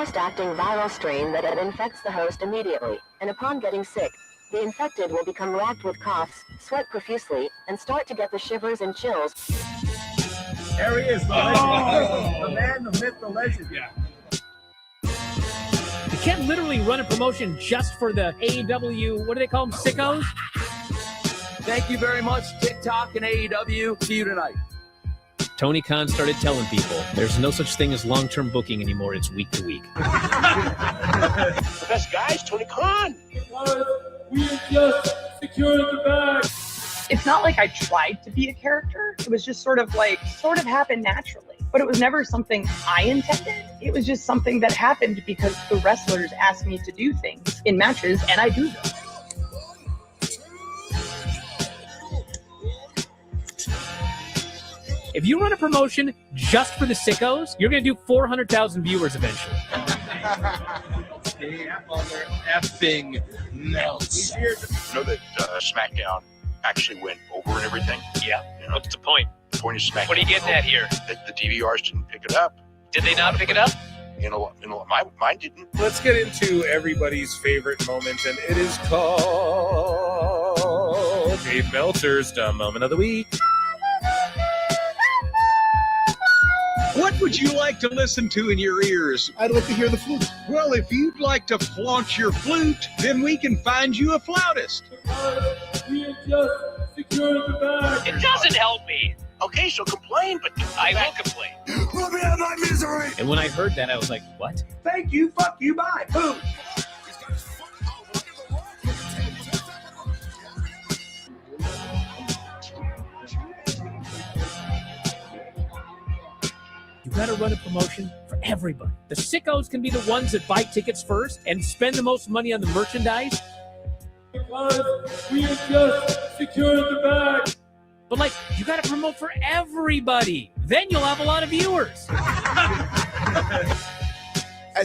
fast-acting viral strain that infects the host immediately, and upon getting sick, the infected will become racked with coughs, sweat profusely, and start to get the shivers and chills. There he is, the legend. The man, the myth, the legend. Yeah. You can't literally run a promotion just for the AEW, what do they call them, sickos? Thank you very much, TikTok and AEW. See you tonight. Tony Khan started telling people there's no such thing as long-term booking anymore. It's week to week. The best guys, Tony Khan. We just secured the bag. It's not like I tried to be a character. It was just sort of happened naturally. But it was never something I intended. It was just something that happened because the wrestlers asked me to do things in matches, and I do them. If you run a promotion just for the sickos, you're going to do 400,000 viewers eventually. Dave Meltzer effing melts. You know that SmackDown actually went over and everything? Yeah. You know, What's the point? the point of SmackDown. What are you getting at here? That the DVRs didn't pick it up. Did they not pick it up? Mine didn't. Let's get into everybody's favorite moment, and it is called Dave Meltzer's Dumb Moment of the Week. What would you like to listen to in your ears? I'd like to hear the flute. Well, if you'd like to flaunt your flute, then we can find you a flautist. We just secured the bag. It doesn't help me. Okay, so complain, but I will complain. Let me have my misery. And when I heard that, I was like, what? Thank you, fuck you, bye. Boom. You got to run a promotion for everybody. The sickos can be the ones that buy tickets first and spend the most money on the merchandise. Because we just secured the bag. But, like, you got to promote for everybody. Then you'll have a lot of viewers. I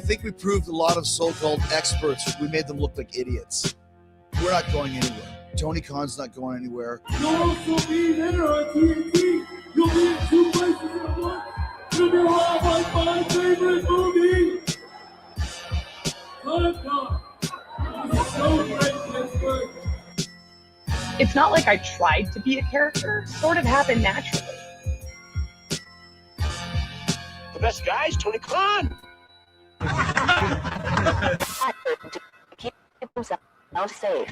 think we proved a lot of so-called experts. We made them look like idiots. We're not going anywhere. Tony Khan's not going anywhere. You'll also be there on TNT. You'll be in 2 places at once. You'll be like my favorite movie. Santos. It's so great, Pittsburgh. It's not like I tried to be a character. It sort of happened naturally. the best guys, Tony Khan. To keep himself safe.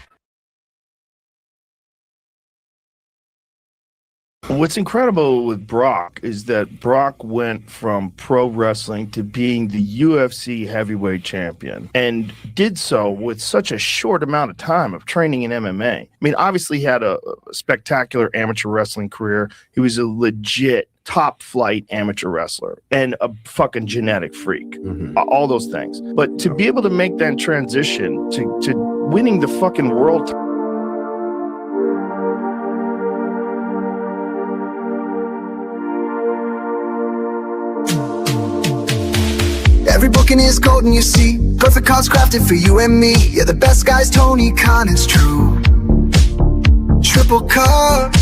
What's incredible with Brock is that Brock went from pro wrestling to being the UFC heavyweight champion and did so with such a short amount of time of training in MMA. I mean, obviously he had a spectacular amateur wrestling career. He was a legit top flight amateur wrestler and a fucking genetic freak, all those things. But to be able to make that transition to winning the fucking world Every booking is golden, you see. Perfect cards crafted for you and me. Yeah, the best guys, Tony Khan, is true. Triple cup,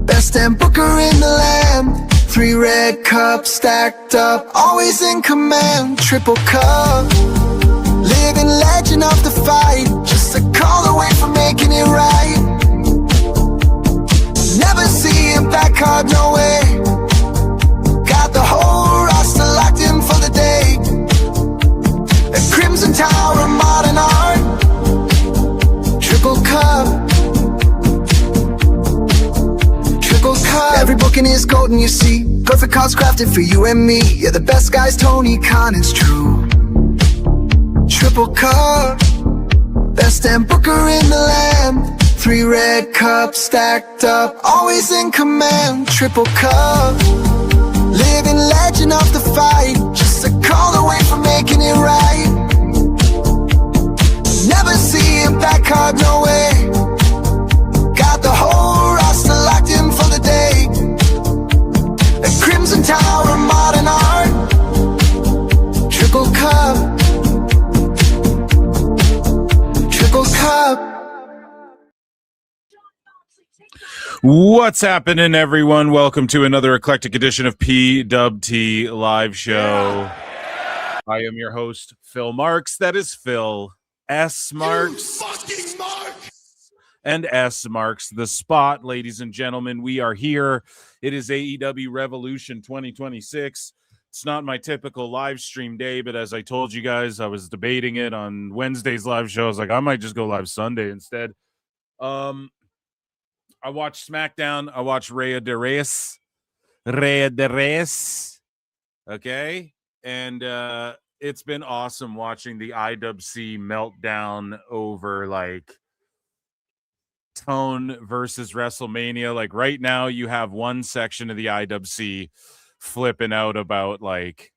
best damn booker in the land. 3 red cups stacked up, always in command. Triple cup, living legend of the fight. Just a call away from making it right. Never see him back hard, no way. Got the whole roster locked in for the day. A Crimson Tower, modern art. Triple cup. Triple cup. Every booking is golden, you see. Perfect cards crafted for you and me. Yeah, the best guys, Tony Khan, is true. Triple cup. Best damn booker in the land. 3 red cups stacked up, always in command. Triple cup. Living legend of the fight. Just a call away from making it right. Never see him back hard, no way. Got the whole roster locked in for the day. A Crimson Tower, modern art. Triple cup. Triple cup. What's happening, everyone? Welcome to another eclectic edition of PWT Live Show. I am your host, Phil Marks. That is Phil S. Marks. And S marks the spot, ladies and gentlemen. We are here. It is AEW Revolution 2026. It's not my typical live stream day, but as I told you guys, I was debating it on Wednesday's live show. I was like, I might just go live Sunday instead. I watched SmackDown. I watched Rhea de Reyes. Okay. And it's been awesome watching the IWC meltdown over like tone versus WrestleMania. Like right now you have one section of the IWC flipping out about like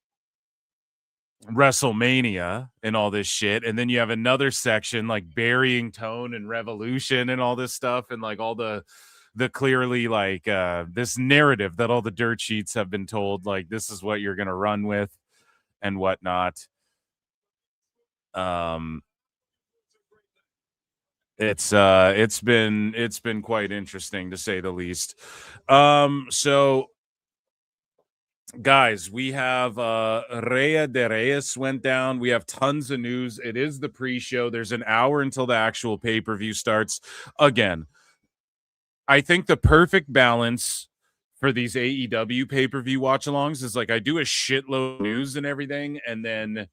WrestleMania and all this shit, and then you have another section like burying tone and Revolution and all this stuff, and like all the clearly like this narrative that all the dirt sheets have been told, like this is what you're gonna run with and whatnot. It's been quite interesting to say the least. So guys, we have Rhea de Reyes went down. We have tons of news. It is the pre-show. There's an hour until the actual pay-per-view starts. Again, I think the perfect balance for these AEW pay-per-view watch-alongs is like I do a shitload of news and everything, and then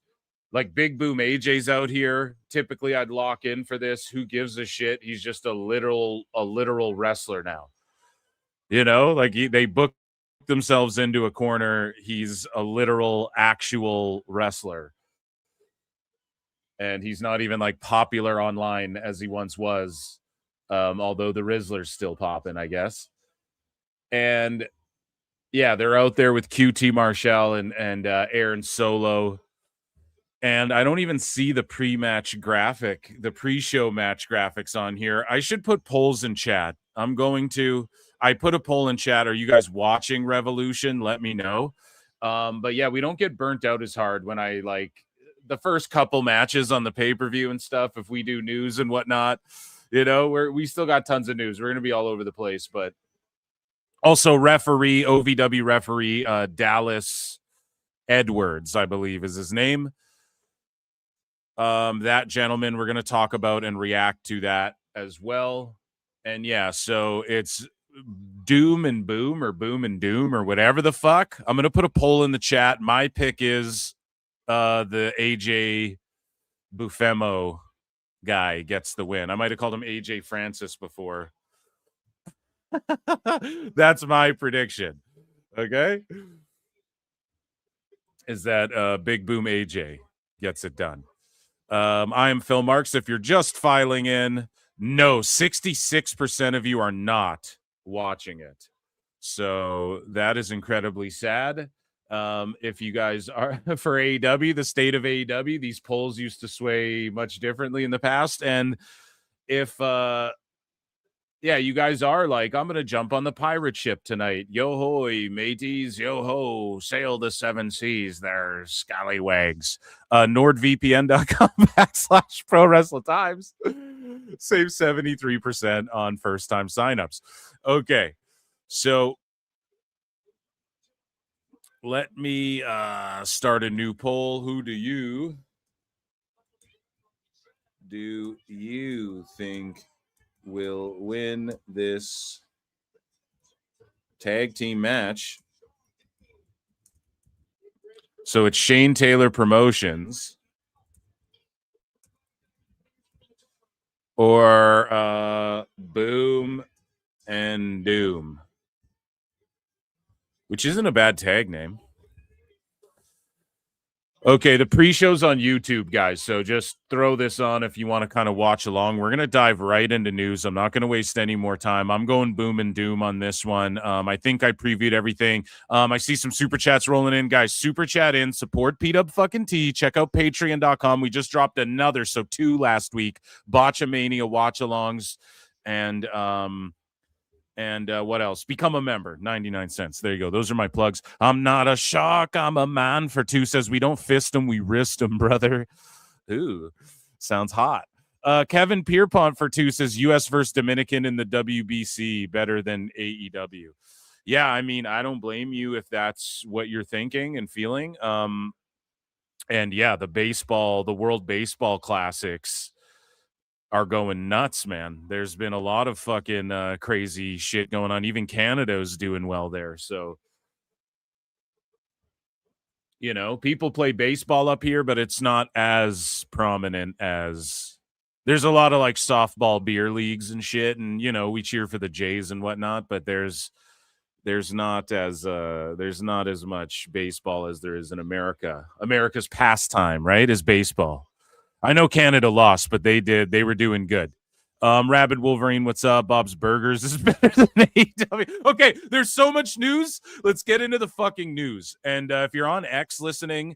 like Big Boom AJ's out here. Typically, I'd lock in for this. Who gives a shit? He's just a literal wrestler now. You know, like they book themselves into a corner. He's a literal, actual wrestler. And he's not even like popular online as he once was. Although the Rizzler's still popping, I guess. And yeah, they're out there with QT Marshall and Aaron Solo. And I don't even see the pre-match graphic, the pre-show match graphics on here. I should put polls in chat. I put a poll in chat. Are you guys watching Revolution? Let me know. But yeah, we don't get burnt out as hard when I like the first couple matches on the pay-per-view and stuff. If we do news and whatnot, you know, we still got tons of news. We're going to be all over the place. But also OVW referee, Dallas Edwards, I believe is his name. That gentleman, we're going to talk about and react to that as well. And yeah, so it's Doom and Boom or Boom and Doom or whatever the fuck. I'm going to put a poll in the chat. My pick is the AJ Bufemo guy gets the win. I might have called him AJ Francis before. That's my prediction. Okay. Is that Big Boom AJ gets it done. I am Phil Marks. If you're just filing in, no, 66% of you are not watching it. So that is incredibly sad. If you guys are for AEW, the state of AEW, these polls used to sway much differently in the past. And if, yeah, you guys are like, I'm going to jump on the pirate ship tonight. Yo hoy, mateys. Yo ho, sail the seven seas. There, scallywags. NordVPN.com/Pro Wrestle Times. Save 73% on first-time signups. Okay, so let me start a new poll. Who do you think will win this tag team match? So it's Shane Taylor Promotions or Boom and Doom, which isn't a bad tag name. Okay, the pre-show's on YouTube, guys, so just throw this on if you want to kind of watch along. We're going to dive right into news. I'm not going to waste any more time. I'm going Boom and Doom on this one. I think I previewed everything. I see some super chats rolling in. Guys, super chat in. Support PWT. Check out patreon.com. We just dropped another, so 2 last week. Botchamania watch-alongs. And what else? Become a member, 99 cents. There you go. Those are my plugs. I'm not a shark. I'm a man. For 2 says we don't fist them, we wrist them, brother. Ooh, sounds hot. Kevin Pierpont for 2 says U.S. versus Dominican in the WBC better than AEW. Yeah, I mean, I don't blame you if that's what you're thinking and feeling. And yeah, the World Baseball Classics are going nuts, man. There's been a lot of fucking crazy shit going on. Even Canada's doing well there. So, you know, people play baseball up here, but it's not as prominent as there's a lot of like softball beer leagues and shit. And, you know, we cheer for the Jays and whatnot, but there's not as much baseball as there is in America. America's pastime, right, is baseball. I know Canada lost, but they were doing good. Rabid Wolverine, what's up? Bob's Burgers is better than AEW. Okay, there's so much news. Let's get into the fucking news. And if you're on X listening,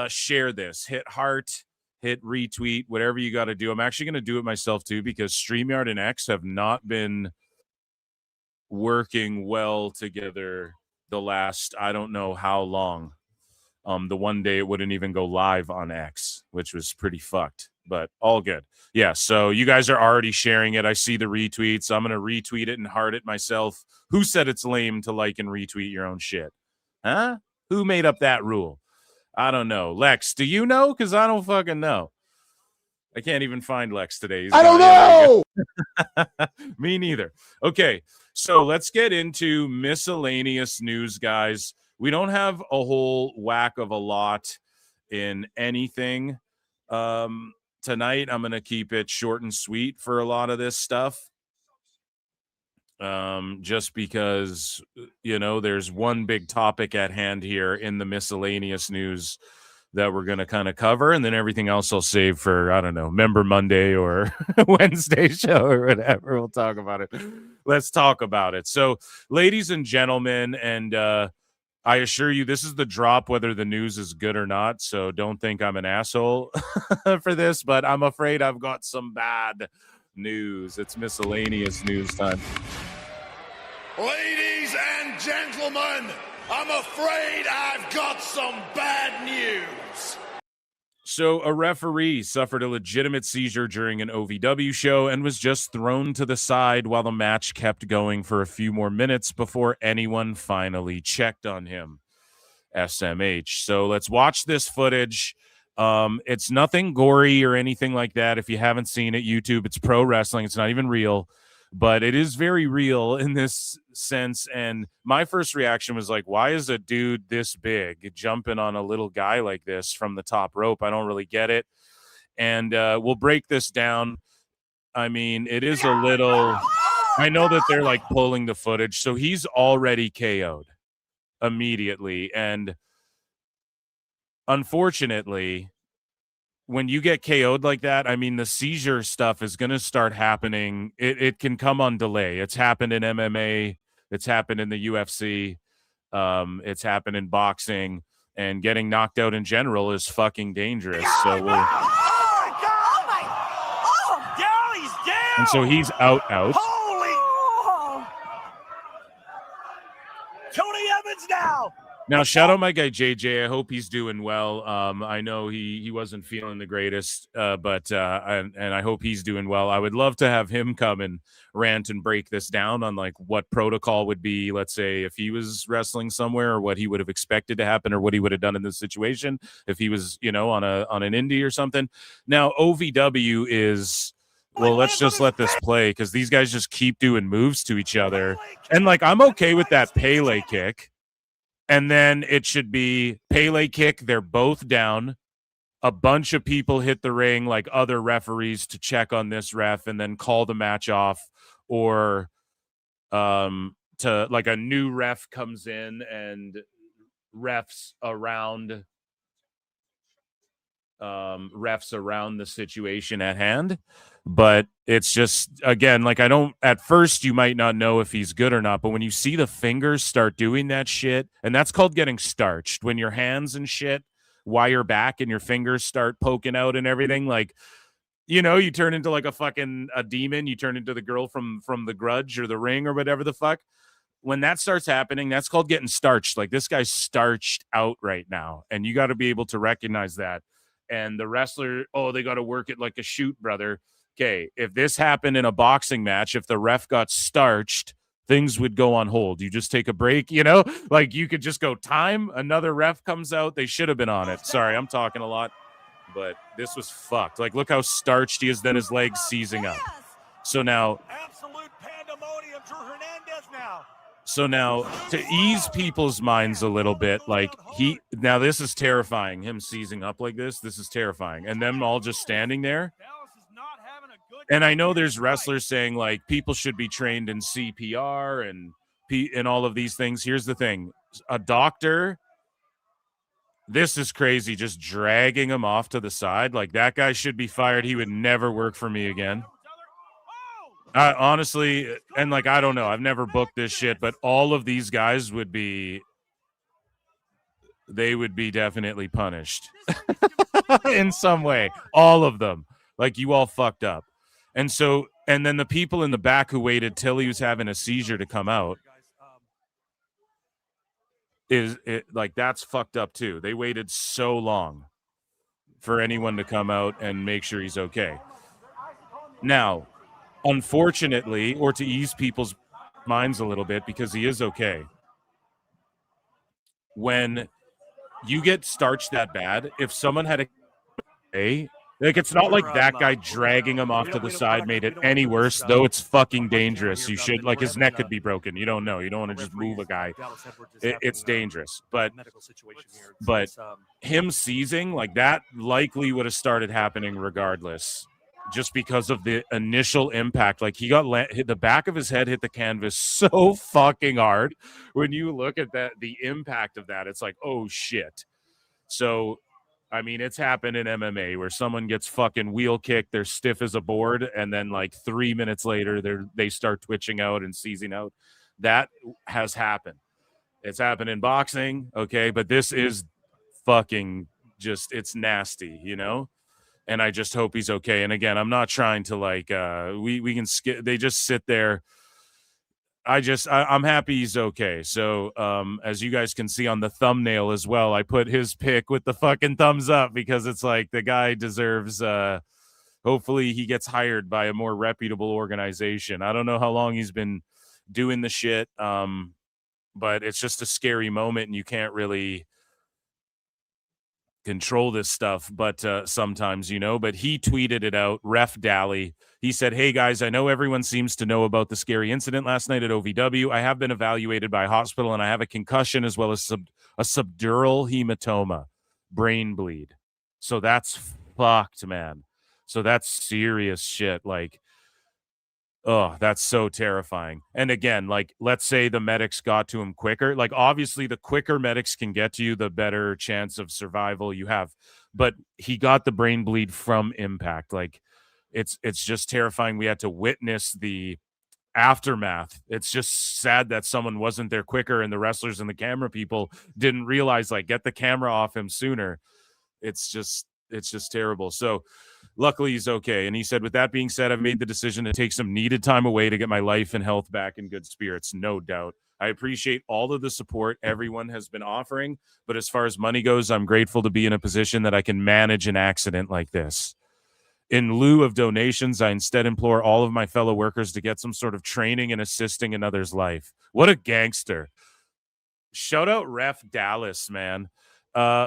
share this. Hit heart, hit retweet, whatever you got to do. I'm actually going to do it myself too because StreamYard and X have not been working well together the last I don't know how long. The one day it wouldn't even go live on X, which was pretty fucked, but all good. Yeah, so you guys are already sharing it. I see the retweets. I'm going to retweet it and heart it myself. Who said it's lame to like and retweet your own shit? Huh? Who made up that rule? I don't know. Lex, do you know? Because I don't fucking know. I can't even find Lex today. I don't know. Me neither. Okay, so let's get into miscellaneous news, guys. We don't have a whole whack of a lot in anything. Tonight, I'm going to keep it short and sweet for a lot of this stuff. Just because, you know, there's one big topic at hand here in the miscellaneous news that we're going to kind of cover, and then everything else I'll save for, I don't know, Member Monday or Wednesday show or whatever. We'll talk about it. Let's talk about it. So, ladies and gentlemen, and I assure you this is the drop whether the news is good or not, so don't think I'm an asshole for this, but I'm afraid I've got some bad news. It's miscellaneous news time. Ladies and gentlemen, I'm afraid I've got some bad news. So a referee suffered a legitimate seizure during an OVW show and was just thrown to the side while the match kept going for a few more minutes before anyone finally checked on him. SMH. So let's watch this footage. It's nothing gory or anything like that. If you haven't seen it, YouTube, it's pro wrestling. It's not even real, but it is very real in this sense. And my first reaction was like, why is a dude this big jumping on a little guy like this from the top rope? I don't really get it. And we'll break this down. I mean, it is a little, I know that they're like pulling the footage. So he's already KO'd immediately. And unfortunately, when you get KO'd like that, I mean, the seizure stuff is going to start happening. It can come on delay. It's happened in MMA. It's happened in the UFC. It's happened in boxing. And getting knocked out in general is fucking dangerous. So we'll... Oh, my God. Oh, down, he's down. And so he's out. Holy! Tony Evans now. Now, shout out my guy, JJ. I hope he's doing well. I know he wasn't feeling the greatest, but I hope he's doing well. I would love to have him come and rant and break this down on like what protocol would be, let's say, if he was wrestling somewhere, or what he would have expected to happen, or what he would have done in this situation if he was, you know, on an indie or something. Now, OVW is... Well, let's just let this play because these guys just keep doing moves to each other. And, like, I'm okay with that Pele kick. And then it should be Pele kick. They're both down. A bunch of people hit the ring, like other referees, to check on this ref and then call the match off. Or to like a new ref comes in and refs around the situation at hand. But it's just, again, like, I don't, at first you might not know if he's good or not, but when you see the fingers start doing that shit, and that's called getting starched, when your hands and shit wire back and your fingers start poking out and everything, like, you know, you turn into like a demon, you turn into the girl from The Grudge or The Ring or whatever the fuck. When that starts happening, that's called getting starched. Like, this guy's starched out right now, and you got to be able to recognize that. And the wrestler, they got to work it like a shoot, brother. Okay, if this happened in a boxing match, if the ref got starched, things would go on hold. You just take a break, you know, like you could just go time. Another ref comes out. They should have been on it. Sorry, I'm talking a lot, but this was fucked. Like, look how starched he is. Then his legs seizing up. So now, Absolute pandemonium. Drew Hernandez now. So now, to ease people's minds a little bit, like now this is terrifying. Him seizing up like this is terrifying. And them all just standing there. And I know there's wrestlers saying like people should be trained in CPR and all of these things. Here's the thing. A doctor, this is crazy, just dragging him off to the side. Like, that guy should be fired. He would never work for me again. Honestly, and like, I don't know. I've never booked this shit, but all of these guys would be definitely punished in some way. All of them. Like, you all fucked up. And so, and then the people in the back who waited till he was having a seizure to come out, that's fucked up too. They waited so long for anyone to come out and make sure he's okay. Now, unfortunately, or to ease people's minds a little bit, because he is okay, when you get starched that bad, if someone had like, it's not like that guy dragging him off to the side made it any worse, though it's fucking dangerous. You should, like, his neck could be broken. You don't know. You don't want to just move a guy. It's dangerous. But him seizing, like, that likely would have started happening regardless, just because of the initial impact. Like, he got hit, the back of his head hit the canvas so fucking hard. When you look at that, the impact of that, it's like, oh shit. So, I mean, it's happened in MMA where someone gets fucking wheel kicked, they're stiff as a board, and then like 3 minutes later, they start twitching out and seizing out. That has happened. It's happened in boxing, okay? But this is fucking just, it's nasty, you know? And I just hope he's okay. And again, I'm not trying to like, we can skip, they just sit there. I'm happy he's okay. So as you guys can see on the thumbnail as well, I put his pick with the fucking thumbs up, because it's like the guy deserves, hopefully he gets hired by a more reputable organization. I don't know how long he's been doing the shit, but it's just a scary moment, and you can't really control this stuff, but sometimes, you know. But he tweeted it out, Ref Dally. He said, "Hey guys, I know everyone seems to know about the scary incident last night at OVW. I have been evaluated by a hospital, and I have a concussion as well as a subdural hematoma, brain bleed. So that's fucked, man. So that's serious shit. Like, oh, that's so terrifying." And again, like, let's say the medics got to him quicker. Like, obviously, the quicker medics can get to you, the better chance of survival you have. But he got the brain bleed from impact. Like, it's just terrifying. We had to witness the aftermath. It's just sad that someone wasn't there quicker, and the wrestlers and the camera people didn't realize, like, get the camera off him sooner. It's just terrible. So luckily he's okay. And he said, "With that being said, I've made the decision to take some needed time away to get my life and health back in good spirits. No doubt. I appreciate all of the support everyone has been offering, but as far as money goes, I'm grateful to be in a position that I can manage an accident like this. In lieu of donations, I instead implore all of my fellow workers to get some sort of training and assisting another's life." What a gangster. Shout out Ref Dallas, man.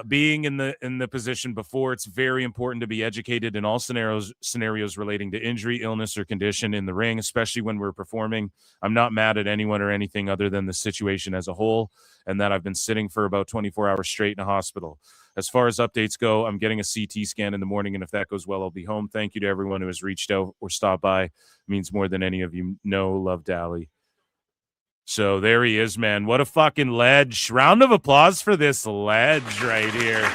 Being in the position before, it's very important to be educated in all scenarios relating to injury, illness, or condition in the ring, especially when we're performing. I'm not mad at anyone or anything other than the situation as a whole, and that I've been sitting for about 24 hours straight in a hospital. As far as updates go, I'm getting a CT scan in the morning, and if that goes well, I'll be home. Thank you to everyone who has reached out or stopped by. It means more than any of you know. Love, Dally. So there he is, man. What a fucking ledge. Round of applause for this ledge right here.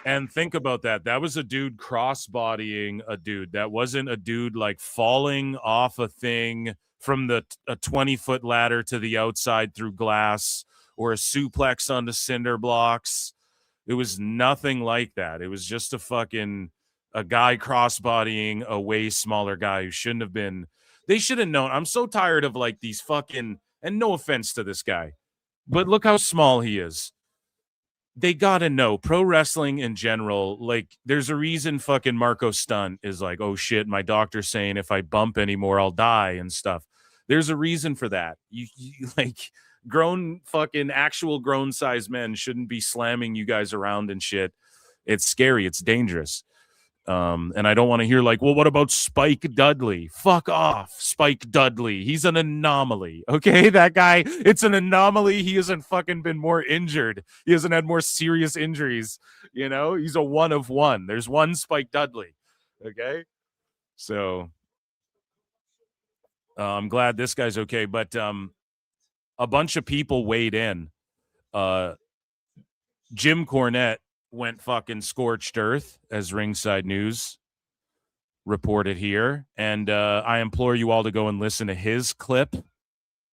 And think about that. That was a dude cross-bodying a dude. That wasn't a dude like falling off a thing from a 20-foot ladder to the outside through glass, or a suplex onto cinder blocks. It was nothing like that. It was just a guy cross-bodying a way smaller guy who shouldn't have been. They should have known. I'm so tired of like these fucking, and no offense to this guy, but look how small he is. they gotta know pro wrestling in general. Like, there's a reason fucking Marco Stunt is like, oh shit, my doctor's saying if I bump anymore, I'll die and stuff. There's a reason for that. You like grown fucking actual grown size men shouldn't be slamming you guys around and shit. It's scary. It's dangerous. And I don't want to hear like, well, what about Spike Dudley? Fuck off, Spike Dudley. He's an anomaly. Okay, that guy, it's an anomaly. He hasn't fucking been more injured. He hasn't had more serious injuries. You know, he's a one of one. There's one Spike Dudley. Okay, so I'm glad this guy's okay. But a bunch of people weighed in. Jim Cornette went fucking scorched earth, as Ringside News reported here. And I implore you all to go and listen to his clip.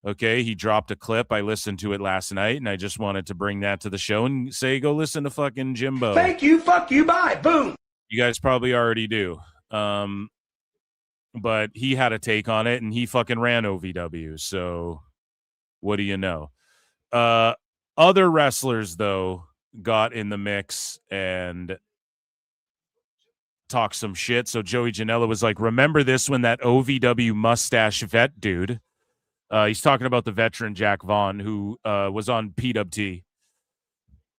Okay, he dropped a clip. I listened to it last night, and I just wanted to bring that to the show and say, go listen to fucking Jimbo. Thank you, fuck you, bye, boom. You guys probably already do. But he had a take on it, and he fucking ran OVW. So what do you know? Other wrestlers, though, got in the mix and talked some shit. So Joey Janela was like, remember this when that OVW mustache vet dude, he's talking about the veteran Jack Vaughn, who was on PWT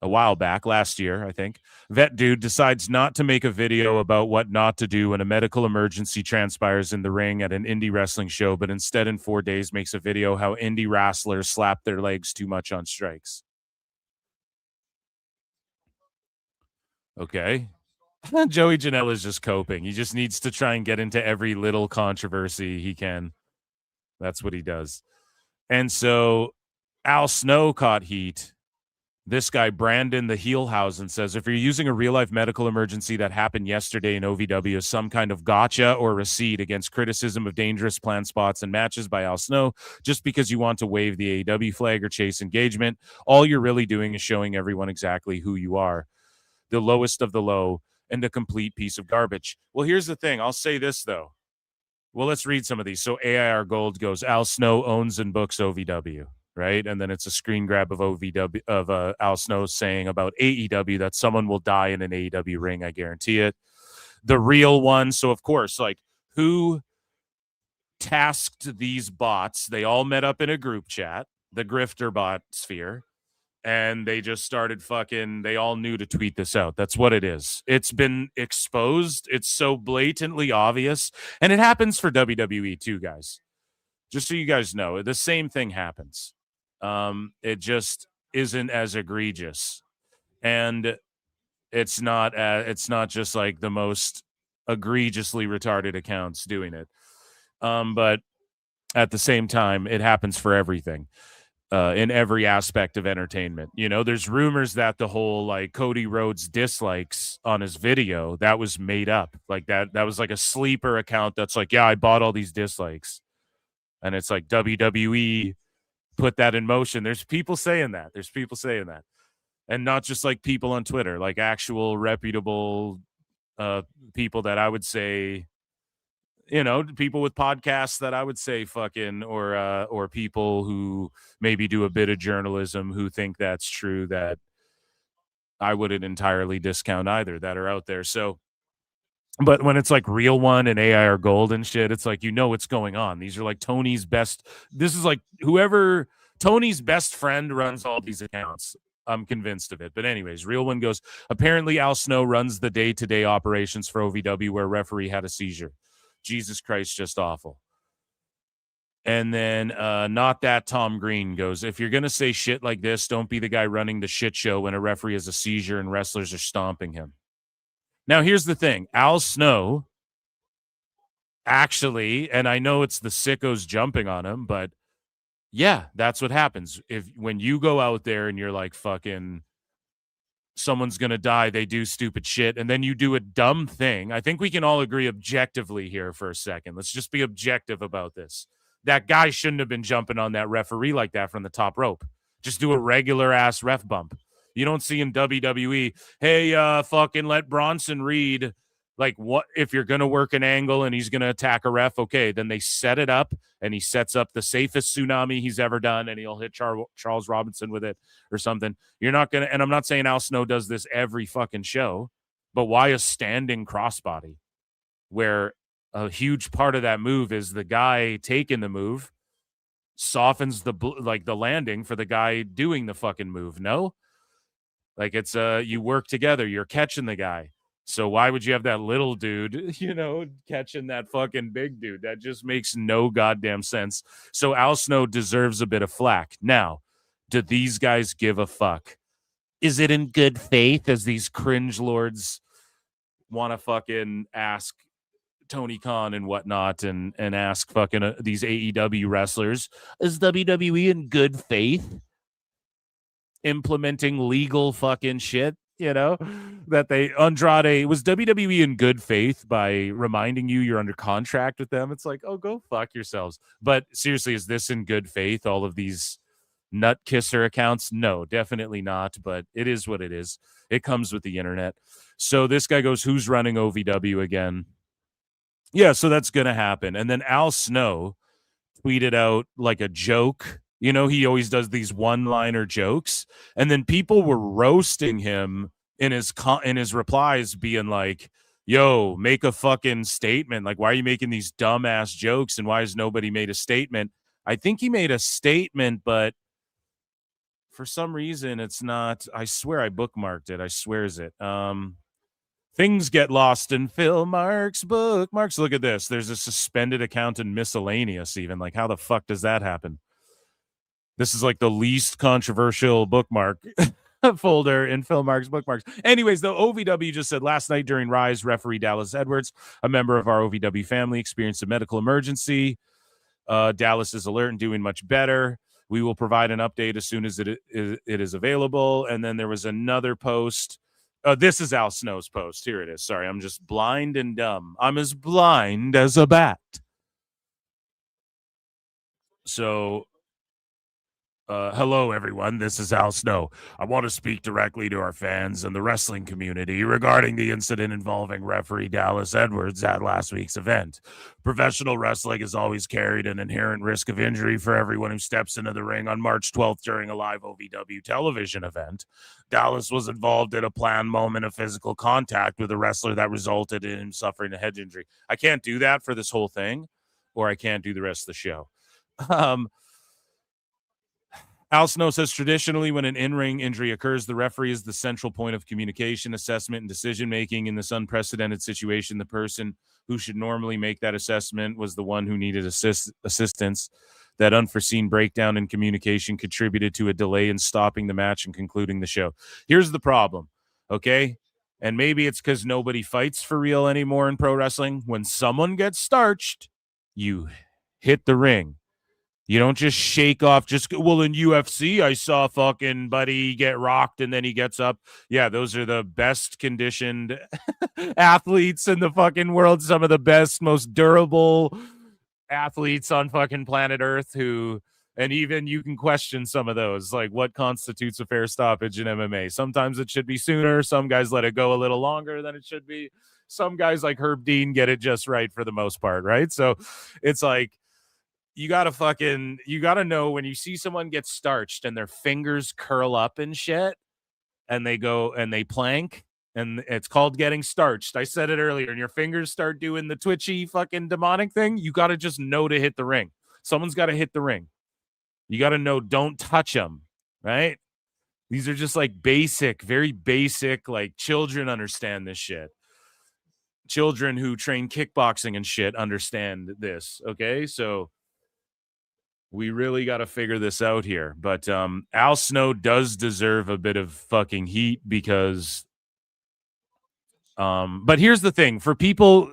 a while back, last year, I think. Vet dude decides not to make a video about what not to do when a medical emergency transpires in the ring at an indie wrestling show, but instead in 4 days makes a video how indie wrestlers slap their legs too much on strikes. Okay. Joey Janela is just coping. He just needs to try and get into every little controversy he can. That's what he does. And so Al Snow caught heat. This guy, Brandon the Heelhausen, says, if you're using a real-life medical emergency that happened yesterday in OVW as some kind of gotcha or receipt against criticism of dangerous planned spots and matches by Al Snow, just because you want to wave the AEW flag or chase engagement, all you're really doing is showing everyone exactly who you are. The lowest of the low, and a complete piece of garbage. Well, here's the thing. I'll say this, though. Well, let's read some of these. So AIR Gold goes, Al Snow owns and books OVW, right? And then it's a screen grab of OVW, of Al Snow saying about AEW that someone will die in an AEW ring. I guarantee it. The real one. So, of course, like, who tasked these bots? They all met up in a group chat, the grifter bot sphere. And they just started fucking, they all knew to tweet this out. That's what it is. It's been exposed. It's so blatantly obvious. And it happens for WWE too, guys. Just so you guys know, the same thing happens. It just isn't as egregious. And it's not just like the most egregiously retarded accounts doing it. But at the same time, it happens for everything. In every aspect of entertainment. You know, there's rumors that the whole like Cody Rhodes dislikes on his video, that was made up. Like that was like a sleeper account that's like, yeah, I bought all these dislikes. And it's like WWE put that in motion. There's people saying that. And not just like people on Twitter, like actual reputable people that I would say, you know, people with podcasts that I would say fucking, or people who maybe do a bit of journalism who think that's true, that I wouldn't entirely discount either, that are out there. So, but when it's like Real One and AIR Gold and shit, it's like, you know what's going on. These are like Tony's best. This is like whoever Tony's best friend runs all these accounts. I'm convinced of it. But anyways, Real One goes, apparently Al Snow runs the day-to-day operations for OVW where referee had a seizure. Jesus Christ, just awful. And then not that Tom Green goes, if you're going to say shit like this, don't be the guy running the shit show when a referee has a seizure and wrestlers are stomping him. Now, here's the thing. Al Snow, actually, and I know it's the sickos jumping on him, but yeah, that's what happens. When you go out there and you're like, fucking, someone's going to die, they do stupid shit, and then you do a dumb thing. I think we can all agree objectively here for a second. Let's just be objective about this. That guy shouldn't have been jumping on that referee like that from the top rope. Just do a regular ass ref bump. You don't see in WWE, hey, fucking let Bronson Reed Like, what if you're going to work an angle and he's going to attack a ref? Okay, then they set it up and he sets up the safest tsunami he's ever done, and he'll hit Charles Robinson with it or something. You're not going to, and I'm not saying Al Snow does this every fucking show, but why a standing crossbody where a huge part of that move is the guy taking the move softens the landing for the guy doing the fucking move? No, like it's you work together, you're catching the guy. So why would you have that little dude, catching that fucking big dude? That just makes no goddamn sense. So Al Snow deserves a bit of flack. Now, do these guys give a fuck? Is it in good faith, as these cringe lords want to fucking ask Tony Khan and whatnot, and ask fucking these AEW wrestlers, is WWE in good faith implementing legal fucking shit? That was WWE in good faith by reminding you're under contract with them? It's like, oh, go fuck yourselves. But seriously, is this in good faith? All of these nut kisser accounts? No, definitely not. But it is what it is. It comes with the internet. So this guy goes, who's running OVW again? Yeah, so that's going to happen. And then Al Snow tweeted out like a joke. He always does these one-liner jokes, and then people were roasting him in his replies, being like, yo, make a fucking statement. Like, why are you making these dumbass jokes, and why has nobody made a statement? I think he made a statement, but for some reason it's not. I swear I bookmarked it. I swears it. Things get lost in Phil Marks bookmarks. Look at this. There's a suspended account in miscellaneous even. Like, how the fuck does that happen? This is like the least controversial bookmark folder in Phil Marks bookmarks. Anyways, the OVW just said last night during Rise, referee Dallas Edwards, a member of our OVW family, experienced a medical emergency. Dallas is alert and doing much better. We will provide an update as soon as it is available. And then there was another post. This is Al Snow's post. Here it is. Sorry, I'm just blind and dumb. I'm as blind as a bat. So... hello, everyone. This is Al Snow. I want to speak directly to our fans and the wrestling community regarding the incident involving referee Dallas Edwards at last week's event. Professional wrestling has always carried an inherent risk of injury for everyone who steps into the ring. On March 12th during a live OVW television event, Dallas was involved in a planned moment of physical contact with a wrestler that resulted in him suffering a head injury. I can't do that for this whole thing, or I can't do the rest of the show. Al Snow says traditionally when an in-ring injury occurs, the referee is the central point of communication, assessment, and decision-making. In this unprecedented situation, the person who should normally make that assessment was the one who needed assistance. That unforeseen breakdown in communication contributed to a delay in stopping the match and concluding the show. Here's the problem, okay? And maybe it's because nobody fights for real anymore in pro wrestling. When someone gets starched, you hit the ring. You don't just shake off, well, in UFC, I saw fucking Buddy get rocked and then he gets up. Yeah, those are the best conditioned athletes in the fucking world. Some of the best, most durable athletes on fucking planet Earth and even you can question some of those, like what constitutes a fair stoppage in MMA. Sometimes it should be sooner. Some guys let it go a little longer than it should be. Some guys like Herb Dean get it just right for the most part, right? So it's like, you got to know when you see someone get starched and their fingers curl up and shit and they go and they plank, and it's called getting starched. I said it earlier, and your fingers start doing the twitchy fucking demonic thing. You got to just know to hit the ring. Someone's got to hit the ring. You got to know, don't touch them, right? These are just like basic, very basic, like children understand this shit. Children who train kickboxing and shit understand this, okay? So we really got to figure this out here. But Al Snow does deserve a bit of fucking heat because but here's the thing for people,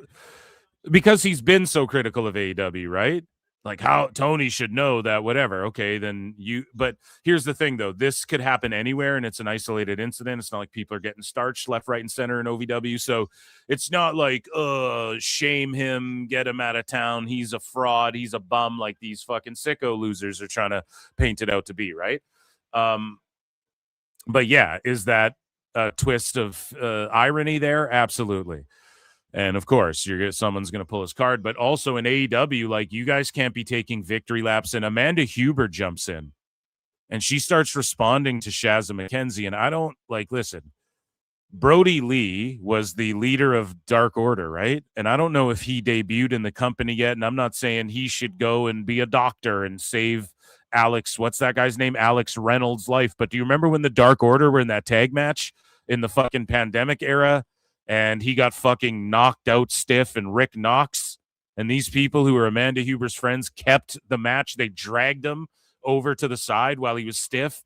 because he's been so critical of AEW, right? Like how Tony should know that whatever. Okay, then but here's the thing though. This could happen anywhere and it's an isolated incident. It's not like people are getting starched left, right, and center in OVW. So it's not like, shame him, get him out of town. He's a fraud. He's a bum, like these fucking sicko losers are trying to paint it out to be, right? But yeah, is that a twist of irony there? Absolutely. And of course, someone's going to pull his card. But also in AEW, like, you guys can't be taking victory laps. And Amanda Huber jumps in and she starts responding to Shazza McKenzie. And I don't listen, Brody Lee was the leader of Dark Order, right? And I don't know if he debuted in the company yet. And I'm not saying he should go and be a doctor and save Alex, what's that guy's name? Alex Reynolds' life. But do you remember when the Dark Order were in that tag match in the fucking pandemic era? And he got fucking knocked out stiff, and Rick Knox and these people who were Amanda Huber's friends kept the match. They dragged him over to the side while he was stiff,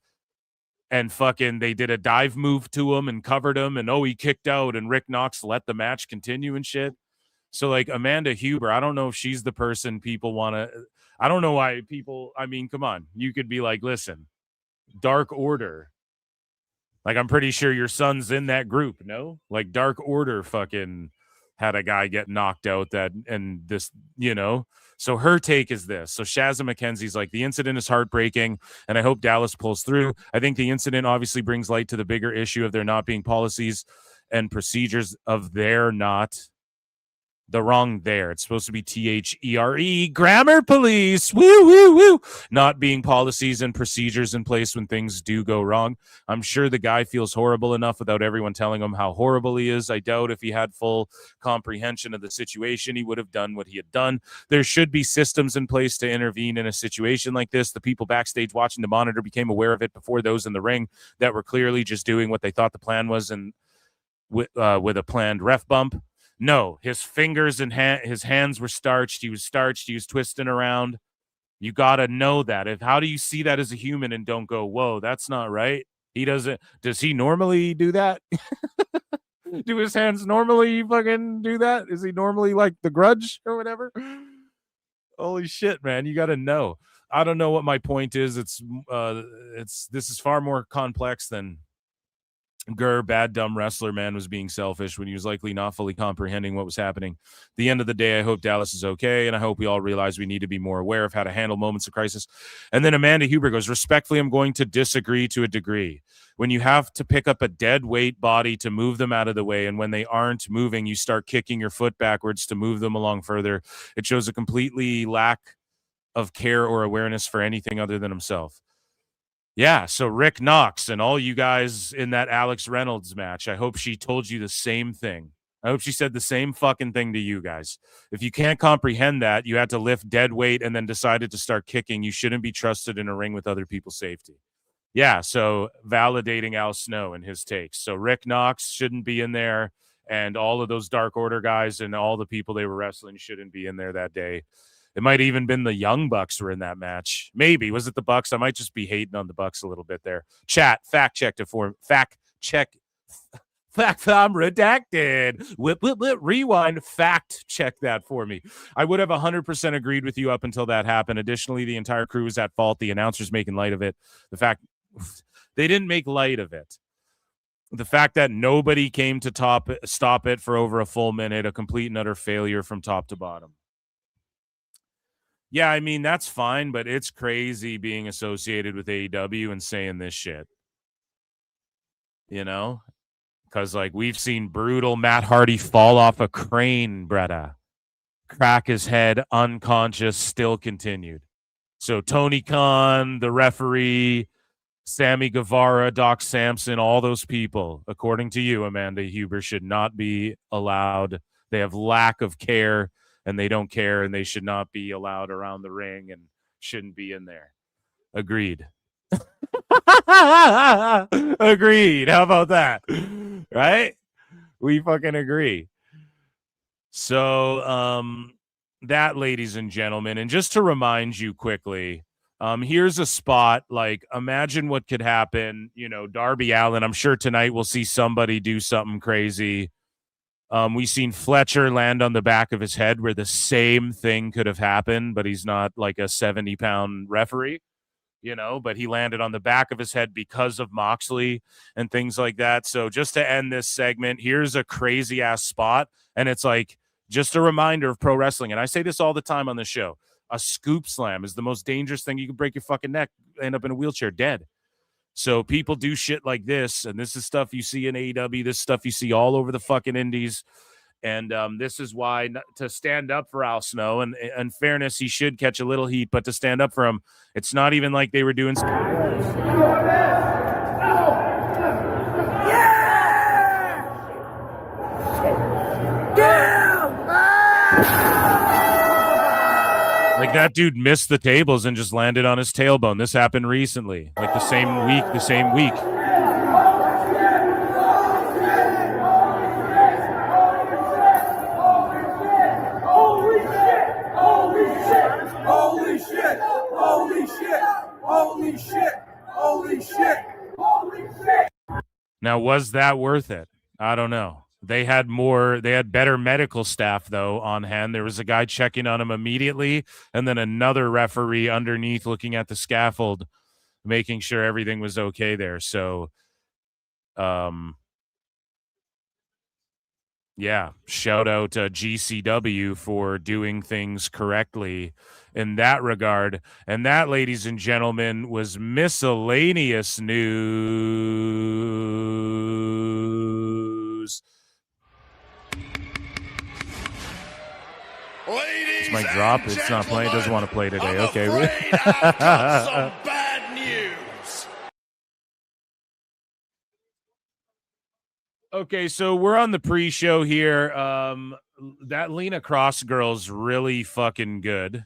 and fucking they did a dive move to him and covered him, and he kicked out, and Rick Knox let the match continue and shit. So like Amanda Huber, I don't know if she's the person people want to, I don't know why people, I mean, come on, you could be like, listen, Dark Order. Like, I'm pretty sure your son's in that group, no? Like, Dark Order fucking had a guy get knocked out and this, So her take is this. So Shazza McKenzie's like, the incident is heartbreaking, and I hope Dallas pulls through. I think the incident obviously brings light to the bigger issue of there not being policies and procedures of there not. The wrong there. It's supposed to be THERE. Grammar police. Woo, woo, woo. Not being policies and procedures in place when things do go wrong. I'm sure the guy feels horrible enough without everyone telling him how horrible he is. I doubt if he had full comprehension of the situation, he would have done what he had done. There should be systems in place to intervene in a situation like this. The people backstage watching the monitor became aware of it before those in the ring that were clearly just doing what they thought the plan was, and with a planned ref bump. No, his fingers and his hands were starched. He was starched. He was twisting around. You got to know that. How do you see that as a human and don't go, whoa, that's not right? He doesn't. Does he normally do that? Do his hands normally fucking do that? Is he normally like the Grudge or whatever? Holy shit, man. You got to know. I don't know what my point is. This is far more complex than bad dumb wrestler man was being selfish when he was likely not fully comprehending what was happening. At the end of the day, I hope Dallas is okay, and I hope we all realize we need to be more aware of how to handle moments of crisis. And then Amanda Huber goes, respectfully, I'm going to disagree to a degree. When you have to pick up a dead weight body to move them out of the way, and when they aren't moving, you start kicking your foot backwards to move them along further, it shows a completely lack of care or awareness for anything other than himself. Yeah, so Rick Knox and all you guys in that Alex Reynolds match, I hope she told you the same thing. I hope she said the same fucking thing to you guys. If you can't comprehend that, you had to lift dead weight and then decided to start kicking. You shouldn't be trusted in a ring with other people's safety. Yeah, so validating Al Snow and his takes. So Rick Knox shouldn't be in there, and all of those Dark Order guys and all the people they were wrestling shouldn't be in there that day. It might even been the Young Bucks were in that match. Maybe. Was it the Bucks? I might just be hating on the Bucks a little bit there. Chat, fact check. I'm redacted. Whip, rewind, fact check that for me. I would have 100% agreed with you up until that happened. Additionally, the entire crew was at fault. The announcers making light of it. The fact they didn't make light of it. The fact that nobody came to stop it for over a full minute, a complete and utter failure from top to bottom. Yeah, I mean, that's fine, but it's crazy being associated with AEW and saying this shit. Because, we've seen brutal Matt Hardy fall off a crane, Bretta. Crack his head, unconscious, still continued. So Tony Khan, the referee, Sammy Guevara, Doc Samson, all those people, according to you, Amanda Huber, should not be allowed. They have lack of care. And they don't care, and they should not be allowed around the ring and shouldn't be in there. Agreed. Agreed. How about that? Right? We fucking agree. So, that, ladies and gentlemen, and just to remind you quickly, here's a spot, imagine what could happen. Darby Allin, I'm sure tonight we'll see somebody do something crazy. We've seen Fletcher land on the back of his head where the same thing could have happened, but he's not like a 70-pound referee, but he landed on the back of his head because of Moxley and things like that. So just to end this segment, here's a crazy ass spot. And it's just a reminder of pro wrestling. And I say this all the time on the show. A scoop slam is the most dangerous thing. You can break your fucking neck, end up in a wheelchair dead. So people do shit like this, and this is stuff you see in AEW, this stuff you see all over the fucking indies, And this is why to stand up for Al Snow, and in fairness, he should catch a little heat, but to stand up for him, it's not even like they were doing. Like that dude missed the tables and just landed on his tailbone. This happened recently, like the same week. Holy shit. Now, was that worth it? I don't know. They had better medical staff, though, on hand. There was a guy checking on him immediately, and then another referee underneath looking at the scaffold, making sure everything was okay there. So, yeah, shout out GCW for doing things correctly in that regard. And that, ladies and gentlemen, was miscellaneous news. It's my drop. It's not playing. It doesn't want to play today. Okay. I've got some bad news. Okay, so we're on the pre-show here. That Lena Cross girl's really fucking good,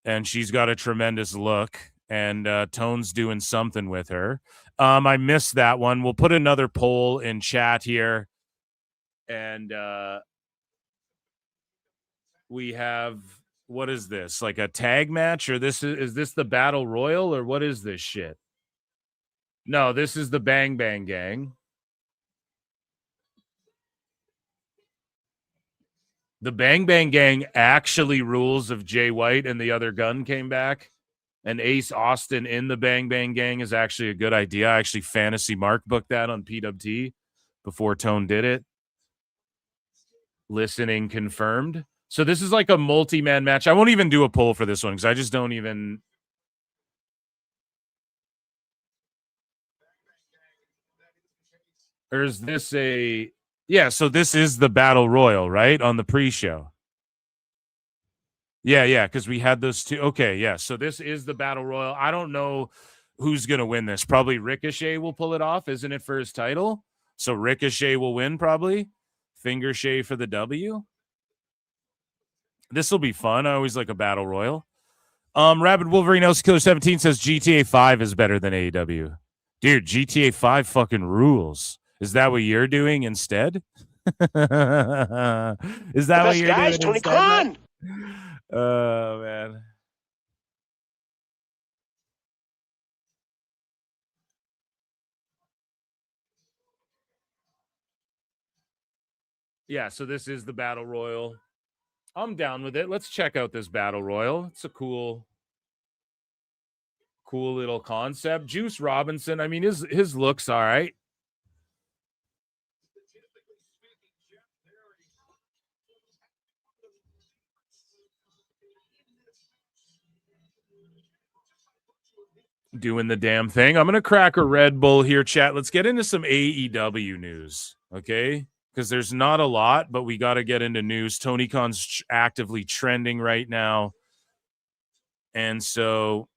and she's got a tremendous look, and Tone's doing something with her. I missed that one. We'll put another poll in chat here, and we have, what is this, like a tag match, or is this the Battle Royal, or what is this shit? No, this is the Bang Bang Gang. The Bang Bang Gang actually rules if Jay White and the other gun came back, and Ace Austin in the Bang Bang Gang is actually a good idea. I actually fantasy mark booked that on PWT before Tone did it. Listening confirmed. So this is like a multi-man match. I won't even do a poll for this one because I just don't even. Or is this a... Yeah, so this is the Battle Royal, right? On the pre-show. Yeah, because we had those two. Okay, yeah, so this is the Battle Royal. I don't know who's going to win this. Probably Ricochet will pull it off, isn't it, for his title? So Ricochet will win, probably. Finger Shay for the W. This will be fun. I always like a Battle Royal. Rabid Wolverine Elsie Killer 17 says GTA 5 is better than AEW. Dude, GTA 5 fucking rules. Is that what you're doing instead? Is that what you're doing Tony instead? Khan. Oh, man. Yeah, so this is the Battle Royal. I'm down with it. Let's check out this Battle Royal. It's a cool little concept. Juice Robinson, I mean, his looks all right. Doing the damn thing. I'm going to crack a Red Bull here, chat. Let's get into some AEW news, okay? Because there's not a lot, but we got to get into news. Tony Khan's actively trending right now. And so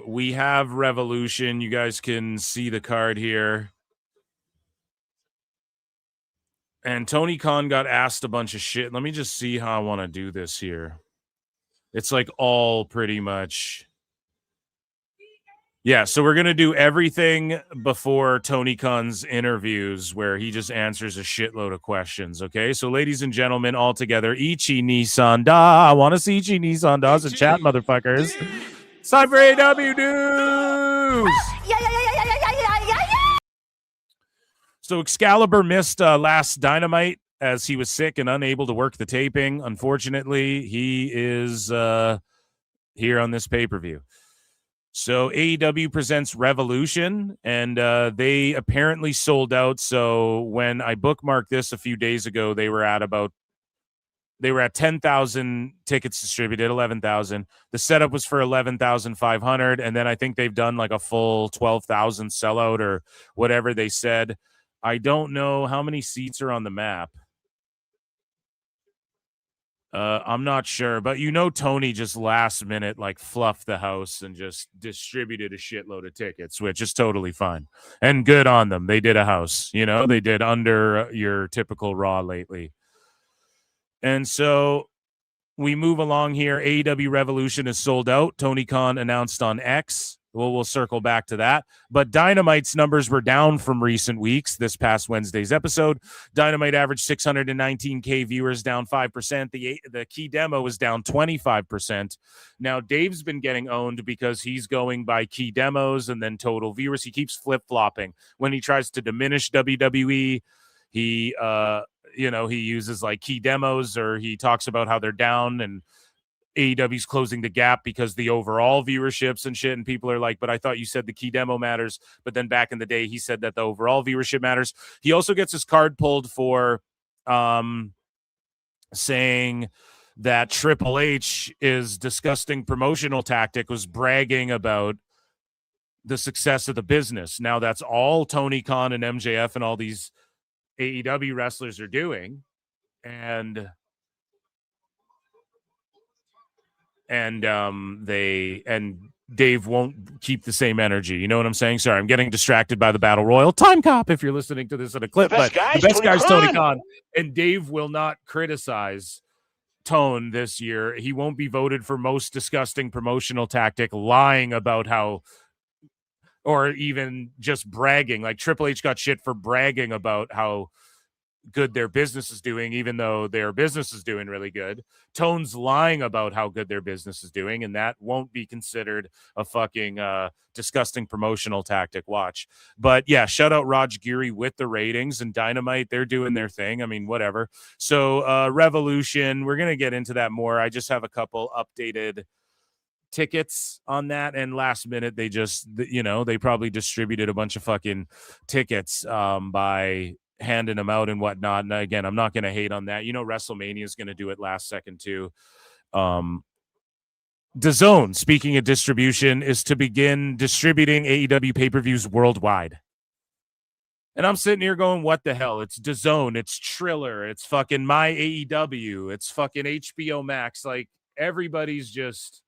we have Revolution. You guys can see the card here. And Tony Khan got asked a bunch of shit. Let me just see how I want to do this here. It's like all pretty much. Yeah, so we're going to do everything before Tony Khan's interviews where he just answers a shitload of questions, okay? So ladies and gentlemen, all together, Ichi Nissan Da. I want to see Ichi Nissan Da's in chat, motherfuckers. It's time for AEW News! Yeah. So Excalibur missed last Dynamite as he was sick and unable to work the taping. Unfortunately, he is here on this pay-per-view. So AEW presents Revolution, and they apparently sold out. So when I bookmarked this a few days ago, they were at 10,000 tickets distributed, 11,000. The setup was for 11,500, and then I think they've done like a full 12,000 sellout or whatever they said. I don't know how many seats are on the map. I'm not sure, but Tony just last minute like fluffed the house and just distributed a shitload of tickets, which is totally fine and good on them. They did a house, they did under your typical Raw lately. And so we move along here. AEW Revolution is sold out. Tony Khan announced on X. We'll circle back to that. But Dynamite's numbers were down from recent weeks. This past Wednesday's episode, Dynamite averaged 619K viewers, down 5%. The key demo was down 25%. Now, Dave's been getting owned because he's going by key demos and then total viewers. He keeps flip-flopping. When he tries to diminish WWE, he uses like key demos, or he talks about how they're down and AEW's closing the gap because the overall viewerships and shit, and people are like, but I thought you said the key demo matters. But then back in the day, he said that the overall viewership matters. He also gets his card pulled for saying that Triple H is disgusting promotional tactic, was bragging about the success of the business. Now that's all Tony Khan and MJF and all these AEW wrestlers are doing. And Dave won't keep the same energy. You know what I'm saying? Sorry, I'm getting distracted by the Battle Royal. Time Cop, if you're listening to this in a clip. The best guy's Tony Khan. And Dave will not criticize Tone this year. He won't be voted for most disgusting promotional tactic, lying about how, or even just bragging. Like Triple H got shit for bragging about how good their business is doing, even though their business is doing really good. Tone's lying about how good their business is doing, and that won't be considered a fucking disgusting promotional tactic. Watch. But yeah, shout out Raj Giri with the ratings, and Dynamite, they're doing their thing. I mean, whatever. So Revolution, we're gonna get into that more. I just have a couple updated tickets on that, and last minute they just, they probably distributed a bunch of fucking tickets by handing them out and whatnot. And again, I'm not going to hate on that. WrestleMania is going to do it last second too. DAZN, speaking of distribution, is to begin distributing AEW pay-per-views worldwide. And I'm sitting here going, what the hell? It's DAZN, it's Triller, it's fucking My AEW, it's fucking HBO Max. Like, everybody's just,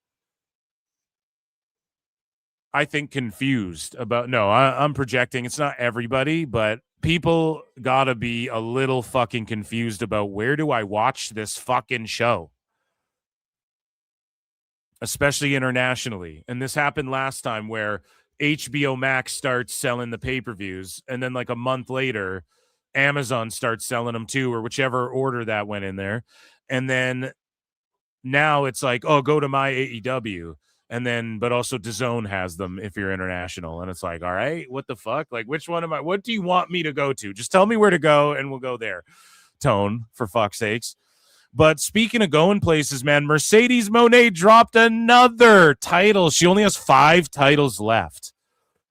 I think, confused about, no, I'm projecting. It's not everybody, but people gotta be a little fucking confused about, where do I watch this fucking show? Especially internationally. And this happened last time, where HBO Max starts selling the pay-per-views, and then like a month later, Amazon starts selling them too, or whichever order that went in there. And then now it's like, oh, go to My AEW. And then, but also DAZN has them if you're international. And it's like, all right, what the fuck? Like, which one what do you want me to go to? Just tell me where to go and we'll go there. Tone, for fuck's sakes. But speaking of going places, man, Mercedes Moné dropped another title. She only has 5 titles left.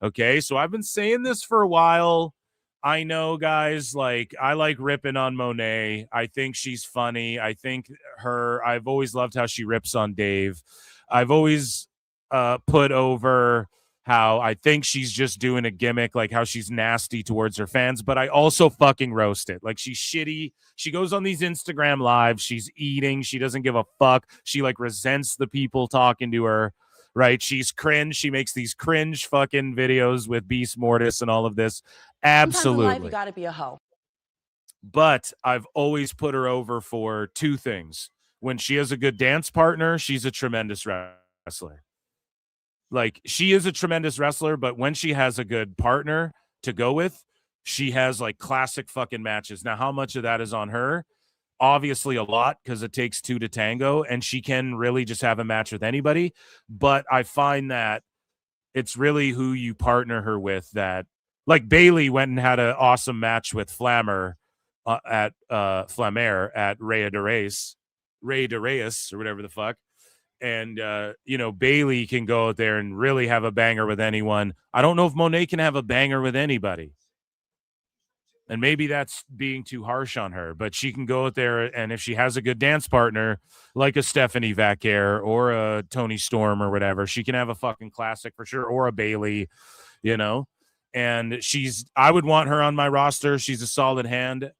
Okay, so I've been saying this for a while. I know, guys, like, I like ripping on Moné. I think she's funny. I've always loved how she rips on Dave. I've always put over how I think she's just doing a gimmick, like how she's nasty towards her fans, but I also fucking roast it. Like, she's shitty. She goes on these Instagram lives. She's eating. She doesn't give a fuck. She like resents the people talking to her, right? She's cringe. She makes these cringe fucking videos with Beast Mortis and all of this. Absolutely. Sometimes in life, you gotta be a hoe. But I've always put her over for 2 things. When she has a good dance partner, she's a tremendous wrestler. Like, she is a tremendous wrestler, but when she has a good partner to go with, she has like classic fucking matches. Now, how much of that is on her? Obviously a lot, because it takes 2 to tango, and she can really just have a match with anybody. But I find that it's really who you partner her with that, like, Bayley went and had an awesome match with Flammer at Flammer at Rey de Reyes, or whatever the fuck. And, Bayley can go out there and really have a banger with anyone. I don't know if Moné can have a banger with anybody. And maybe that's being too harsh on her, but she can go out there, and if she has a good dance partner, like a Stephanie Vaquer or a Toni Storm or whatever, she can have a fucking classic for sure, or a Bayley, And I would want her on my roster. She's a solid hand.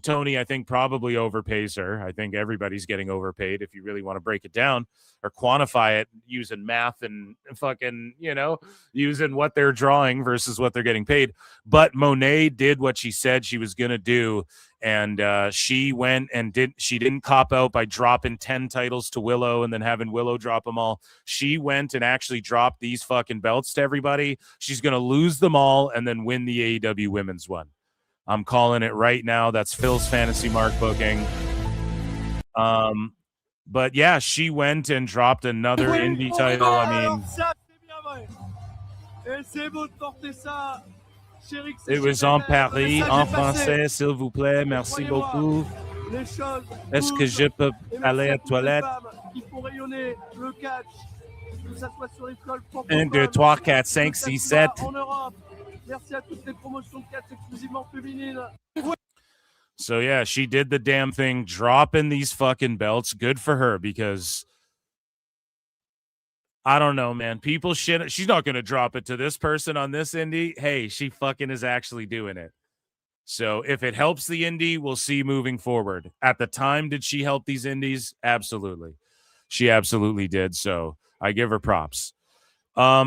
Tony, I think, probably overpays her. I think everybody's getting overpaid if you really want to break it down or quantify it using math and fucking, using what they're drawing versus what they're getting paid. But Monet did what she said she was going to do. And she went and she didn't cop out by dropping 10 titles to Willow and then having Willow drop them all. She went and actually dropped these fucking belts to everybody. She's going to lose them all and then win the AEW women's one. I'm calling it right now. That's Phil's fantasy mark booking. But yeah, she went and dropped another indie title. I mean, it was en Paris, en français, s'il vous plaît, merci beaucoup. Est-ce que je peux aller à la toilette? 1, 2, 3, 4, 5, 6, 7. Merci à toutes les promotions de catch exclusivement féminines. So yeah, she did the damn thing, dropping these fucking belts. Good for her, because I don't know, man. People shit. She's not going to drop it to this person on this indie. Hey, she fucking is actually doing it. So if it helps the indie, we'll see moving forward. At the time, did she help these indies? Absolutely. She absolutely did. So I give her props.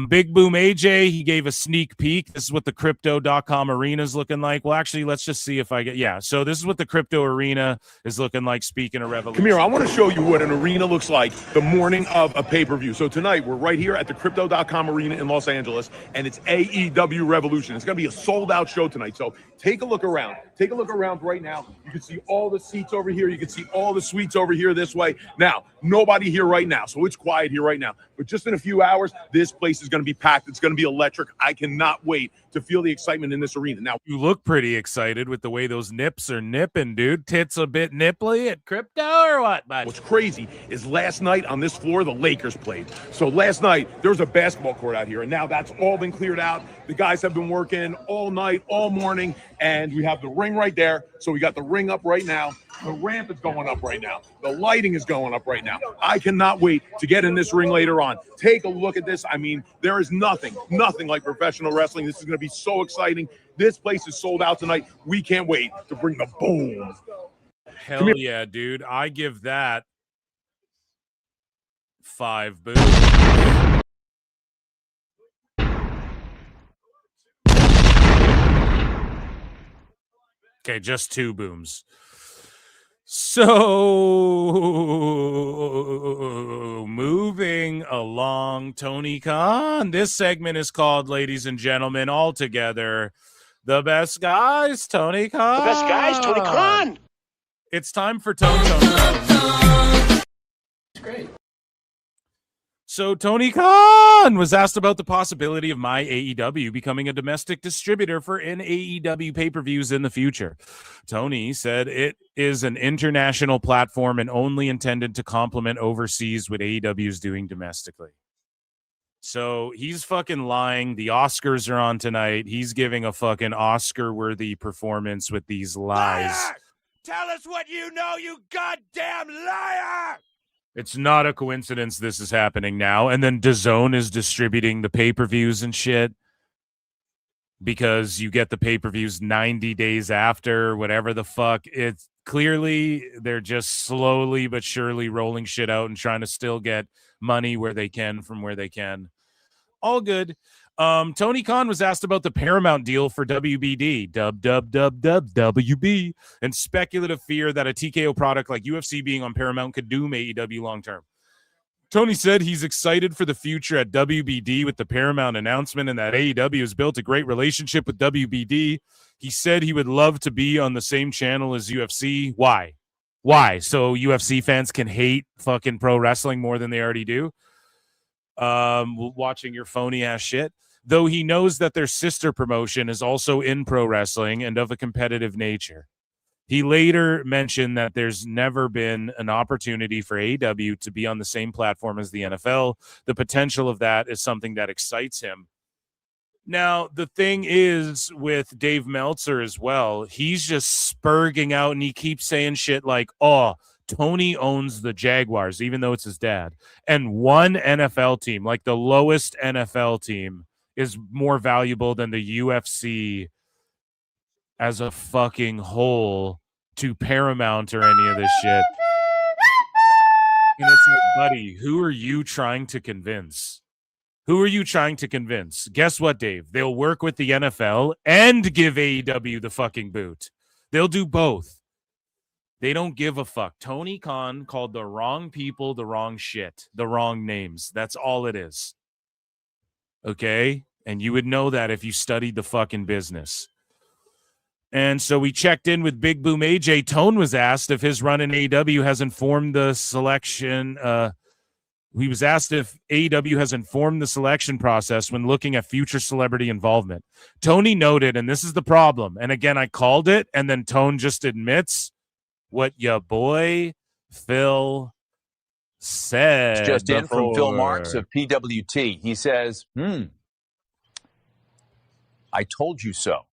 Big Boom AJ, he gave a sneak peek. This is what the Crypto.com arena is looking like. Well, actually, let's just see if I get... Yeah, so this is what the Crypto arena is looking like, speaking of Revolution. Come here, I want to show you what an arena looks like the morning of a pay-per-view. So tonight, we're right here at the Crypto.com arena in Los Angeles, and it's AEW Revolution. It's going to be a sold-out show tonight, so take a look around. Take a look around right now. You can see all the seats over here. You can see all the suites over here this way. Now, nobody here right now, so it's quiet here right now. But just in a few hours, this place is going to be packed. It's going to be electric. I cannot wait to feel the excitement in this arena. Now, you look pretty excited with the way those nips are nipping, dude. Tits a bit nipply at Crypto or what, bud? What's crazy is last night on this floor, the Lakers played. So last night, there was a basketball court out here, and now that's all been cleared out. The guys have been working all night, all morning, and we have the ring right there. So we got the ring up right now. The ramp is going up right now. The lighting is going up right now. I cannot wait to get in this ring later on. Take a look at this. I mean, there is nothing like professional wrestling. This is going to be so exciting. This place is sold out tonight. We can't wait to bring the boom. Hell yeah, dude. I give that 5 booms. Okay, just 2 booms. So, moving along, Tony Khan. This segment is called, ladies and gentlemen, all together, The Best Guys, Tony Khan. The Best Guys, Tony Khan. It's time for Tony Khan. It's great. So Tony Khan was asked about the possibility of my AEW becoming a domestic distributor for an AEW pay-per-views in the future. Tony said it is an international platform and only intended to complement overseas what AEW is doing domestically. So he's fucking lying. The Oscars are on tonight. He's giving a fucking Oscar-worthy performance with these lies. Liar! Tell us what you know, you goddamn liar! It's not a coincidence this is happening now. And then DAZN is distributing the pay-per-views and shit because you get the pay-per-views 90 days after, whatever the fuck. It's clearly they're just slowly but surely rolling shit out and trying to still get money where they can from where they can. All good. Tony Khan was asked about the Paramount deal for WBD, WB, and speculative fear that a TKO product like UFC being on Paramount could doom AEW long-term. Tony said he's excited for the future at WBD with the Paramount announcement and that AEW has built a great relationship with WBD. He said he would love to be on the same channel as UFC. Why? So UFC fans can hate fucking pro wrestling more than they already do? Watching your phony ass shit. Though he knows that their sister promotion is also in pro wrestling and of a competitive nature. He later mentioned that there's never been an opportunity for AEW to be on the same platform as the NFL. The potential of that is something that excites him. Now, the thing is with Dave Meltzer as well, he's just spurging out and he keeps saying shit like, oh, Tony owns the Jaguars, even though it's his dad. And one NFL team, like the lowest NFL team, is more valuable than the UFC as a fucking whole to Paramount or any of this shit. And it's like, buddy, who are you trying to convince? Who are you trying to convince? Guess what, Dave? They'll work with the NFL and give AEW the fucking boot. They'll do both. They don't give a fuck. Tony Khan called the wrong people the wrong shit, the wrong names. That's all it is. Okay? And you would know that if you studied the fucking business. And so we checked in with Big Boom AJ. Tone was asked if his run in AEW has informed the selection. He was asked if AEW has informed the selection process when looking at future celebrity involvement. Tony noted, and this is the problem, and again, I called it, and then Tone just admits what your boy Phil said. It's just in from Phil before. Marks of PWT. He says, I told you so.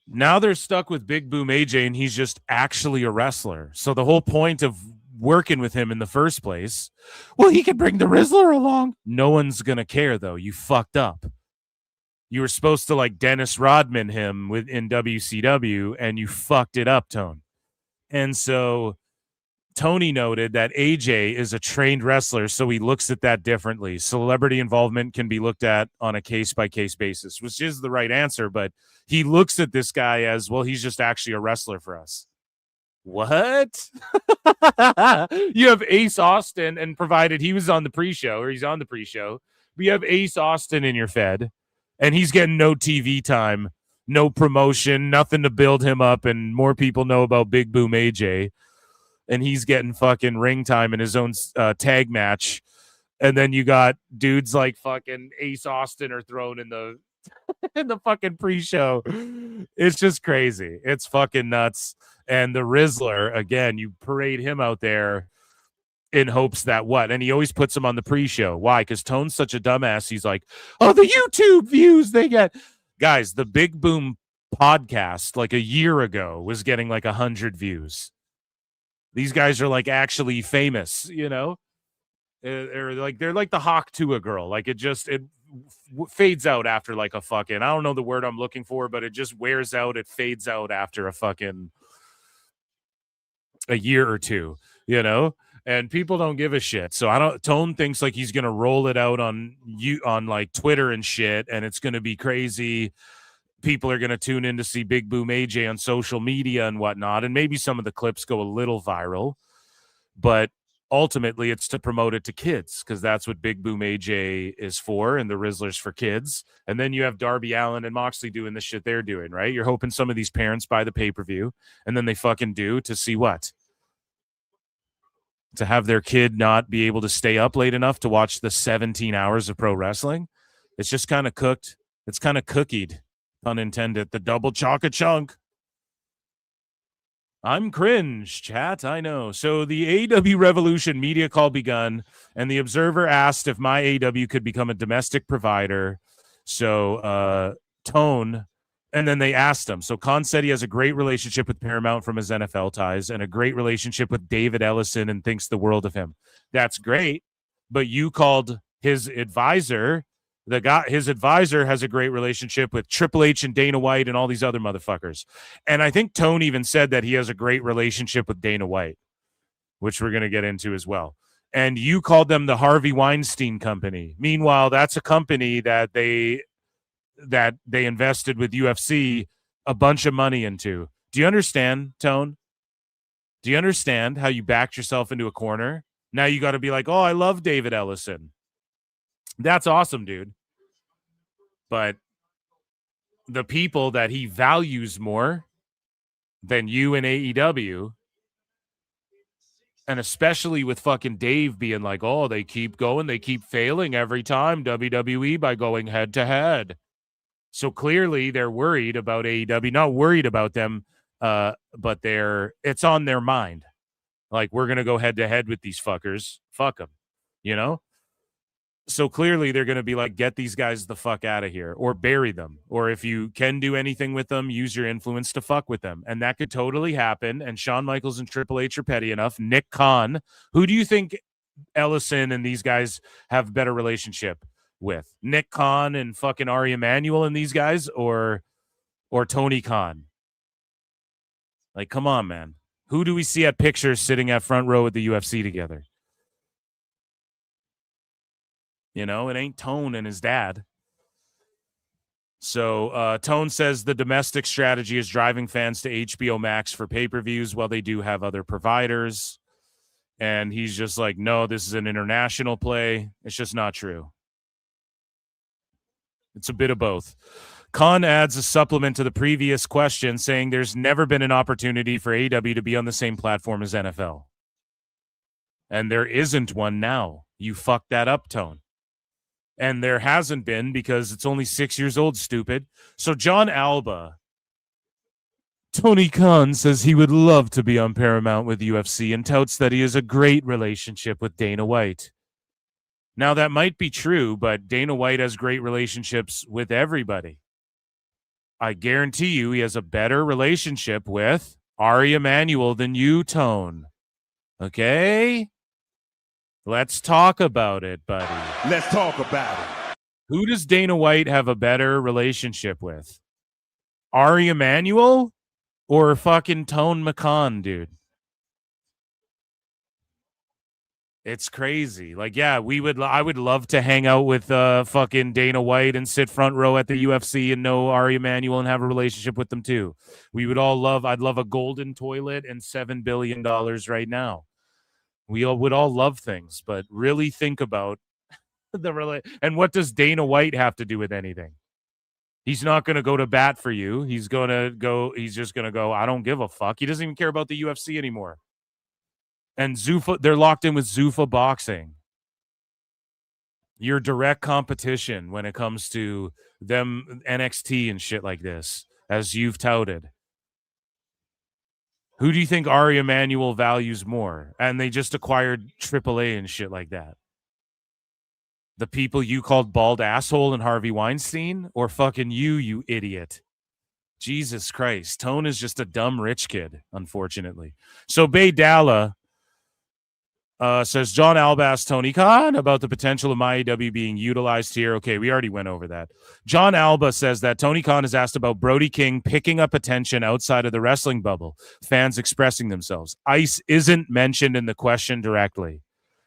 Now they're stuck with Big Boom AJ, and he's just actually a wrestler. So the whole point of working with him in the first place, well, he can bring the Rizzler along. No one's going to care, though. You fucked up. You were supposed to, like, Dennis Rodman him in WCW, and you fucked it up, Tone. And so Tony noted that AJ is a trained wrestler, so he looks at that differently. Celebrity involvement can be looked at on a case-by-case basis, which is the right answer, but he looks at this guy as, well, he's just actually a wrestler for us. What? You have Ace Austin, and provided he was on the pre-show, or he's on the pre-show, but you have Ace Austin in your Fed, and he's getting no TV time, no promotion, nothing to build him up, and more people know about Big Boom AJ, and he's getting fucking ring time in his own tag match, and then you got dudes like fucking Ace Austin are thrown in the in the fucking pre-show. It's just crazy. It's fucking nuts. And the Rizzler, again, you parade him out there in hopes that what? And he always puts him on the pre-show. Why? Because Tone's such a dumbass. He's like, oh, the YouTube views they get. Guys, the Big Boom podcast like a year ago was getting like 100 views. These guys are like actually famous, you know? They're like the Hawk to a girl. Like it fades out after like a fucking, I don't know the word I'm looking for, but it just wears out. It fades out after a year or two, you know, and people don't give a shit. So Tone thinks like he's going to roll it out on like Twitter and shit. And it's going to be crazy. People are going to tune in to see Big Boom AJ on social media and whatnot. And maybe some of the clips go a little viral, but ultimately it's to promote it to kids, because that's what Big Boom AJ is for, and the Rizzler's for kids. And then you have Darby Allin and Moxley doing the shit they're doing, right? You're hoping some of these parents buy the pay-per-view, and then they fucking do to see what? To have their kid not be able to stay up late enough to watch the 17 hours of pro wrestling. It's just kind of cooked. It's kind of cookied, pun intended. The double chocolate chunk. I'm cringe, chat. I know. So the AEW Revolution media call begun, and the Observer asked if my AEW could become a domestic provider. So Tone, and then they asked him. So Khan said he has a great relationship with Paramount from his NFL ties, and a great relationship with David Ellison, and thinks the world of him. That's great, but you called his advisor. His advisor has a great relationship with Triple H and Dana White and all these other motherfuckers. And I think Tone even said that he has a great relationship with Dana White, which we're going to get into as well. And you called them the Harvey Weinstein Company. Meanwhile, that's a company that they invested with UFC a bunch of money into. Do you understand, Tone? Do you understand how you backed yourself into a corner? Now you got to be like, oh, I love David Ellison. That's awesome, dude. But the people that he values more than you and AEW, and especially with fucking Dave being like, oh, they keep going, they keep failing every time, WWE, by going head to head. So clearly they're worried about AEW, not worried about them, but it's on their mind. Like, we're going to go head to head with these fuckers. Fuck them, you know? So clearly they're going to be like, get these guys the fuck out of here, or bury them. Or if you can do anything with them, use your influence to fuck with them. And that could totally happen. And Shawn Michaels and Triple H are petty enough. Nick Khan, who do you think Ellison and these guys have a better relationship? with? Nick Khan and fucking Ari Emanuel and these guys, or Tony Khan? Like, come on, man. Who do we see at pictures sitting at front row at the UFC together? You know, it ain't Tone and his dad. So Tone says the domestic strategy is driving fans to HBO Max for pay-per-views while they do have other providers. And he's just like, no, this is an international play. It's just not true. It's a bit of both. Khan adds a supplement to the previous question saying there's never been an opportunity for AEW to be on the same platform as NFL. And there isn't one now. You fucked that up, Tone. And there hasn't been because it's only 6 years old, stupid. So John Alba, Tony Khan says he would love to be on Paramount with UFC and touts that he has a great relationship with Dana White. Now, that might be true, but Dana White has great relationships with everybody. I guarantee you he has a better relationship with Ari Emanuel than you, Tone. Okay? Let's talk about it, buddy. Let's talk about it. Who does Dana White have a better relationship with? Ari Emanuel or fucking Tone McCann, dude? It's crazy. Like, yeah, I would love to hang out with fucking Dana White and sit front row at the UFC and know Ari Emanuel and have a relationship with them too. I'd love a golden toilet and $7 billion right now. We all would all love things, but really think about and what does Dana White have to do with anything? He's not going to go to bat for you. He's just going to go, I don't give a fuck. He doesn't even care about the UFC anymore. And Zuffa, they're locked in with Zuffa Boxing. Your direct competition when it comes to them NXT and shit like this, as you've touted. Who do you think Ari Emanuel values more? And they just acquired AAA and shit like that. The people you called bald asshole and Harvey Weinstein, or fucking you idiot? Jesus Christ. Tone is just a dumb rich kid, unfortunately. So Bay Dalla says, John Alba asked Tony Khan about the potential of MyAEW being utilized here. Okay, we already went over that. John Alba says that Tony Khan has asked about Brody King picking up attention outside of the wrestling bubble, fans expressing themselves. ICE isn't mentioned in the question directly.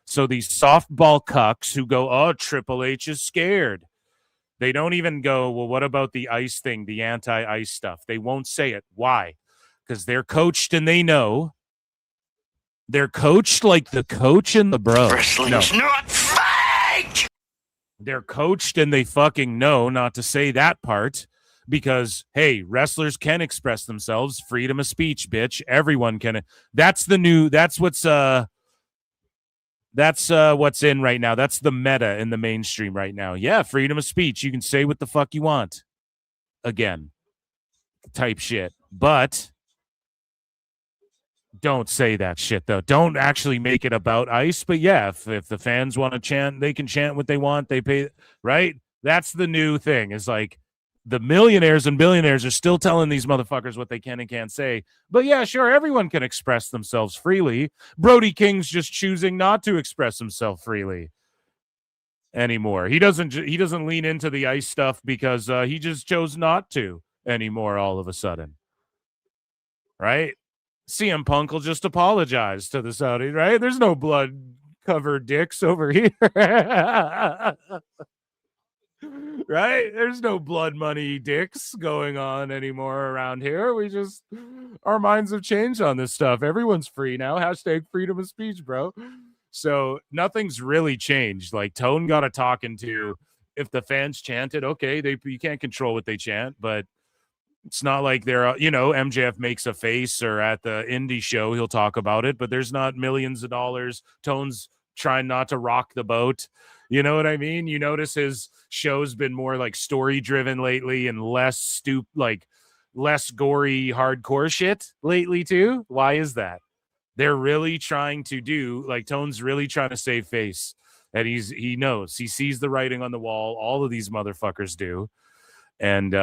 So these softball cucks who go, oh, Triple H is scared. They don't even go, well, what about the ICE thing, the anti-ICE stuff? They won't say it. Why? Because they're coached and they know. They're coached like the coach and the bro. Wrestling's not fake! They're coached and they fucking know not to say that part because, hey, wrestlers can express themselves. Freedom of speech, bitch. Everyone can. That's what's in right now. That's the meta in the mainstream right now. Yeah, freedom of speech. You can say what the fuck you want. Again, type shit. But don't say that shit, though. Don't actually make it about ICE. But yeah, if the fans want to chant, they can chant what they want. They pay, right? That's the new thing. Is like the millionaires and billionaires are still telling these motherfuckers what they can and can't say. But yeah, sure, everyone can express themselves freely. Brody King's just choosing not to express himself freely anymore. He doesn't lean into the ICE stuff because he just chose not to anymore all of a sudden. Right? CM Punk will just apologize to the Saudis, right? There's no blood-covered dicks over here. Right? There's no blood money dicks going on anymore around here. Our minds have changed on this stuff. Everyone's free now. Hashtag freedom of speech, bro. So nothing's really changed. Like Tone got a talking to. If the fans chanted, okay, you can't control what they chant, but it's not like they're, MJF makes a face or at the indie show, he'll talk about it, but there's not millions of dollars. Tone's trying not to rock the boat. You know what I mean? You notice his show's been more like story driven lately and less less gory hardcore shit lately too. Why is that? They're really trying to do, like, Tone's really trying to save face. And he knows. He sees the writing on the wall. All of these motherfuckers do. And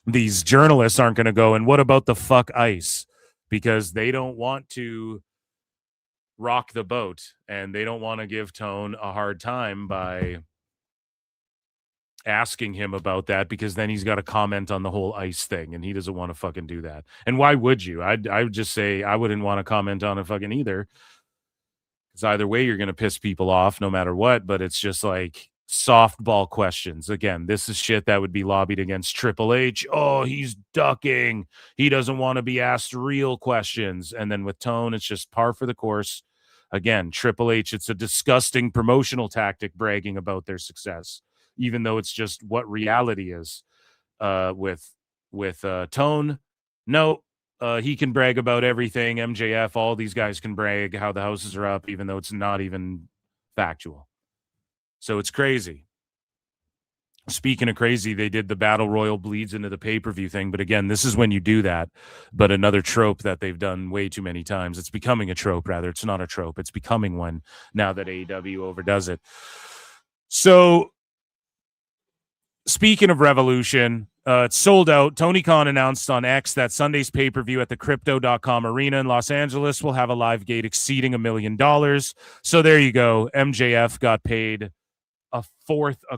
these journalists aren't going to go, and what about the fuck ICE? Because they don't want to rock the boat, and they don't want to give Tone a hard time by asking him about that, because then he's got to comment on the whole ice thing, and he doesn't want to fucking do that. And why would you? I would just say I wouldn't want to comment on it fucking either. Because either way, you're going to piss people off no matter what. But it's just like softball questions. Again, this is shit that would be lobbied against Triple H. Oh, he's ducking. He doesn't want to be asked real questions. And then with Tone, it's just par for the course. Again, Triple H, it's a disgusting promotional tactic bragging about their success, even though it's just what reality is. With Tone, no, he can brag about everything. MJF, all these guys can brag how the houses are up, even though it's not even factual. So it's crazy. Speaking of crazy, they did the Battle Royal bleeds into the pay-per-view thing. But again, this is when you do that. But another trope that they've done way too many times. It's becoming a trope, rather. It's not a trope. It's becoming one now that AEW overdoes it. So speaking of Revolution, it's sold out. Tony Khan announced on X that Sunday's pay-per-view at the Crypto.com Arena in Los Angeles will have a live gate exceeding $1 million. So there you go. MJF got paid a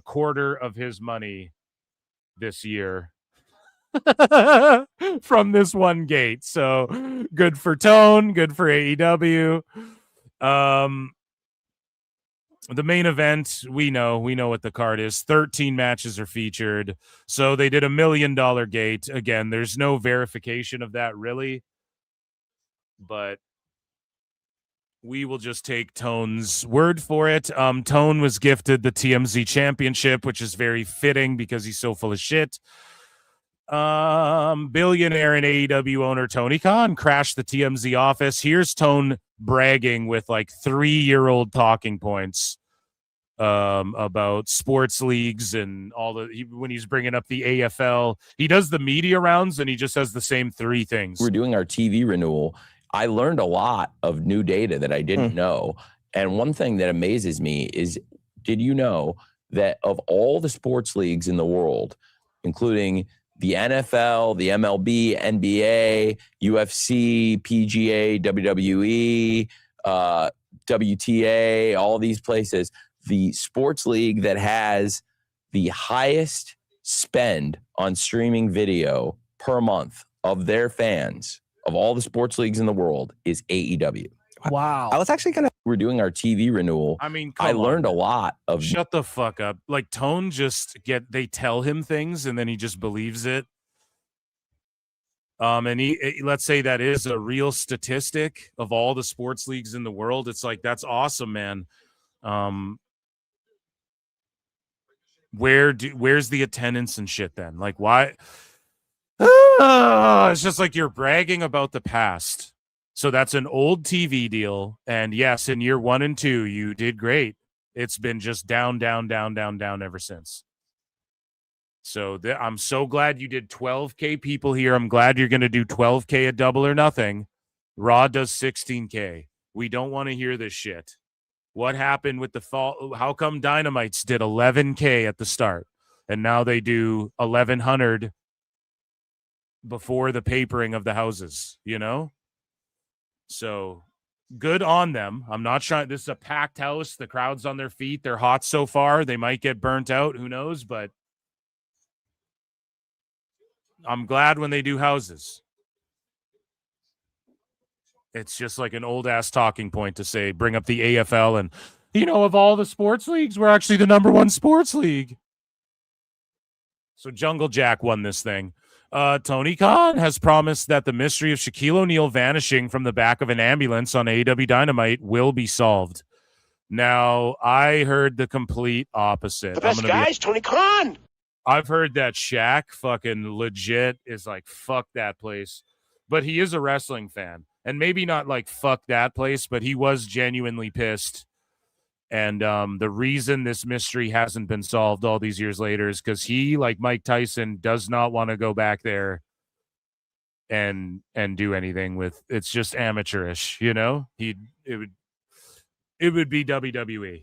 quarter of his money this year from this one gate. So good for Tone, good for AEW. The main event, we know what the card is. 13 matches are featured. So they did $1 million gate. Again, there's no verification of that really, but we will just take Tone's word for it. Tone was gifted the TMZ championship, which is very fitting because he's so full of shit. Billionaire and AEW owner Tony Khan crashed the TMZ office. Here's Tone bragging with like 3-year-old talking points about sports leagues and all when he's bringing up the AFL. He does the media rounds and he just has the same 3 things. We're doing our TV renewal. I learned a lot of new data that I didn't know. And one thing that amazes me is, did you know that of all the sports leagues in the world, including the NFL, the MLB, NBA, UFC, PGA, WWE, WTA, all these places, the sports league that has the highest spend on streaming video per month of their fans, of all the sports leagues in the world, is AEW. Wow. I was actually we're doing our TV renewal. I mean, I learned a lot of. Shut the fuck up. Like Tone they tell him things and then he just believes it. And let's say that is a real statistic of all the sports leagues in the world. It's like, that's awesome, man. Where's the attendance and shit then? Like, why? It's just like you're bragging about the past. So that's an old TV deal. And yes, in year 1 and 2, you did great. It's been just down ever since. So I'm so glad you did 12K people here. I'm glad you're going to do 12K at Double or Nothing. Raw does 16K. We don't want to hear this shit. What happened with the fall? How come Dynamites did 11K at the start and now they do 1,100 before the papering of the houses, you know? So good on them. I'm not trying. This is a packed house. The crowd's on their feet. They're hot so far. They might get burnt out. Who knows? But I'm glad when they do houses. It's just like an old ass talking point to say, bring up the AFL and, of all the sports leagues, we're actually the #1 sports league. So Jungle Jack won this thing. Tony Khan has promised that the mystery of Shaquille O'Neal vanishing from the back of an ambulance on AEW Dynamite will be solved. Now, I heard the complete opposite. The best guys, Tony Khan. I've heard that Shaq fucking legit is like, fuck that place. But he is a wrestling fan. And maybe not like fuck that place, but he was genuinely pissed. And the reason this mystery hasn't been solved all these years later is because he, like Mike Tyson, does not want to go back there and do anything with. It's just amateurish, It would be WWE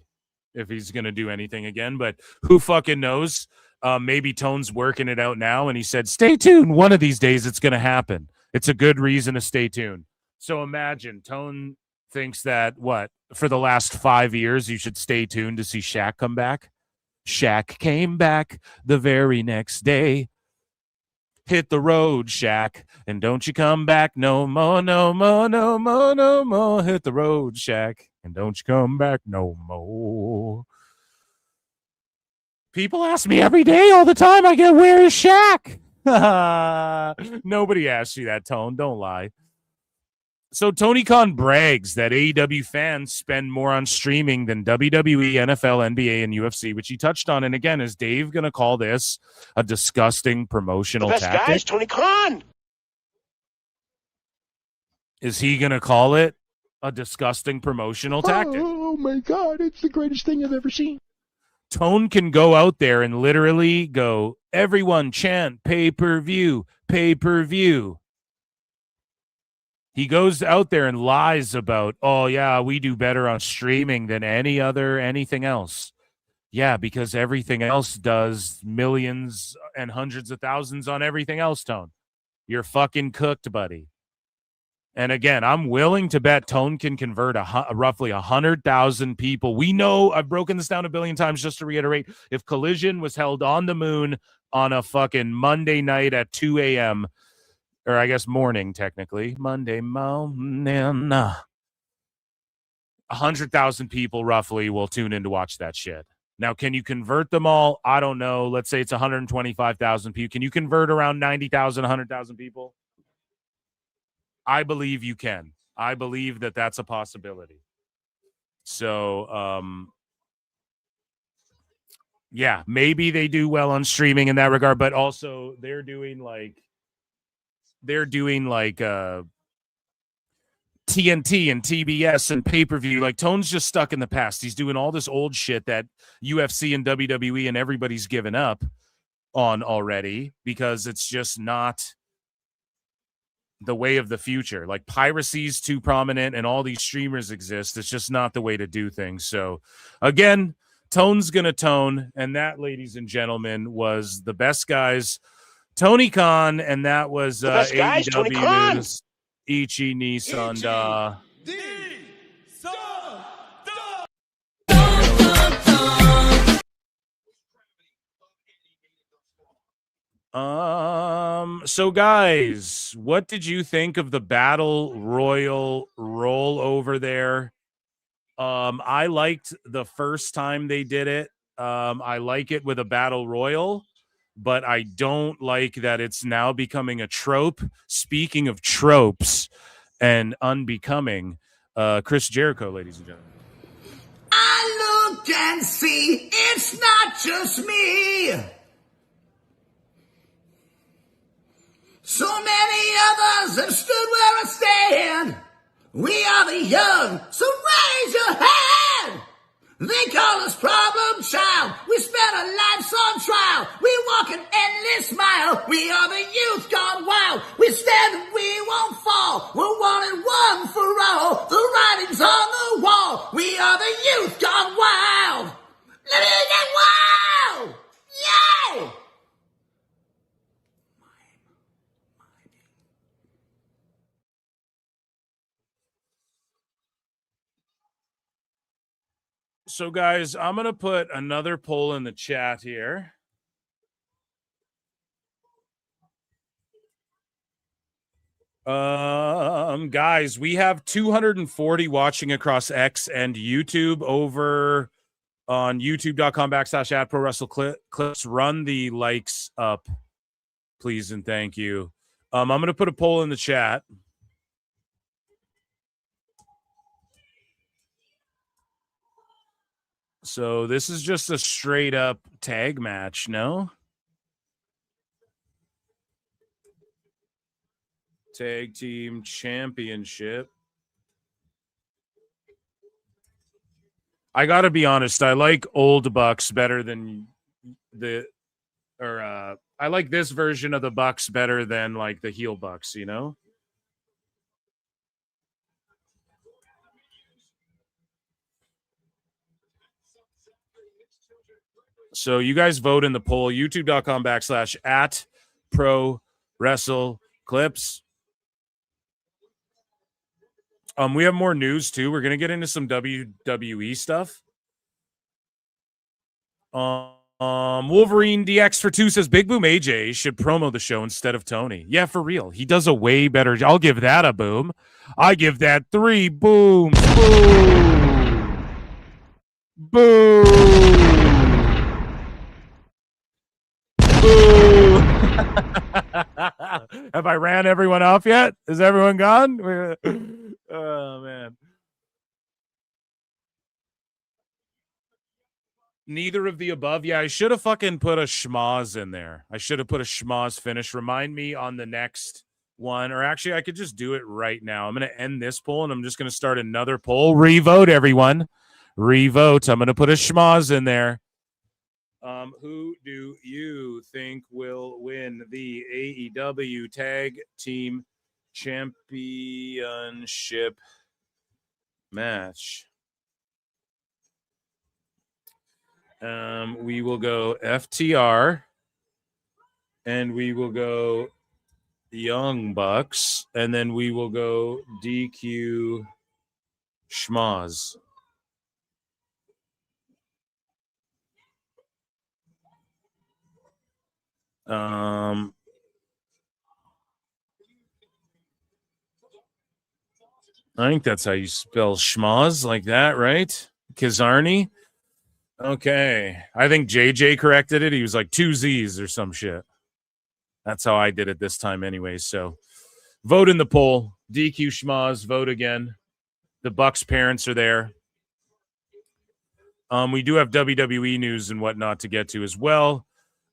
if he's gonna do anything again. But who fucking knows? Maybe Tone's working it out now, and he said, "Stay tuned. One of these days, it's gonna happen." It's a good reason to stay tuned. So imagine Tone thinks that for the last 5 years you should stay tuned to see Shaq come back. Shaq came back the very next day. Hit the road, Shaq, and don't you come back no more, no more, no more, no more. Hit the road, Shaq, and don't you come back no more. People ask me every day, all the time. I get, where is Shaq? Nobody asks you that, Tone. Don't lie. So Tony Khan brags that AEW fans spend more on streaming than WWE, NFL, NBA, and UFC, which he touched on. And again, is Dave going to call this a disgusting promotional tactic? The best guy is Tony Khan. Is he going to call it a disgusting promotional tactic? Oh my God, it's the greatest thing I've ever seen. Tone can go out there and literally go, everyone chant pay-per-view, pay-per-view. He goes out there and lies about, oh, yeah, we do better on streaming than anything else. Yeah, because everything else does millions and hundreds of thousands on everything else, Tone. You're fucking cooked, buddy. And again, I'm willing to bet Tone can convert roughly 100,000 people. We know, I've broken this down a billion times just to reiterate, if Collision was held on the moon on a fucking Monday night at 2 a.m., or I guess morning, technically. Monday morning. 100,000 people roughly will tune in to watch that shit. Now, can you convert them all? I don't know. Let's say it's 125,000 people. Can you convert around 90,000, 100,000 people? I believe you can. I believe that that's a possibility. So, yeah, maybe they do well on streaming in that regard, but also they're doing like TNT and TBS and pay-per-view. Like, Tone's just stuck in the past. He's doing all this old shit that UFC and WWE and everybody's given up on already because it's just not the way of the future. Like, piracy's too prominent and all these streamers exist. It's just not the way to do things. So, again, Tone's gonna tone, and that, ladies and gentlemen, was the best guys. Tony Khan, and that was AEW News. Ichi Nissan. So guys, what did you think of the Battle Royal roll over there? I liked the first time they did it. I like it with a Battle Royal, but I don't like that it's now becoming a trope. Speaking of tropes and unbecoming, Chris Jericho, ladies and gentlemen. I look and see it's not just me. So many others have stood where I stand. We are the young, so raise your hand. They call us problem child. We spent our lives on trial. We walk an endless mile. We are the youth gone wild. We stand and we won't fall. We're one and one for all. The writing's on the wall. We are the youth gone wild. Let me get wild. Yeah. So, guys, I'm going to put another poll in the chat here. Guys, we have 240 watching across X and YouTube over on youtube.com/@ProWrestleClips. Run the likes up, please, and thank you. I'm going to put a poll in the chat. So this is just a straight up tag match, no? Tag team championship. I gotta be honest, I like old Bucks better than I like this version of the Bucks better than like the heel Bucks, you know? So you guys vote in the poll, youtube.com/@ProWrestleClips. We have more news too. We're gonna get into some WWE stuff. Wolverine DX for 2 says Big Boom AJ should promo the show instead of Tony. Yeah, for real. He does a way better. I'll give that a boom. I give that 3 booms. Boom. Boom. Boom. Have I ran everyone off yet? Is everyone gone? Oh, man. Neither of the above. Yeah, I should have fucking put a schmoz in there. I should have put a schmoz finish. Remind me on the next one. Or actually, I could just do it right now. I'm going to end this poll, and I'm just going to start another poll. Revote, everyone. Revote. I'm going to put a schmoz in there. Who do you think will win the AEW Tag Team Championship match? We will go FTR, and we will go Young Bucks, and then we will go DQ Schmaz. I think that's how you spell schmaz, like that, right? Kizarni. Okay. I think JJ corrected it. He was like 2 Z's or some shit. That's how I did it this time anyway. So vote in the poll. DQ schmaz, vote again. The Bucks parents are there. We do have WWE news and whatnot to get to as well.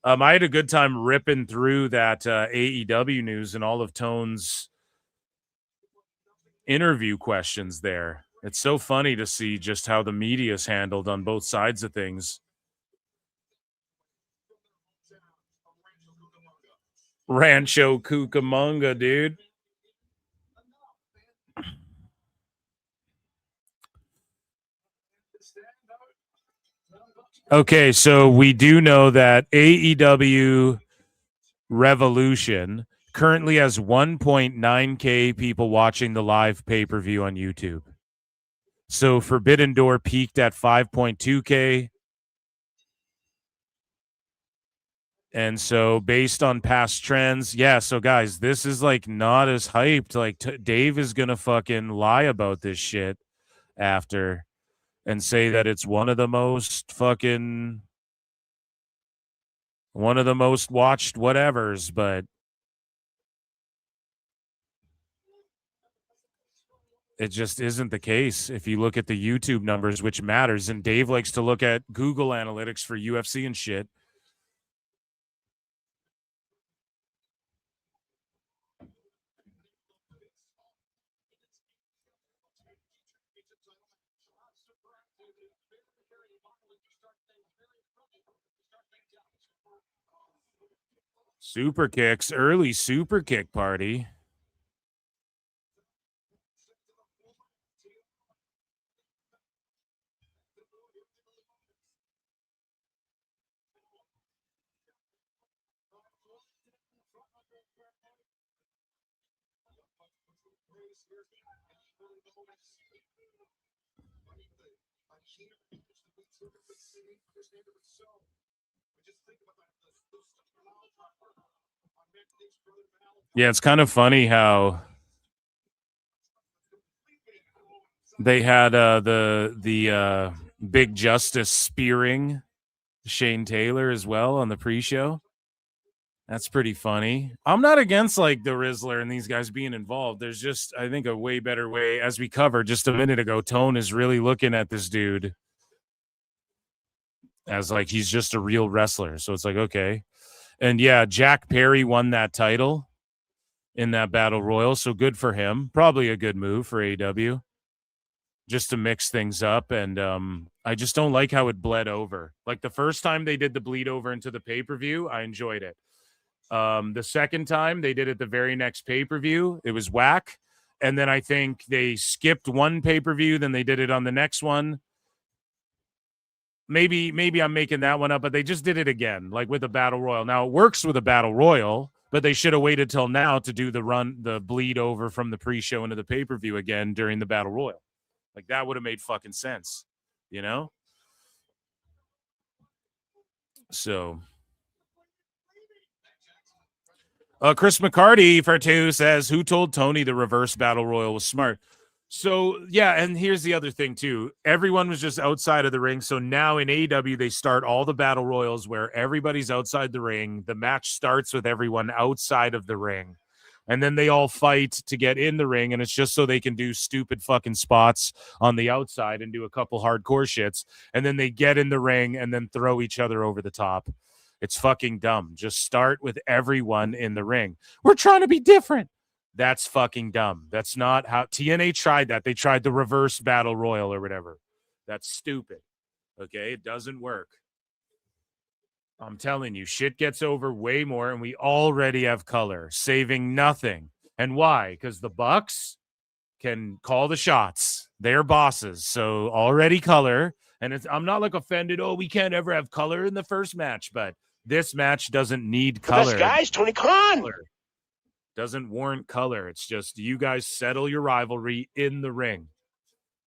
I had a good time ripping through that AEW news and all of Tone's interview questions there. It's so funny to see just how the media is handled on both sides of things. Rancho Cucamonga, dude. Okay, so we do know that AEW Revolution currently has 1.9K people watching the live pay-per-view on YouTube. So Forbidden Door peaked at 5.2K. And so based on past trends, yeah, so guys, this is like not as hyped. Like Dave is going to fucking lie about this shit after and say that it's one of the most watched whatevers, but it just isn't the case if you look at the YouTube numbers, which matters. And Dave likes to look at Google Analytics for UFC and shit. Super kicks, early super kick party. Yeah, it's kind of funny how they had the Big Justice spearing Shane Taylor as well on the pre-show. That's pretty funny. I'm not against like the Rizzler and these guys being involved. There's just, I think, a way better way. As we covered just a minute ago, Tone is really looking at this dude as like he's just a real wrestler. So it's like, okay. And yeah, Jack Perry won that title in that battle royal. So good for him. Probably a good move for AEW just to mix things up. And I just don't like how it bled over. Like the first time they did the bleed over into the pay-per-view, I enjoyed it. The second time they did it the very next pay-per-view, it was whack. And then I think they skipped one pay-per-view, then they did it on the next one. Maybe I'm making that one up, but they just did it again, like with a battle royal. Now it works with a battle royal, but they should have waited till now to do the bleed over from the pre-show into the pay-per-view again during the battle royal. Like that would have made fucking sense, you know? So, Chris McCarty for 2 says, who told Tony the reverse battle royal was smart? So, yeah, and here's the other thing, too. Everyone was just outside of the ring. So now in AEW, they start all the battle royals where everybody's outside the ring. The match starts with everyone outside of the ring. And then they all fight to get in the ring. And it's just so they can do stupid fucking spots on the outside and do a couple hardcore shits. And then they get in the ring and then throw each other over the top. It's fucking dumb. Just start with everyone in the ring. We're trying to be different. That's fucking dumb. That's not how TNA tried that. They tried the reverse battle royal or whatever. That's stupid. Okay, it doesn't work. I'm telling you, shit gets over way more, and we already have color, saving nothing. And why? Because the Bucks can call the shots. They're bosses, so already color. And I'm not like offended. Oh, we can't ever have color in the first match, but this match doesn't need color. Best guys, Tony Khan. Color doesn't warrant color. It's just you guys settle your rivalry in the ring.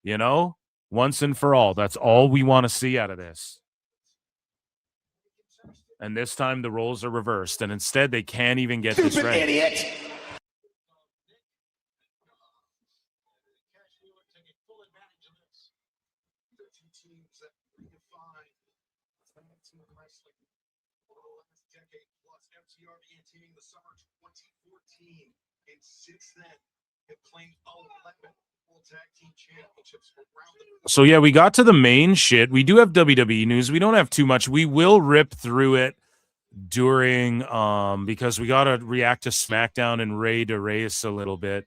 You know, once and for all. That's all we want to see out of this. And this time the roles are reversed, and instead they can't even get this right. Idiot. So yeah, we got to the main shit. We do have WWE news. We don't have too much. We will rip through it during because we got to react to SmackDown and Ray to Reyes a little bit.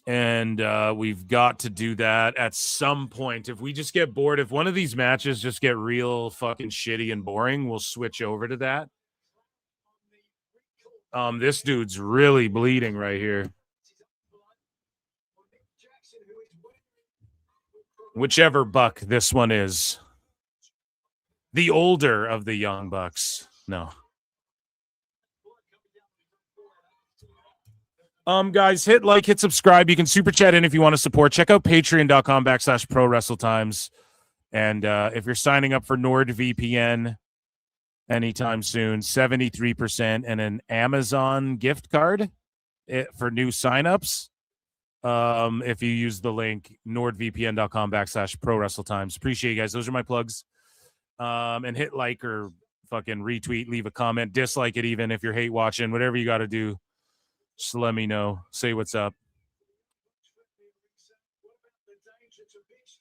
And we've got to do that at some point. If we just get bored, if one of these matches just get real fucking shitty and boring, we'll switch over to that. This dude's really bleeding right here. Whichever Buck this one is. The older of the young Bucks. No. Guys, hit like, hit subscribe. You can super chat in if you want to support. Check out patreon.com/ProWrestleTimes. And if you're signing up for NordVPN anytime soon, 73% and an Amazon gift card for new signups. If you use the link nordvpn.com/ProWrestleTimes. Appreciate you guys. Those are my plugs. And hit like or fucking retweet, leave a comment, dislike it even if you're hate watching, whatever you got to do. Just let me know. Say what's up.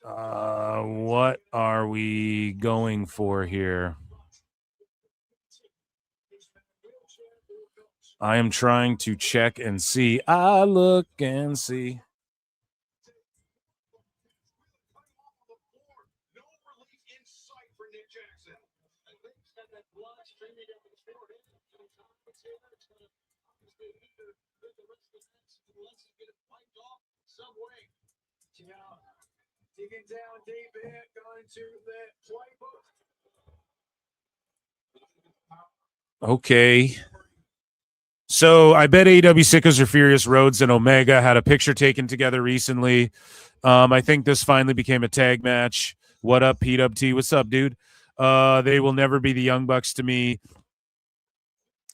What are we going for here? I am trying to check and see. I look and see. Digging down deep here, going to the playbook. Okay. So I bet AEW Sickos are furious. Rhodes and Omega had a picture taken together recently. I think this finally became a tag match. What up, PWT? What's up, dude? They will never be the Young Bucks to me.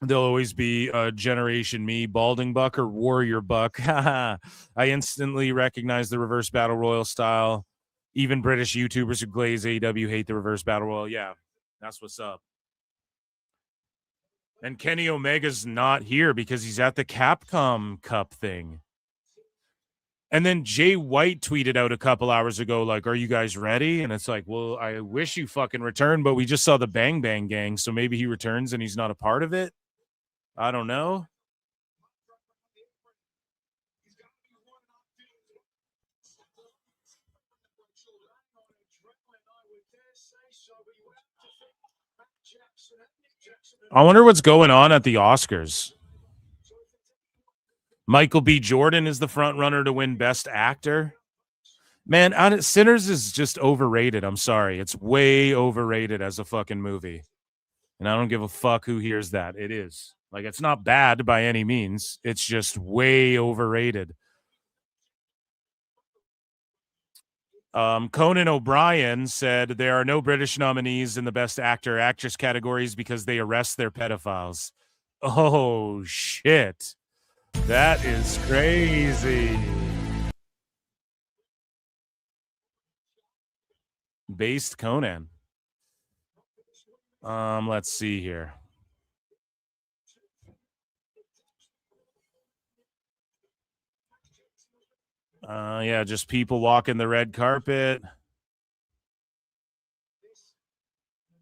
They'll always be Generation Me, Balding Buck, or Warrior Buck. I instantly recognize the reverse battle royal style. Even British YouTubers who glaze AEW hate the reverse battle royal. Yeah, that's what's up. And Kenny Omega's not here because he's at the Capcom Cup thing. And then Jay White tweeted out a couple hours ago, like, are you guys ready? And it's like, well, I wish you fucking returned, but we just saw the Bang Bang Gang, so maybe he returns and he's not a part of it. I don't know. I wonder what's going on at the Oscars. Michael B. Jordan is the front runner to win Best Actor. Man, Sinners is just overrated. I'm sorry. It's way overrated as a fucking movie. And I don't give a fuck who hears that. It is. Like, it's not bad by any means. It's just way overrated. Conan O'Brien said there are no British nominees in the best actor actress categories because they arrest their pedophiles. Oh shit. That is crazy. Based Conan. Let's see here. Yeah, just people walking the red carpet.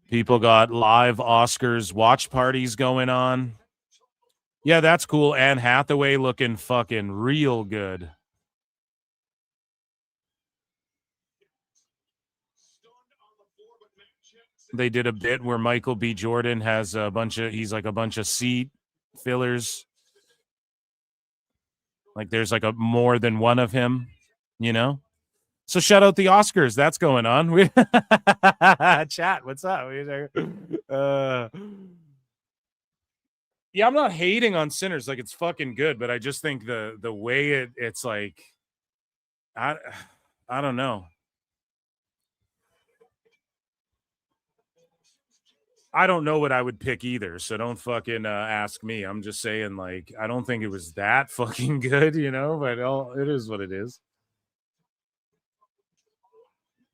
People got live Oscars watch parties going on. Yeah, that's cool. Anne Hathaway looking fucking real good. They did a bit where Michael B. Jordan has he's like a bunch of seat fillers. Like there's like a more than one of him, you know? So shout out the Oscars. That's going on. Chat, what's up? Yeah, I'm not hating on Sinners. Like it's fucking good, but I just think the way it's like, I don't know. I don't know what I would pick either, so don't fucking ask me. I'm just saying, like, I don't think it was that fucking good, you know, but it is what it is.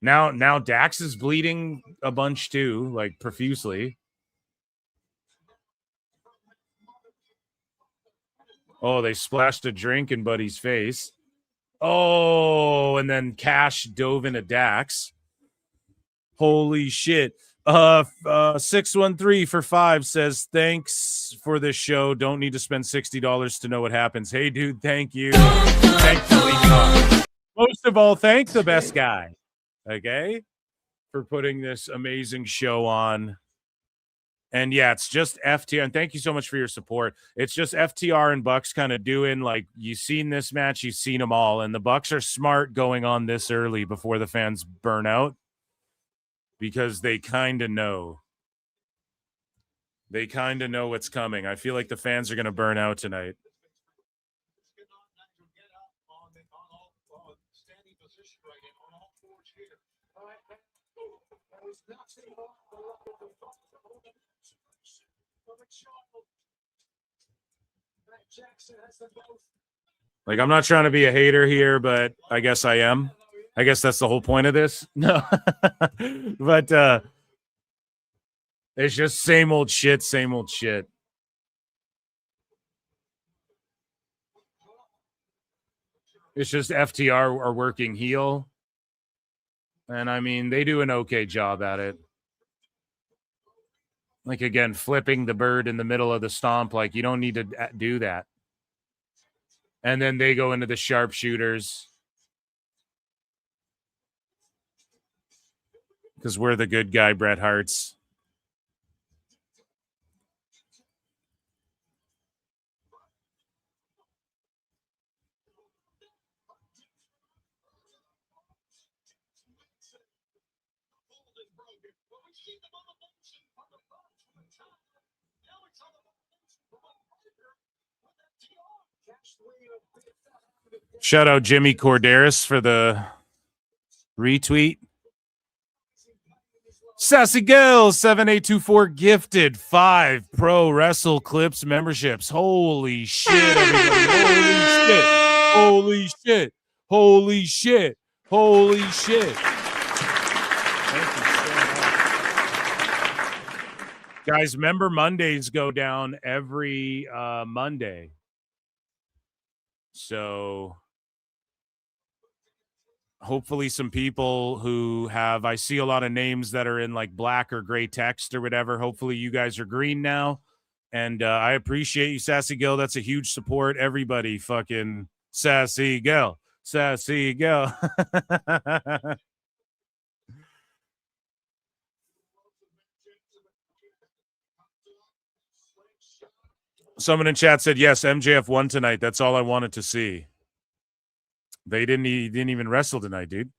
Now Dax is bleeding a bunch too, like profusely. Oh, they splashed a drink in Buddy's face. Oh, and then Cash dove into Dax. Holy shit. 613 for 5 says, thanks for this show. Don't need to spend $60 to know what happens. Hey, dude, thank you. Thankfully not. Most of all, thank the best guy, okay, for putting this amazing show on. And yeah, it's just FTR. And thank you so much for your support. It's just FTR and Bucks kind of doing, like, you've seen this match, you've seen them all. And the Bucks are smart going on this early before the fans burn out. Because they kind of know. They kind of know what's coming. I feel like the fans are going to burn out tonight. Like, I'm not trying to be a hater here, but I guess I am. I guess that's the whole point of this. No. But it's just same old shit, same old shit. It's just FTR are working heel. And I mean, they do an okay job at it. Like, again, flipping the bird in the middle of the stomp. Like, you don't need to do that. And then they go into the sharpshooters. Because we're the good guy, Bret Hart's. Shout out Jimmy Corderas for the retweet. Sassy Girls 7824 gifted 5 Pro Wrestle Clips memberships. Holy shit, everybody. Holy shit. Holy shit. Holy shit. Holy shit. Thank you so much. Guys, remember Mondays go down every Monday. So hopefully some people who have, I see a lot of names that are in like black or gray text or whatever. Hopefully you guys are green now. And I appreciate you, Sassy Girl. That's a huge support. Everybody fucking Sassy Girl. Sassy Girl. Someone in chat said, yes, MJF won tonight. That's all I wanted to see. He didn't even wrestle tonight, dude.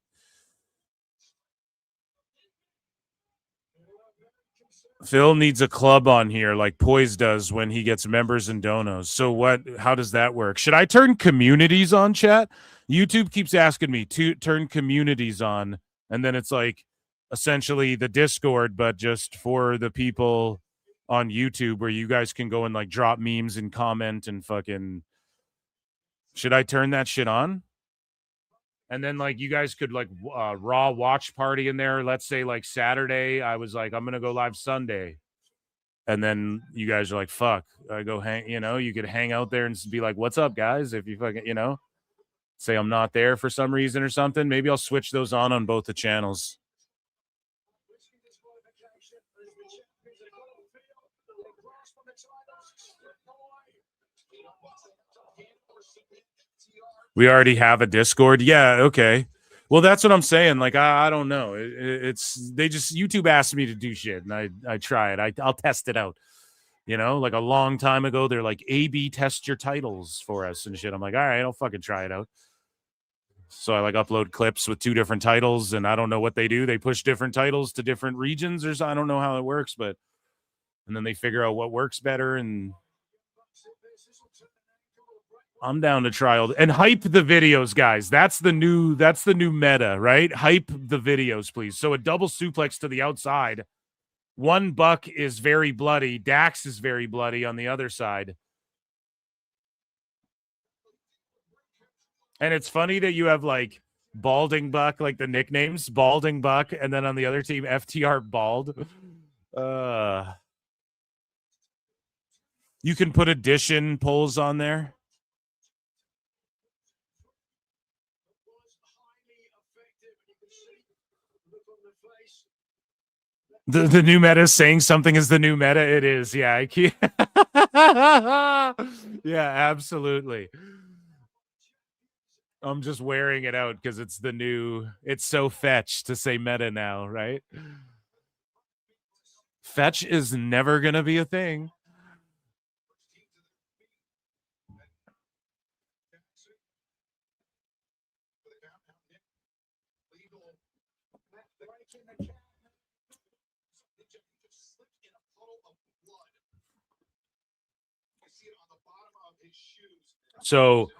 Phil needs a club on here like Poise does when he gets members and donos. So how does that work? Should I turn communities on, chat? YouTube keeps asking me to turn communities on, and then it's like essentially the Discord, but just for the people on YouTube where you guys can go and like drop memes and comment and fucking. Should I turn that shit on? And then like you guys could like raw watch party in there. Let's say like Saturday, I was like, I'm going to go live Sunday. And then you guys are like, fuck, I go hang, you could hang out there and be like, what's up guys? If you fucking, say I'm not there for some reason or something, maybe I'll switch those on both the channels. We already have a Discord. Yeah. Okay. Well, that's what I'm saying. Like, I don't know. YouTube asked me to do shit and I try it. I'll test it out. Like a long time ago, they're like, A/B test your titles for us and shit. I'm like, all right, I'll fucking try it out. So I like upload clips with 2 different titles and I don't know what they do. They push different titles to different regions or so. I don't know how it works, and then they figure out what works better. And I'm down to try and hype the videos, guys. That's the new meta, right? Hype the videos, please. So a double suplex to the outside. One Buck is very bloody. Dax is very bloody on the other side. And it's funny that you have like Balding Buck, like the nicknames, Balding Buck, and then on the other team, FTR Bald. You can put addition polls on there. The new meta is saying something is the new meta. It is. Yeah. Yeah, absolutely. I'm just wearing it out because it's so fetch to say meta now, right? Fetch is never going to be a thing. So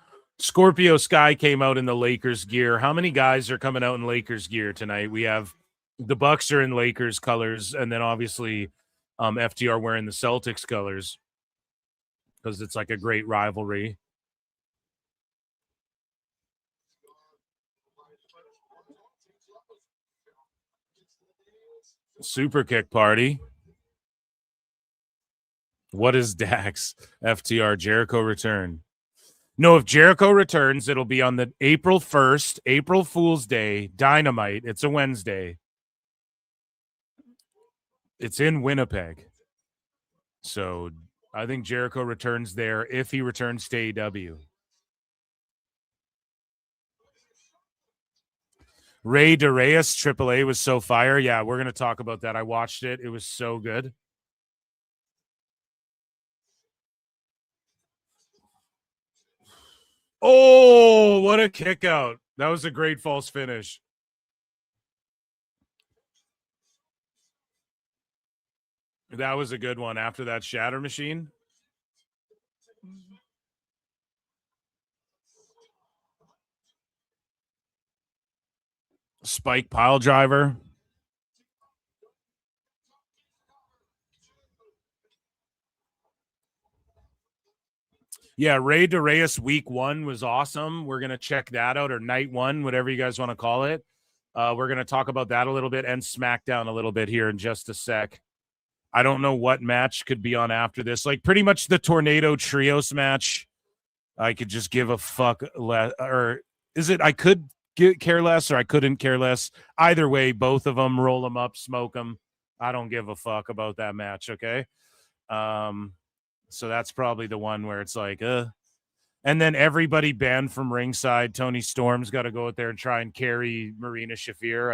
Scorpio Sky came out in the Lakers gear. How many guys are coming out in Lakers gear tonight? We have the Bucks are in Lakers colors, and then obviously FTR wearing the Celtics colors because it's like a great rivalry. Super kick party. What is Dax? FTR Jericho return. No, if Jericho returns, it'll be on the April 1st, April Fool's Day, Dynamite. It's a Wednesday. It's in Winnipeg. So I think Jericho returns there if he returns to AEW. Ray DeReyes, AAA was so fire. Yeah, we're going to talk about that. I watched it. It was so good. Oh, what a kick out. That was a great false finish. That was a good one after that shatter machine. Spike pile driver. Yeah, Ray DeReyes week 1 was awesome. We're going to check that out, or night 1, whatever you guys want to call it. We're going to talk about that a little bit and SmackDown a little bit here in just a sec. I don't know what match could be on after this. Like pretty much the Tornado Trios match. I could just give a fuck less, or is it I could care less or I couldn't care less? Either way, both of them, roll them up, smoke them. I don't give a fuck about that match, okay? So that's probably the one where it's like, And then everybody banned from ringside. Tony Storm's got to go out there and try and carry Marina Shafir.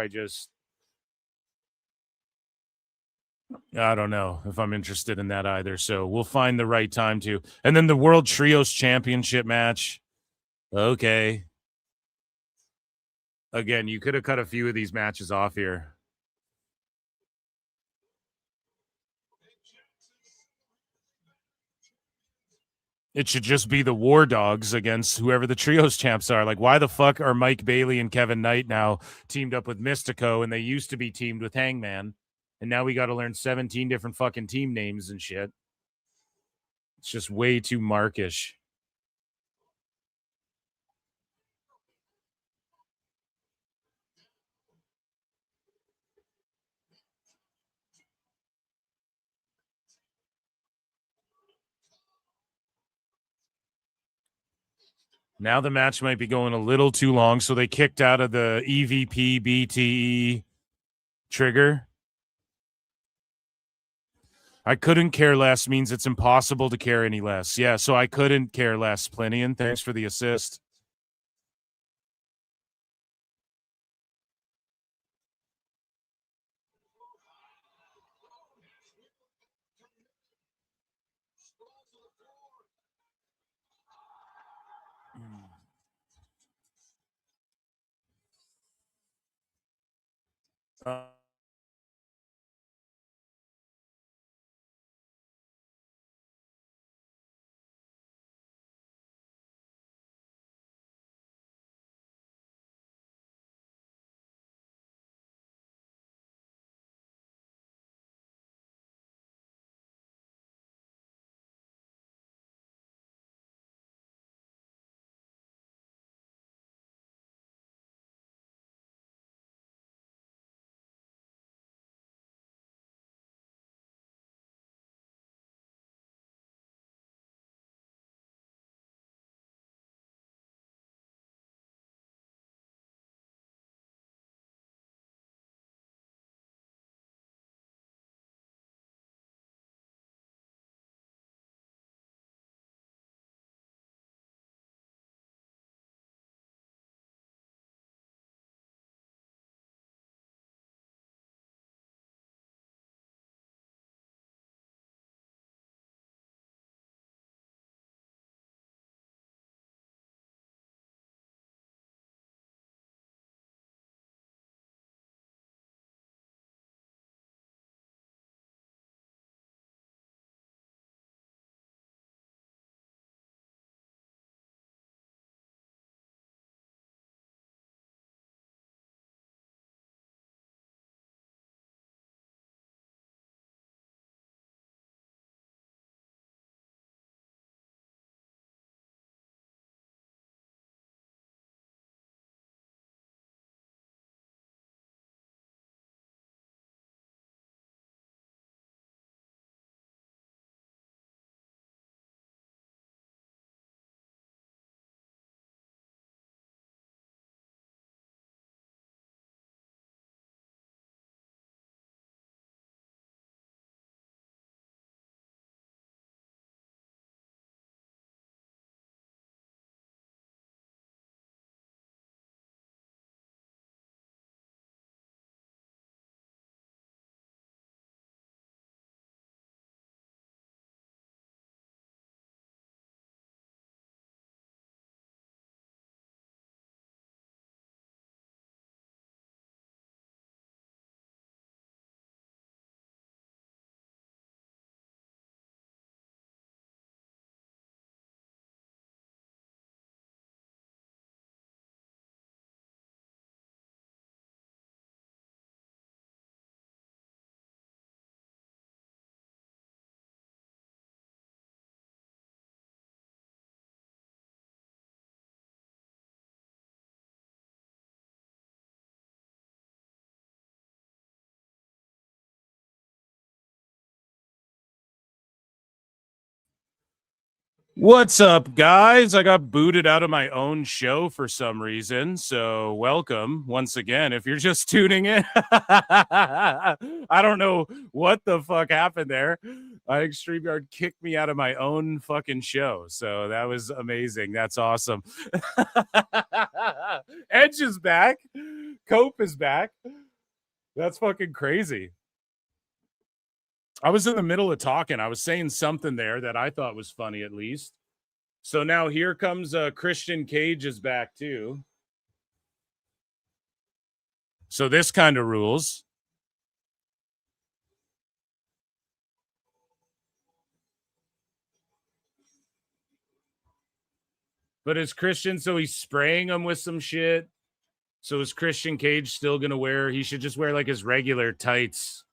I don't know if I'm interested in that either. So we'll find the right time to. And then the World Trios Championship match. Okay. Again, you could have cut a few of these matches off here. It should just be the War Dogs against whoever the trios champs are. Like, why the fuck are Mike Bailey and Kevin Knight now teamed up with Mystico, and they used to be teamed with Hangman, and now we got to learn 17 different fucking team names and shit. It's just way too markish. Now the match might be going a little too long, so they kicked out of the EVP BTE trigger. I couldn't care less means it's impossible to care any less. Yeah, so I couldn't care less. Plinian, thanks for the assist. What's up, guys? I got booted out of my own show for some reason, so welcome once again. If you're just tuning in, I don't know what the fuck happened there. StreamYard kicked me out of my own fucking show, so that was amazing. That's awesome. Edge is back. Cope is back. That's fucking crazy. I was in the middle of talking. I was saying something there that I thought was funny, at least. So now here comes Christian Cage is back, too. So this kind of rules. But is Christian, so he's spraying him with some shit? So is Christian Cage still going to wear, he should just wear like his regular tights.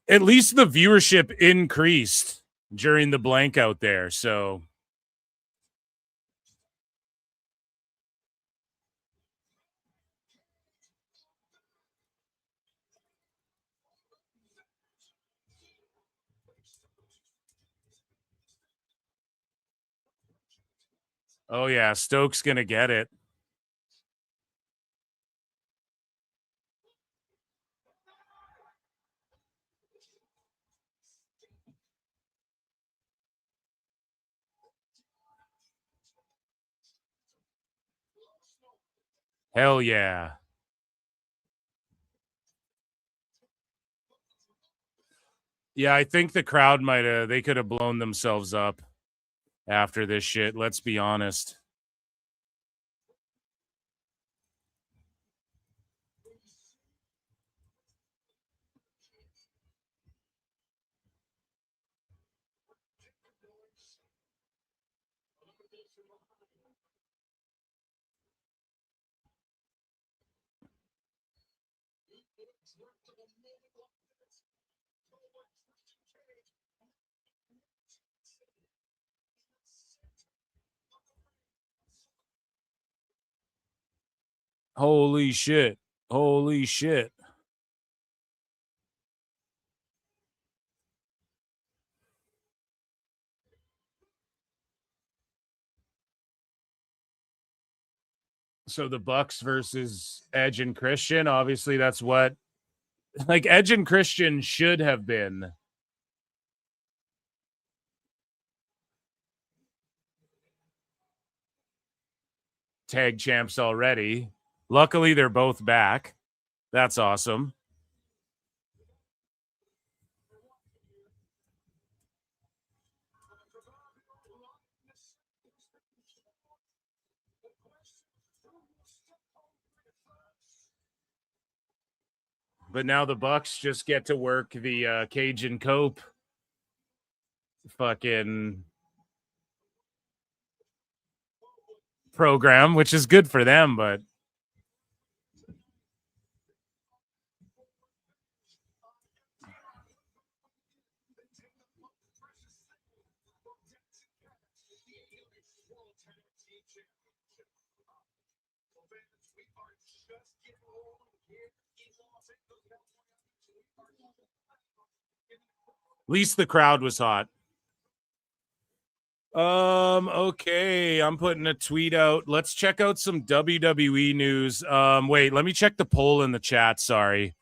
At least the viewership increased during the blank out there. So oh yeah, Stokes going to get it. Hell yeah. Yeah, I think the crowd might have, they could have blown themselves up after this shit. Let's be honest. Holy shit. Holy shit. So the Bucks versus Edge and Christian, obviously that's what, like, Edge and Christian should have been tag champs already. Luckily, they're both back. That's awesome. But now the Bucks just get to work the Cajun Cope fucking program, which is good for them, but at least the crowd was hot. Okay, I'm putting a tweet out. Let's check out some WWE news. Wait, let me check the poll in the chat. Sorry.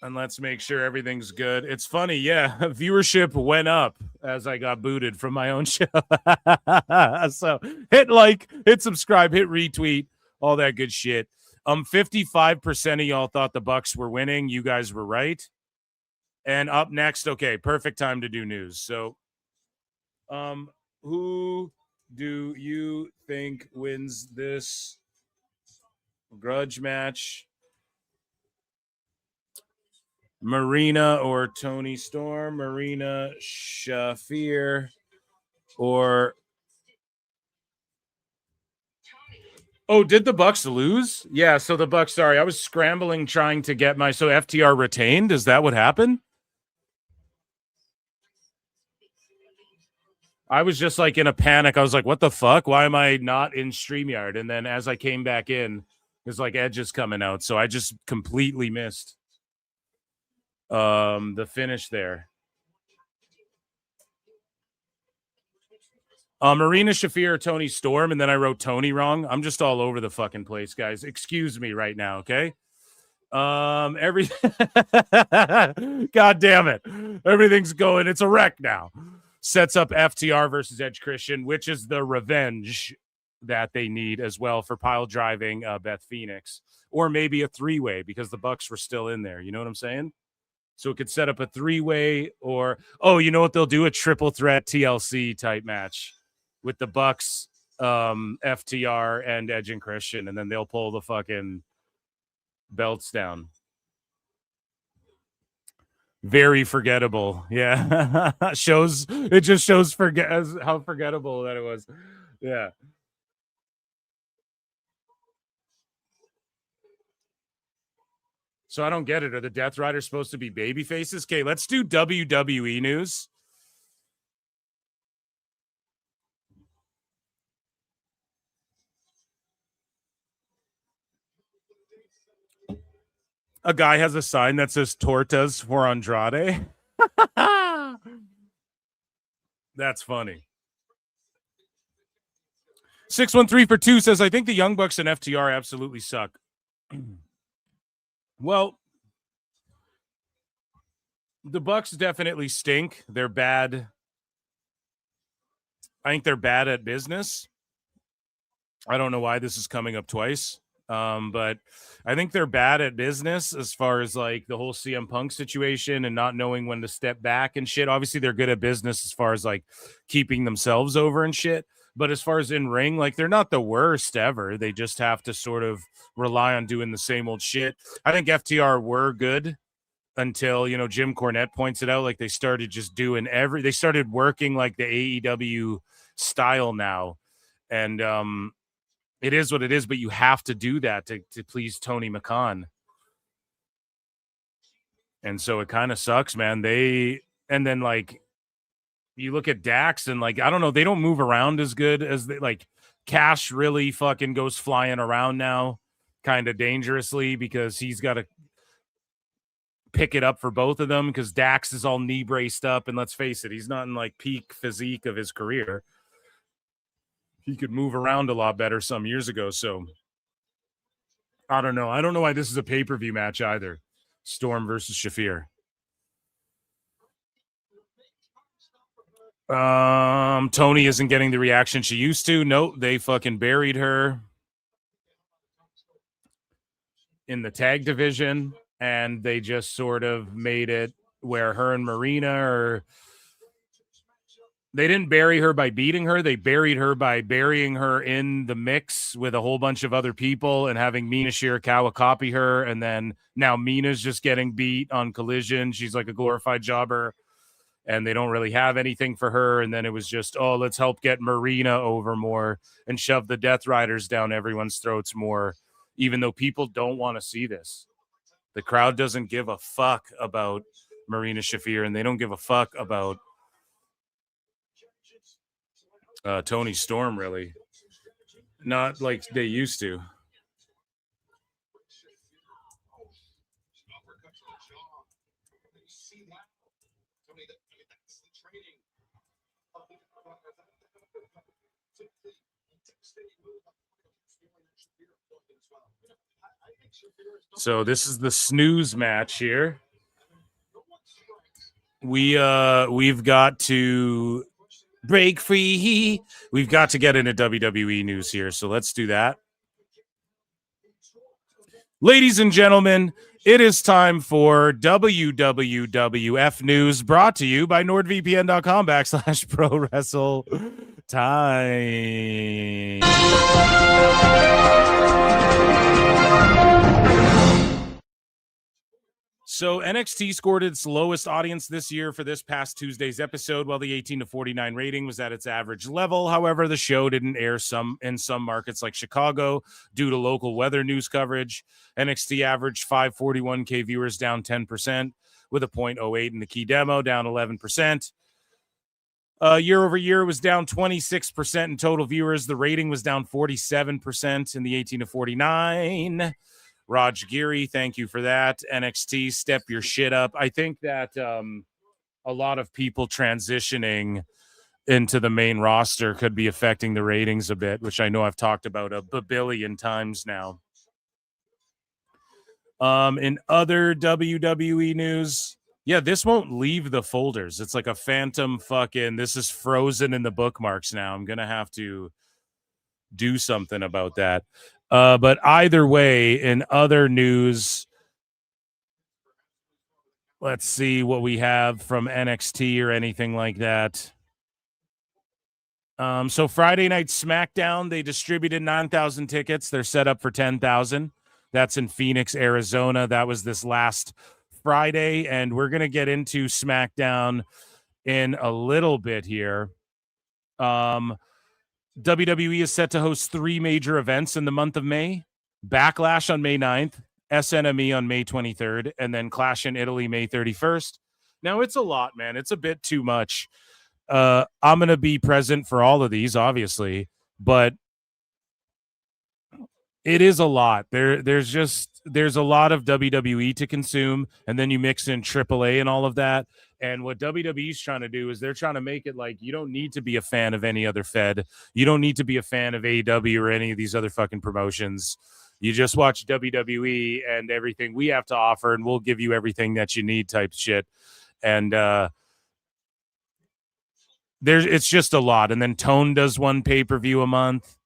And let's make sure everything's good. It's funny, yeah. Viewership went up as I got booted from my own show. So hit like, hit subscribe, hit retweet, all that good shit. 55% of y'all thought the Bucks were winning. You guys were right. And up next, okay, perfect time to do news. So, who do you think wins this grudge match? Marina or Tony Storm? Marina Shafir or... Oh, did the Bucks lose? Yeah, so the Bucks, sorry, I was scrambling trying to get my... So FTR retained? Is that what happened? I was just like in a panic. I was like, what the fuck? Why am I not in StreamYard? And then as I came back in, it's like Edge is coming out. So I just completely missed the finish there. Marina Shafir, Tony Storm, and then I wrote Tony wrong. I'm just all over the fucking place, guys. Excuse me right now, okay? God damn it. Everything's going. It's a wreck now. Sets up FTR versus Edge Christian, which is the revenge that they need as well for pile driving Beth Phoenix. Or maybe a three-way because the Bucks were still in there. You know what I'm saying? So it could set up a three-way or, oh, you know what they'll do? A triple threat TLC type match with the Bucks, FTR, and Edge and Christian. And then they'll pull the fucking belts down. Very forgettable. Yeah. It just shows how forgettable that it was. Yeah. So I don't get it. Are the Death Riders supposed to be baby faces? Okay, let's do WWE news. A guy has a sign that says Tortas for Andrade. That's funny. 613 for 2 says, I think the Young Bucks and FTR absolutely suck. Well, the Bucks definitely stink. They're bad. I think they're bad at business. I don't know why this is coming up twice. But I think they're bad at business as far as like the whole CM Punk situation and not knowing when to step back and shit. Obviously, they're good at business as far as like keeping themselves over and shit. But as far as in ring, like they're not the worst ever. They just have to sort of rely on doing the same old shit. I think FTR were good until, you know, Jim Cornette points it out. Like they started just doing they started working like the AEW style now. And it is what it is, but you have to do that to please Tony McCann. And so it kind of sucks, man. And then like you look at Dax and like, I don't know, they don't move around as good as they like. Cash really fucking goes flying around now kind of dangerously because he's got to pick it up for both of them because Dax is all knee braced up. And let's face it, he's not in like peak physique of his career. He could move around a lot better some years ago. So I don't know. I don't know why this is a pay-per-view match either. Storm versus Shafir. Tony isn't getting the reaction she used to. Nope, they fucking buried her in the tag division, and they just sort of made it where her and Marina are. They didn't bury her by beating her. They buried her by burying her in the mix with a whole bunch of other people and having Mina Shirakawa copy her. And then now Mina's just getting beat on Collision. She's like a glorified jobber. And they don't really have anything for her. And then it was just, oh, let's help get Marina over more and shove the Death Riders down everyone's throats more, even though people don't want to see this. The crowd doesn't give a fuck about Marina Shafir, and they don't give a fuck about Tony Storm, really. Not like they used to. So this is the snooze match here. We've got to break free. We've got to get into WWE news here. So let's do that. Ladies and gentlemen, it is time for WWF news brought to you by NordVPN.com/Pro Wrestle Time. So NXT scored its lowest audience this year for this past Tuesday's episode, while the 18 to 49 rating was at its average level. However, the show didn't air in some markets like Chicago due to local weather news coverage. NXT averaged 541K viewers, down 10%, with a 0.08 in the key demo, down 11%. Year over year was down 26% in total viewers. The rating was down 47% in the 18 to 49. Raj Giri, thank you for that. NXT, step your shit up. I think that a lot of people transitioning into the main roster could be affecting the ratings a bit, which I know I've talked about a billion times now. In other WWE news, yeah, this won't leave the folders. It's like a phantom fucking, this is frozen in the bookmarks now. I'm going to have to do something about that. But either way, in other news, let's see what we have from NXT or anything like that. So Friday Night SmackDown, they distributed 9,000 tickets. They're set up for 10,000. That's in Phoenix, Arizona. That was this last Friday, and we're going to get into SmackDown in a little bit here. WWE is set to host 3 major events in the month of May. Backlash on May 9th, SNME on May 23rd, and then Clash in Italy May 31st. Now, it's a lot, man. It's a bit too much. I'm going to be present for all of these, obviously, but it is a lot. There's a lot of WWE to consume, and then you mix in AAA and all of that. And what WWE's trying to do is they're trying to make it like you don't need to be a fan of any other Fed. You don't need to be a fan of AEW or any of these other fucking promotions. You just watch WWE and everything we have to offer, and we'll give you everything that you need type shit. And it's just a lot. And then Tone does one pay-per-view a month.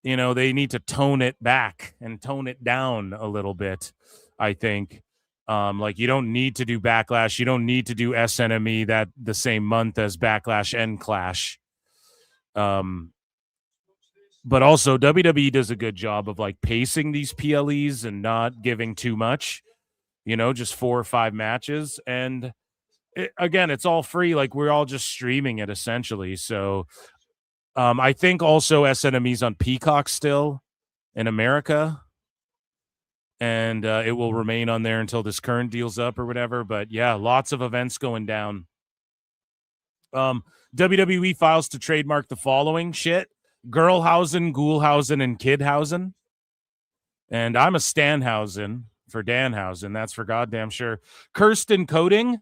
You know, they need to tone it back and tone it down a little bit, I think. Like, you don't need to do Backlash. You don't need to do SNME that the same month as Backlash and Clash. But also, WWE does a good job of, like, pacing these PLEs and not giving too much. You know, just 4 or 5 matches. And, again, it's all free. Like, we're all just streaming it, essentially. So, I think also SNME's on Peacock still in America. And it will remain on there until this current deal's up or whatever. But, yeah, lots of events going down. WWE files to trademark the following shit: Girlhausen, Ghoulhausen, and Kidhausen. And I'm a Stanhausen for Danhausen. That's for goddamn sure. Kirsten Coding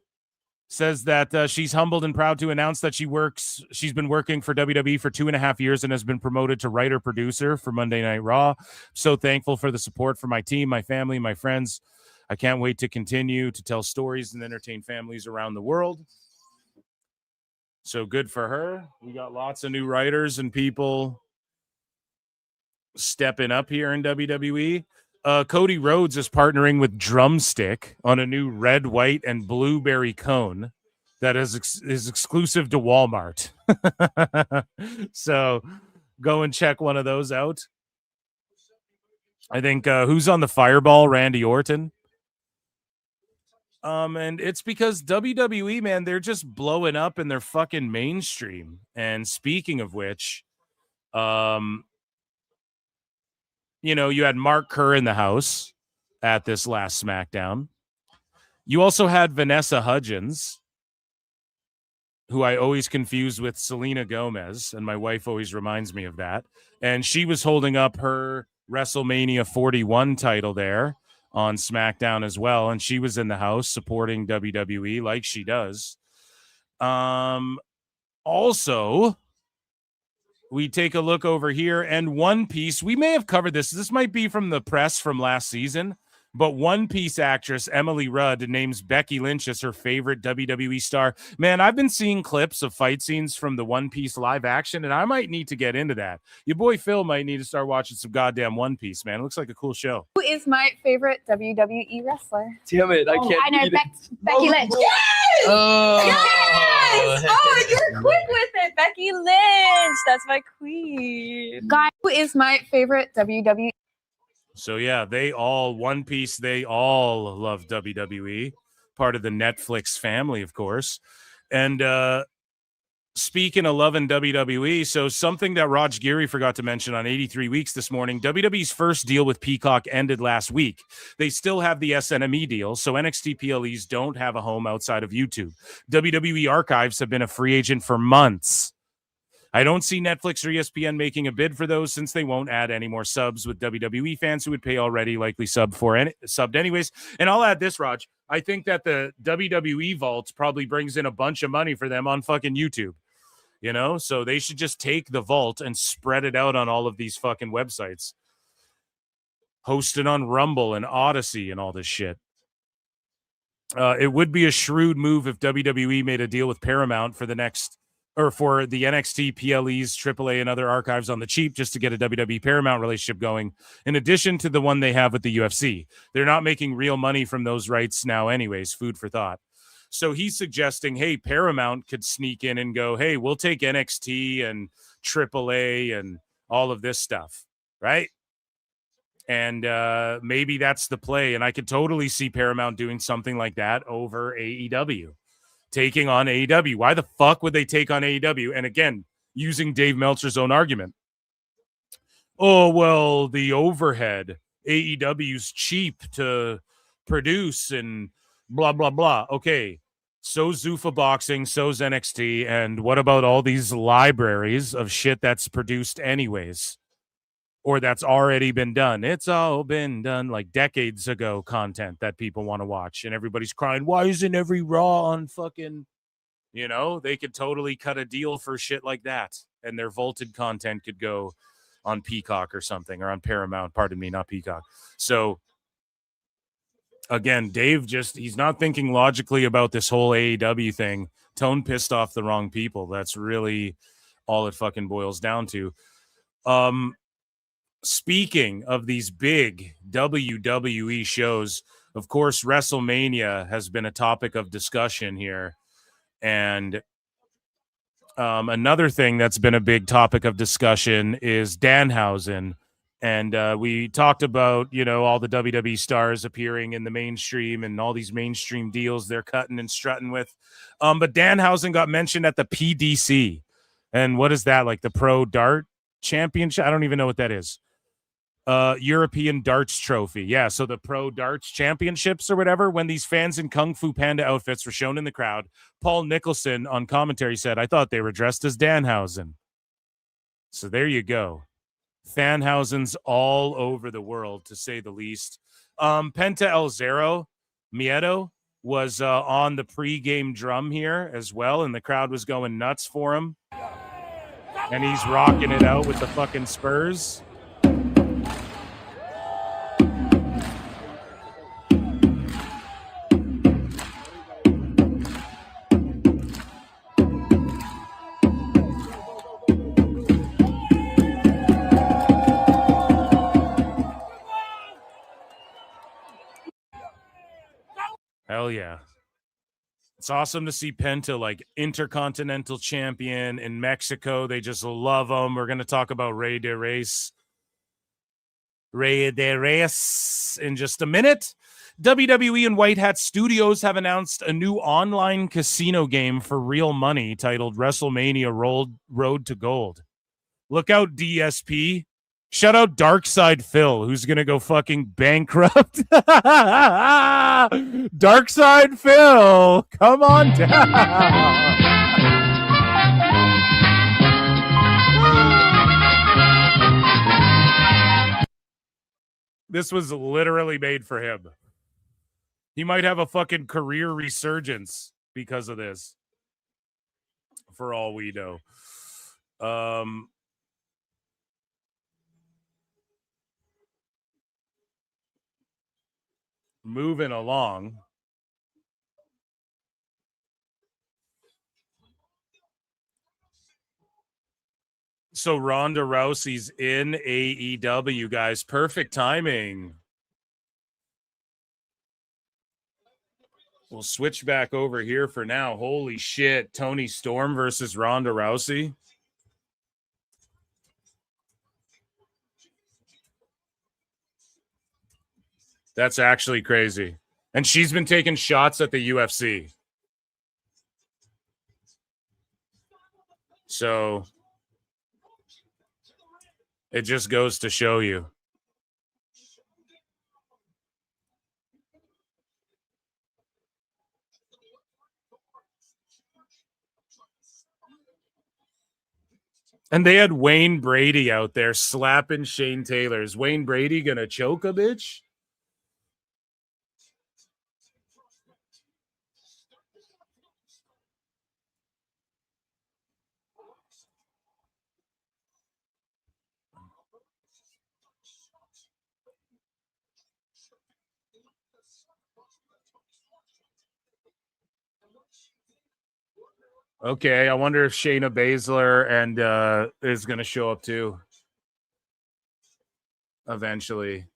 says that she's humbled and proud to announce that she's been working for WWE for 2.5 years and has been promoted to writer-producer for Monday Night Raw. So thankful for the support from my team, my family, my friends. I can't wait to continue to tell stories and entertain families around the world. So good for her. We got lots of new writers and people stepping up here in WWE. Cody Rhodes is partnering with Drumstick on a new red, white, and blueberry cone that is exclusive to Walmart. So go and check one of those out. I think who's on the Fireball? Randy Orton. And it's because WWE, man, they're just blowing up in their fucking mainstream. And speaking of which, you know, you had Mark Kerr in the house at this last SmackDown. You also had Vanessa Hudgens, who I always confuse with Selena Gomez, and my wife always reminds me of that. And she was holding up her WrestleMania 41 title there on SmackDown as well, and she was in the house supporting WWE like she does. Also, we take a look over here, and One Piece, we may have covered this. This might be from the press from last season, but One Piece actress Emily Rudd names Becky Lynch as her favorite WWE star. Man, I've been seeing clips of fight scenes from the One Piece live action, and I might need to get into that. Your boy Phil might need to start watching some goddamn One Piece, man. It looks like a cool show. Who is my favorite WWE wrestler? Damn it, I can't. I know, Becky Lynch. Yes! Oh. Yes! Oh, you're quick with it. Becky Lynch. That's my queen. Guy, who is my favorite WWE? So, yeah, One Piece, they all love WWE. Part of the Netflix family, of course. And speaking of loving WWE, so something that Raj Giri forgot to mention on 83 Weeks this morning, WWE's first deal with Peacock ended last week. They still have the SNME deal, so NXT PLEs don't have a home outside of YouTube. WWE Archives have been a free agent for months. I don't see Netflix or ESPN making a bid for those since they won't add any more subs with WWE fans who would pay already likely subbed anyways. And I'll add this, Raj. I think that the WWE vault probably brings in a bunch of money for them on fucking YouTube. You know, so they should just take the vault and spread it out on all of these fucking websites. Hosted on Rumble and Odyssey and all this shit. It would be a shrewd move if WWE made a deal with Paramount for the NXT, PLEs, AAA, and other archives on the cheap just to get a WWE Paramount relationship going, in addition to the one they have with the UFC. They're not making real money from those rights now anyways, food for thought. So he's suggesting, hey, Paramount could sneak in and go, hey, we'll take NXT and AAA and all of this stuff, right? And maybe that's the play. And I could totally see Paramount doing something like that over AEW, taking on AEW. Why the fuck would they take on AEW? And again, using Dave Meltzer's own argument. Oh, well, the overhead, AEW's cheap to produce and blah, blah, blah. Okay, so's Zuffa Boxing, so's NXT, and what about all these libraries of shit that's produced anyways? Or that's already been done. It's all been done like decades ago content that people want to watch. And everybody's crying, why isn't every Raw on fucking, you know, they could totally cut a deal for shit like that. And their vaulted content could go on Peacock or something, or on Paramount, pardon me, not Peacock. So again, Dave he's not thinking logically about this whole AEW thing. Tone pissed off the wrong people. That's really all it fucking boils down to. Speaking of these big WWE shows, of course, WrestleMania has been a topic of discussion here. And another thing that's been a big topic of discussion is Danhausen. And we talked about, you know, all the WWE stars appearing in the mainstream and all these mainstream deals they're cutting and strutting with. But Danhausen got mentioned at the PDC. And what is that, like the Pro Dart Championship? I don't even know what that is. European Darts Trophy. Yeah, so the Pro Darts Championships or whatever, when these fans in Kung Fu Panda outfits were shown in the crowd, Paul Nicholson on commentary said, I thought they were dressed as Danhausen. So there you go. Fanhausen's all over the world, to say the least. Penta El Zero Miedo was on the pregame drum here as well, and the crowd was going nuts for him. And he's rocking it out with the fucking Spurs. Hell yeah. It's awesome to see Penta like intercontinental champion in Mexico. They just love him. We're going to talk about Rey de Reyes in just a minute. WWE and White Hat Studios have announced a new online casino game for real money titled WrestleMania Road to Gold. Look out, DSP. Shout out Darkside Phil, who's going to go fucking bankrupt. Darkside Phil, come on down. This was literally made for him. He might have a fucking career resurgence because of this, for all we know. Moving along. So Ronda Rousey's in AEW, guys. Perfect timing. We'll switch back over here for now. Holy shit. Toni Storm versus Ronda Rousey. That's actually crazy. And she's been taking shots at the UFC. So it just goes to show you. And they had Wayne Brady out there slapping Shane Taylor. Is Wayne Brady going to choke a bitch? Okay, I wonder if Shayna Baszler and is going to show up too. Eventually.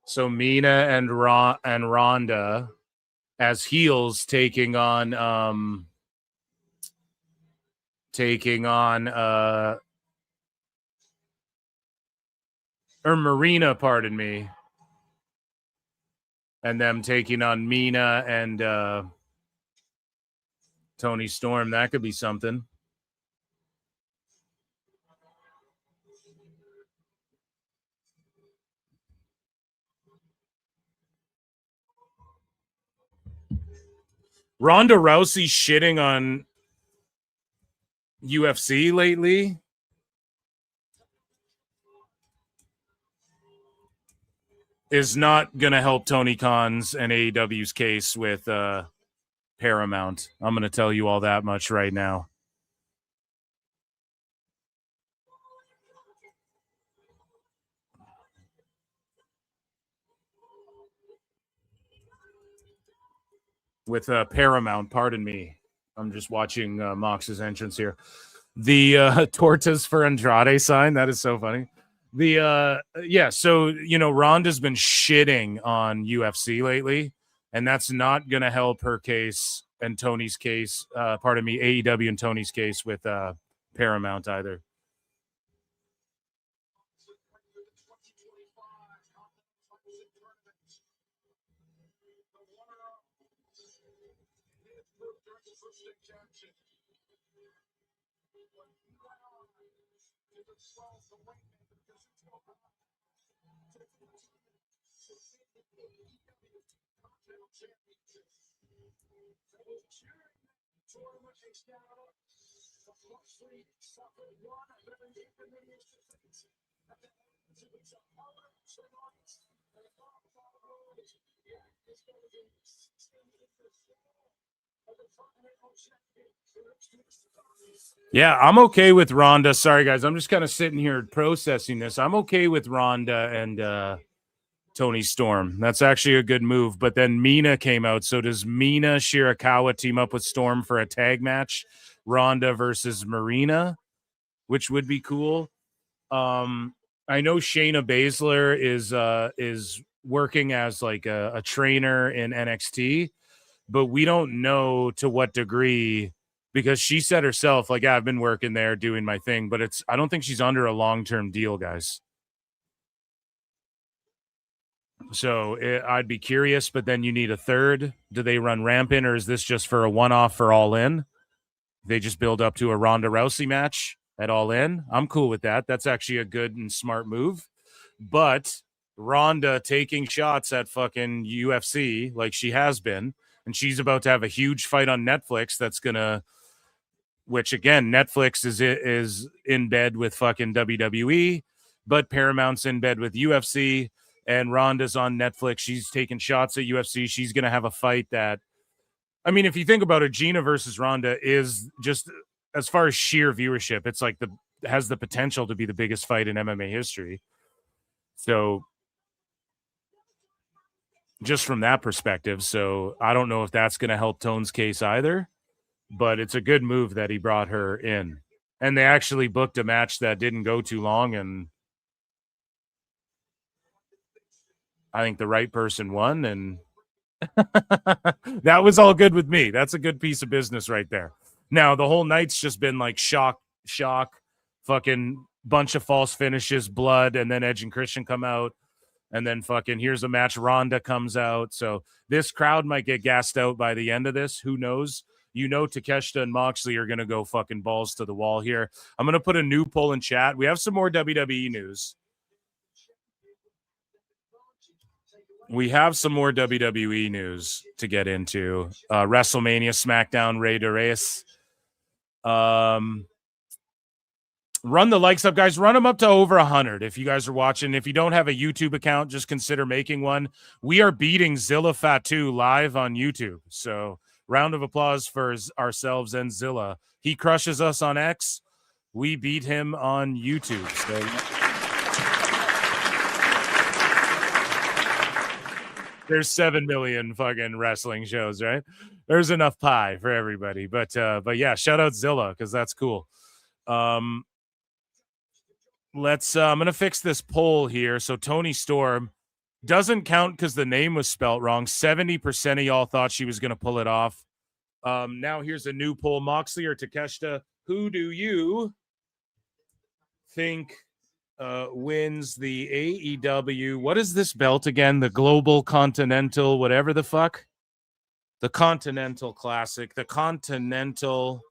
So Mina and Ronda as heels taking on or Marina, pardon me. And them taking on Mina and Tony Storm. That could be something. Ronda Rousey shitting on UFC lately. Is not going to help Tony Khan's and AEW's case with Paramount. I'm going to tell you all that much right now. With Paramount, pardon me. I'm just watching Mox's entrance here. The Tortas for Andrade sign, that is so funny. So Ronda's been shitting on UFC lately, and that's not going to help her case and Tony's case, AEW and Tony's case with Paramount either. Yeah, I'm okay with Ronda. Sorry, guys. I'm just kind of sitting here processing this. I'm okay with Ronda and Tony Storm. That's actually a good move. But then Mina came out. So does Mina Shirakawa team up with Storm for a tag match? Ronda versus Marina, which would be cool. I know Shayna Baszler is working as like a trainer in NXT, but we don't know to what degree, because she said herself, like, yeah, I've been working there doing my thing, but I don't think she's under a long-term deal, guys. So I'd be curious, but then you need a third. Do they run Rampant, or is this just for a one-off for All In? They just build up to a Ronda Rousey match at All In. I'm cool with that. That's actually a good and smart move. But Ronda taking shots at fucking UFC like she has been, and she's about to have a huge fight on Netflix that's going to, which again, Netflix is in bed with fucking WWE, but Paramount's in bed with UFC, and Ronda's on Netflix. She's taking shots at UFC. She's going to have a fight that, I mean, if you think about it, Gina versus Ronda is just, as far as sheer viewership, it's like has the potential to be the biggest fight in MMA history. So just from that perspective, so I don't know if that's going to help Tone's case either, but it's a good move that he brought her in. And they actually booked a match that didn't go too long, and I think the right person won, and that was all good with me. That's a good piece of business right there. Now, the whole night's just been like shock, fucking bunch of false finishes, blood, and then Edge and Christian come out, and then fucking here's a match, Ronda comes out. So this crowd might get gassed out by the end of this. Who knows? You know, Takeshita and Moxley are going to go fucking balls to the wall here. I'm going to put a new poll in chat. We have some more WWE news. We have some more WWE news to get into. WrestleMania, SmackDown, Rey de Reyes. Run the likes up, guys. Run them up to over 100 if you guys are watching. If you don't have a YouTube account, just consider making one. We are beating Zilla Fatu live on YouTube. So round of applause for ourselves and Zilla. He crushes us on X. We beat him on YouTube. So there's 7 million fucking wrestling shows, right? There's enough pie for everybody. But yeah, shout out Zilla, because that's cool. Let's I'm gonna fix this poll here. So Tony Storm, Doesn't count because the name was spelt wrong. 70% of y'all thought she was going to pull it off. Now here's a new poll. Moxley or Takeshita, who do you think wins the AEW? What is this belt again? The Global Continental, whatever the fuck? The Continental Classic. The Continental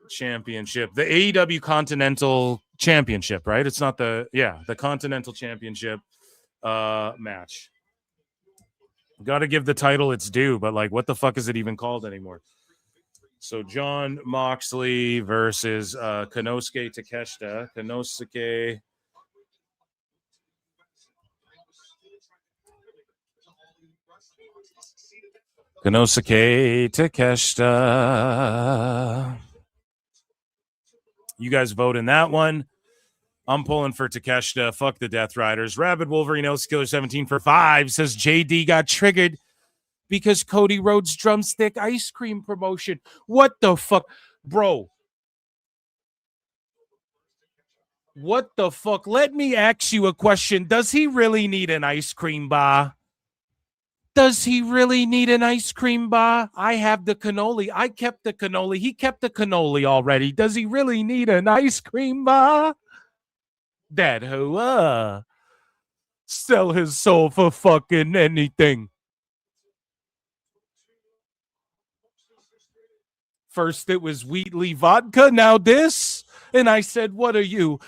Championship. The AEW Continental Championship, right? It's not the Continental Championship match. Got to give the title its due, but like, what the fuck is it even called anymore? So John Moxley versus Konosuke Takeshita. Konosuke Takeshita. You guys vote in that one. I'm pulling for Takeshita. Fuck the Death Riders. Rabid Wolverine Killer 17 for 5 says JD got triggered because Cody Rhodes drumstick ice cream promotion. What the fuck? Bro. What the fuck? Let me ask you a question. Does he really need an ice cream bar? Does he really need an ice cream bar? I have the cannoli. I kept the cannoli. He kept the cannoli already. Does he really need an ice cream bar? That who sell his soul for fucking anything. First it was Wheatley vodka, now this. And I said, what are you?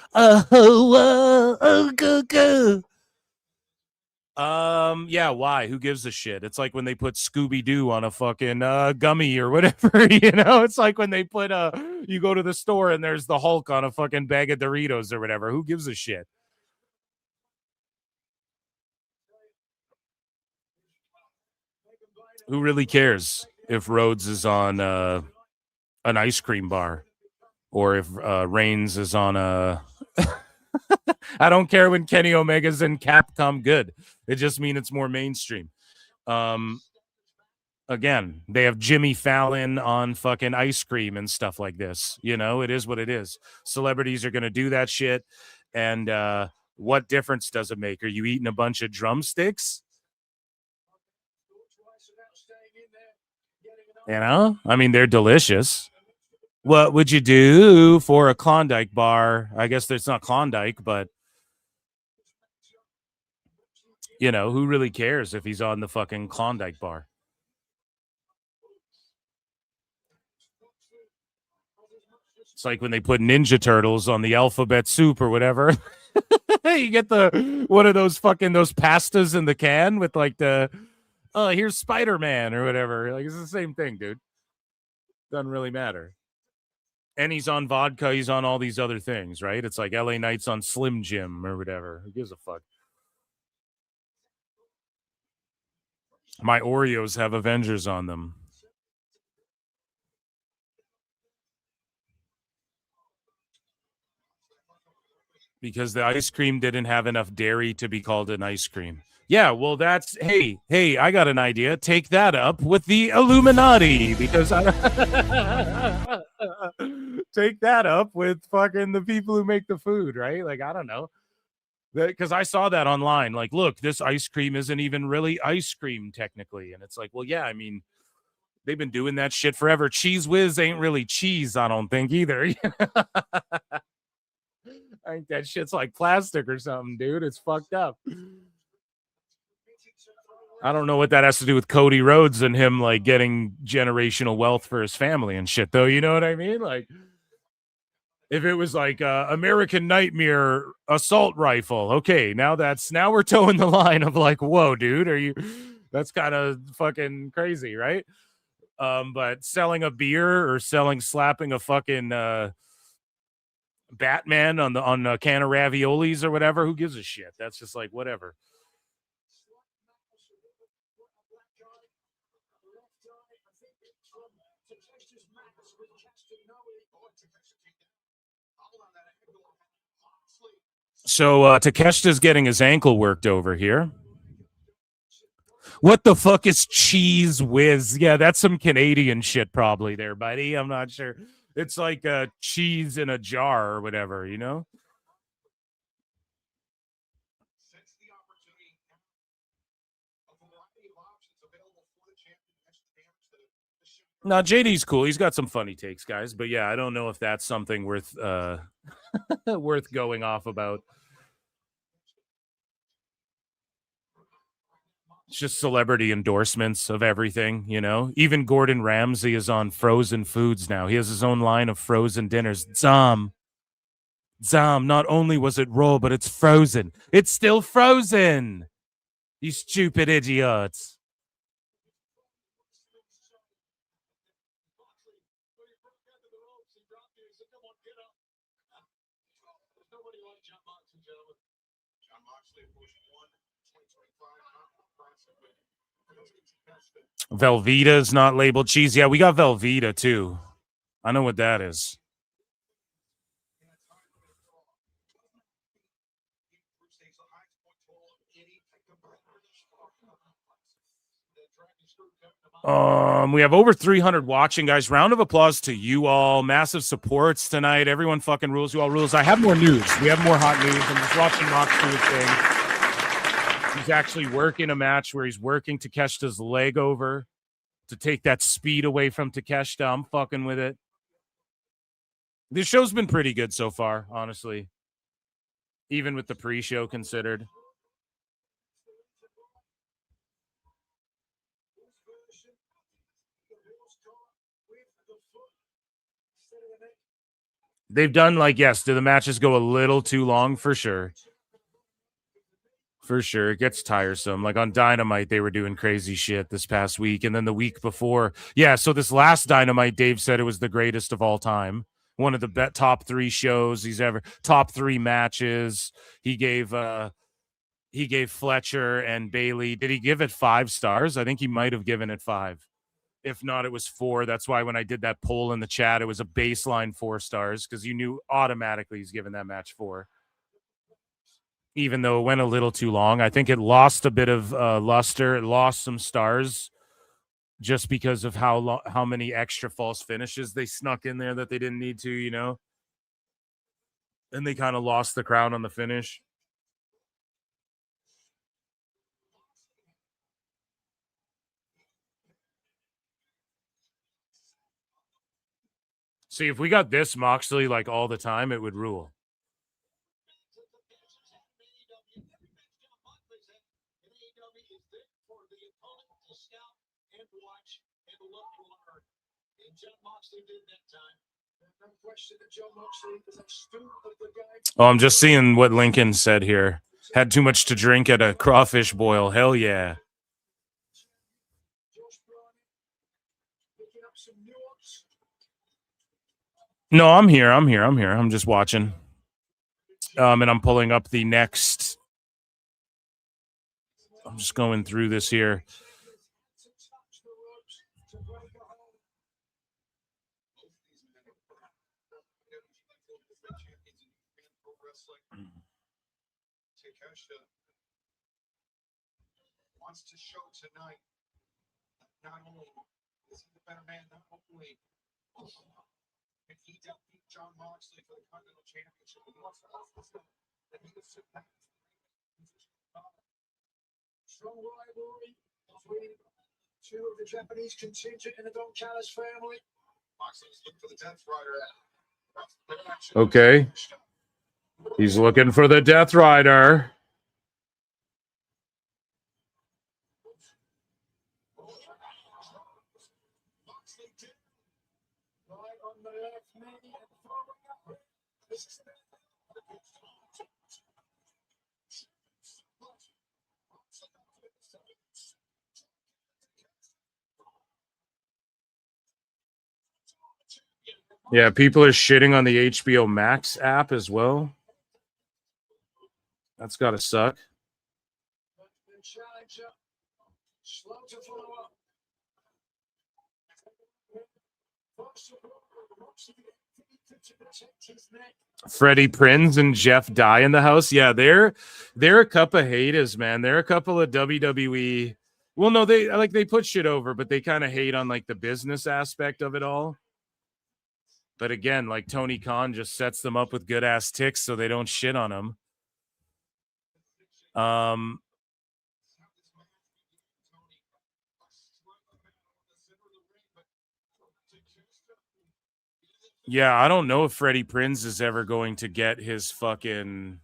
Yeah, why? Who gives a shit? It's like when they put Scooby-Doo on a fucking gummy or whatever, you know? It's like when they put you go to the store and there's the Hulk on a fucking bag of Doritos or whatever. Who gives a shit? Who really cares if Rhodes is on an ice cream bar or if Reigns is on a I don't care when Kenny Omega's in Capcom good. It just means it's more mainstream. Again, they have Jimmy Fallon on fucking ice cream and stuff like this. You know, it is what it is. Celebrities are going to do that shit. And what difference does it make? Are you eating a bunch of drumsticks? You know, I mean, they're delicious. What would you do for a Klondike bar? I guess it's not Klondike, but you know, who really cares if he's on the fucking Klondike bar? It's like when they put Ninja Turtles on the alphabet soup or whatever. You get one of those pastas in the can with like here's Spider-Man or whatever. Like, it's the same thing, dude. Doesn't really matter. And he's on vodka. He's on all these other things, right? It's like LA Knight's on Slim Jim or whatever. Who gives a fuck? My Oreos have Avengers on them. Because the ice cream didn't have enough dairy to be called an ice cream. Yeah, well, that's, hey, I got an idea. Take that up with the Illuminati, because take that up with fucking the people who make the food, right? Like, I don't know. Because I saw that online. Like, look, this ice cream isn't even really ice cream technically. And it's like, well, yeah, I mean, they've been doing that shit forever. Cheese Whiz ain't really cheese, I don't think either. I think that shit's like plastic or something, dude. It's fucked up. I don't know what that has to do with Cody Rhodes and him like getting generational wealth for his family and shit, though. You know what I mean? Like, if it was like American Nightmare assault rifle, okay, now we're towing the line of like, whoa, dude, that's kind of fucking crazy, right? But selling a beer or slapping a fucking Batman on a can of raviolis or whatever, who gives a shit? That's just like whatever. So Takeshita's getting his ankle worked over here. What the fuck is Cheese Whiz? Yeah, that's some Canadian shit probably there, buddy. I'm not sure. It's like cheese in a jar or whatever, you know? No, JD's cool. He's got some funny takes, guys. But yeah, I don't know if that's something worth worth going off about. It's just celebrity endorsements of everything, you know. Even Gordon Ramsay is on frozen foods now. He has his own line of frozen dinners. Zam, not only was it raw, but it's frozen. It's still frozen. You stupid idiots. Velveeta's not labeled cheese. Yeah, we got Velveeta too. I know what that is. We have over 300 watching, guys. Round of applause to you all. Massive supports tonight. Everyone fucking rules. You all rules. I have more news. We have more hot news. I'm just watching Mox do his thing. He's actually working a match where he's working Takeshita's leg over to take that speed away from Takeshita. I'm fucking with it. This show's been pretty good so far, honestly. Even with the pre-show considered. They've done like, yes, do the matches go a little too long? For sure. For sure. It gets tiresome. Like on Dynamite, they were doing crazy shit this past week. And then the week before. Yeah, so this last Dynamite, Dave said it was the greatest of all time. One of the top 3 shows he's ever, top 3 matches. He gave Fletcher and Bailey. Did he give it 5 stars? I think he might have given it 5. If not, it was 4. That's why when I did that poll in the chat, it was a baseline 4 stars because you knew automatically he's giving that match 4. Even though it went a little too long, I think it lost a bit of luster. It lost some stars just because of how many extra false finishes they snuck in there that they didn't need to, you know. And they kind of lost the crown on the finish. See, if we got this Moxley like all the time, it would rule. Oh, I'm just seeing what Lincoln said here. Had too much to drink at a crawfish boil. Hell yeah. No, I'm here. I'm just watching. And I'm pulling up the next. I'm just going through this here. Wants to show tonight not only is he the better man, not only can he beat John Moxley for the Continental Championship, but he wants to also that he was strong rivalry between 2 of the Japanese contingent in the Don Callis family. Moxley's looking for the Death Rider. Okay. He's looking for the Death Rider. Yeah, people are shitting on the HBO Max app as well. That's got to suck. Freddie Prinze and Jeff Dye in the house. Yeah, they're a couple of haters, man. They're a couple of WWE. Well, no, they put shit over, but they kind of hate on like the business aspect of it all. But again, like Tony Khan just sets them up with good ass ticks so they don't shit on him. Yeah, I don't know if Freddie Prinze is ever going to get his fucking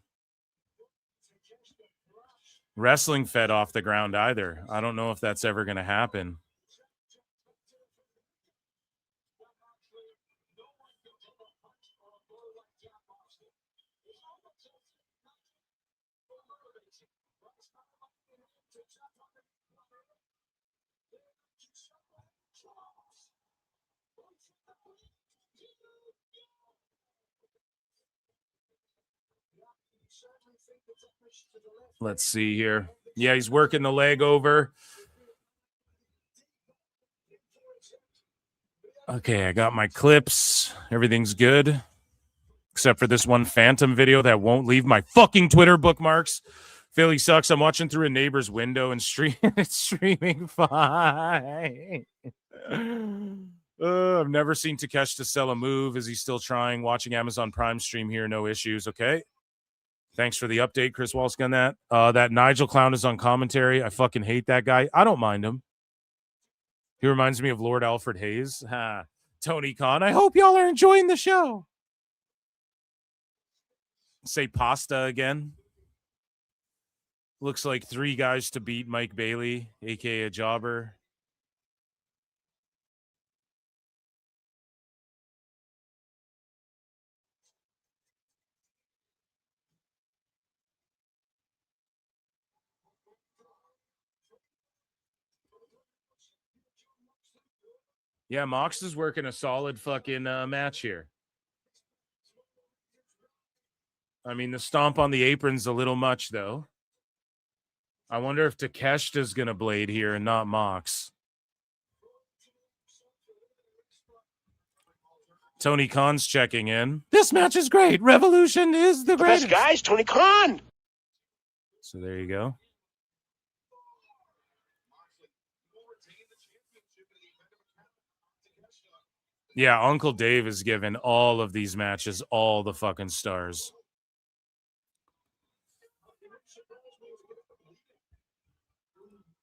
wrestling fed off the ground either. I don't know if that's ever going to happen. Let's see here. Yeah, he's working the leg over. Okay, I got my clips. Everything's good. Except for this one phantom video that won't leave my fucking Twitter bookmarks. Philly sucks. I'm watching through a neighbor's window and it's streaming fine. I've never seen Takeshita sell a move. Is he still trying? Watching Amazon Prime stream here. No issues. Okay. Thanks for the update, Chris Walski, on that. That Nigel Clown is on commentary. I fucking hate that guy. I don't mind him. He reminds me of Lord Alfred Hayes. Tony Khan. I hope y'all are enjoying the show. Say pasta again. Looks like 3 guys to beat Mike Bailey, a.k.a. Jobber. Yeah, Mox is working a solid fucking match here. I mean, the stomp on the apron's a little much, though. I wonder if Takeshita's going to blade here and not Mox. Tony Khan's checking in. This match is great. Revolution is the greatest. Best guys, Tony Khan. So there you go. Yeah, Uncle Dave is giving all of these matches all the fucking stars.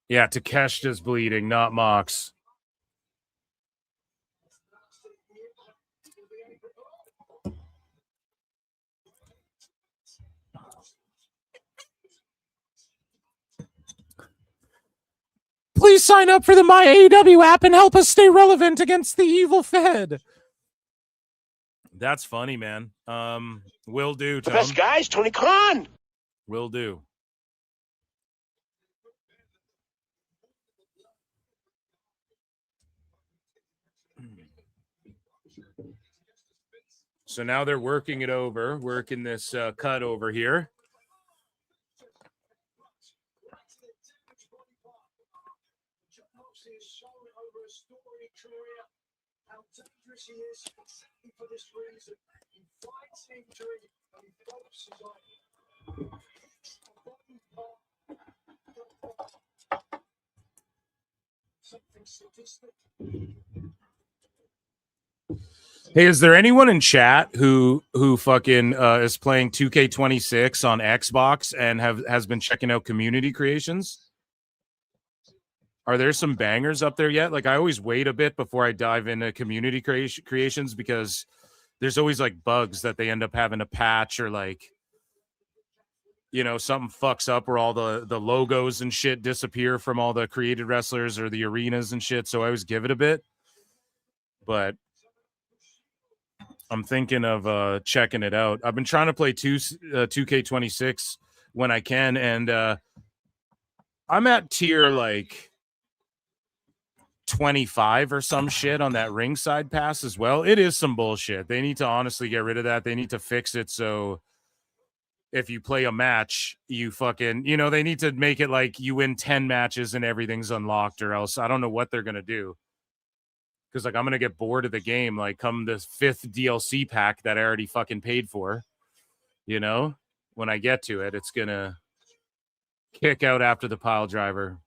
Yeah, Takeshita's bleeding, not Mox. Please sign up for the My AEW app and help us stay relevant against the evil Fed. That's funny, man. Will do, Tom. Best guys, Tony Khan. Will do. So now they're working it over, working this cut over here. Hey, is there anyone in chat who fucking is playing 2K26 on Xbox and has been checking out community creations? Are there some bangers up there yet? Like, I always wait a bit before I dive into community creations because there's always like bugs that they end up having to patch, or like, you know, something fucks up where all the logos and shit disappear from all the created wrestlers or the arenas and shit. So I always give it a bit, but I'm thinking of checking it out. I've been trying to play 2K26 when I can, and I'm at tier like 25 or some shit on that ringside pass as well. It is some bullshit. They need to honestly get rid of that. They need to fix it so if you play a match, you fucking, you know, they need to make it like you win 10 matches and everything's unlocked, or else I don't know what they're going to do. Because, like, I'm going to get bored of the game, like, come this 5th DLC pack that I already fucking paid for, you know? When I get to it, it's going to kick out after the pile driver.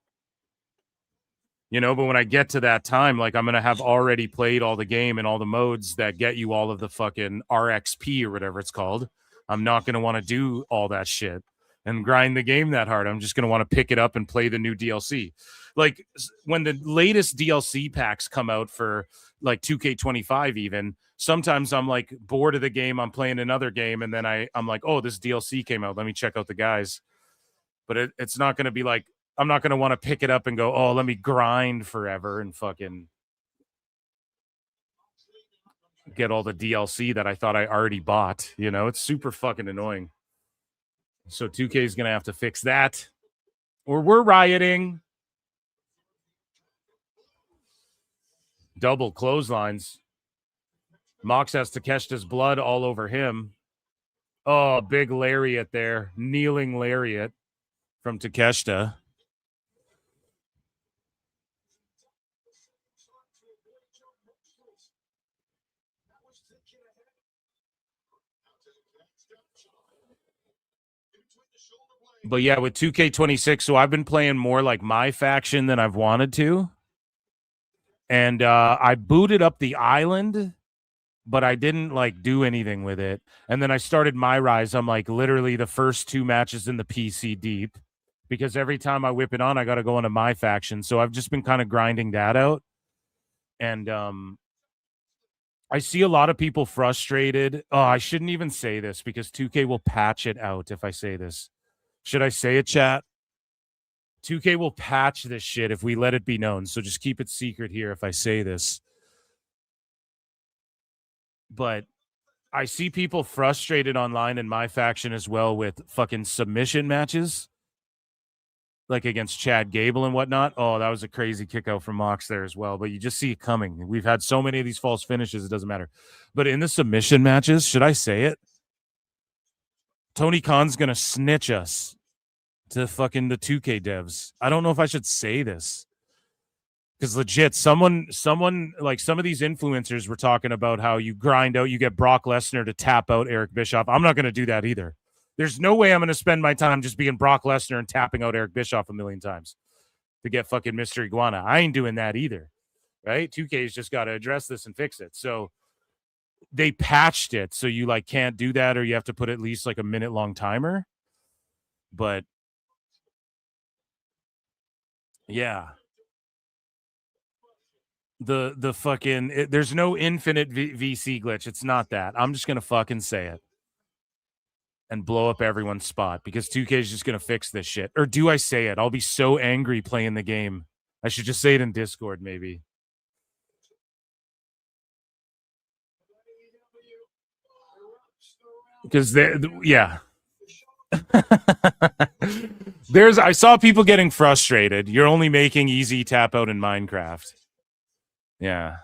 You know, but when I get to that time, like, I'm going to have already played all the game and all the modes that get you all of the fucking RXP or whatever it's called. I'm not going to want to do all that shit. and grind the game that hard. I'm just going to want to pick it up and play the new DLC. Like when the latest DLC packs come out for like 2K25 even, sometimes I'm like bored of the game, I'm playing another game, and then I'm like, oh, this DLC came out, let me check out the guys. But it's not going to be like, I'm not going to want to pick it up and go, oh, let me grind forever and fucking get all the DLC that I thought I already bought. You know, it's super fucking annoying. So 2K is going to have to fix that, or we're rioting. Double clotheslines. Mox has Takeshita's blood all over him. Oh, big lariat there. Kneeling lariat from Takeshita. But yeah, with 2K26, so I've been playing more like my faction than I've wanted to. And I booted up the island, but I didn't like do anything with it. And then I started my rise. I'm like literally the first 2 matches in the PC deep, because every time I whip it on, I got to go into my faction. So I've just been kind of grinding that out. And I see a lot of people frustrated. Oh, I shouldn't even say this because 2K will patch it out if I say this. Should I say it, chat? 2K will patch this shit if we let it be known. So just keep it secret here if I say this. But I see people frustrated online in my faction as well with fucking submission matches, like against Chad Gable and whatnot. Oh, that was a crazy kick out from Mox there as well. But you just see it coming. We've had so many of these false finishes, it doesn't matter. But in the submission matches, should I say it? Tony Khan's going to snitch us to fucking the 2K devs. I don't know if I should say this. Because legit, someone like some of these influencers were talking about how you grind out, you get Brock Lesnar to tap out Eric Bischoff. I'm not going to do that either. There's no way I'm going to spend my time just being Brock Lesnar and tapping out Eric Bischoff a million times to get fucking Mr. Iguana. I ain't doing that either, right? 2K's just got to address this and fix it. So they patched it so you like can't do that, or you have to put at least like a minute-long timer. But yeah. The fucking there's no infinite VC glitch. It's not that. I'm just gonna fucking say it and blow up everyone's spot because 2K is just gonna fix this shit. Or do I say it? I'll be so angry playing the game. I should just say it in Discord, maybe. Because yeah. I saw people getting frustrated. You're only making easy tap out in Minecraft. Yeah.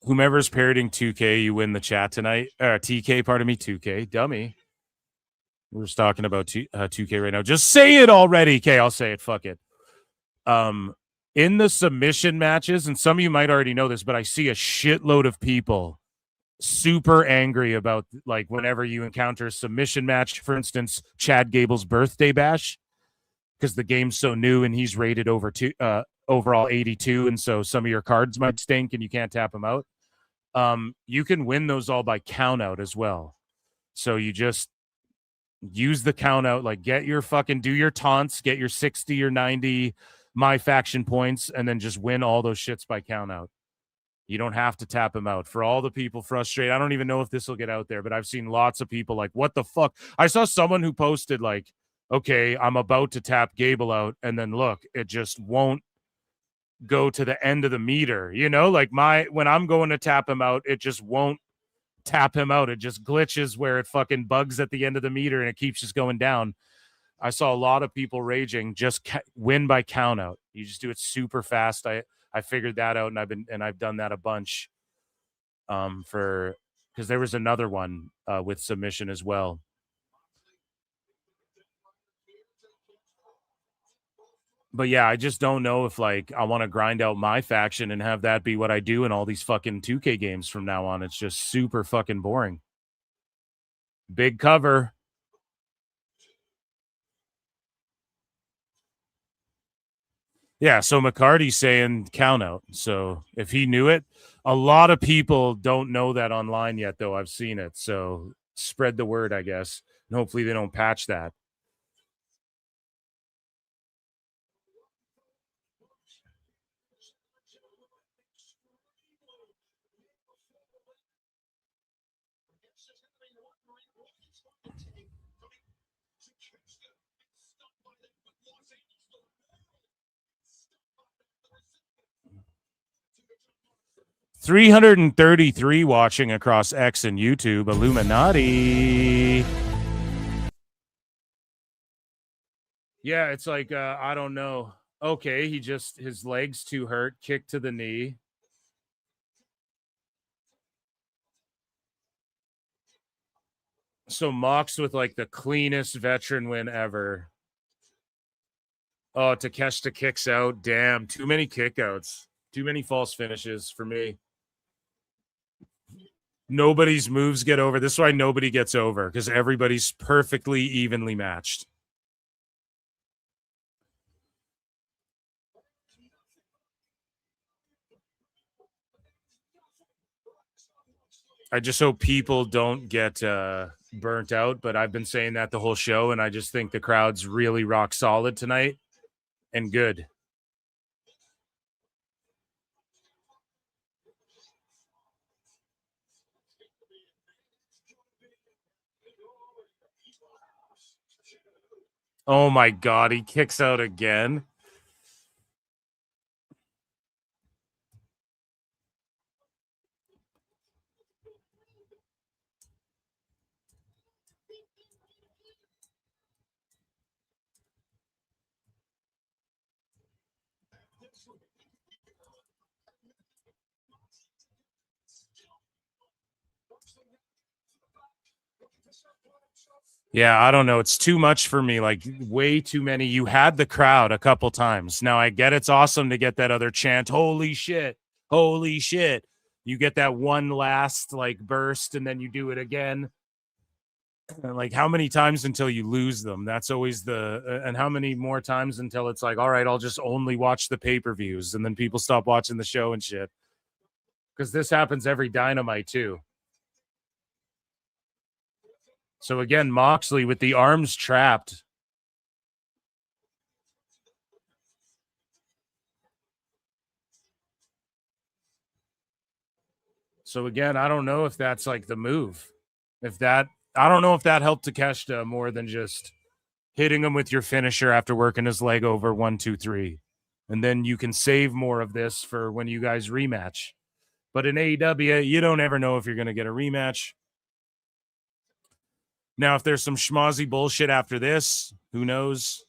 Whomever's parroting 2K, you win the chat tonight. TK, pardon me, 2K. Dummy. We're just talking about 2K right now. Just say it already, K. I'll say it. Fuck it. In the submission matches, and some of you might already know this, but I see a shitload of people super angry about like whenever you encounter a submission match, for instance, Chad Gable's birthday bash, because the game's so new and he's rated overall 82, and so some of your cards might stink and you can't tap them out. You can win those all by count out as well. So you just use the count out, like do your taunts, get your 60 or 90 my faction points, and then just win all those shits by count out. You don't have to tap him out. For all the people frustrated, I don't even know if this will get out there, but I've seen lots of people like, what the fuck? I saw someone who posted like, okay, I'm about to tap Gable out, and then look, it just won't go to the end of the meter. You know, like when I'm going to tap him out, it just won't tap him out. It just glitches where it fucking bugs at the end of the meter and it keeps just going down. I saw a lot of people raging, just win by count out. You just do it super fast. I figured that out, and I've done that a bunch because there was another one with submission as well. But yeah, I just don't know if like I want to grind out my faction and have that be what I do in all these fucking 2K games from now on. It's just super fucking boring. Big cover. Yeah, so McCarty's saying count out. So if he knew it, a lot of people don't know that online yet, though. I've seen it. So spread the word, I guess. And hopefully they don't patch that. $333 watching across X and YouTube. Illuminati. Yeah, it's like I don't know. Okay, his legs too hurt. Kick to the knee. So Mox with like the cleanest veteran win ever. Oh, Takeshita kicks out. Damn, too many kickouts. Too many false finishes for me. Nobody's moves get over. This is why nobody gets over, because everybody's perfectly evenly matched. I just hope people don't get burnt out, but I've been saying that the whole show, and I just think the crowd's really rock solid tonight and good. Oh my God, he kicks out again. Yeah, I don't know. It's too much for me. Like, way too many. You had the crowd a couple times. Now, I get it's awesome to get that other chant. Holy shit. Holy shit. You get that one last, like, burst, and then you do it again. Like, how many times until you lose them? That's always and how many more times until it's like, all right, I'll just only watch the pay-per-views, and then people stop watching the show and shit. Because this happens every Dynamite, too. So again, Moxley with the arms trapped. So again, I don't know if that's like the move. I don't know if that helped Takeshita more than just hitting him with your finisher after working his leg over 1, 2, 3. And then you can save more of this for when you guys rematch. But in AEW, you don't ever know if you're going to get a rematch. Now, if there's some schmozzy bullshit after this, who knows?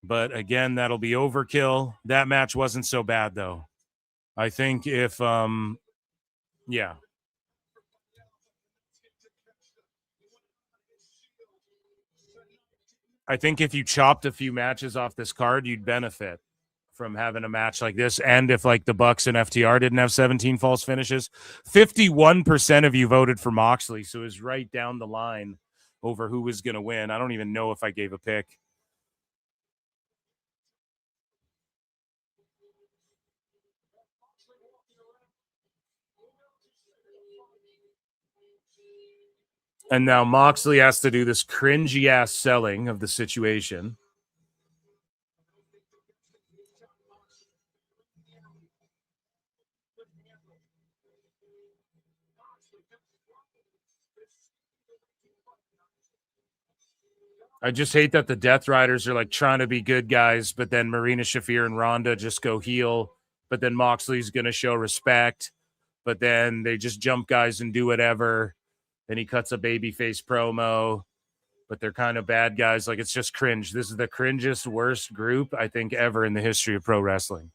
But again, that'll be overkill. That match wasn't so bad, though. I think if, yeah. I think if you chopped a few matches off this card, you'd benefit from having a match like this. And if like the Bucks and FTR didn't have 17 false finishes, 51% of you voted for Moxley. So it was right down the line over who was going to win. I don't even know if I gave a pick. And now Moxley has to do this cringy ass selling of the situation. I just hate that the Death Riders are like trying to be good guys, but then Marina Shafir and Ronda just go heel, but then Moxley's going to show respect, but then they just jump guys and do whatever. Then he cuts a babyface promo, but they're kind of bad guys. Like, it's just cringe. This is the cringiest, worst group, I think, ever in the history of pro wrestling.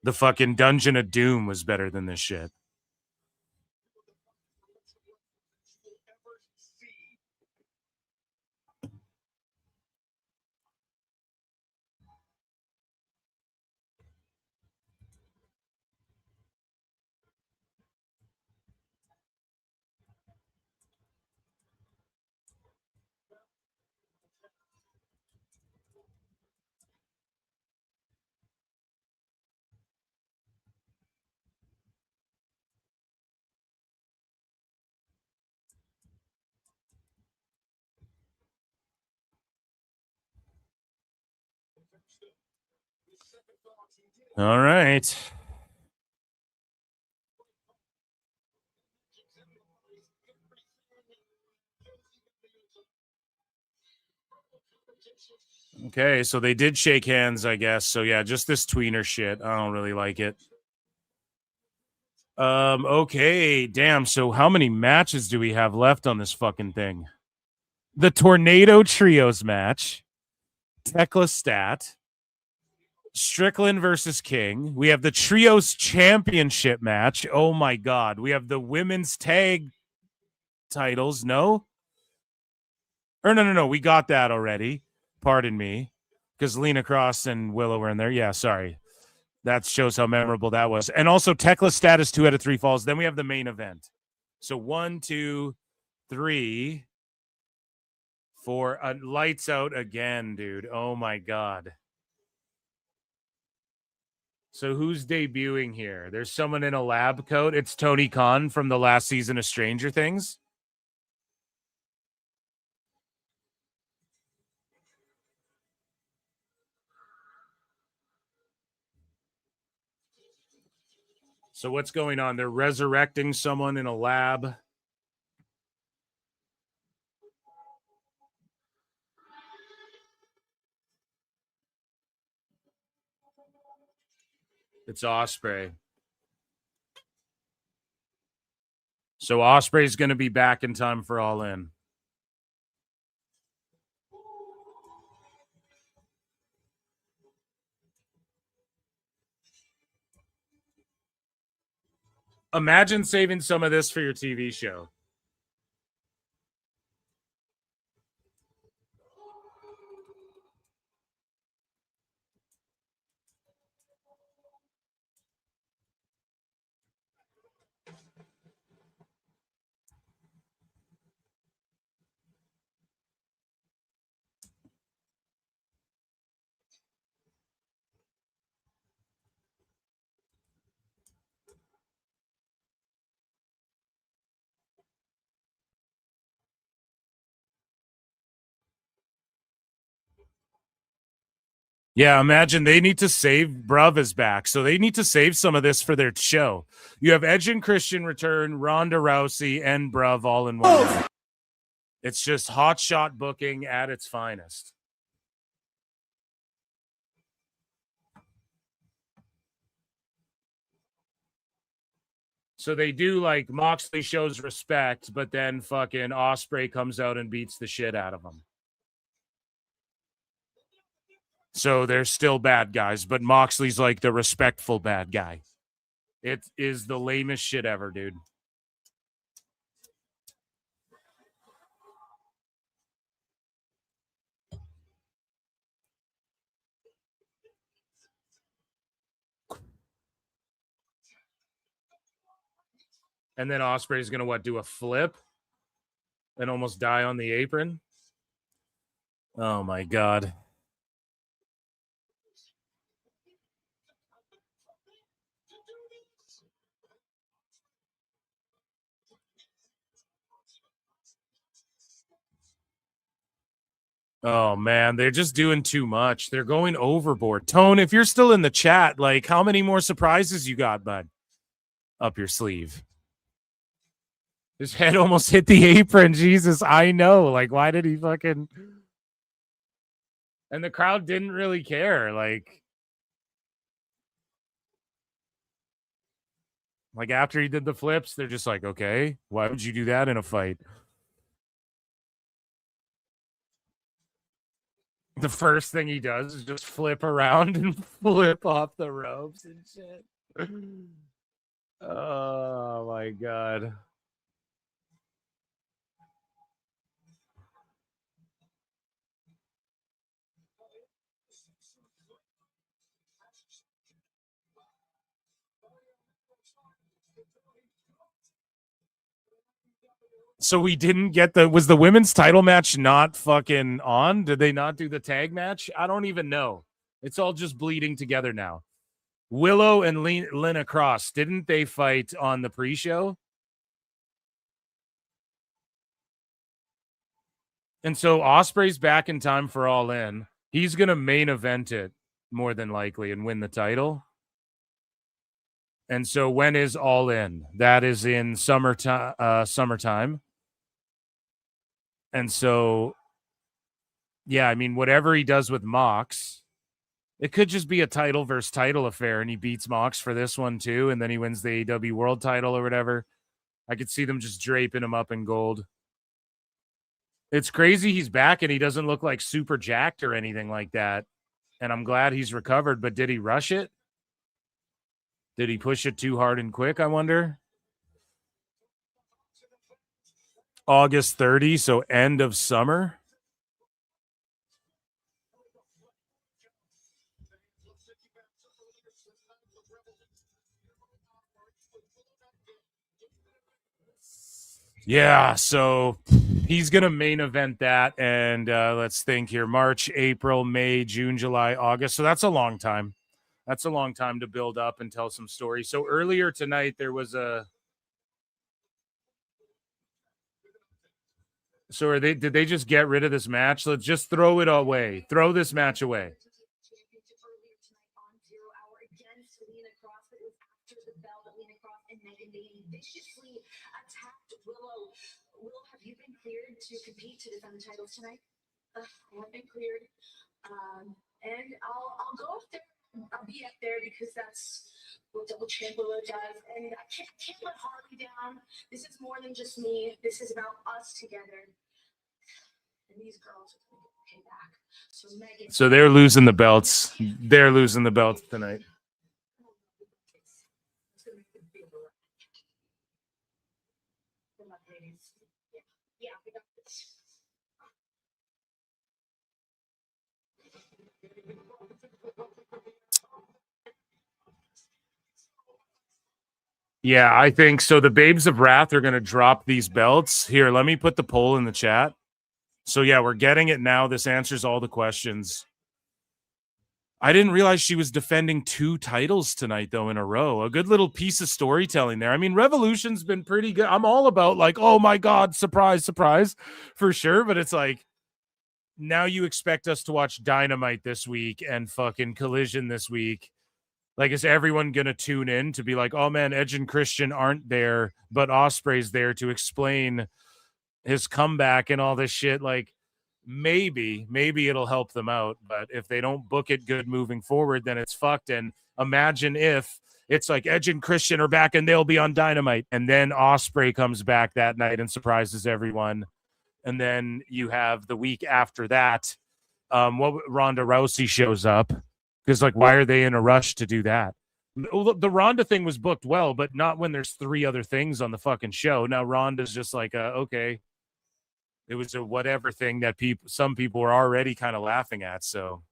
The fucking Dungeon of Doom was better than this shit. All right. Okay, so they did shake hands, I guess. So yeah, just this tweener shit. I don't really like it. Okay, damn. So how many matches do we have left on this fucking thing? The Tornado Trios match, Tekla Stat, Strickland versus King. We have the Trios Championship match. Oh my God. We have the women's tag titles. No? Or no. We got that already. Pardon me. Because Lena Cross and Willow were in there. Yeah, sorry. That shows how memorable that was. And also Tekla Status 2 out of 3 falls. Then we have the main event. So 1, 2, 3, 4. Lights out again, dude. Oh my God. So who's debuting here? There's someone in a lab coat. It's Tony Khan from the last season of Stranger Things. So what's going on? They're resurrecting someone in a lab. It's Ospreay. So Ospreay's going to be back in time for All In. Imagine saving some of this for your TV show. Yeah, imagine they need to save Bruv is back. So they need to save some of this for their show. You have Edge and Christian return, Ronda Rousey, and Bruv all in one night. It's just hot shot booking at its finest. So they do like Moxley shows respect, but then fucking Ospreay comes out and beats the shit out of him. So they're still bad guys, but Moxley's like the respectful bad guy. It is the lamest shit ever, dude. And then Ospreay's gonna what? Do a flip and almost die on the apron? Oh my God. Oh man, they're just doing too much. They're going overboard. Tone, if you're still in the chat, like how many more surprises you got, bud? Up your sleeve. His head almost hit the apron. Jesus, I know. Like, why did he fucking... And the crowd didn't really care. Like after he did the flips, they're just like, okay, why would you do that in a fight? The first thing he does is just flip around and flip off the ropes and shit. Oh my God. So we didn't get was the women's title match not fucking on? Did they not do the tag match? I don't even know. It's all just bleeding together now. Willow and Lena Cross, didn't they fight on the pre-show? And so Ospreay's back in time for All In. He's going to main event it. more than likely, and win the title. And so when is All In? That is in summertime. And so, yeah, I mean, whatever he does with Mox, it could just be a title versus title affair, and he beats Mox for this one too, and then he wins the AEW World title or whatever. I could see them just draping him up in gold. It's crazy he's back and he doesn't look like super jacked or anything like that. And I'm glad he's recovered, but did he rush it? Did he push it too hard and quick, I wonder? August 30, so end of summer. Yeah, so he's going to main event that. And let's think here. March, April, May, June, July, August. So that's a long time. That's a long time to build up and tell some stories. So earlier tonight, there was a... So did they just get rid of this match? Let's just throw it away. Throw this match away. Will, have you been cleared to compete to defend the titles tonight? I have been cleared, and I'll go up there. I'll be up there because that's what Double Champ Willow does, and I can't let Harley down. This is more than just me. This is about us together, and these girls are going to pay back. So Megan. So they're losing the belts. They're losing the belts tonight. Yeah, I think so. The Babes of Wrath are going to drop these belts. Here, let me put the poll in the chat. So, yeah, we're getting it now. This answers all the questions. I didn't realize she was defending 2 titles tonight, though, in a row. A good little piece of storytelling there. I mean, Revolution's been pretty good. I'm all about, like, oh, my God, surprise, surprise, for sure. But it's like, now you expect us to watch Dynamite this week and fucking Collision this week. Like, is everyone going to tune in to be like, oh, man, Edge and Christian aren't there, but Ospreay's there to explain his comeback and all this shit? Like, maybe it'll help them out. But if they don't book it good moving forward, then it's fucked. And imagine if it's like Edge and Christian are back and they'll be on Dynamite. And then Ospreay comes back that night and surprises everyone. And then you have the week after that, Ronda Rousey shows up. Because, like, why are they in a rush to do that? The Ronda thing was booked well, but not when there's 3 other things on the fucking show. Now Ronda's just like, okay. It was a whatever thing that some people were already kind of laughing at, so.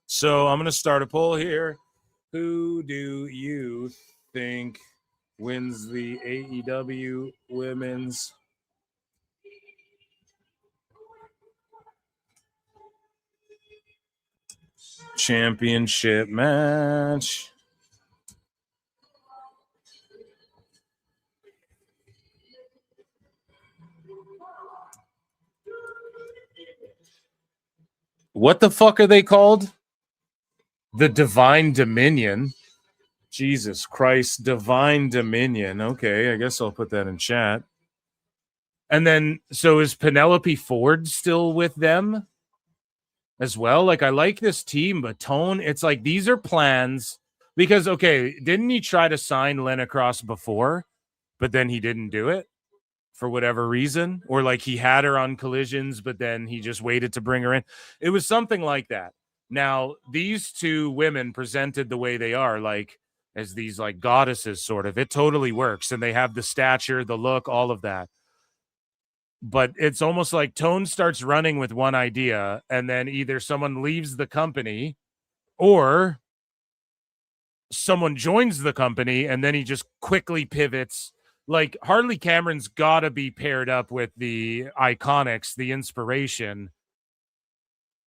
So I'm going to start a poll here. Who do you think wins the AEW Women's Championship match? What the fuck are they called? The Divine Dominion. Jesus Christ, Divine Dominion. Okay, I guess I'll put that in chat. And then, so is Penelope Ford still with them as well? Like, I like this team, but Tone, it's like these are plans. Because, okay, didn't he try to sign Lena Cross before, but then he didn't do it for whatever reason? Or like he had her on Collisions, but then he just waited to bring her in. It was something like that. Now, these 2 women presented the way they are, like, as these like goddesses sort of. It totally works. And they have the stature, the look, all of that. But it's almost like Tone starts running with one idea and then either someone leaves the company or someone joins the company and then he just quickly pivots. Like Harley Cameron's got to be paired up with the Iconics, the Inspiration,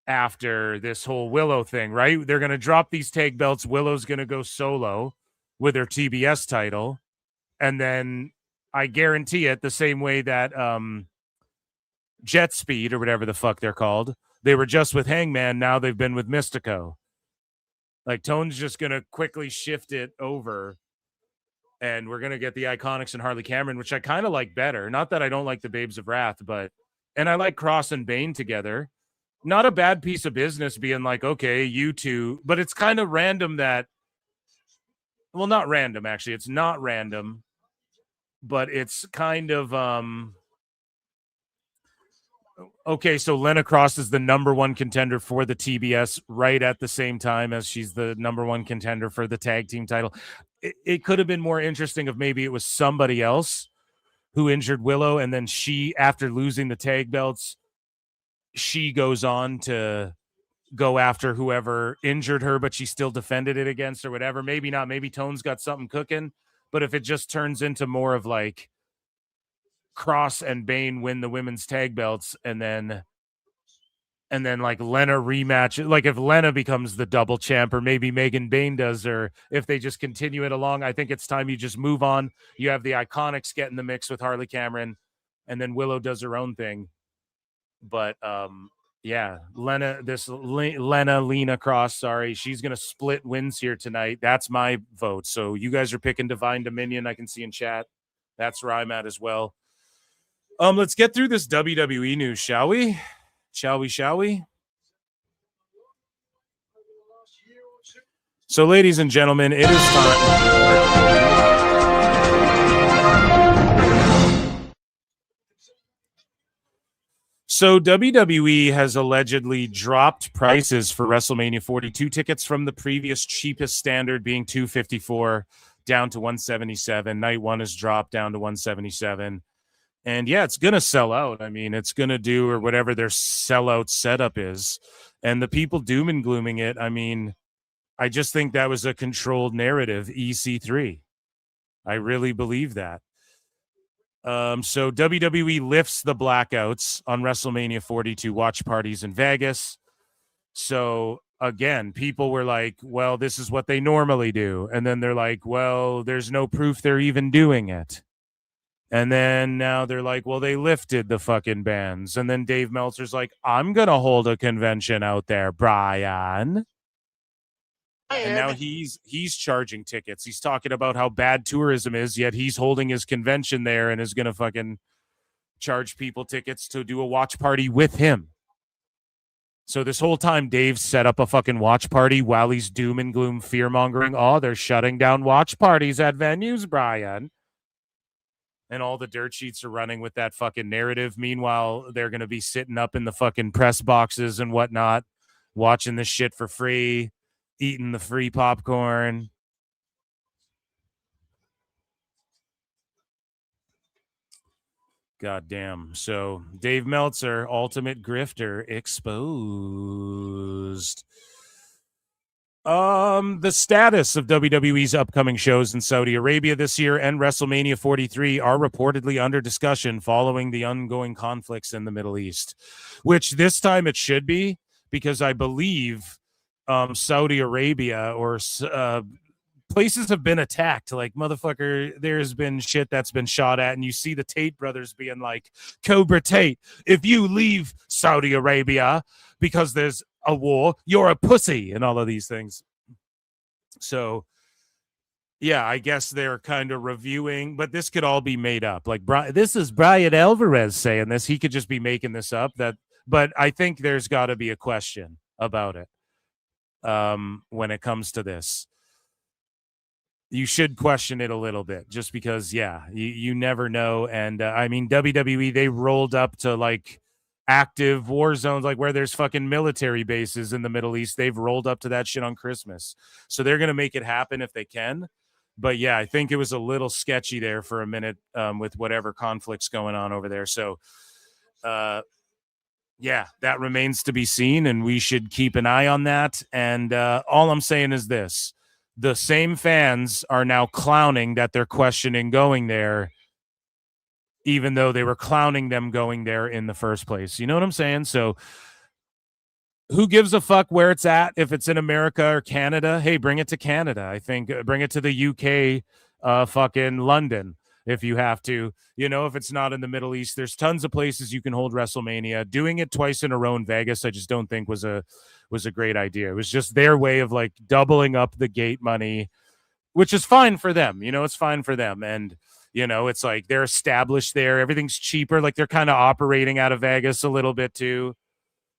after this whole Willow thing, right? They're going to drop these tag belts. Willow's going to go solo with her TBS title. And then I guarantee it, the same way that Jet Speed or whatever the fuck they're called, they were just with Hangman, now they've been with Mystico. Like, Tone's just going to quickly shift it over, and we're going to get the Iconics and Harley Cameron, which I kind of like better. Not that I don't like the Babes of Wrath, and I like Cross and Bane together. Not a bad piece of business being like, okay, you two, but it's kind of random that, well, not random, actually. It's not random, but it's kind of, okay, so Lena Cross is the number one contender for the TBS right at the same time as she's the number one contender for the tag team title. It could have been more interesting if maybe it was somebody else who injured Willow, and then she, after losing the tag belts, she goes on to go after whoever injured her, but she still defended it against or whatever. Maybe not. Maybe Tone's got something cooking. But if it just turns into more of like Cross and Bane win the women's tag belts, and then like Lena rematch, like if Lena becomes the double champ, or maybe Megan Bane does, or if they just continue it along, I think it's time you just move on. You have the Iconics get in the mix with Harley Cameron, and then Willow does her own thing. But yeah, Lena Cross, sorry, she's gonna split wins here tonight. That's my vote. So you guys are picking Divine Dominion, I can see in chat. That's where I'm at as well. Let's get through this WWE news, shall we? Shall we? So, ladies and gentlemen, it is time. So WWE has allegedly dropped prices for WrestleMania 42 tickets from the previous cheapest standard being $254 down to $177. Night one is dropped down to $177. And yeah, it's going to sell out. I mean, it's going to do or whatever their sellout setup is. And the people doom and glooming it, I mean, I just think that was a controlled narrative, EC3. I really believe that. So WWE lifts the blackouts on WrestleMania 42 watch parties in Vegas. So again, people were like, well, this is what they normally do. And then they're like, well, there's no proof they're even doing it. And then now they're like, well, they lifted the fucking bans. And then Dave Meltzer's like, I'm going to hold a convention out there, Brian. And now he's charging tickets. He's talking about how bad tourism is, yet he's holding his convention there and is going to fucking charge people tickets to do a watch party with him. So this whole time, Dave set up a fucking watch party while he's doom and gloom fear-mongering. Oh, they're shutting down watch parties at venues, Brian. And all the dirt sheets are running with that fucking narrative. Meanwhile, they're going to be sitting up in the fucking press boxes and whatnot, watching this shit for free, eating the free popcorn. God damn. So Dave Meltzer, ultimate grifter, exposed. The status of WWE's upcoming shows in Saudi Arabia this year and WrestleMania 43 are reportedly under discussion following the ongoing conflicts in the Middle East, which this time it should be, because I believe Saudi Arabia or places have been attacked. Like, motherfucker, there's been shit that's been shot at, and you see the Tate brothers being like, Cobra Tate, if you leave Saudi Arabia because there's a war, you're a pussy, and all of these things. So yeah, I guess they're kind of reviewing, but this could all be made up. Like, this is Brian Alvarez saying this. He could just be making this up. But I think there's got to be a question about it when it comes to this. You should question it a little bit, just because, yeah, you never know. And I mean, WWE, they rolled up to like active war zones, like where there's fucking military bases in the Middle East. They've rolled up to that shit on Christmas. So they're going to make it happen if they can. But yeah, I think it was a little sketchy there for a minute with whatever conflicts going on over there. So yeah, that remains to be seen, and we should keep an eye on that. And all I'm saying is this. The same fans are now clowning that they're questioning going there, even though they were clowning them going there in the first place. You know what I'm saying? So who gives a fuck where it's at? If it's in America or Canada, hey, bring it to Canada. I think bring it to the UK, fucking London. if you have to. You know, if it's not in the Middle East, there's tons of places you can hold WrestleMania. Doing it twice in a row in Vegas, I just don't think was a great idea. It was just their way of like doubling up the gate money, which is fine for them. You know, it's fine for them. And, you know, it's like they're established there. Everything's cheaper. Like they're kind of operating out of Vegas a little bit too.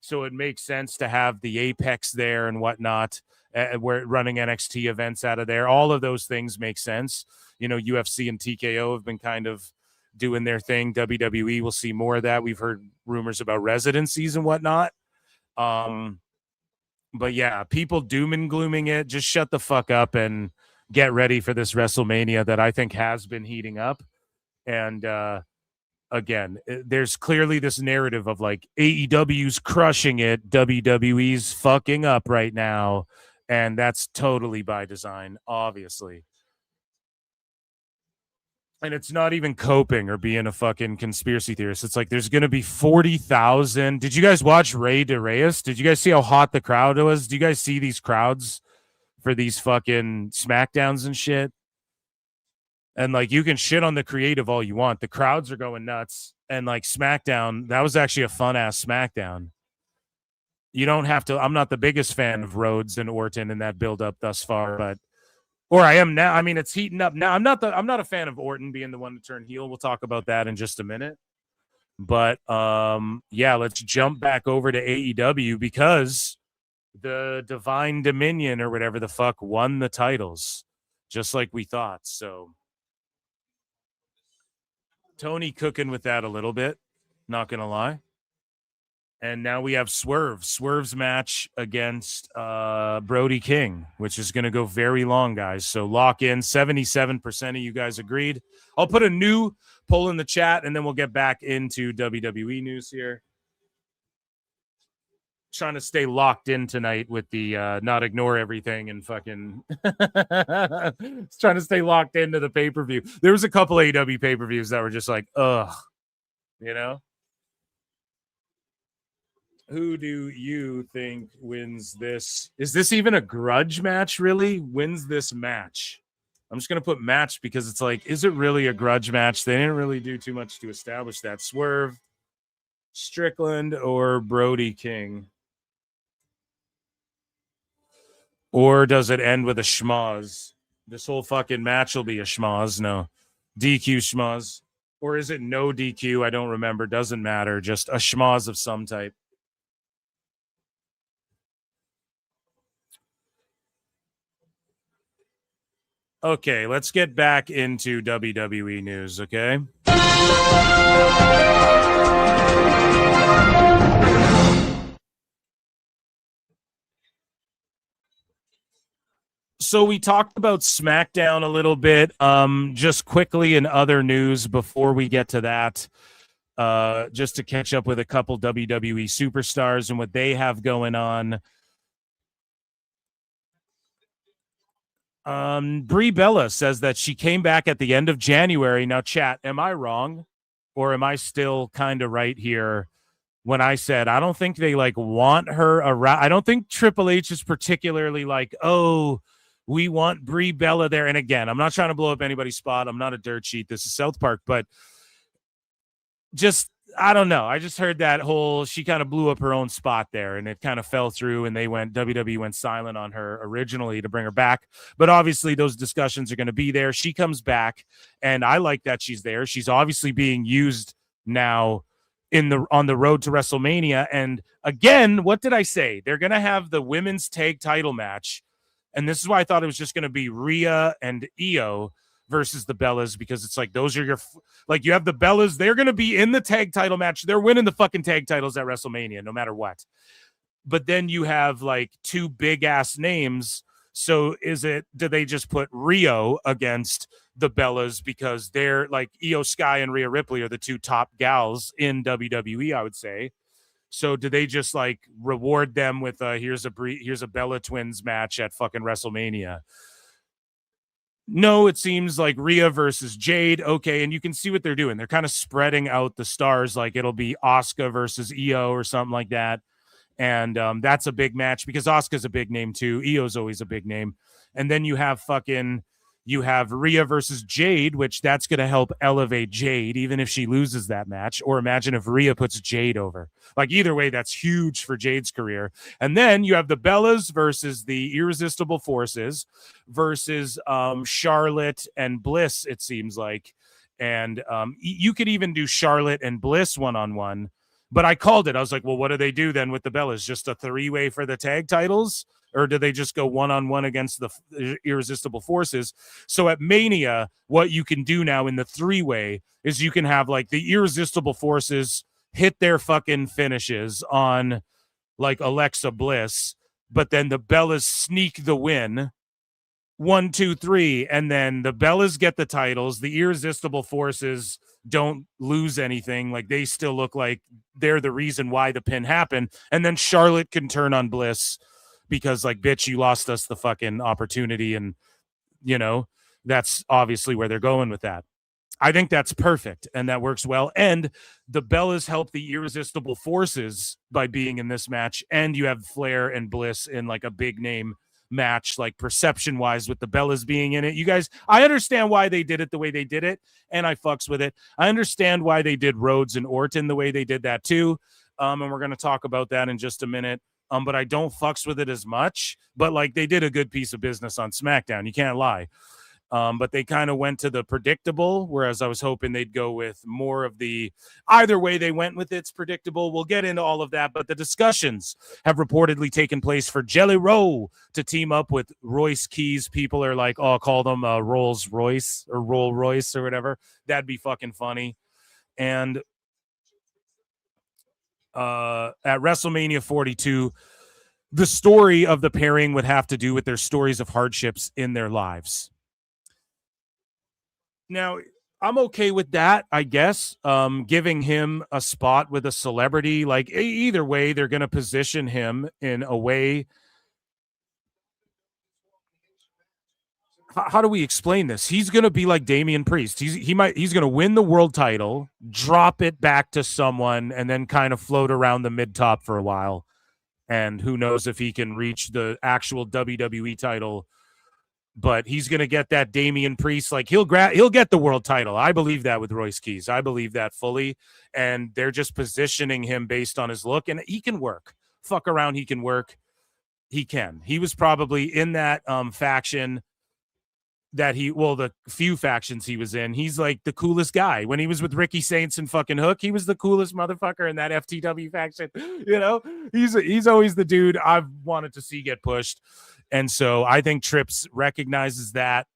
So it makes sense to have the Apex there and whatnot. We're running NXT events out of there. All of those things make sense. You know, UFC and TKO have been kind of doing their thing. WWE will see more of that. We've heard rumors about residencies and whatnot. But yeah, people doom and glooming it. Just shut the fuck up and get ready for this WrestleMania that I think has been heating up. And again, there's clearly this narrative of like AEW's crushing it, WWE's fucking up right now. And that's totally by design, obviously. And it's not even coping or being a fucking conspiracy theorist. It's like there's going to be 40,000. Did you guys watch Rey de Reyes? Did you guys see how hot the crowd was? Do you guys see these crowds for these fucking SmackDowns and shit? And like you can shit on the creative all you want. The crowds are going nuts. And like SmackDown, that was actually a fun ass SmackDown. You don't have to. I'm not the biggest fan of Rhodes and Orton in that build up thus far, but or I am now. I mean, it's heating up now. I'm not a fan of Orton being the one to turn heel. We'll talk about that in just a minute. But yeah, let's jump back over to AEW because the Divine Dominion or whatever the fuck won the titles, just like we thought. So Tony cooking with that a little bit, not gonna lie. And now we have Swerve's match against Brody King, which is going to go very long, guys. So lock in. 77% of you guys agreed. I'll put a new poll in the chat, and then we'll get back into WWE news here. Trying to stay locked in tonight with the not ignore everything and fucking trying to stay locked into the pay-per-view. There was a couple AEW pay-per-views that were just like, ugh, you know? Who do you think wins this? Is this even a grudge match, really? Wins this match? I'm just going to put match because it's like, is it really a grudge match? They didn't really do too much to establish that. Swerve, Strickland, or Brody King? Or does it end with a schmoz? This whole fucking match will be a schmoz. No. DQ schmoz. Or is it no DQ? I don't remember. Doesn't matter. Just a schmoz of some type. Okay, let's get back into WWE news, okay? So we talked about SmackDown a little bit, just quickly in other news before we get to that, just to catch up with a couple WWE superstars and what they have going on. Brie Bella says that she came back at the end of January. Now, chat, am I wrong? Or am I still kind of right here when I said I don't think they like want her around? I don't think Triple H is particularly like, oh, we want Brie Bella there. And again, I'm not trying to blow up anybody's spot. I'm not a dirt sheet. This is South Park, but just I don't know. I just heard that whole she kind of blew up her own spot there and it kind of fell through and WWE went silent on her originally to bring her back. But obviously those discussions are going to be there. She comes back and I like that she's there. She's obviously being used now on the road to WrestleMania. And again, what did I say? They're going to have the women's tag title match. And this is why I thought it was just going to be Rhea and Io versus the Bellas, because it's like those are your like you have the Bellas, they're going to be in the tag title match, they're winning the fucking tag titles at WrestleMania no matter what. But then you have like two big ass names, so do they just put Rio against the Bellas because they're like Io Sky and Rhea Ripley are the two top gals in WWE, I would say. So do they just like reward them with here's a Bella Twins match at fucking WrestleMania? No, it seems like Rhea versus Jade. Okay, and you can see what they're doing. They're kind of spreading out the stars. Like it'll be Asuka versus Io or something like that. And that's a big match because Asuka's a big name too. Io's always a big name. And then you have fucking, You have Rhea versus Jade, which that's going to help elevate Jade, even if she loses that match. Or imagine if Rhea puts Jade over. Like, either way, that's huge for Jade's career. And then you have the Bellas versus the Irresistible Forces versus Charlotte and Bliss, it seems like. And you could even do Charlotte and Bliss one-on-one. But I called it. I was like, well, what do they do then with the Bellas? Just a three-way for the tag titles? Or do they just go one-on-one against the Irresistible Forces? So at Mania, what you can do now in the three-way is you can have, like, the Irresistible Forces hit their fucking finishes on, like, Alexa Bliss, but then the Bellas sneak the win. 1, 2, 3, and then the Bellas get the titles. The Irresistible Forces don't lose anything. Like, they still look like they're the reason why the pin happened. And then Charlotte can turn on Bliss because, like, bitch, you lost us the fucking opportunity. And, you know, that's obviously where they're going with that. I think that's perfect, and that works well. And the Bellas help the Irresistible Forces by being in this match, and you have Flair and Bliss in, like, a big name match, like, perception wise, with the Bellas being in it. You guys, I understand why they did it the way they did it, and I fucks with it. I understand why they did Rhodes and Orton the way they did that too, and we're going to talk about that in just a minute. But I don't fucks with it as much. But, like, they did a good piece of business on SmackDown, you can't lie. But they kind of went to the predictable, whereas I was hoping they'd go with more of the, either way they went with it's predictable. We'll get into all of that, but the discussions have reportedly taken place for Jelly Roll to team up with Royce Keys. People are like, oh, call them Rolls Royce or Roll Royce or whatever. That'd be fucking funny. And at WrestleMania 42, the story of the pairing would have to do with their stories of hardships in their lives. Now, I'm okay with that, I guess, giving him a spot with a celebrity. Like, either way, they're going to position him in a way. How do we explain this? He's going to be like Damian Priest. He's going to win the world title, drop it back to someone, and then kind of float around the mid-top for a while. And who knows if he can reach the actual WWE title. But he's going to get that Damian Priest. Like, he'll get the world title. I believe that with Royce Keys. I believe that fully. And they're just positioning him based on his look. And he can work. Fuck around, he can work. He can. He was probably in that faction that the few factions he was in. He's like the coolest guy. When he was with Ricky Saints and fucking Hook, he was the coolest motherfucker in that FTW faction. You know, he's always the dude I've wanted to see get pushed. And so I think Trips recognizes that.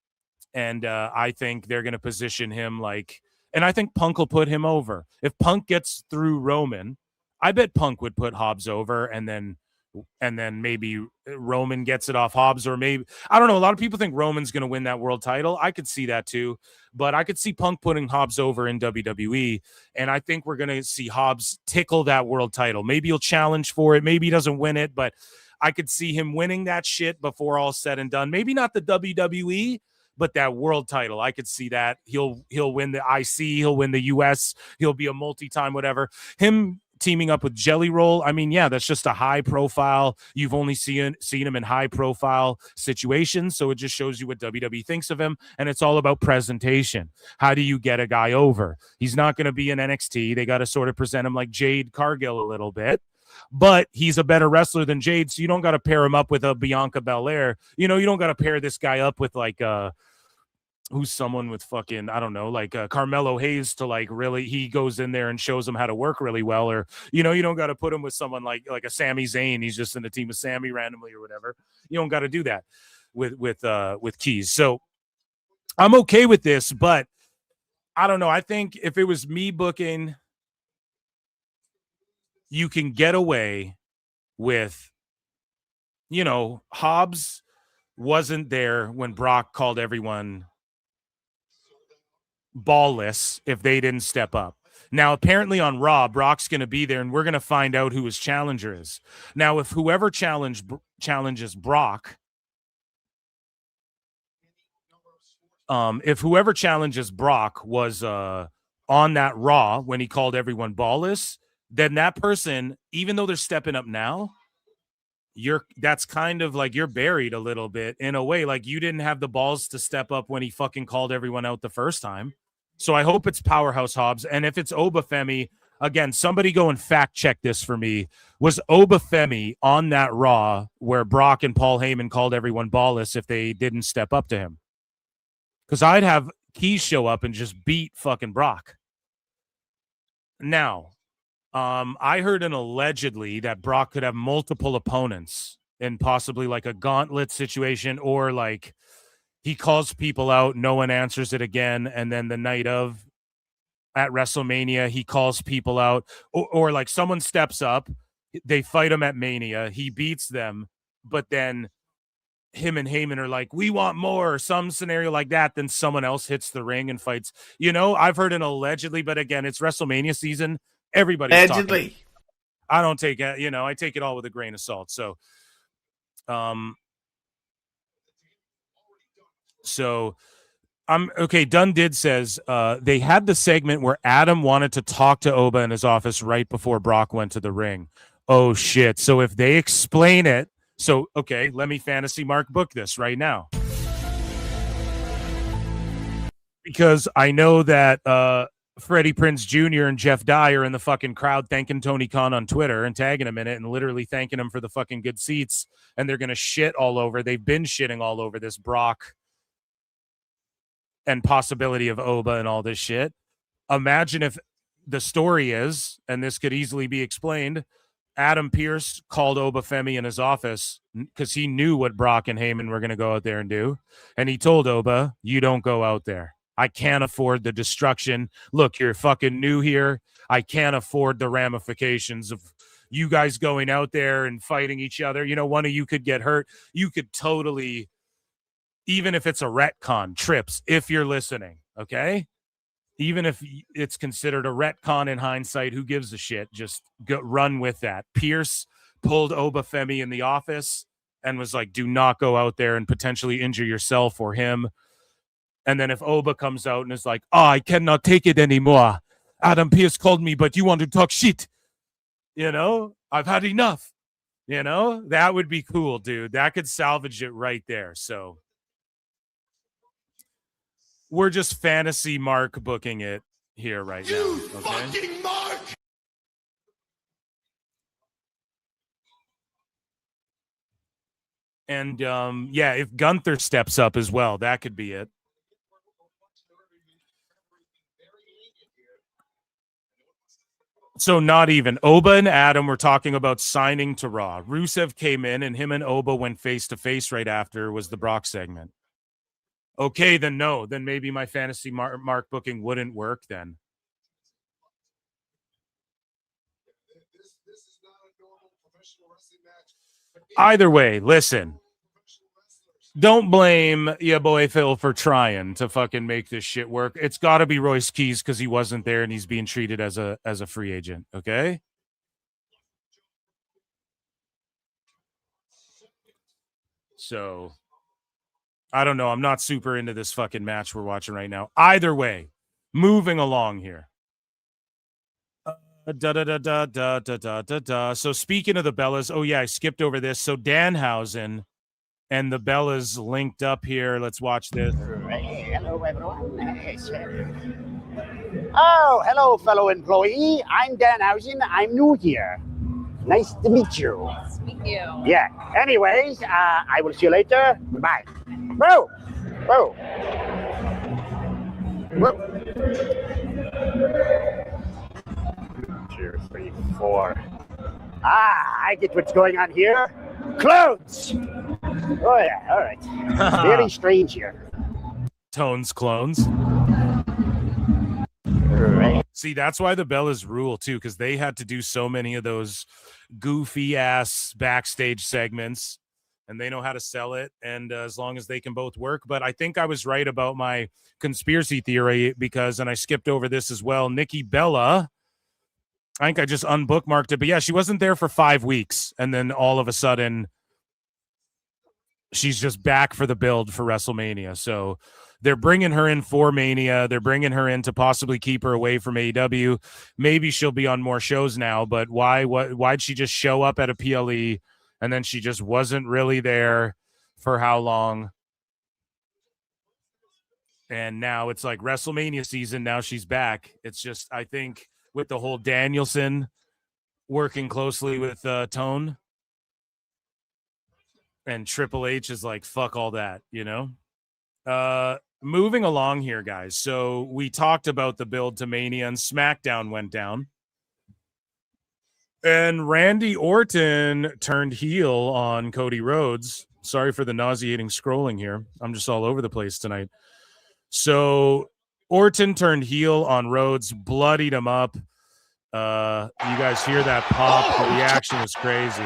And I think they're going to position him like, and I think Punk will put him over. If Punk gets through Roman, I bet Punk would put Hobbs over, and then maybe Roman gets it off Hobbs, or maybe, I don't know. A lot of people think Roman's going to win that world title. I could see that too, but I could see Punk putting Hobbs over in WWE. And I think we're going to see Hobbs tickle that world title. Maybe he'll challenge for it. Maybe he doesn't win it, but I could see him winning that shit before all said and done. Maybe not the WWE, but that world title. I could see that. He'll win the IC. He'll win the US. He'll be a multi-time whatever. Him teaming up with Jelly Roll, I mean, yeah, that's just a high profile. You've only seen him in high profile situations, so it just shows you what WWE thinks of him, and it's all about presentation. How do you get a guy over? He's not going to be in NXT. They got to sort of present him like Jade Cargill a little bit, but he's a better wrestler than Jade, so you don't got to pair him up with a Bianca Belair. You know, you don't got to pair this guy up with like who's someone with fucking, I don't know, like Carmelo Hayes to like really, he goes in there and shows him how to work really well. Or, you know, you don't got to put him with someone like a Sami Zayn. He's just in a team with Sami randomly or whatever. You don't got to do that with Keys. So I'm okay with this, but I don't know. I think if it was me booking, you can get away with, you know, Hobbs wasn't there when Brock called everyone ballless if they didn't step up. Now, apparently on Raw, Brock's going to be there, and we're going to find out who his challenger is. Now, if whoever challenges Brock, was on that Raw when he called everyone ballless, then that person, even though they're stepping up now, that's kind of like you're buried a little bit in a way. Like you didn't have the balls to step up when he fucking called everyone out the first time. So I hope it's Powerhouse Hobbs. And if it's Obafemi, again, somebody go and fact check this for me. Was Obafemi on that Raw where Brock and Paul Heyman called everyone ballless if they didn't step up to him? Because I'd have Keys show up and just beat fucking Brock. Now, I heard an allegedly that Brock could have multiple opponents in possibly like a gauntlet situation, or like he calls people out, no one answers it again, and then the night of at WrestleMania, he calls people out, or like someone steps up, they fight him at Mania, he beats them, but then him and Heyman are like, we want more, or some scenario like that, then someone else hits the ring and fights. You know, I've heard an allegedly, but again, it's WrestleMania season. Everybody's allegedly talking. I don't take it, you know, I take it all with a grain of salt. So, I'm okay. Dunn did says they had the segment where Adam wanted to talk to Oba in his office right before Brock went to the ring. Oh shit. So if they explain it, so okay, let me fantasy Mark book this right now. Because I know that Freddie Prinze Jr. and Jeff Dye are in the fucking crowd thanking Tony Khan on Twitter and tagging him in it and literally thanking him for the fucking good seats. And they're going to shit all over. They've been shitting all over this Brock and possibility of Oba and all this shit. Imagine if the story is, and this could easily be explained, Adam Pearce called Obafemi in his office because he knew what Brock and Heyman were going to go out there and do. And he told Oba, you don't go out there. I can't afford the destruction. Look, you're fucking new here. I can't afford the ramifications of you guys going out there and fighting each other. You know, one of you could get hurt. You could totally, even if it's a retcon, Trips, if you're listening, okay? Even if it's considered a retcon in hindsight, who gives a shit? Just run with that. Pierce pulled Obafemi in the office and was like, do not go out there and potentially injure yourself or him. And then if Oba comes out and is like, oh, I cannot take it anymore. Adam Pearce called me, but you want to talk shit. You know, I've had enough. You know, that would be cool, dude. That could salvage it right there. So we're just fantasy Mark booking it here right now. Okay? Fucking Mark! And yeah, if Gunther steps up as well, that could be it. So not even Oba and Adam were talking about signing to Raw. Rusev came in and him and Oba went face to face right after was the Brock segment. Okay, then no. Then maybe my fantasy Mark booking wouldn't work then. Either way, listen. Don't blame your boy Phil for trying to fucking make this shit work. It's got to be Royce Keys because he wasn't there and he's being treated as a free agent, okay? So, I don't know. I'm not super into this fucking match we're watching right now. Either way, moving along here. So speaking of the Bellas, oh yeah, I skipped over this. So Danhausen and the Bellas linked up here. Let's watch this. Hello, everyone. Oh, hello, fellow employee. I'm Danhausen. I'm new here. Nice to meet you. Nice to meet you. Yeah. Anyways, I will see you later. Bye. Whoa. Whoa. Whoa. 2, 3, 4. I get what's going on here. Clothes. Oh, yeah. All right. Very strange here. Tones clones. Right. See, that's why the Bellas rule, too, because they had to do so many of those goofy-ass backstage segments, and they know how to sell it, and as long as they can both work. But I think I was right about my conspiracy theory because, and I skipped over this as well, Nikki Bella, I think I just unbookmarked it, but yeah, she wasn't there for 5 weeks, and then all of a sudden she's just back for the build for WrestleMania. So they're bringing her in for Mania. They're bringing her in to possibly keep her away from AEW. Maybe she'll be on more shows now, but why'd she just show up at a PLE And then she just wasn't really there for how long. And now it's like WrestleMania season. Now she's back. It's just, I think, with the whole Danielson working closely with Tone, and Triple H is like, fuck all that, you know? Moving along here, guys. So we talked about the build to Mania, and SmackDown went down. And Randy Orton turned heel on Cody Rhodes. Sorry for the nauseating scrolling here. I'm just all over the place tonight. So Orton turned heel on Rhodes, bloodied him up. You guys hear that pop? The reaction was crazy.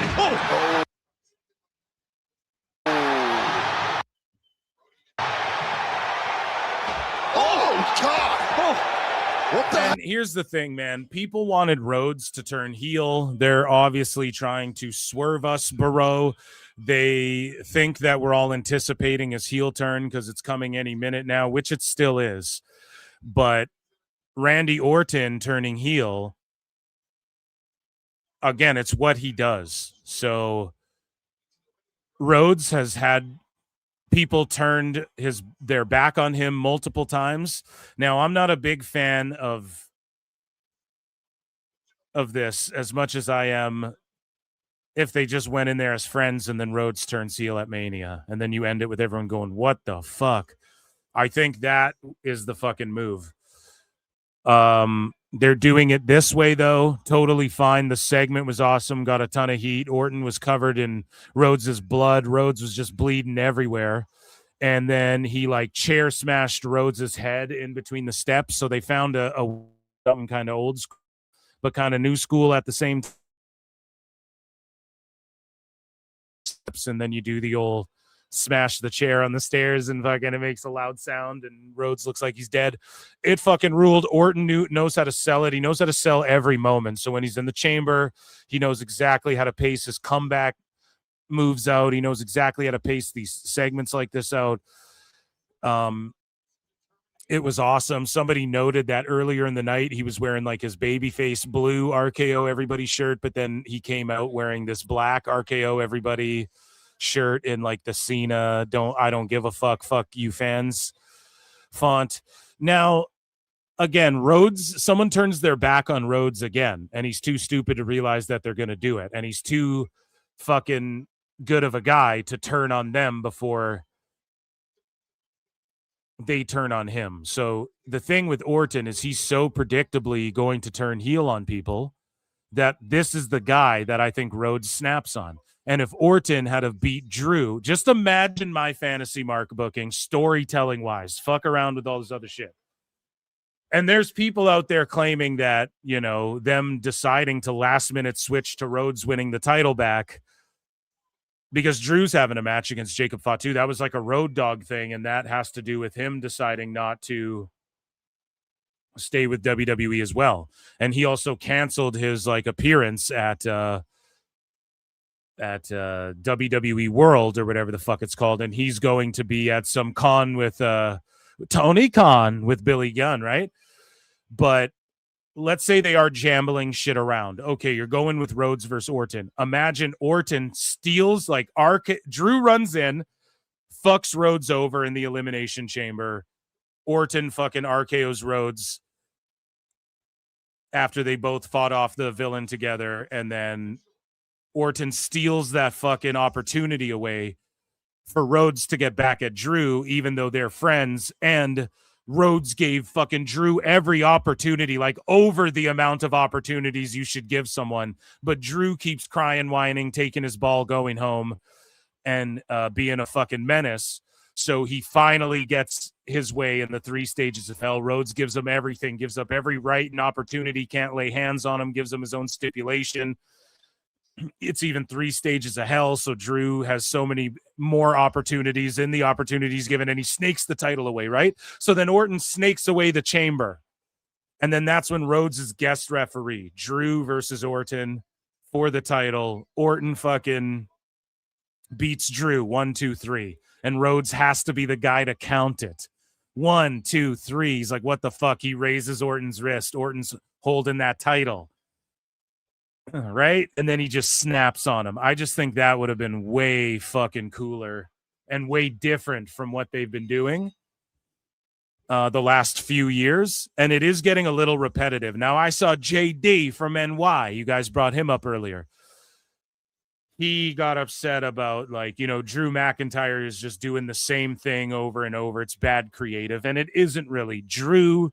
And here's the thing, man. People wanted Rhodes to turn heel. They're obviously trying to swerve us, Barrow. They think that we're all anticipating his heel turn because it's coming any minute now, which it still is. But Randy Orton turning heel, again, it's what he does. So Rhodes has had people turned their back on him multiple times. Now, I'm not a big fan of this as much as I am if they just went in there as friends and then Rhodes turns heel at Mania and then you end it with everyone going, what the fuck? I think that is the fucking move. They're doing it this way, though. Totally fine. The segment was awesome. Got a ton of heat. Orton was covered in Rhodes's blood. Rhodes was just bleeding everywhere. And then he like chair smashed Rhodes's head in between the steps. So they found a something kind of old school, but kind of new school at the same time. And then you do the old smash the chair on the stairs and fucking it makes a loud sound and Rhodes looks like he's dead. It fucking ruled. Orton knows how to sell it. He knows how to sell every moment. So when he's in the chamber, he knows exactly how to pace his comeback moves out. He knows exactly how to pace these segments like this out. It was awesome. Somebody noted that earlier in the night he was wearing like his babyface blue RKO everybody shirt, but then he came out wearing this black RKO everybody shirt in like the Cena I don't give a fuck you fans font. Now again, Rhodes, someone turns their back on Rhodes again and he's too stupid to realize that they're going to do it, and he's too fucking good of a guy to turn on them before they turn on him. So the thing with Orton is he's so predictably going to turn heel on people that this is the guy that I think Rhodes snaps on. And if Orton had have beat Drew, just imagine my fantasy mark booking, storytelling wise, fuck around with all this other shit. And there's people out there claiming that, you know, them deciding to last minute switch to Rhodes winning the title back because Drew's having a match against Jacob Fatu. That was like a road dog thing. And that has to do with him deciding not to stay with WWE as well. And he also canceled his like appearance at WWE World or whatever the fuck it's called, and he's going to be at some con with Tony Khan with Billy Gunn, right? But let's say they are jambling shit around. Okay, you're going with Rhodes versus Orton. Imagine Orton steals like Drew runs in, fucks Rhodes over in the Elimination Chamber. Orton fucking RKO's Rhodes after they both fought off the villain together, and then Orton steals that fucking opportunity away for Rhodes to get back at Drew, even though they're friends. And Rhodes gave fucking Drew every opportunity, like over the amount of opportunities you should give someone. But Drew keeps crying, whining, taking his ball, going home, and being a fucking menace. So he finally gets his way in the 3 stages of hell. Rhodes gives him everything, gives up every right and opportunity, can't lay hands on him, gives him his own stipulation. It's even 3 stages of hell, so Drew has so many more opportunities in the opportunities given, and he snakes the title away, right? So then Orton snakes away the chamber, and then that's when Rhodes is guest referee. Drew versus Orton for the title. Orton fucking beats Drew 1, 2, 3, and Rhodes has to be the guy to count it. 1, 2, 3. He's like, what the fuck? He raises Orton's wrist. Orton's holding that title. right? And then he just snaps on him. I just think that would have been way fucking cooler and way different from what they've been doing the last few years. And it is getting a little repetitive. Now, I saw JD from NY. You guys brought him up earlier. He got upset about, like, you know, Drew McIntyre is just doing the same thing over and over. It's bad creative. And it isn't really. Drew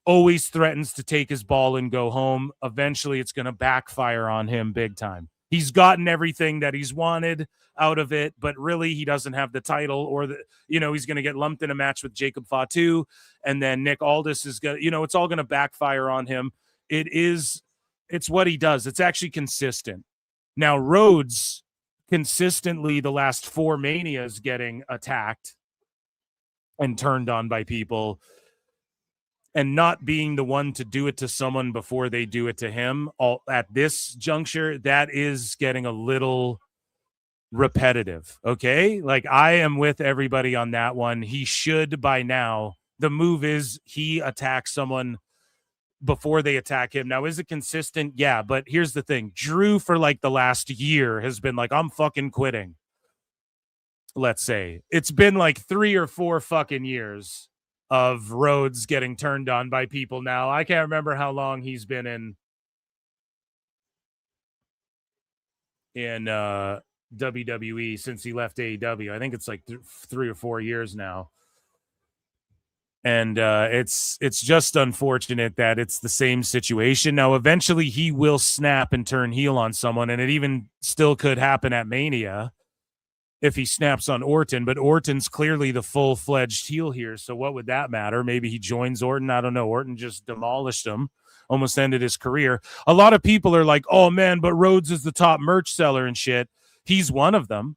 always threatens to take his ball and go home. Eventually, it's going to backfire on him big time. He's gotten everything that he's wanted out of it, but really he doesn't have the title, or the, you know, he's going to get lumped in a match with Jacob Fatu, and then Nick Aldis is going to, you know, it's all going to backfire on him. It's what he does. It's actually consistent. Now, Rhodes consistently the last 4 Manias getting attacked and turned on by people and not being the one to do it to someone before they do it to him all at this juncture, that is getting a little repetitive. Okay. Like, I am with everybody on that one. He should by now. The move is he attacks someone before they attack him. Now, is it consistent? Yeah. But here's the thing. Drew for like the last year has been like, I'm fucking quitting. Let's say it's been like 3 or 4 fucking years of Rhodes getting turned on by people. Now, I can't remember how long he's been in WWE since he left AEW. I think it's like 3 or 4 years now. And it's just unfortunate that it's the same situation. Now, eventually he will snap and turn heel on someone, and it even still could happen at Mania if he snaps on Orton, but Orton's clearly the full-fledged heel here, so what would that matter? Maybe he joins Orton. I don't know. Orton just demolished him, almost ended his career. A lot of people are like, oh, man, but Rhodes is the top merch seller and shit. He's one of them.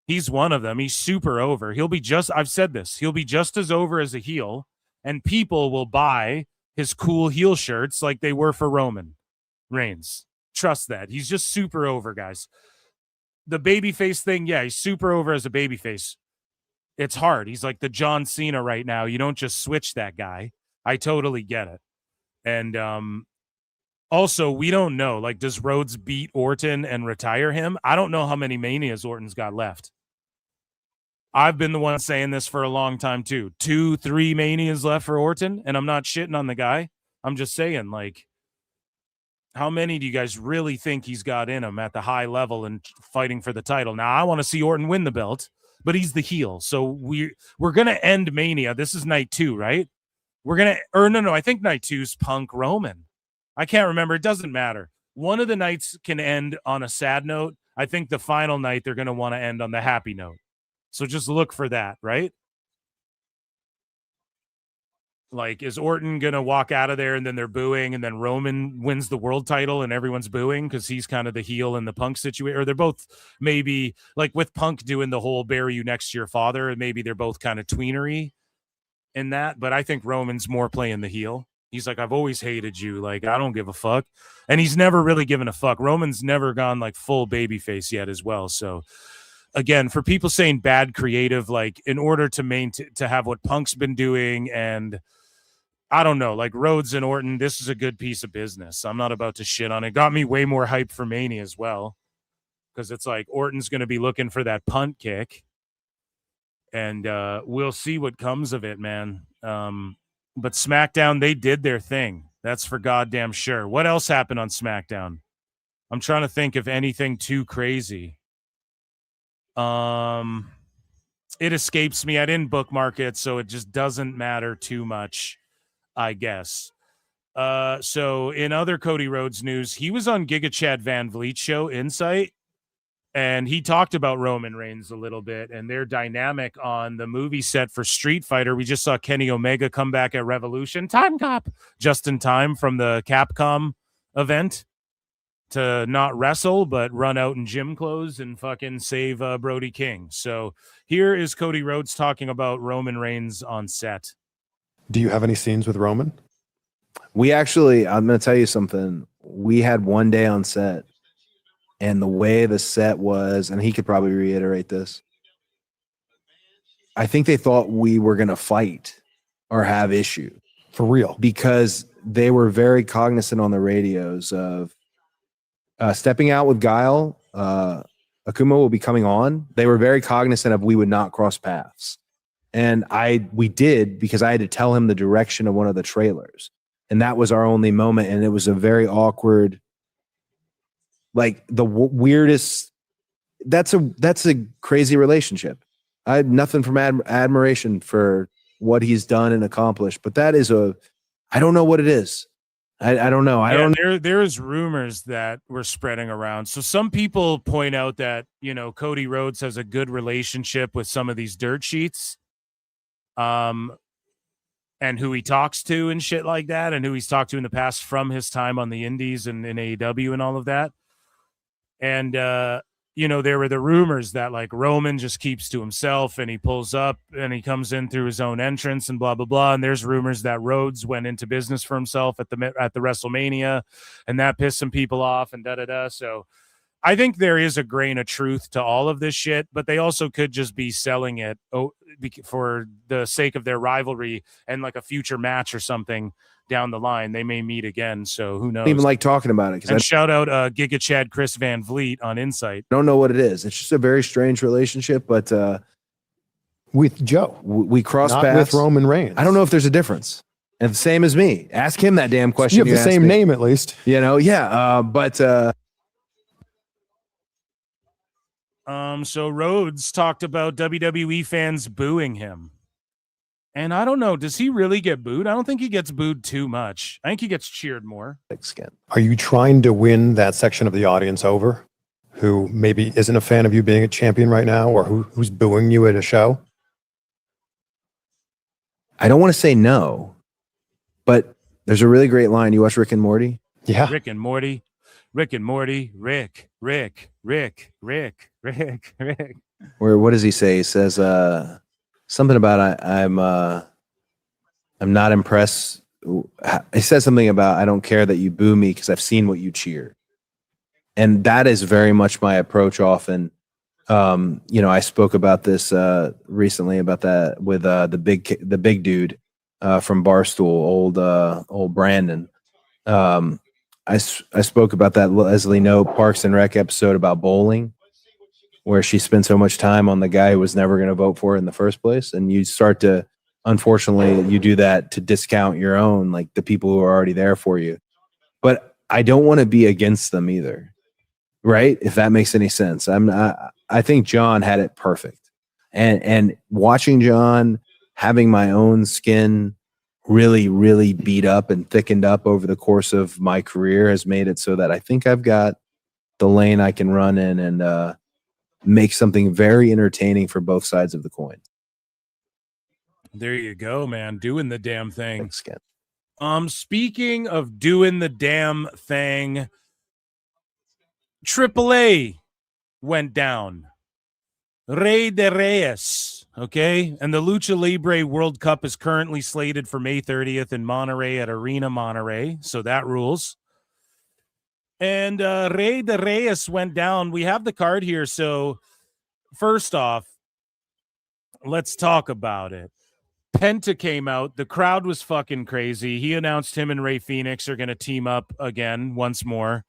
He's one of them. He's super over. He'll be just, I've said this, he'll be just as over as a heel, and people will buy his cool heel shirts like they were for Roman Reigns. Trust that. He's just super over, guys. The babyface thing, yeah, he's super over as a babyface. It's hard. He's like the John Cena right now. You don't just switch that guy. I totally get it. And also, we don't know. Like, does Rhodes beat Orton and retire him? I don't know how many Manias Orton's got left. I've been the one saying this for a long time, too. 2, 3 Manias left for Orton, and I'm not shitting on the guy. I'm just saying, like, how many do you guys really think he's got in him at the high level and fighting for the title? Now, I want to see Orton win the belt, but he's the heel. So we're going to end Mania. This is night 2, right? We're going to, or no, I think night 2's Punk Roman. I can't remember. It doesn't matter. One of the nights can end on a sad note. I think the final night they're going to want to end on the happy note. So just look for that, right? Like, is Orton going to walk out of there and then they're booing and then Roman wins the world title and everyone's booing because he's kind of the heel in the Punk situation? Or they're both maybe, like with Punk doing the whole bury you next to your father, and maybe they're both kind of tweenery in that. But I think Roman's more playing the heel. He's like, I've always hated you. Like, I don't give a fuck. And he's never really given a fuck. Roman's never gone like full babyface yet as well. So again, for people saying bad creative, like in order to have what Punk's been doing, and I don't know, like Rhodes and Orton, this is a good piece of business. I'm not about to shit on it. Got me way more hype for Mania as well, because it's like Orton's going to be looking for that punt kick, and we'll see what comes of it, man. But SmackDown, they did their thing. That's for goddamn sure. What else happened on SmackDown? I'm trying to think of anything too crazy. It escapes me. I didn't bookmark it, so it just doesn't matter too much, I guess. So in other Cody Rhodes news, he was on Giga Chad Van Vliet's show, Insight, and he talked about Roman Reigns a little bit and their dynamic on the movie set for Street Fighter. We just saw Kenny Omega come back at Revolution. Time Cop! Just in time from the Capcom event to not wrestle, but run out in gym clothes and fucking save Brody King. So here is Cody Rhodes talking about Roman Reigns on set. Do you have any scenes with Roman? We actually, I'm going to tell you something. We had one day on set, and the way the set was, and he could probably reiterate this, I think they thought we were going to fight or have issue. For real? Because they were very cognizant on the radios of, stepping out with Guile, Akuma will be coming on. They were very cognizant of we would not cross paths. And we did, because I had to tell him the direction of one of the trailers. And that was our only moment. And it was a very awkward, like the weirdest. That's a crazy relationship. I had nothing from admiration for what he's done and accomplished, but that is I don't know what it is. I don't know. There's rumors that were spreading around. So some people point out that, Cody Rhodes has a good relationship with some of these dirt sheets. And who he talks to and shit like that, and who he's talked to in the past from his time on the indies and in AEW and all of that. And, there were the rumors that like Roman just keeps to himself and he pulls up and he comes in through his own entrance and blah, blah, blah. And there's rumors that Rhodes went into business for himself at the WrestleMania, and that pissed some people off and da-da-da. So I think there is a grain of truth to all of this shit, but they also could just be selling it for the sake of their rivalry and like a future match or something down the line. They may meet again, so who knows? I don't even like talking about it. And shout out Giga Chad Chris Van Vliet on Insight. I don't know what it is. It's just a very strange relationship, but with Joe, we cross not paths with Roman Reigns. I don't know if there's a difference. And the same as me. Ask him that damn question. You have the same name at least. But so Rhodes talked about WWE fans booing him. And I don't know, does he really get booed? I don't think he gets booed too much. I think he gets cheered more. Are you trying to win that section of the audience over who maybe isn't a fan of you being a champion right now, or who's booing you at a show? I don't want to say no, but there's a really great line. You watch Rick and Morty? Yeah. Rick and Morty. Rick and Morty. Rick. Where, what does he say? He says something about I'm not impressed. He says something about I don't care that you boo me because I've seen what you cheer. And that is very much my approach often. I spoke about this recently about that with the big dude from Barstool, old Brandon. I spoke about that Leslie Knope Parks and Rec episode about bowling, where she spent so much time on the guy who was never going to vote for her in the first place. And you start to, unfortunately, you do that to discount your own, like the people who are already there for you. But I don't want to be against them either. Right? If that makes any sense. I think John had it perfect. And watching John having my own skin really, really beat up and thickened up over the course of my career has made it so that I think I've got the lane I can run in and make something very entertaining for both sides of the coin. There you go, man. Doing the damn thing. Thanks, Ken. Speaking of doing the damn thing, AAA went down. Rey de Reyes, okay? And the Lucha Libre World Cup is currently slated for May 30th in Monterrey at Arena Monterrey, so that rules. And Rey de Reyes went down. We have the card here, so first off, let's talk about it. Penta came out. The crowd was fucking crazy. He announced him and Rey Fenix are going to team up again once more.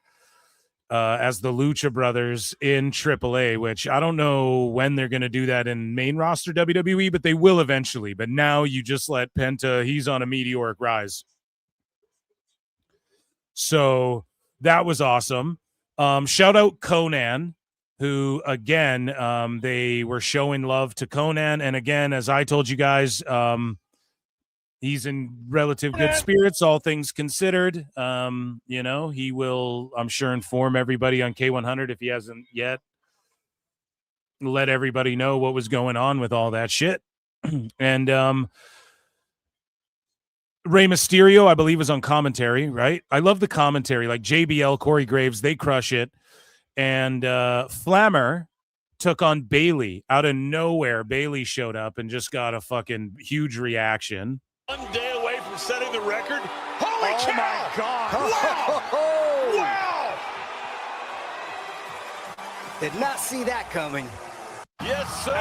As the Lucha Brothers in AAA, which I don't know when they're going to do that in main roster WWE, but they will eventually. But now you just let Penta, he's on a meteoric rise. So that was awesome. Shout out Conan, who, again, they were showing love to Conan. And again, as I told you guys, he's in relative good spirits, all things considered. He will, I'm sure, inform everybody on K100 if he hasn't yet. Let everybody know what was going on with all that shit. And Rey Mysterio, I believe, was on commentary, right? I love the commentary. Like JBL, Corey Graves, they crush it. And Flammer took on Bailey. Out of nowhere, Bailey showed up and just got a fucking huge reaction. 1 day away from setting the record. Holy cow! Oh my God! Wow! Wow! Did not see that coming. Yes, sir.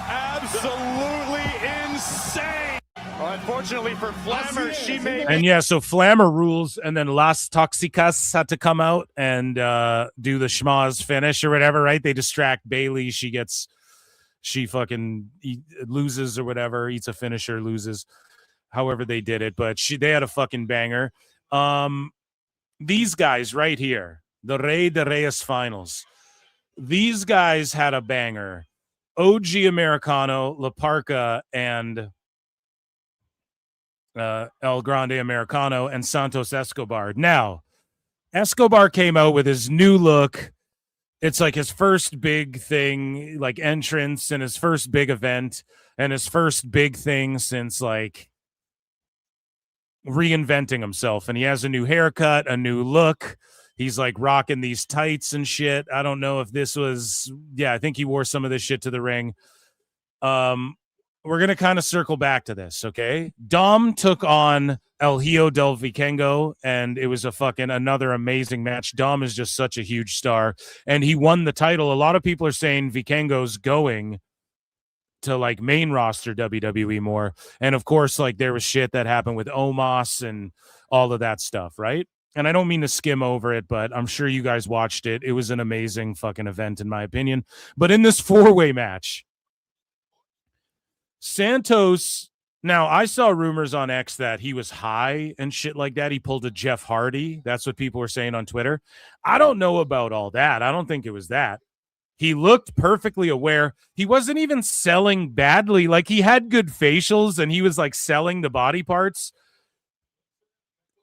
Absolutely insane. Unfortunately for Flammer, she may. And yeah, so Flammer rules, and then Las Toxicas had to come out and do the schmaz finish or whatever, right? They distract Bailey. She fucking loses or whatever, eats a finisher, loses. However they did it, but they had a fucking banger. These guys right here, the Rey de Reyes finals. These guys had a banger. OG Americano, La Parca, and El Grande Americano, and Santos Escobar. Now, Escobar came out with his new look. It's like his first big thing, like entrance, and his first big event, and his first big thing since like reinventing himself. And he has a new haircut, a new look. He's like rocking these tights and shit. I don't know if this was, I think he wore some of this shit to the ring. We're going to kind of circle back to this, okay? Dom took on El Hijo del Vikingo, and it was another amazing match. Dom is just such a huge star, and he won the title. A lot of people are saying Vikingo's going to like main roster WWE more. And of course, like there was shit that happened with Omos and all of that stuff, right? And I don't mean to skim over it, but I'm sure you guys watched it. It was an amazing fucking event, in my opinion. But in this four-way match, Santos, now I saw rumors on X that he was high and shit like that. He pulled a Jeff Hardy. That's what people were saying on Twitter. I don't know about all that. I don't think it was that. He looked perfectly aware. He wasn't even selling badly. Like he had good facials and he was like selling the body parts.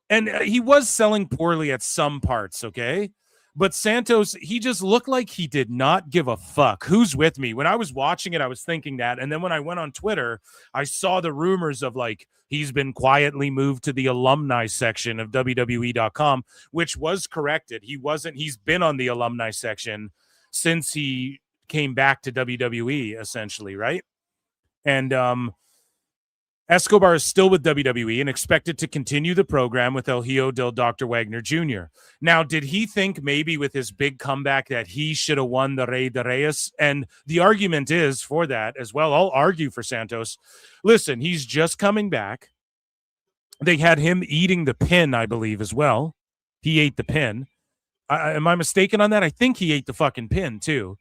And he was selling poorly at some parts, okay? But Santos, he just looked like he did not give a fuck. Who's with me? When I was watching it, I was thinking that. And then when I went on Twitter, I saw the rumors of like, he's been quietly moved to the alumni section of WWE.com, which was corrected. He's been on the alumni section since he came back to WWE, essentially, right? And Escobar is still with WWE and expected to continue the program with El Hijo del Dr. Wagner Jr. Now, did he think maybe with his big comeback that he should have won the Rey de Reyes? And the argument is for that as well. I'll argue for Santos. Listen, he's just coming back. They had him eating the pin, I believe, as well. He ate the pin. Am I mistaken on that? I think he ate the fucking pin, too.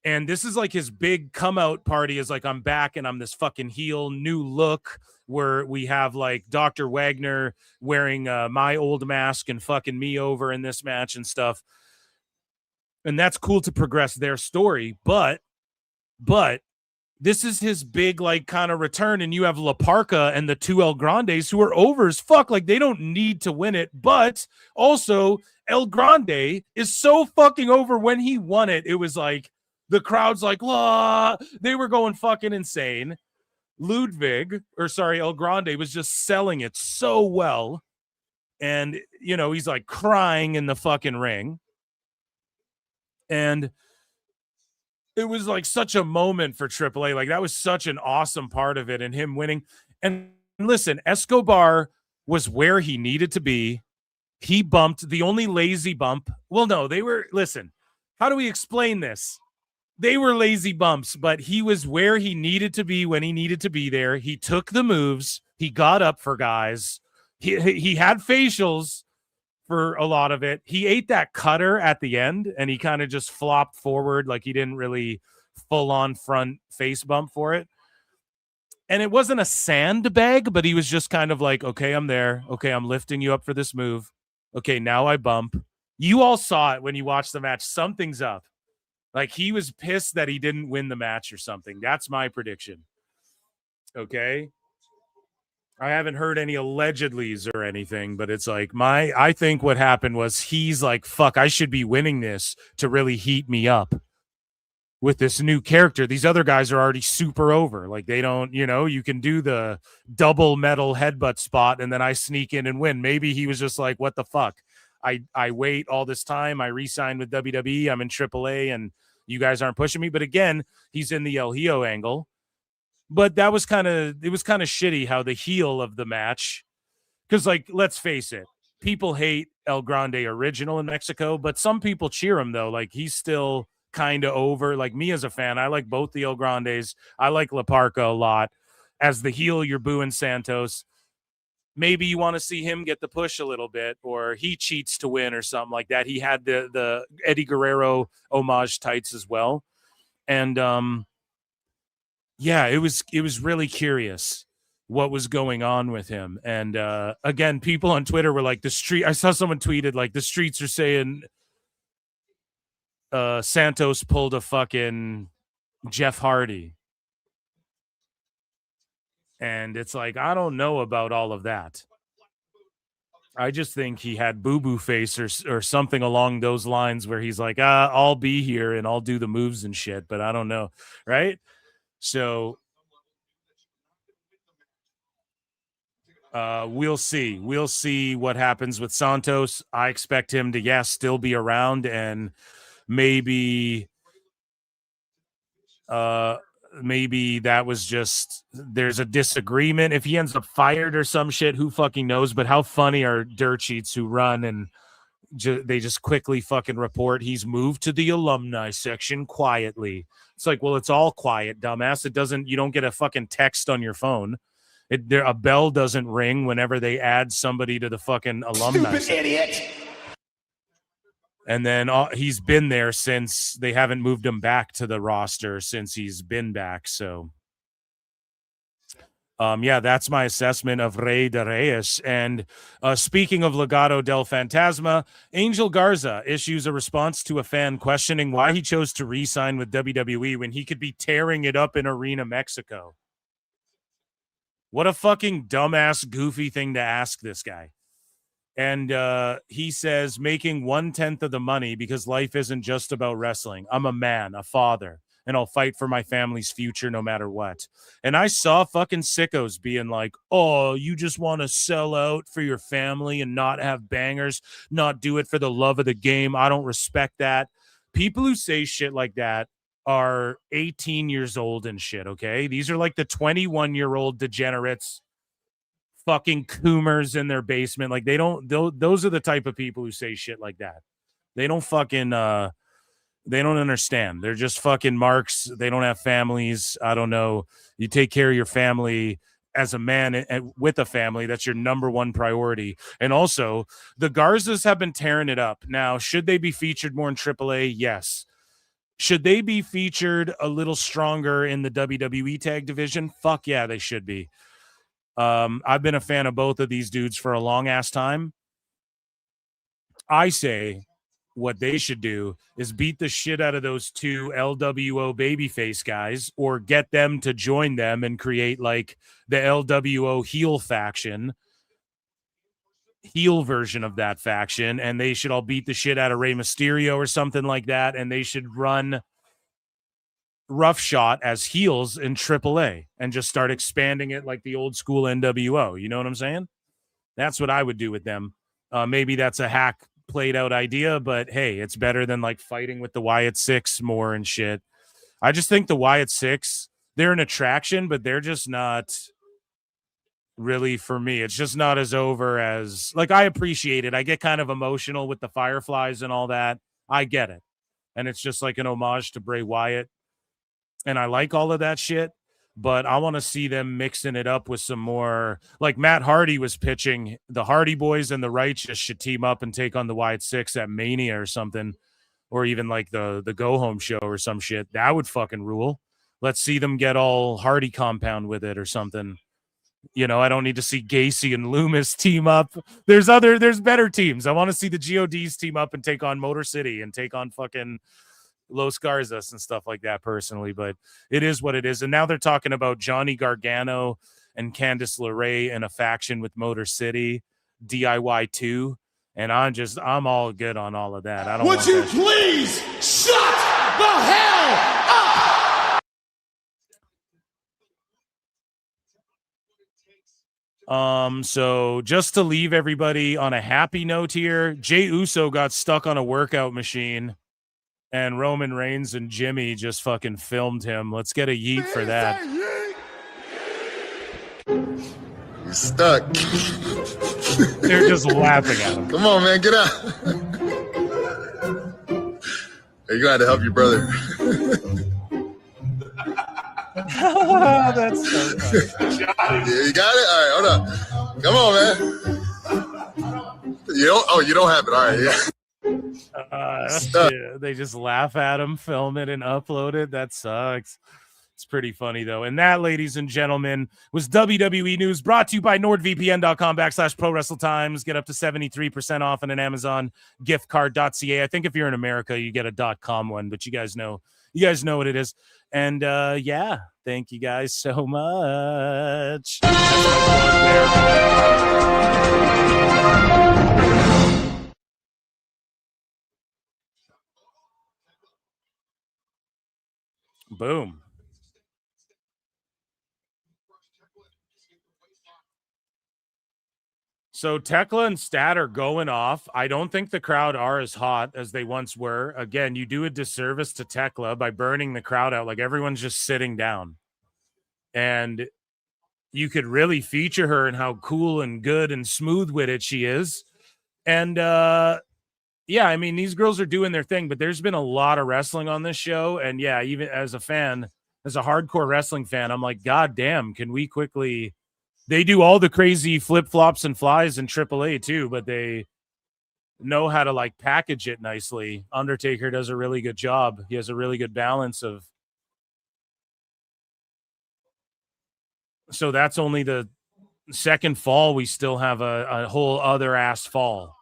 And this is like his big come out party is like, I'm back and I'm this fucking heel, new look, where we have like Dr. Wagner wearing my old mask and fucking me over in this match and stuff. And that's cool to progress their story. But this is his big like kind of return. And you have La Parca and the two El Grandes who are over as fuck. Like they don't need to win it. But also El Grande is so fucking over. When he won it, it was like, the crowd's like, la. They were going fucking insane. El Grande was just selling it so well. And, you know, he's like crying in the fucking ring. And it was like such a moment for AAA. Like that was such an awesome part of it and him winning. And listen, Escobar was where he needed to be. He bumped the only lazy bump. Well, no, listen, how do we explain this? They were lazy bumps, but he was where he needed to be when he needed to be there. He took the moves. He got up for guys. He had facials for a lot of it. He ate that cutter at the end, and he kind of just flopped forward like he didn't really full-on front face bump for it. And it wasn't a sandbag, but he was just kind of like, okay, I'm there. Okay, I'm lifting you up for this move. Okay, now I bump. You all saw it when you watched the match. Something's up. Like he was pissed that he didn't win the match or something. That's my prediction. Okay. I haven't heard any allegedlys or anything, but it's like I think what happened was he's like, fuck, I should be winning this to really heat me up with this new character. These other guys are already super over. Like they don't, you can do the double metal headbutt spot and then I sneak in and win. Maybe he was just like, what the fuck? I wait all this time. I re-signed with WWE. I'm in AAA and you guys aren't pushing me. But again, he's in the El Hijo angle. But it was kind of shitty how the heel of the match, because like, let's face it, people hate El Grande original in Mexico, but some people cheer him though. Like he's still kind of over. Like me as a fan, I like both the El Grandes. I like La Parca a lot. as the heel, you're booing Santos. Maybe you want to see him get the push a little bit, or he cheats to win or something like that. He had the Eddie Guerrero homage tights as well. And yeah, it was really curious what was going on with him. And again, people on Twitter were like, I saw someone tweeted like the streets are saying Santos pulled a fucking Jeff Hardy. And it's like, I don't know about all of that. I just think he had boo-boo face or something along those lines where he's like, I'll be here and I'll do the moves and shit, but I don't know, right? So we'll see. We'll see what happens with Santos. I expect him to, still be around, and maybe that was just, there's a disagreement. If he ends up fired or some shit, who fucking knows? But how funny are dirt sheets who run and they just quickly fucking report he's moved to the alumni section quietly. It's like, well, it's all quiet, dumbass. You don't get a fucking text on your phone. A bell doesn't ring whenever they add somebody to the fucking alumni section. Idiot. And then he's been there since they haven't moved him back to the roster since he's been back. So, that's my assessment of Rey de Reyes. And speaking of Legado del Fantasma, Angel Garza issues a response to a fan questioning why he chose to re-sign with WWE when he could be tearing it up in Arena Mexico. What a fucking dumbass, goofy thing to ask this guy. And he says, making 1/10 of the money because life isn't just about wrestling. I'm a man, a father, and I'll fight for my family's future no matter what. And I saw fucking sickos being like, oh, you just want to sell out for your family and not have bangers, not do it for the love of the game. I don't respect that. People who say shit like that are 18 years old and shit, okay? These are like the 21-year-old degenerates, fucking coomers in their basement. Like, those are the type of people who say shit like that. They don't fucking they don't understand. They're just fucking marks. They don't have families. I don't know. You take care of your family as a man and with a family. That's your number one priority. And also, the Garzas have been tearing it up. Now, should they be featured more in AAA? Yes. Should they be featured a little stronger in the WWE tag division? Fuck yeah, they should be. I've been a fan of both of these dudes for a long ass time. I say what they should do is beat the shit out of those two LWO babyface guys, or get them to join them and create like the LWO heel version of that faction. And they should all beat the shit out of Rey Mysterio or something like that. And they should run Roughshot as heels in AAA and just start expanding it like the old school NWO. You know what I'm saying? That's what I would do with them. Maybe that's a hack played out idea, but hey, it's better than like fighting with the Wyatt Six more and shit. I just think the Wyatt Six, they're an attraction, but they're just not really for me. It's just not as over as, like, I appreciate it. I get kind of emotional with the Fireflies and all that. I get it. And it's just like an homage to Bray Wyatt. And I like all of that shit, but I want to see them mixing it up with some more, like Matt Hardy was pitching. The Hardy Boys and the Righteous should team up and take on the Wyatt Six at Mania or something, or even like the Go Home show or some shit. That would fucking rule. Let's see them get all Hardy compound with it or something. You know, I don't need to see Gacy and Loomis team up. There's better teams. I want to see the GODs team up and take on Motor City and take on fucking Los Garzas and stuff like that personally, but it is what it is. And now they're talking about Johnny Gargano and Candice LeRae in a faction with Motor City, DIY 2. And I'm all good on all of that. I don't Would you please shut the hell up? So just to leave everybody on a happy note here, Jey Uso got stuck on a workout machine. And Roman Reigns and Jimmy just fucking filmed him. Let's get a yeet for that. He's stuck. They're just laughing at him. Come on, man, get out. Hey, you got to help your brother. That's so funny. Yeah, you got it? All right, hold on. Come on, man. You don't? Oh, you don't have it. All right, yeah. Shit. They just laugh at him, film it, and upload it. That sucks. It's pretty funny, though. And that, ladies and gentlemen, was WWE News, brought to you by NordVPN.com/ProWrestleTimes. Get up to 73% off on an Amazon gift card.ca. I think if you're in America, you get a .com one, but you guys know what it is. And yeah, thank you guys so much. Boom. So Tekla and Stat are going off. I don't think the crowd are as hot as they once were. Again, you do a disservice to Tekla by burning the crowd out. Like, everyone's just sitting down. And you could really feature her in how cool and good and smooth-witted she is. And yeah, I mean, these girls are doing their thing, but there's been a lot of wrestling on this show. And yeah, even as a fan, as a hardcore wrestling fan, I'm like, God damn, can we quickly... They do all the crazy flip-flops and flies in AAA too, but they know how to like package it nicely. Undertaker does a really good job. He has a really good balance of... So that's only the second fall. We still have a whole other ass fall.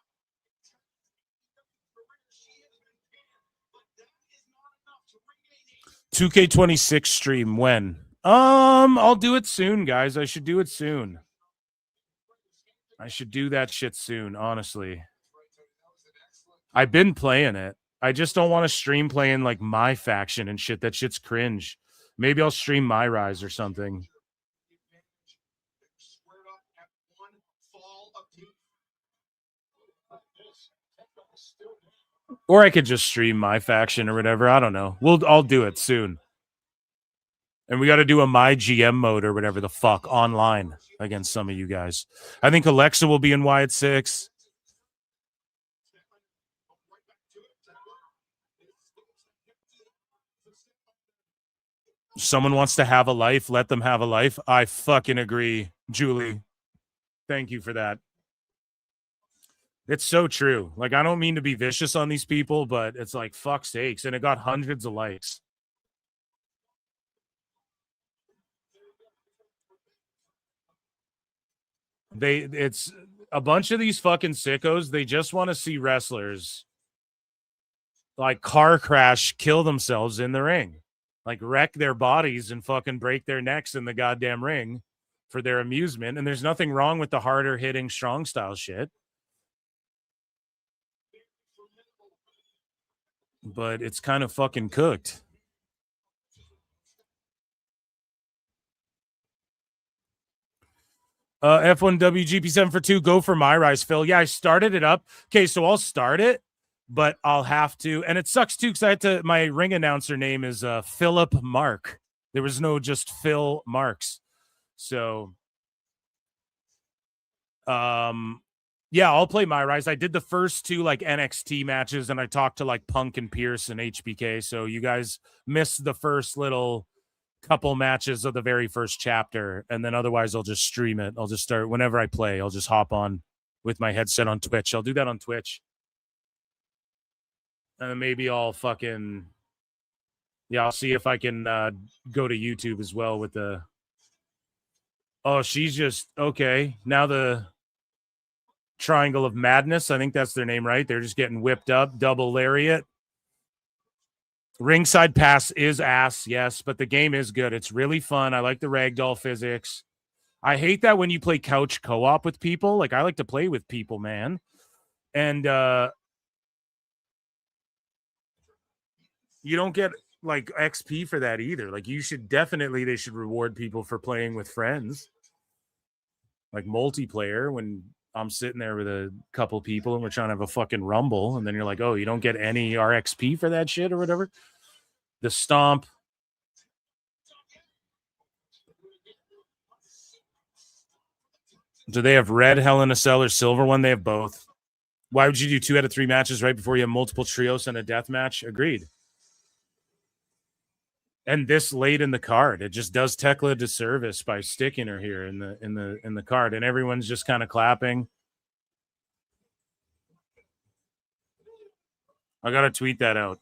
$2K26 stream when? I'll do it soon, guys. I should do it soon. I should do that shit soon, honestly. I've been playing it. I just don't want to stream playing like my faction and shit. That shit's cringe. Maybe I'll stream My Rise or something. Or I could just stream my faction or whatever. I don't know. I'll do it soon. And we got to do a My GM mode or whatever the fuck online against some of you guys. I think Alexa will be in Wyatt 6. Someone wants to have a life, let them have a life. I fucking agree, Julie. Thank you for that. It's so true. Like, I don't mean to be vicious on these people, but it's like, fuck sakes. And it got hundreds of likes. It's a bunch of these fucking sickos. They just want to see wrestlers like car crash, kill themselves in the ring, like wreck their bodies and fucking break their necks in the goddamn ring for their amusement. And there's nothing wrong with the harder hitting strong style shit. But it's kind of fucking cooked. F1WGP7 for 2. Go for My Rise, Phil. Yeah, I started it up. Okay, so I'll start it, but I'll have to. And it sucks too because I had to. My ring announcer name is Philip Mark. There was no just Phil Marks. So, yeah, I'll play My Rise. I did the first 2 like NXT matches, and I talked to like Punk and Pierce and HBK. So you guys missed the first little couple matches of the very first chapter, and then otherwise I'll just stream it. I'll just start whenever I play. I'll just hop on with my headset on Twitch. I'll do that on Twitch. And then maybe I'll fucking... Yeah, I'll see if I can go to YouTube as well with the... Oh, she's just... Okay, now the Triangle of Madness. I think that's their name, right? They're just getting whipped up. Double lariat. Ringside pass is ass, yes, but the game is good. It's really fun. I like the ragdoll physics. I hate that when you play couch co-op with people. Like, I like to play with people, man. And you don't get, like, XP for that either. Like, they should reward people for playing with friends. Like, multiplayer, when I'm sitting there with a couple people and we're trying to have a fucking rumble, and then you're like, oh, you don't get any RXP for that shit or whatever. The stomp. Do they have red Hell in a Cell or silver one? They have both. Why would you do 2 out of 3 matches right before you have multiple trios and a death match? Agreed. And this late in the card, it just does Tekla a disservice by sticking her here in the card, and everyone's just kind of clapping. I gotta tweet that out.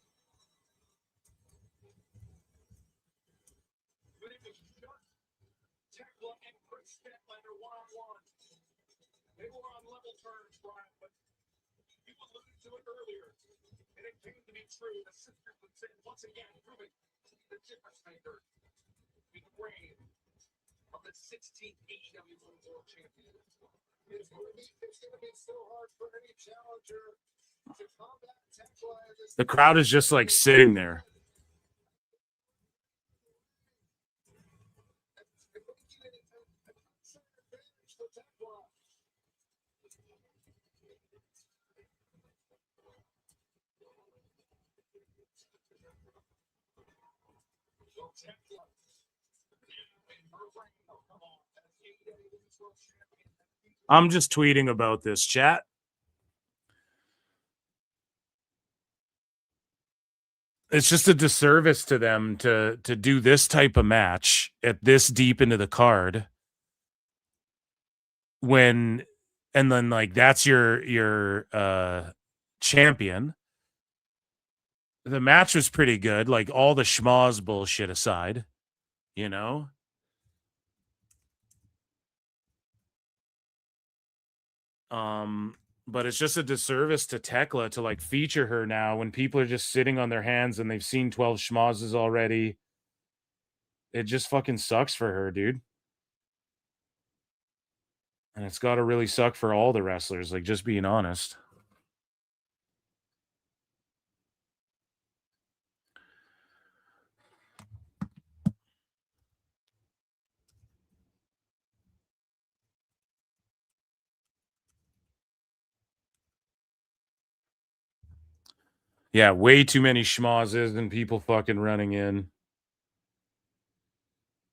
They were on level terms, Brian, but you alluded to it earlier, and it came to be true. The sisters would say once again, proving the difference maker in the reign of the 16th AEW World Championship. It's going to be so hard for any challenger to combat Tekla. The crowd is just like sitting there. I'm just tweeting about this, chat. It's just a disservice to them to do this type of match at this deep into the card when, and then like that's your champion. The match was pretty good, like all the schmoz bullshit aside, you know. But it's just a disservice to Tekla to like feature her now when people are just sitting on their hands and they've seen 12 schmozzes already. It just fucking sucks for her, dude. And it's got to really suck for all the wrestlers, like just being honest. Yeah, way too many schmozzes and people fucking running in.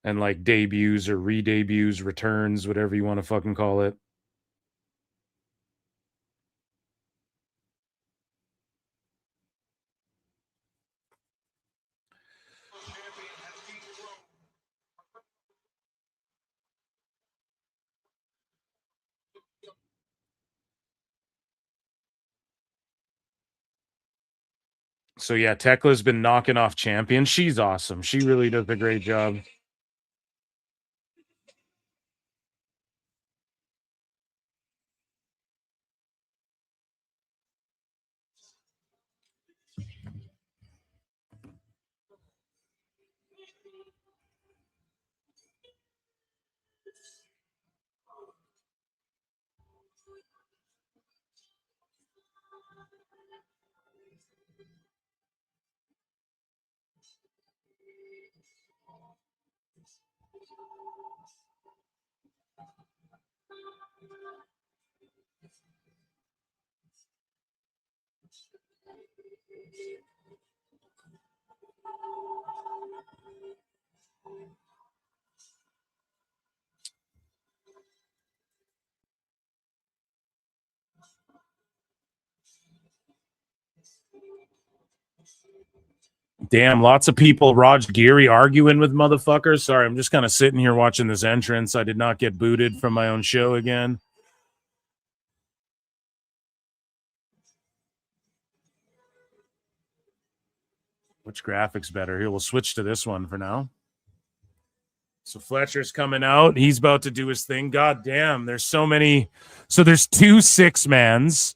And like debuts or re-debuts, returns, whatever you want to fucking call it. So yeah, Tekla's been knocking off champions. She's awesome. She really does a great job. Damn, lots of people, Raj Geary, arguing with motherfuckers. Sorry, I'm just kind of sitting here watching this entrance. I did not get booted from my own show again. Which graphic's better? Here, we'll switch to this one for now. So Fletcher's coming out. He's about to do his thing. God damn, there's so many. So there's 2 6-mans.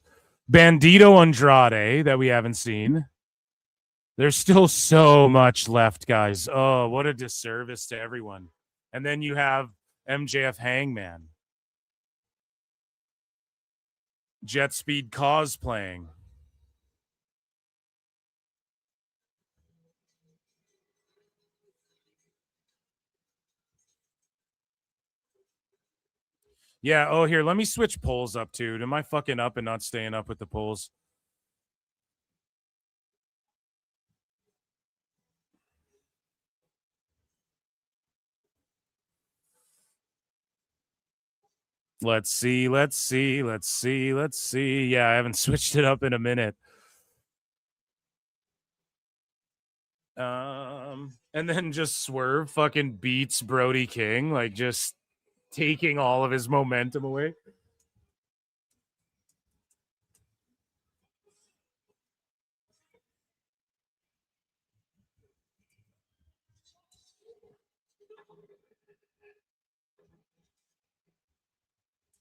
Bandito Andrade that we haven't seen. There's still so much left, guys. Oh, what a disservice to everyone. And then you have MJF Hangman. Jet Speed cosplaying. Yeah, oh, here, let me switch polls up, too. Am I fucking up and not staying up with the polls? Let's see. Yeah, I haven't switched it up in a minute. And then just Swerve fucking beats Brody King, like just taking all of his momentum away.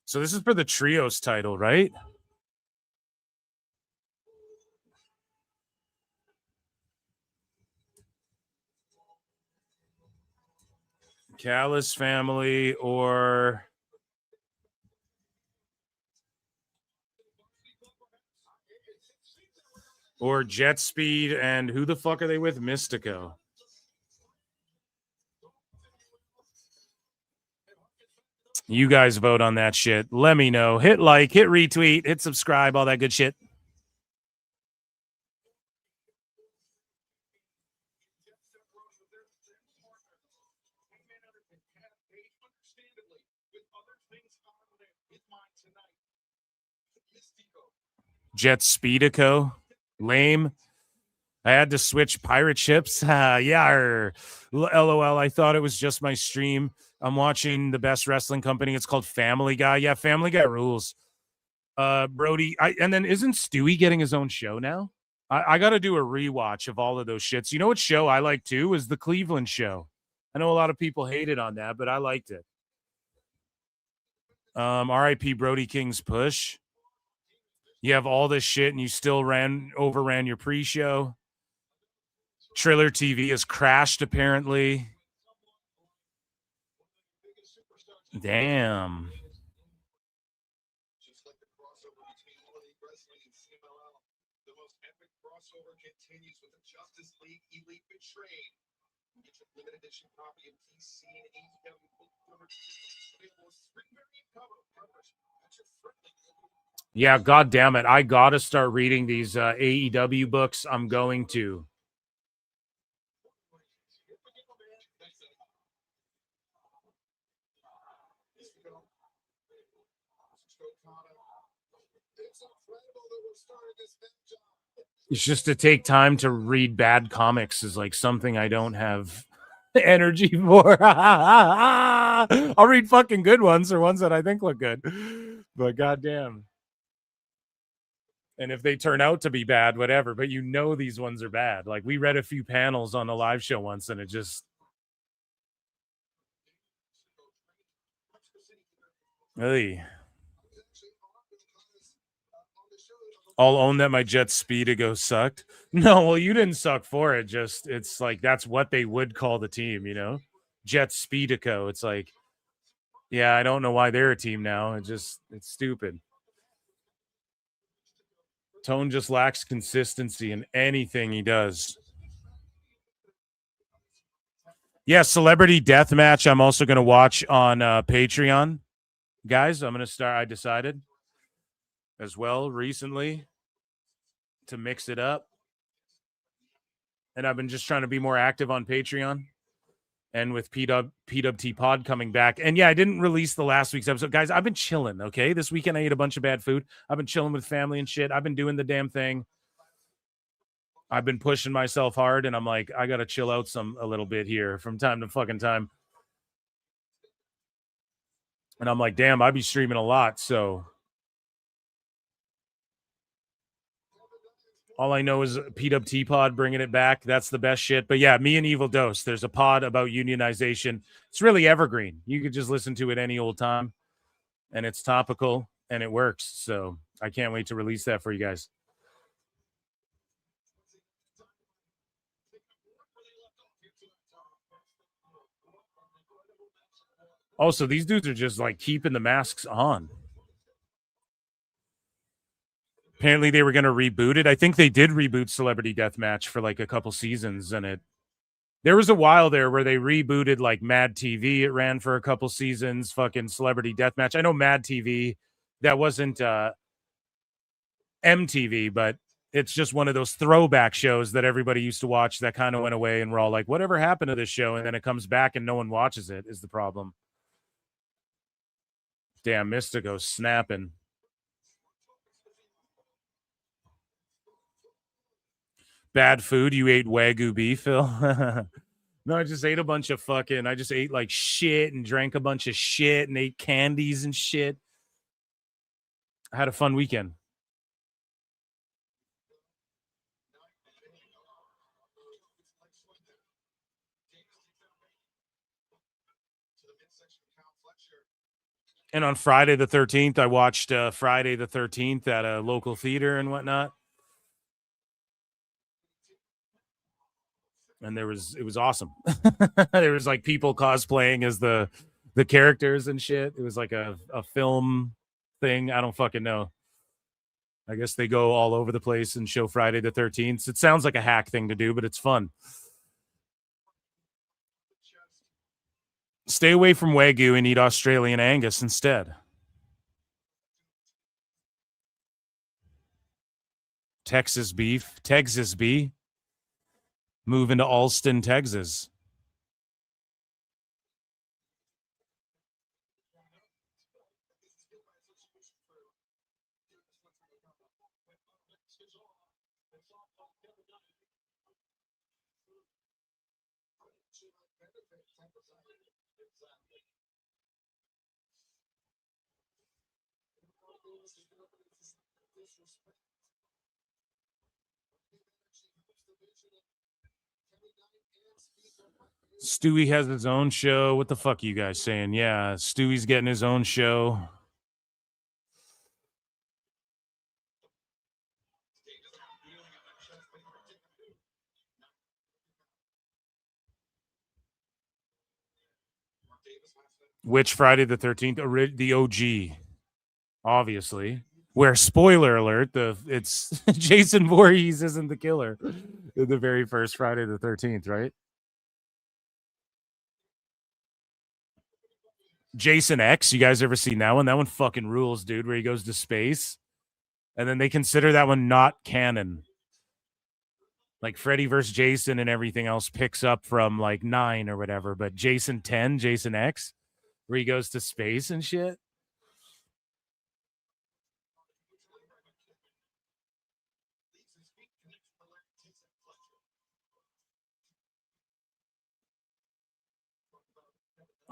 So this is for the trios title, right? Callis family or Jet Speed, and who the fuck are they with? Mystico. You guys vote on that shit. Let me know. Hit like, hit retweet, hit subscribe, all that good shit. Jet Speedico. Lame. I had to switch pirate ships. Yeah. LOL. I thought it was just my stream. I'm watching the best wrestling company. It's called Family Guy. Yeah, Family Guy rules. Brody. And then isn't Stewie getting his own show now? I got to do a rewatch of all of those shits. You know what show I like too is the Cleveland show. I know a lot of people hated on that, but I liked it. R.I.P. Brody King's push. You have all this shit and you still overran your pre-show. Triller TV has crashed apparently. Damn. Yeah, god damn it. I gotta start reading these AEW books. I'm going to. It's just to take time to read bad comics is like something I don't have energy for. I'll read fucking good ones or ones that I think look good. But goddamn. And if they turn out to be bad, whatever. But you know these ones are bad. Like we read a few panels on a live show once and it just... Really? I'll own that my Jet Speedigo sucked. No, well, you didn't suck for it. Just it's like that's what they would call the team, you know? Jet Speedico. It's like, yeah, I don't know why they're a team now. It's stupid. Tone just lacks consistency in anything he does. Yeah, Celebrity Deathmatch. I'm also going to watch on Patreon. Guys, I'm going to start. I decided as well recently to mix it up. And I've been just trying to be more active on Patreon. And with PWT Pod coming back. And yeah, I didn't release the last week's episode. Guys, I've been chilling, okay? This weekend I ate a bunch of bad food. I've been chilling with family and shit. I've been doing the damn thing. I've been pushing myself hard, and I'm like, I got to chill out a little bit here from time to fucking time. And I'm like, damn, I be streaming a lot, so... All I know is PWT Pod bringing it back. That's the best shit. But yeah, me and Evil Dose. There's a pod about unionization. It's really evergreen. You could just listen to it any old time. And it's topical and it works. So I can't wait to release that for you guys. Also, these dudes are just like keeping the masks on. Apparently they were going to reboot it. I think they did reboot Celebrity Deathmatch for like a couple seasons, and there was a while there where they rebooted like Mad TV. It ran for a couple seasons, fucking Celebrity Deathmatch. I know Mad TV, that wasn't MTV, but it's just one of those throwback shows that everybody used to watch that kind of went away, and we're all like, whatever happened to this show? And then it comes back and no one watches it is the problem. Damn, Mystico's snapping. Bad food. You ate Wagyu beef, Phil? No, I just ate a bunch of I just ate like shit and drank a bunch of shit and ate candies and shit. I had a fun weekend. And on Friday the 13th, I watched Friday the 13th at a local theater and whatnot. And it was awesome. There was like people cosplaying as the characters and shit. It was like a film thing. I don't fucking know. I guess they go all over the place and show Friday the 13th. It sounds like a hack thing to do, but it's fun. Stay away from Wagyu and eat Australian Angus instead. Texas beef. Moving to Alston, Texas. Stewie has his own show. What the fuck are you guys saying? Yeah, Stewie's getting his own show. Which Friday the 13th? The OG, obviously. Where, spoiler alert, it's Jason Voorhees isn't the killer. The very first Friday the 13th, right? Jason X, you guys ever seen that one? That one fucking rules, dude, where he goes to space. And then they consider that one not canon. Like Freddy versus Jason and everything else picks up from like 9 or whatever. But Jason 10, Jason X, where he goes to space and shit.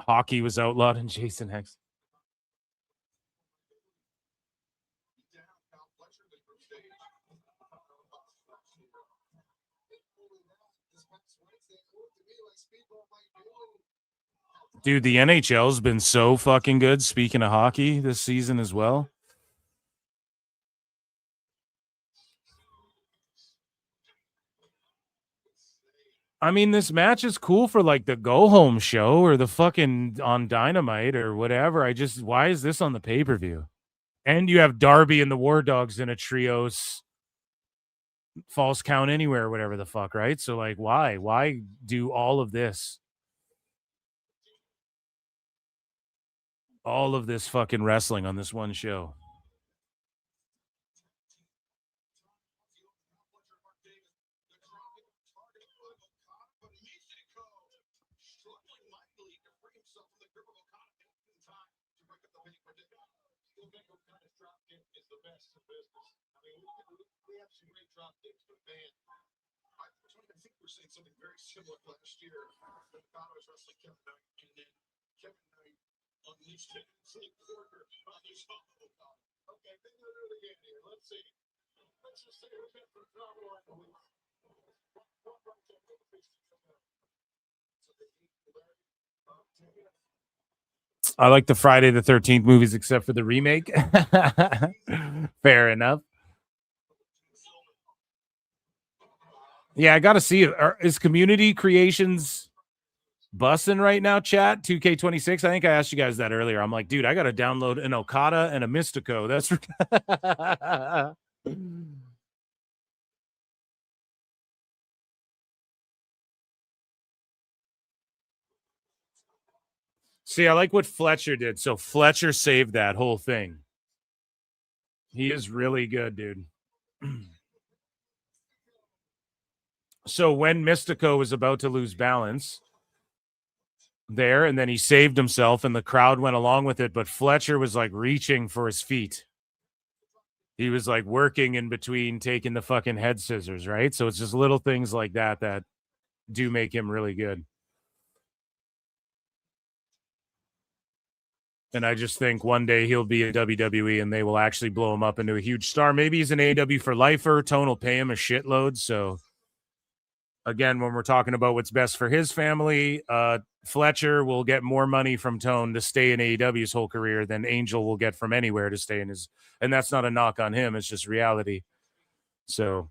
Hockey was outlawed in Jason X. Dude, the NHL's been so fucking good, speaking of hockey, this season as well. I mean, this match is cool for like the go-home show or the fucking on Dynamite or whatever. Why is this on the pay-per-view? And you have Darby and the War Dogs in a trios false count anywhere or whatever the fuck, right? So like, why? Why do all of this? All of this fucking wrestling on this one show. Saying something very similar last year when Kyle was wrestling Kevin Knight, and then Kevin Knight unleashed him to the corner on his own. Okay, then they're really in here. Let's see. Let's just say who's in for trouble. I like the Friday the 13th movies except for the remake. Fair enough. Yeah, I got to see it. Is Community Creations bussing right now, chat? 2K26? I think I asked you guys that earlier. I'm like, dude, I got to download an Okada and a Mystico. That's... See, I like what Fletcher did. So Fletcher saved that whole thing. He is really good, dude. So when Mystico was about to lose balance there, and then he saved himself and the crowd went along with it, but Fletcher was like reaching for his feet. he was like working in between taking the fucking head scissors, right? So it's just little things like that that do make him really good. And I just think one day he'll be in WWE and they will actually blow him up into a huge star. Maybe he's an AEW for lifer. Tone will pay him a shitload. So again, when we're talking about what's best for his family, Fletcher will get more money from Tone to stay in AEW's whole career than Angel will get from anywhere to stay in his. And that's not a knock on him. It's just reality. So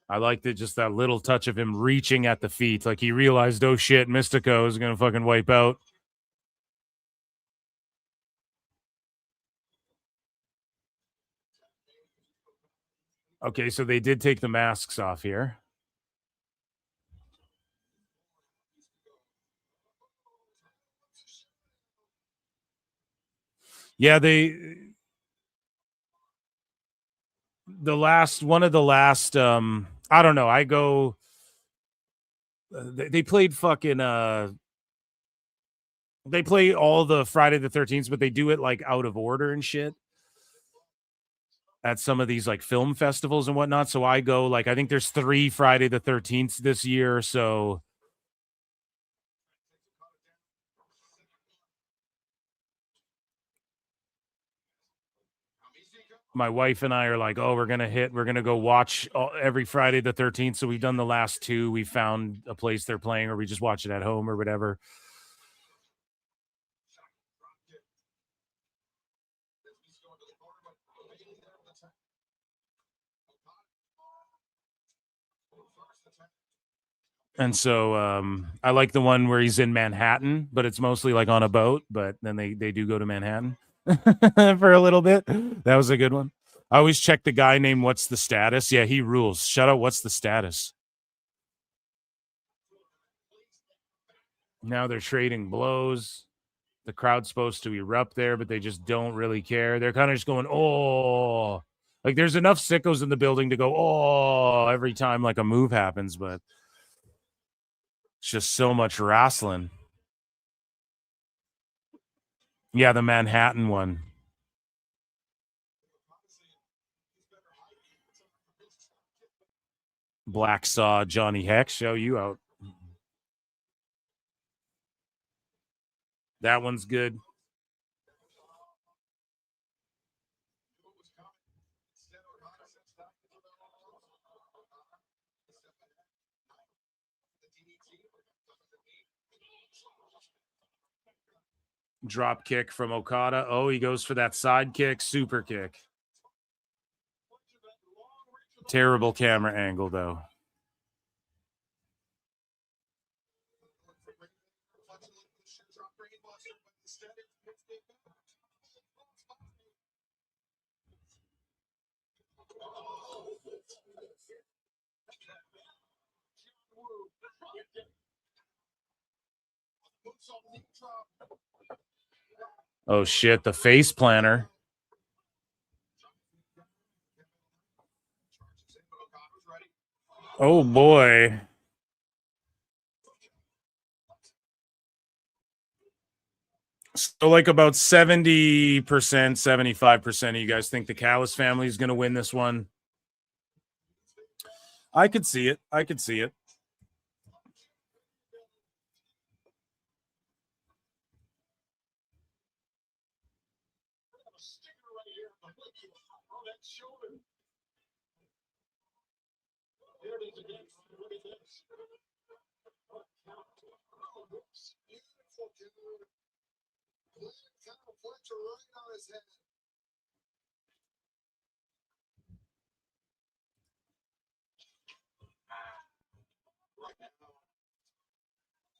I liked it, just that little touch of him reaching at the feet. Like he realized, oh shit, Mystico is going to fucking wipe out. Okay, so they did take the masks off here. Yeah, one of the last I don't know, I go they played fucking they play all the Friday the 13th, but they do it like out of order and shit at some of these like film festivals and whatnot. So I go like, I think there's 3 Friday the 13th this year. So my wife and I are like, oh, we're going to go watch every Friday the 13th. So we've done the last 2. We found a place they're playing, or we just watch it at home or whatever. And so I like the one where he's in Manhattan, but it's mostly like on a boat. But then they do go to Manhattan for a little bit. That was a good one. I always check the guy named What's the Status. Yeah, he rules. Shout out What's the Status. Now they're trading blows. The crowd's supposed to erupt there, but they just don't really care. They're kind of just going, oh. Like there's enough sickos in the building to go, oh, every time like a move happens, but it's just so much wrestling. Yeah, the Manhattan one. Black Saw Johnny Hex, show you out. That one's good. Drop kick from Okada. Oh, he goes for that side kick, super kick. Terrible camera angle, though. Oh, shit, the face planner. Oh, boy. So, like, about 70%, 75% of you guys think the Callis family is going to win this one. I could see it. I could see it.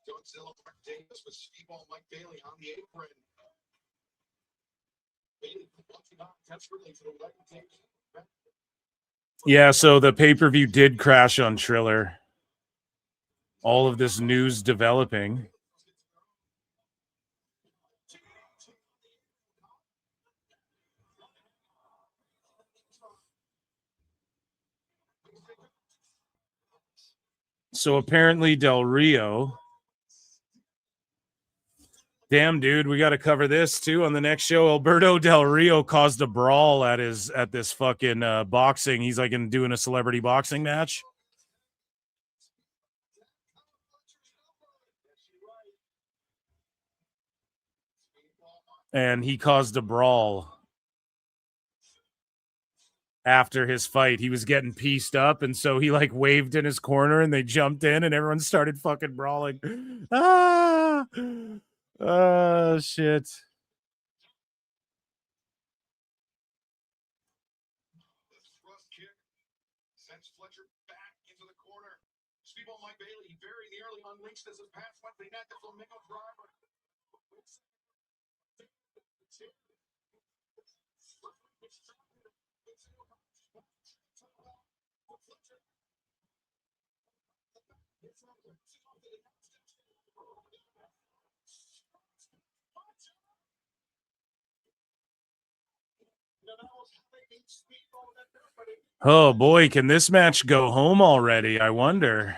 Godzilla Mark Davis with Speedball Mike Bailey on the apron. Yeah, so the pay-per-view did crash on Triller. All of this news developing. So apparently Del Rio Damn, dude, we got to cover this too on the next show. Alberto Del Rio caused a brawl at this fucking boxing. He's like doing a celebrity boxing match. And he caused a brawl after his fight. He was getting pieced up, and so he like waved in his corner, and they jumped in, and everyone started fucking brawling. Ah, oh shit. Sends Fletcher back into the corner. Speedball Mike Bailey very nearly unleashed as his pass went the net. The Flamingo driver. Oh boy, can this match go home already? I wonder.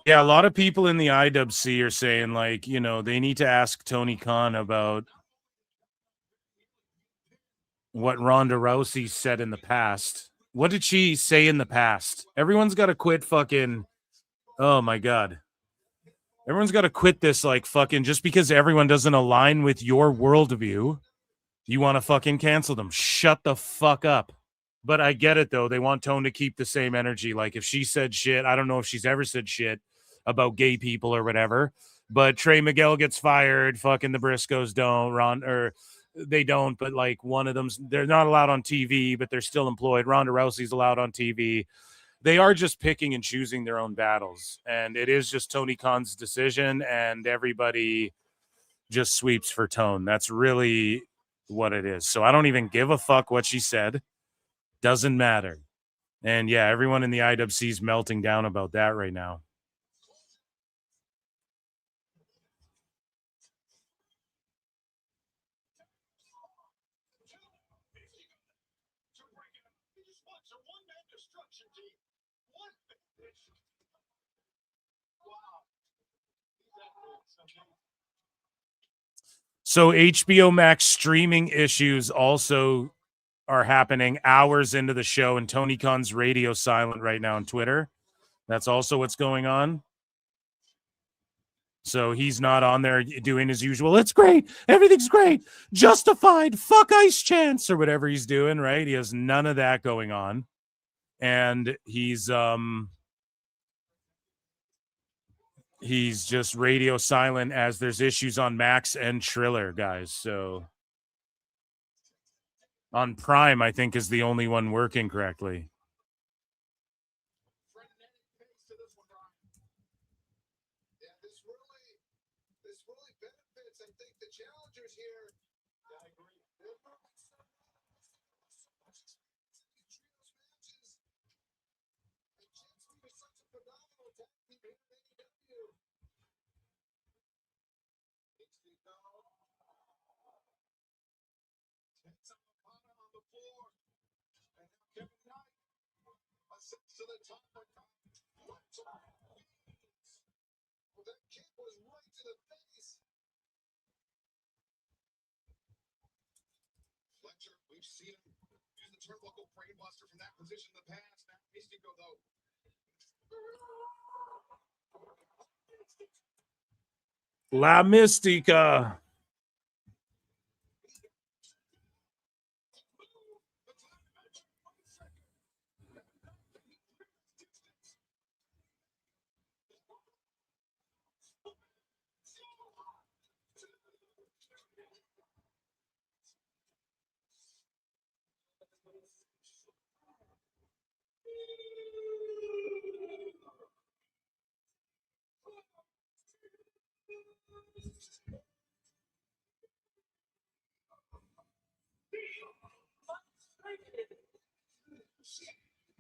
Yeah, a lot of people in the IWC are saying, like, you know, they need to ask Tony Khan about what Ronda Rousey said in the past. What did she say in the past? Everyone's got to quit fucking. Oh my God. Everyone's got to quit this, like, fucking, just because everyone doesn't align with your worldview, you want to fucking cancel them. Shut the fuck up. But I get it, though. They want Tone to keep the same energy. Like, if she said shit, I don't know if she's ever said shit about gay people or whatever, but Trey Miguel gets fired. Fucking the Briscoes don't. They don't, but like one of them's, they're not allowed on TV, but they're still employed. Ronda Rousey's allowed on TV. They are just picking and choosing their own battles. And it is just Tony Khan's decision, and everybody just sweeps for Tone. That's really what it is. So I don't even give a fuck what she said. Doesn't matter. And yeah, everyone in the IWC is melting down about that right now. So HBO Max streaming issues also are happening hours into the show, and Tony Khan's radio silent right now on Twitter. That's also what's going on. So he's not on there doing his usual, it's great, everything's great, justified, fuck Ice Chance, or whatever he's doing, right? He has none of that going on. And he's just radio silent as there's issues on Max and Triller, guys. So on Prime, I think, is the only one working correctly. We've seen him use the turnbuckle brainbuster from that position in the past. Now Mystico, though. La Mystica.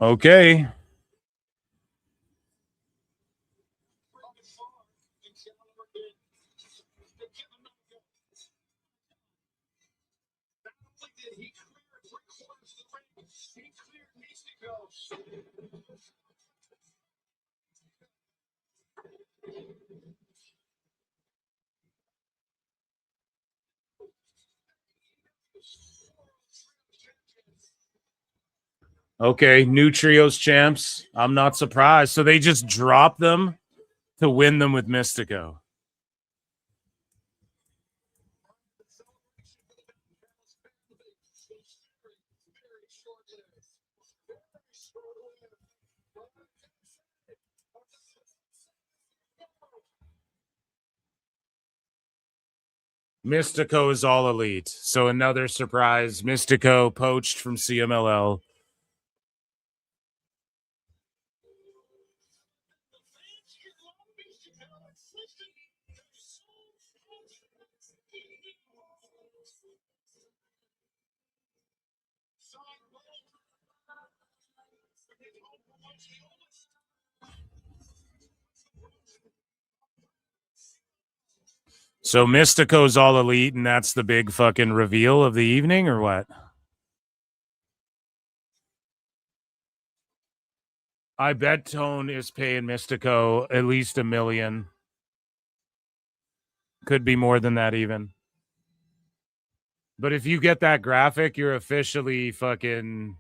Okay. Okay, new trios champs. I'm not surprised. So they just drop them to win them with Mystico. Mystico is all elite. So another surprise. Mystico poached from CMLL. So Mystico's all elite, and that's the big fucking reveal of the evening, or what? I bet Tone is paying Mystico at least $1 million. Could be more than that even. But if you get that graphic, you're officially fucking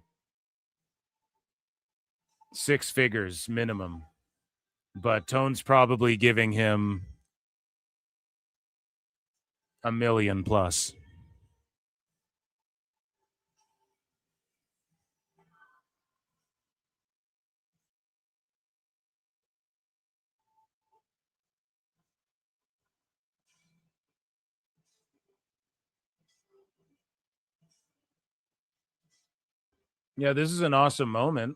6 figures minimum. But Tone's probably giving him $1 million plus. Yeah, this is an awesome moment.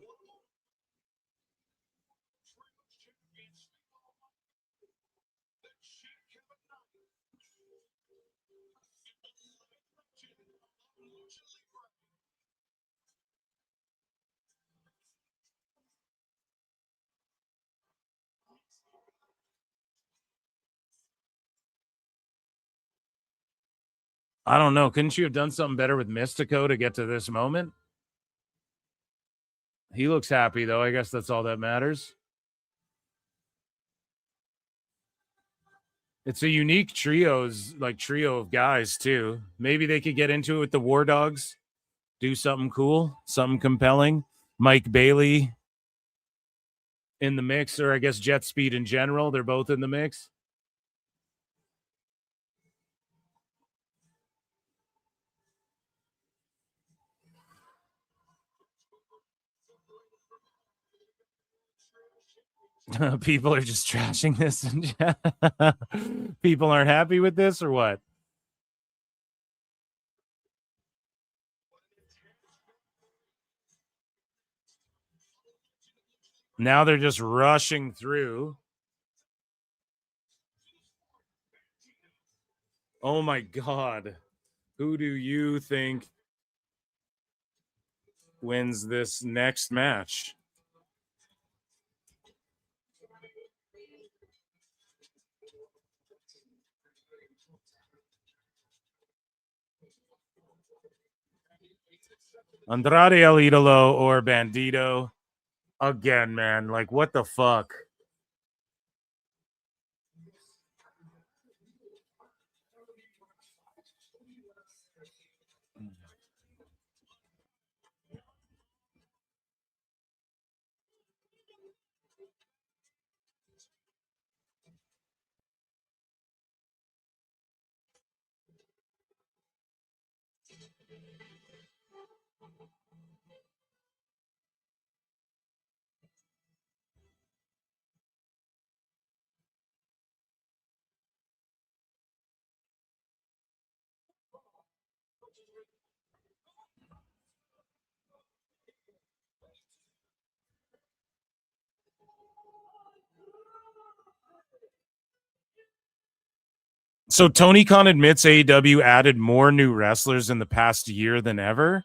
I don't know. Couldn't you have done something better with Mystico to get to this moment? He looks happy, though. I guess that's all that matters. It's a unique trio of guys, too. Maybe they could get into it with the War Dogs, do something cool, something compelling. Mike Bailey in the mix, or I guess Jet Speed in general. They're both in the mix. People are just trashing this. People aren't happy with this, or what? Now they're just rushing through. Oh my God. Who do you think wins this next match? Andrade El Idolo or Bandito? Again, man. Like, what the fuck? So Tony Khan admits AEW added more new wrestlers in the past year than ever.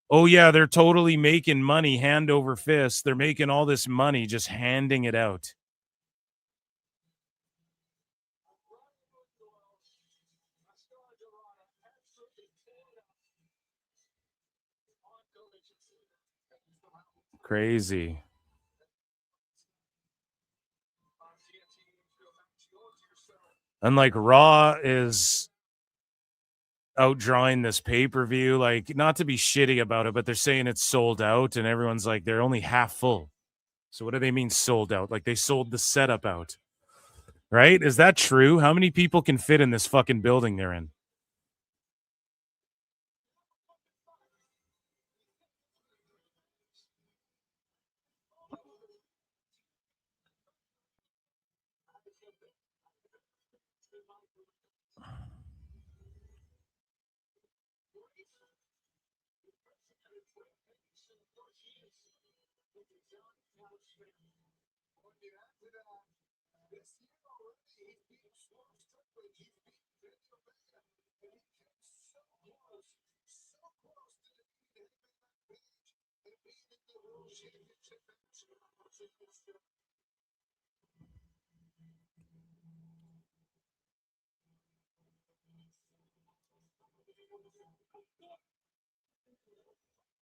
Oh yeah, they're totally making money hand over fist. They're making all this money just handing it out. Crazy. And like Raw is outdrawing this pay-per-view, like not to be shitty about it, but they're saying it's sold out and everyone's like they're only half full. So what do they mean sold out? Like they sold the setup out. Right? Is that true? How many people can fit in this fucking building they're in?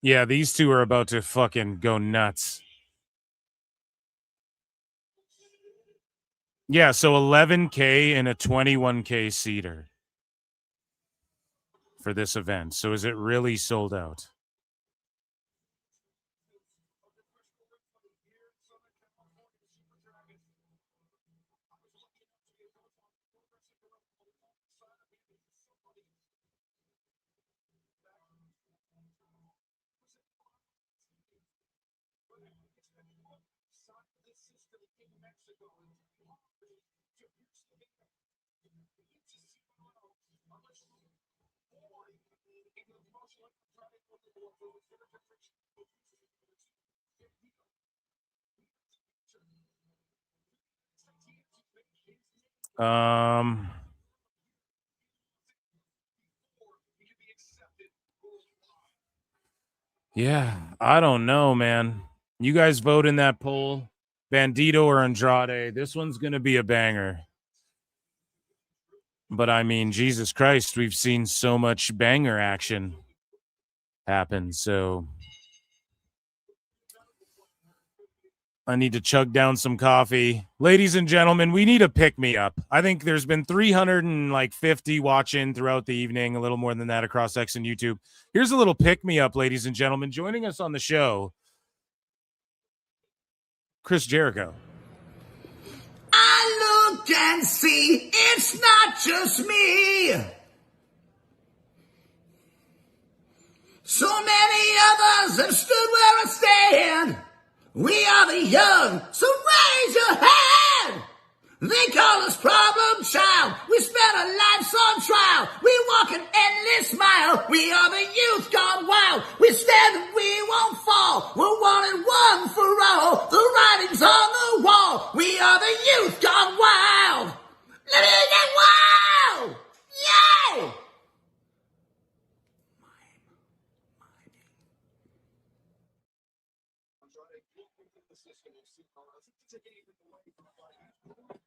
Yeah, these two are about to fucking go nuts. Yeah, so 11K and a 21K seater for this event. So is it really sold out? Yeah, I don't know, man. You guys vote in that poll. Bandito or Andrade. This one's going to be a banger. But I mean, Jesus Christ, we've seen so much banger action happen. So I need to chug down some coffee. Ladies and gentlemen, we need a pick-me-up. I think there's been 350 watching throughout the evening, a little more than that across X and YouTube. Here's a little pick-me-up, ladies and gentlemen. Joining us on the show, Chris Jericho. I look and see it's not just me. So many others have stood where I stand. We are the young, so raise your hand. They call us problem child. We spent our lives on trial. We walk an endless mile. We are the youth gone wild. We stand and we won't fall. We're one and one for all. The writing's on the wall. We are the youth gone wild. Let me get wild. Yo!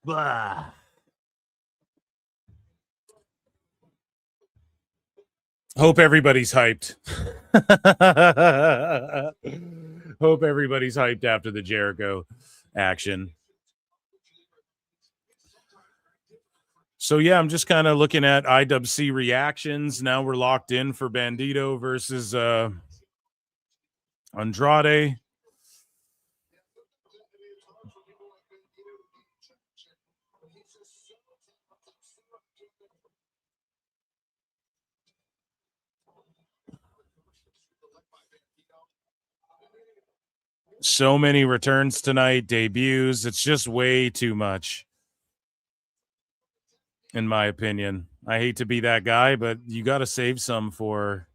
Blah. Hope everybody's hyped. Hope everybody's hyped after the Jericho action. So yeah, I'm just kind of looking at IWC reactions. Now we're locked in for Bandito versus Andrade. So many returns tonight, debuts. It's just way too much, in my opinion. I hate to be that guy, but you got to save some for...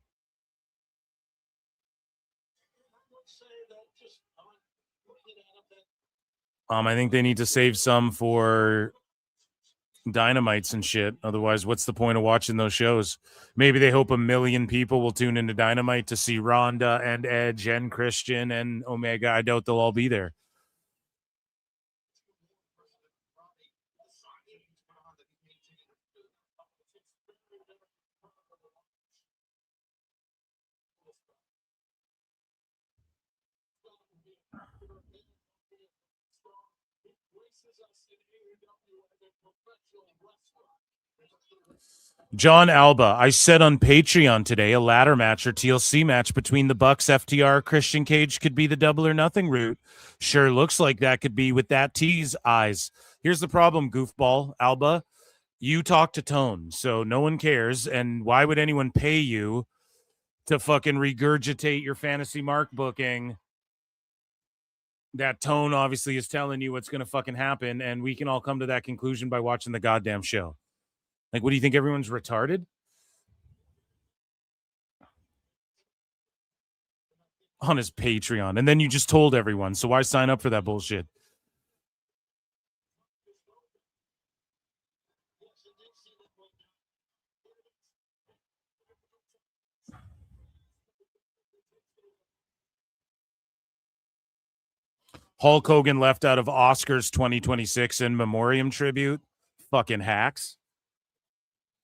I think they need to save some for Dynamites and shit. Otherwise, what's the point of watching those shows? Maybe they hope 1 million people will tune into Dynamite to see Ronda and Edge and Christian and Omega. I doubt they'll all be there. John Alba, I said on Patreon today, a ladder match or TLC match between the Bucks, FTR, Christian Cage could be the double or nothing route. Sure looks like that could be with that tease eyes. Here's the problem, goofball, Alba. You talk to Tone, so no one cares. And why would anyone pay you to fucking regurgitate your fantasy mark booking? That Tone obviously is telling you what's going to fucking happen, and we can all come to that conclusion by watching the goddamn show. Like, what do you think? Everyone's retarded? On his Patreon. And then you just told everyone. So why sign up for that bullshit? Hulk Hogan left out of Oscars 2026 in memoriam tribute. Fucking hacks.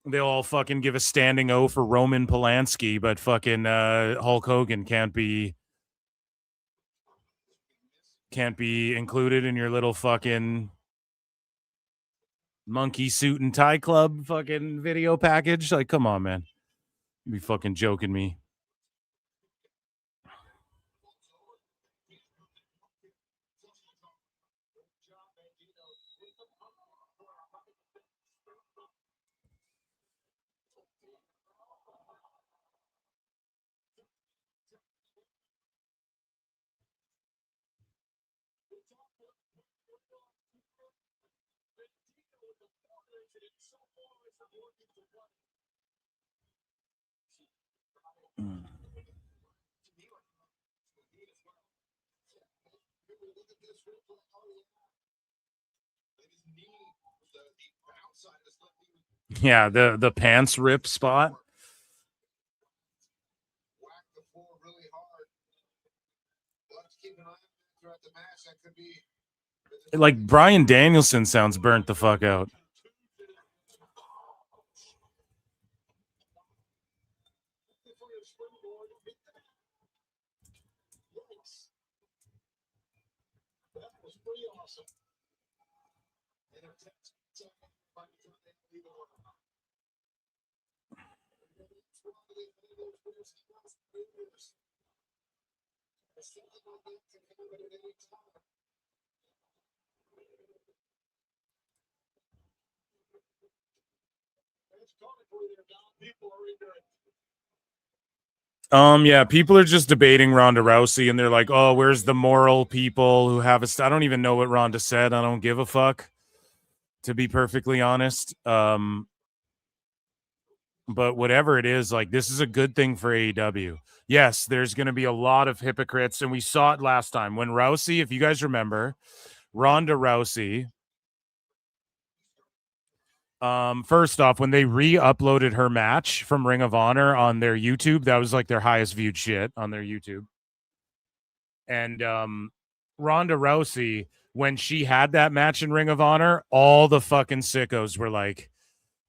They'll all fucking give a standing O for Roman Polanski, but fucking Hulk Hogan can't be included in your little fucking monkey suit and tie club fucking video package. Like, come on, man. You be fucking joking me. Yeah, the pants rip spot. Like Bryan Danielson sounds burnt the fuck out. Yeah, people are just debating Ronda Rousey, and they're like, "Oh, where's the moral people who have a?" I don't even know what Ronda said. I don't give a fuck, to be perfectly honest. But whatever it is, like, this is a good thing for AEW. Yes, there's going to be a lot of hypocrites, and we saw it last time when Rousey, if you guys remember, Ronda Rousey. First off, when they re-uploaded her match from Ring of Honor on their YouTube, that was like their highest viewed shit on their YouTube. And Ronda Rousey, when she had that match in Ring of Honor, all the fucking sickos were like,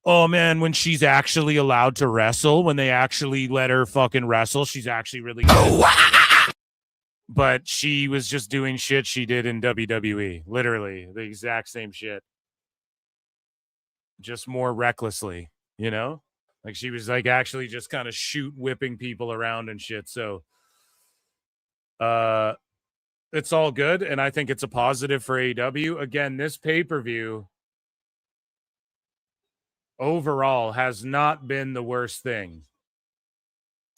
"Oh man, when she's actually allowed to wrestle, when they actually let her fucking wrestle, she's actually really good." But she was just doing shit she did in WWE, literally the exact same shit. Just more recklessly, you know? Like, she was like actually just kind of whipping people around and shit. So it's all good, and I think it's a positive for AEW. Again, this pay-per-view overall has not been the worst thing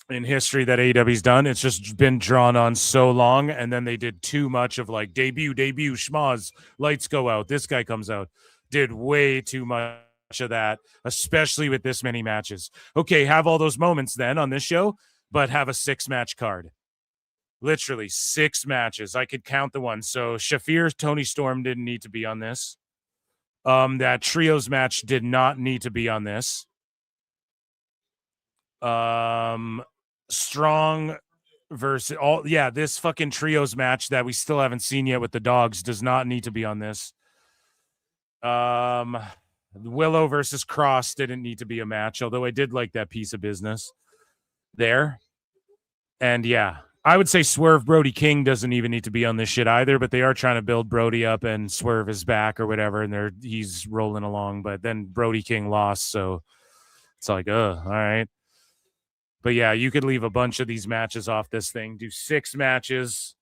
in history that AEW's done. It's just been drawn on so long, and then they did too much of like debut, schmaz, lights go out, this guy comes out. Did way too much of that, especially with this many matches. Okay, have all those moments then on this show, but have a 6-match card. Literally 6 matches. I could count the ones. So Shafir, Tony Storm didn't need to be on this. That trios match did not need to be on this. Strong versus all. Yeah, this fucking trios match that we still haven't seen yet with the dogs does not need to be on this. Willow versus Cross didn't need to be a match, although I did like that piece of business there. And yeah, I would say Swerve Brody King doesn't even need to be on this shit either, but they are trying to build Brody up and Swerve is back or whatever, and he's rolling along. But then Brody King lost, so it's like, all right. But yeah, you could leave a bunch of these matches off this thing. Do 6 matches,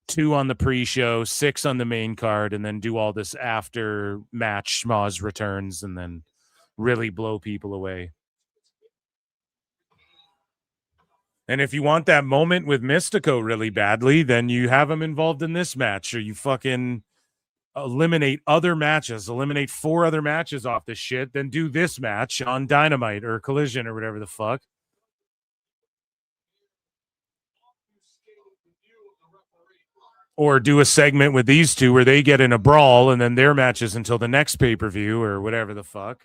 2 on the pre-show, 6 on the main card, and then do all this after match schmoz returns, and then really blow people away. And if you want that moment with Mystico really badly, then you have him involved in this match, or you fucking eliminate other matches, eliminate 4 other matches off this shit, then do this match on Dynamite or Collision or whatever the fuck. Or do a segment with these two where they get in a brawl and then their matches until the next pay-per-view or whatever the fuck.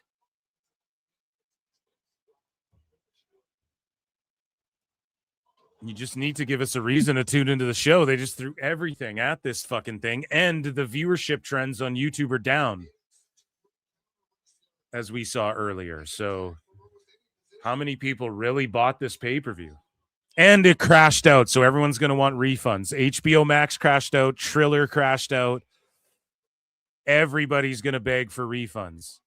You just need to give us a reason to tune into the show. They just threw everything at this fucking thing, and the viewership trends on YouTube are down, as we saw earlier. So how many people really bought this pay-per-view? And it crashed out, so everyone's going to want refunds. HBO Max crashed out. Triller crashed out. Everybody's going to beg for refunds.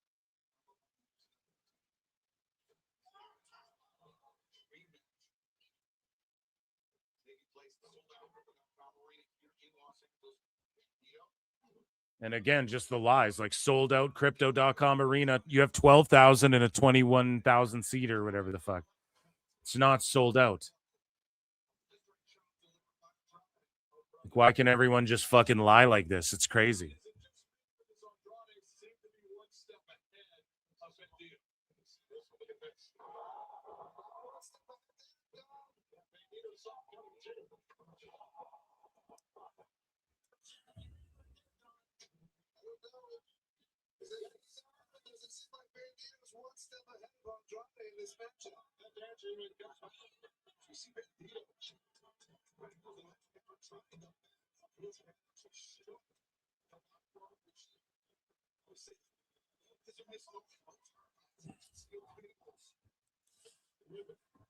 And again, just the lies, like sold out crypto.com arena. You have 12,000 in a 21,000 seater or whatever the fuck. It's not sold out. Like, why can everyone just fucking lie like this? It's crazy.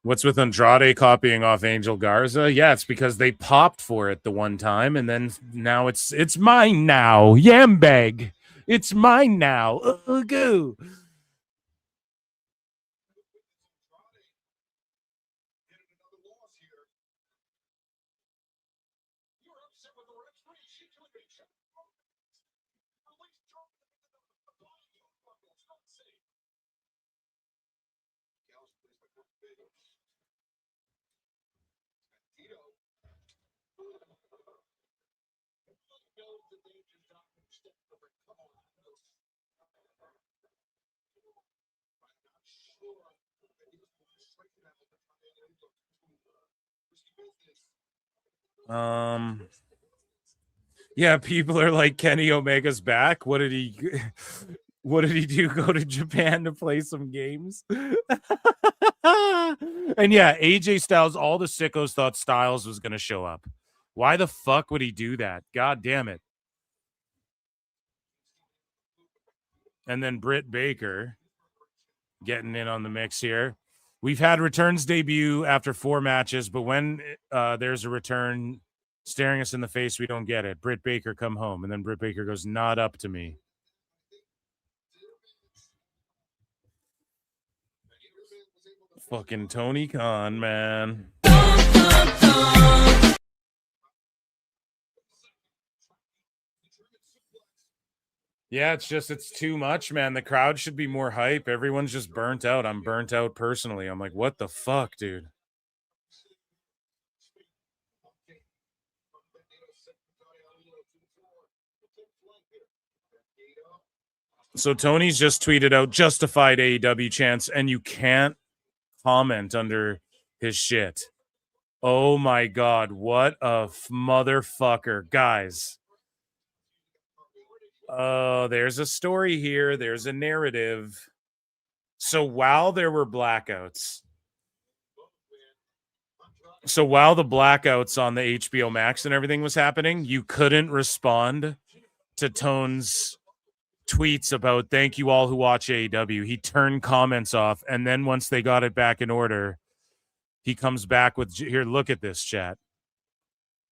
What's with Andrade copying off Angel Garza? Yeah, it's because they popped for it the one time, and then now it's mine now. Yambag. It's mine now. Go. Yeah, people are like, Kenny Omega's back. What did he do? Go to Japan to play some games? And yeah, AJ Styles, all the sickos thought Styles was going to show up. Why the fuck would he do that? God damn it. And then Britt Baker getting in on the mix here. We've had returns debut after 4 matches, but when there's a return staring us in the face, we don't get it. Britt Baker, come home. And then Britt Baker goes, not up to me. Fucking Tony Khan, man. Yeah, it's too much, man. The crowd should be more hype. Everyone's just burnt out. I'm burnt out personally. I'm like, what the fuck, dude? So Tony's just tweeted out justified AEW chants, and you can't comment under his shit. Oh my God, what a motherfucker. Guys. Oh, there's a story here. There's a narrative. So while there were blackouts, while the blackouts on the HBO Max and everything was happening, you couldn't respond to Tone's tweets about thank you all who watch AEW. He turned comments off, and then once they got it back in order, he comes back with, here, look at this, chat.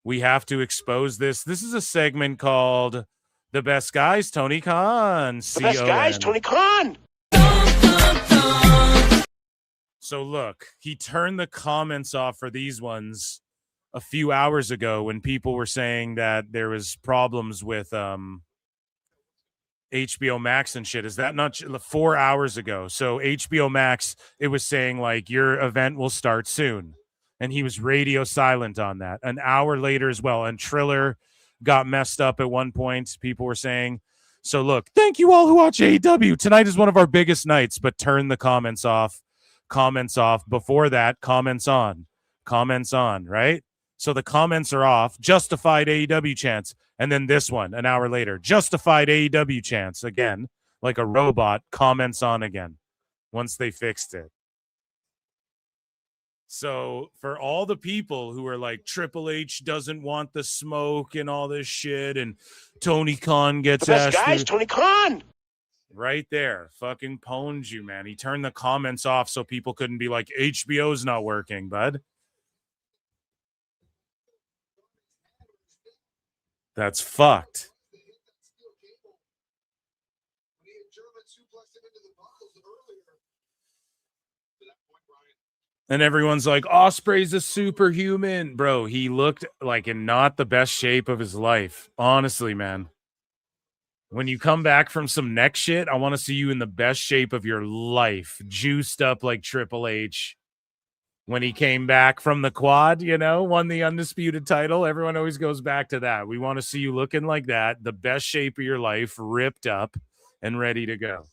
We have to expose this. This is a segment called The Best Guys, Tony Khan. The best guys, Tony Khan. So look, he turned the comments off for these ones a few hours ago when people were saying that there was problems with HBO Max and shit. Is that not 4 hours ago? So HBO Max, it was saying like your event will start soon. And he was radio silent on that. An hour later as well. And Triller got messed up at one point. People were saying, so look, thank you all who watch AEW. Tonight is one of our biggest nights, but turn the comments off. Comments off. Before that, comments on. Comments on, right? So the comments are off. Justified AEW chants. And then this one, an hour later, justified AEW chants again, like a robot, comments on again once they fixed it. So for all the people who are like Triple H doesn't want the smoke and all this shit, and Tony Khan gets The best asked guys, to- Tony Khan. right there, fucking pwned you, man. He turned the comments off so people couldn't be like, HBO's not working, bud. That's fucked. And everyone's like, Osprey's a superhuman. Bro, he looked like in not the best shape of his life. Honestly, man. When you come back from some neck shit, I want to see you in the best shape of your life. Juiced up like Triple H. When he came back from the quad, you know, won the undisputed title. Everyone always goes back to that. We want to see you looking like that. The best shape of your life, ripped up and ready to go.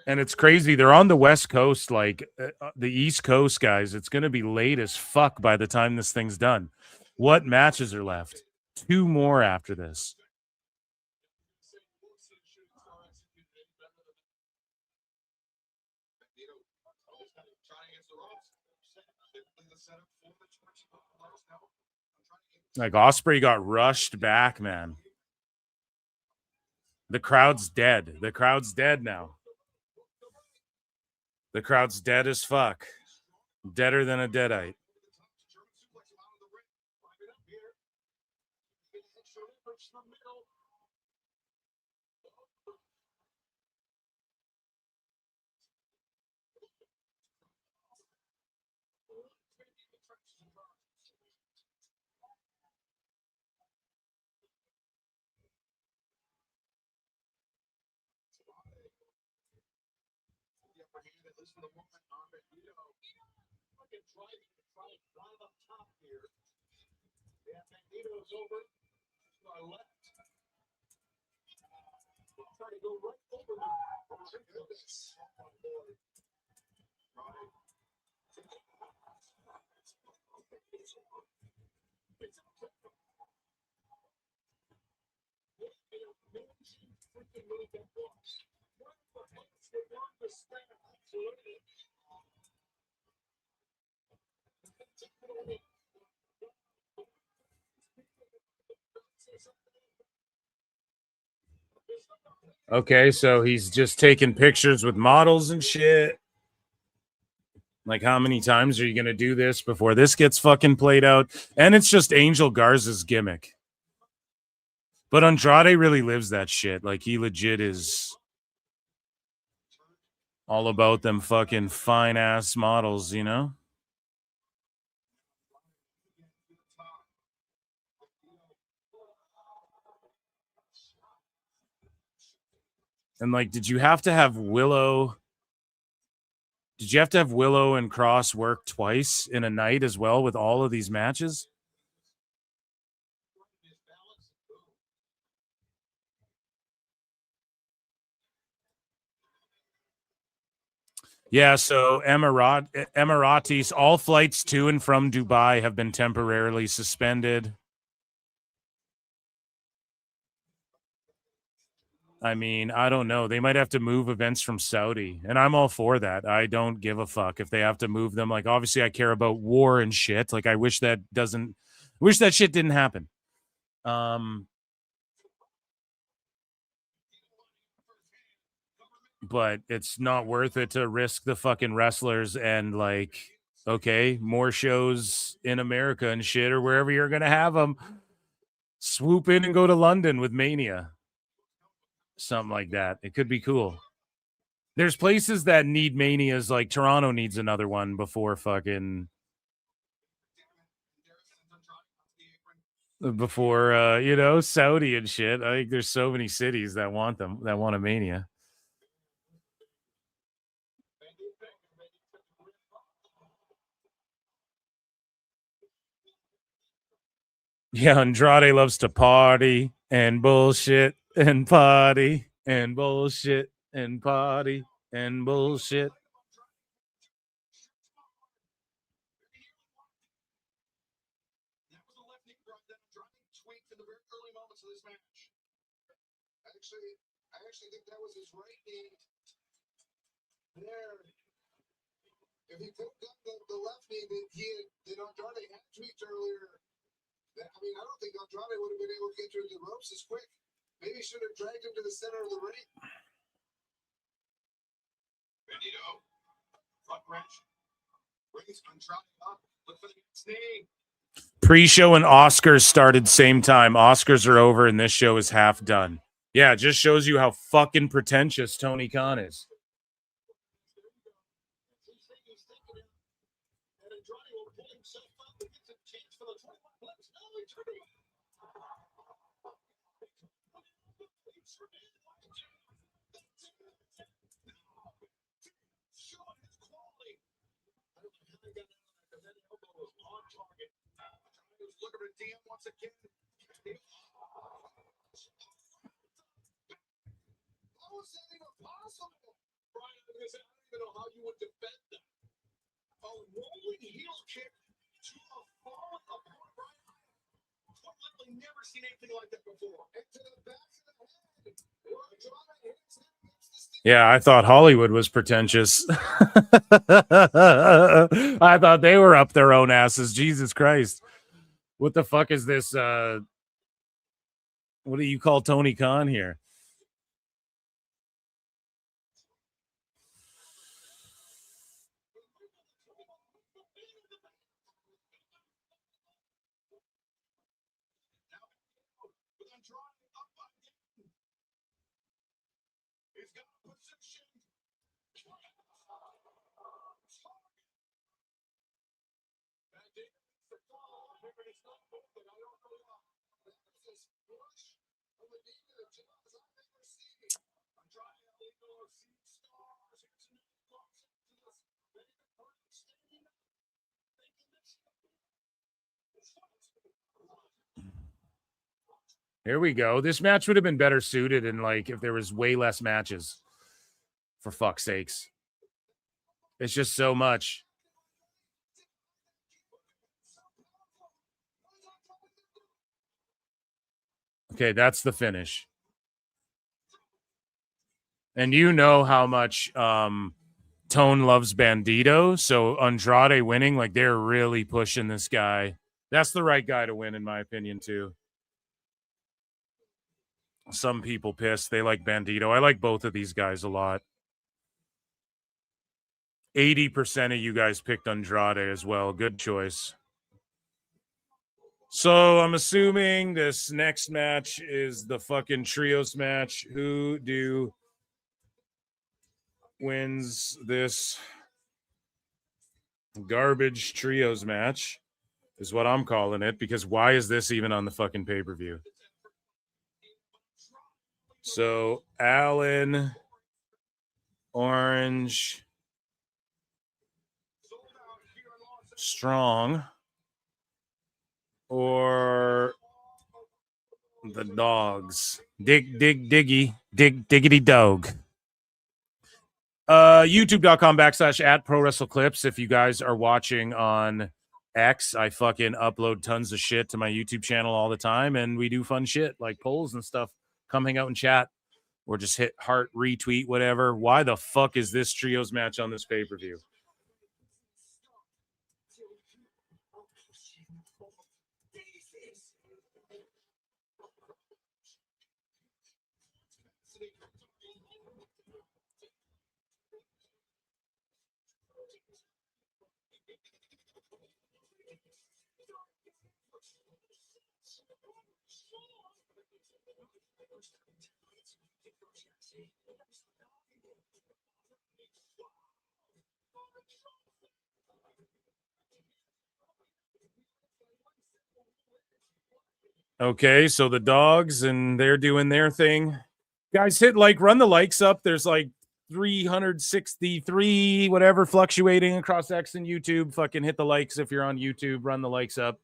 And it's crazy. They're on the West Coast, like the East Coast guys. It's going to be late as fuck by the time this thing's done. What matches are left? 2 more after this. Like Osprey got rushed back, man. The crowd's dead. The crowd's dead now. The crowd's dead as fuck. Deader than a deadite. Okay, so he's just taking pictures with models and shit. Like, how many times are you going to do this before this gets fucking played out? And it's just Angel Garza's gimmick. But Andrade really lives that shit. Like, he legit is all about them fucking fine-ass models, you know? And, like, did you have to have Willow... Did you have to have Willow and Cross work twice in a night as well with all of these matches? Yeah, so Emiratis, all flights to and from Dubai have been temporarily suspended. I mean, I don't know. They might have to move events from Saudi, and I'm all for that. I don't give a fuck if they have to move them. Like, obviously, I care about war and shit. Like, I wish that shit didn't happen. but it's not worth it to risk the fucking wrestlers and like, okay, more shows in America and shit or wherever you're going to have them. Swoop in and go to London with Mania. Something like that. It could be cool. There's places that need Manias, like Toronto needs another one before fucking Saudi and shit. I think there's so many cities that want them, that want a Mania. Yeah, Andrade loves to party and bullshit and party and bullshit and party and bullshit. I actually think that was his right knee there. If he could have done the left knee that Andrade had tweaked earlier, I mean, I don't think Andrade would have been able to get through the ropes as quick. Maybe he should have dragged him to the center of the ring. Benito, front wrench, brings Andrade up. Look for the next knee. Pre-show and Oscars started same time. Oscars are over and this show is half done. Yeah, it just shows you how fucking pretentious Tony Khan is. Looking for deem once again. How is that even possible? Brian, I don't even know how you would defend that. A rolling heel kick to a falling opponent, Brian. I've literally never seen anything like that before. And to the back of the head. Yeah, I thought Hollywood was pretentious. I thought they were up their own asses. Jesus Christ. What the fuck is this? What do you call Tony Khan here? Here we go. This match would have been better suited in like if there was way less matches. For fuck's sakes. It's just so much. Okay, that's the finish. And you know how much Tone loves Bandito, so Andrade winning, like they're really pushing this guy. That's the right guy to win, in my opinion, too. Some people pissed. They like Bandito. I like both of these guys a lot. 80% of you guys picked Andrade as well. Good choice. So I'm assuming this next match is the fucking trios match. Who wins this garbage trios match is what I'm calling it, because why is this even on the fucking pay-per-view? So Allen, Orange, Strong, or the Dogs. Diggity dog. YouTube.com/at Pro Wrestle Clips. If you guys are watching on X, I fucking upload tons of shit to my YouTube channel all the time, and we do fun shit like polls and stuff. Come hang out and chat, or just hit heart, retweet, whatever. Why the fuck is this trios match on this pay-per-view? Okay, so the dogs and they're doing their thing. Guys, hit like, run the likes up. There's like 363, whatever, fluctuating across X and YouTube. Fucking hit the likes if you're on YouTube. Run the likes up.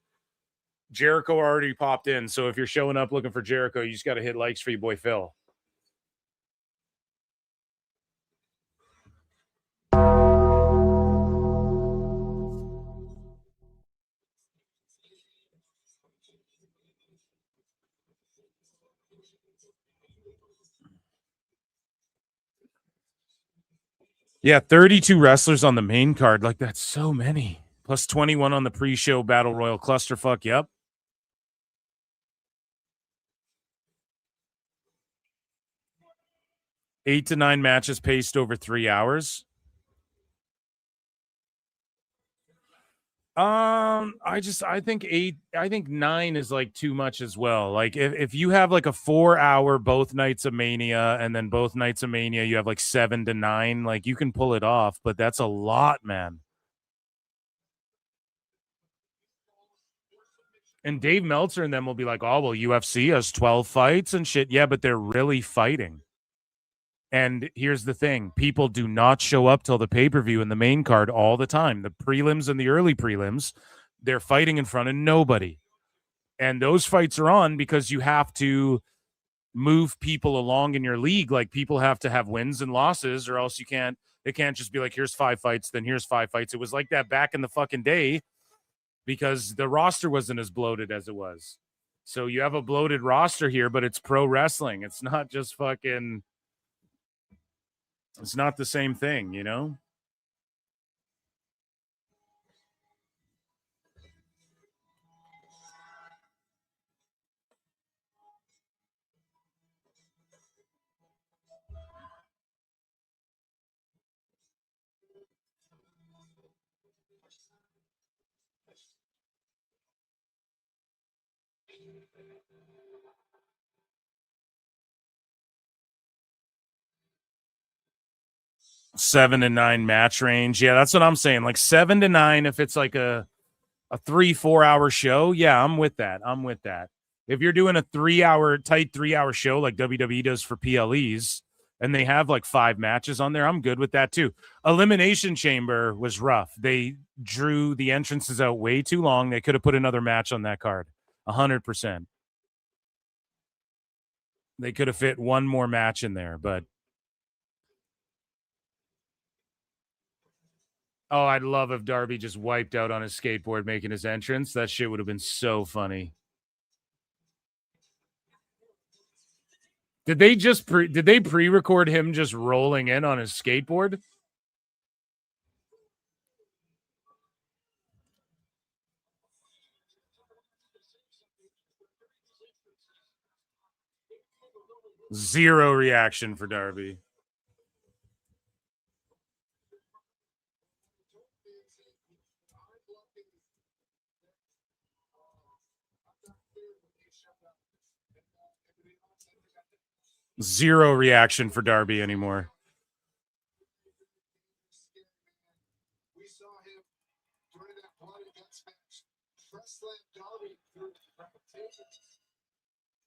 Jericho already popped in, so if you're showing up looking for Jericho, you just got to hit likes for your boy Phil. Yeah, 32 wrestlers on the main card. Like, that's so many. Plus 21 on the pre-show Battle Royal clusterfuck. Yep. Eight to 9 matches paced over 3 hours. I think 9 is like too much as well. Like if you have like a 4-hour both nights of Mania and then both nights of Mania, you have like 7 to 9, like you can pull it off, but that's a lot, man. And Dave Meltzer and them will be like, oh, well, UFC has 12 fights and shit. Yeah, but they're really fighting. And here's the thing. People do not show up till the pay-per-view and the main card all the time. The prelims and the early prelims, they're fighting in front of nobody. And those fights are on because you have to move people along in your league. Like, people have to have wins and losses, or else it can't just be like, here's 5 fights, then here's 5 fights. It was like that back in the fucking day because the roster wasn't as bloated as it was. So you have a bloated roster here, but it's pro wrestling. It's not just fucking, it's not the same thing, you know? Seven to 9 match range. Yeah, that's what I'm saying. Like 7 to 9, if it's like a 3-4 hour show. Yeah, I'm with that. If you're doing a 3 hour show like WWE does for PLEs, and they have like 5 matches on there, I'm good with that too. Elimination Chamber was rough. They drew the entrances out way too long. They could have put another match on that card. 100%. They could have fit one more match in there, but oh, I'd love if Darby just wiped out on his skateboard making his entrance. That shit would have been so funny. Did they pre-record him just rolling in on his skateboard? Zero reaction for Darby. Zero reaction for Darby anymore.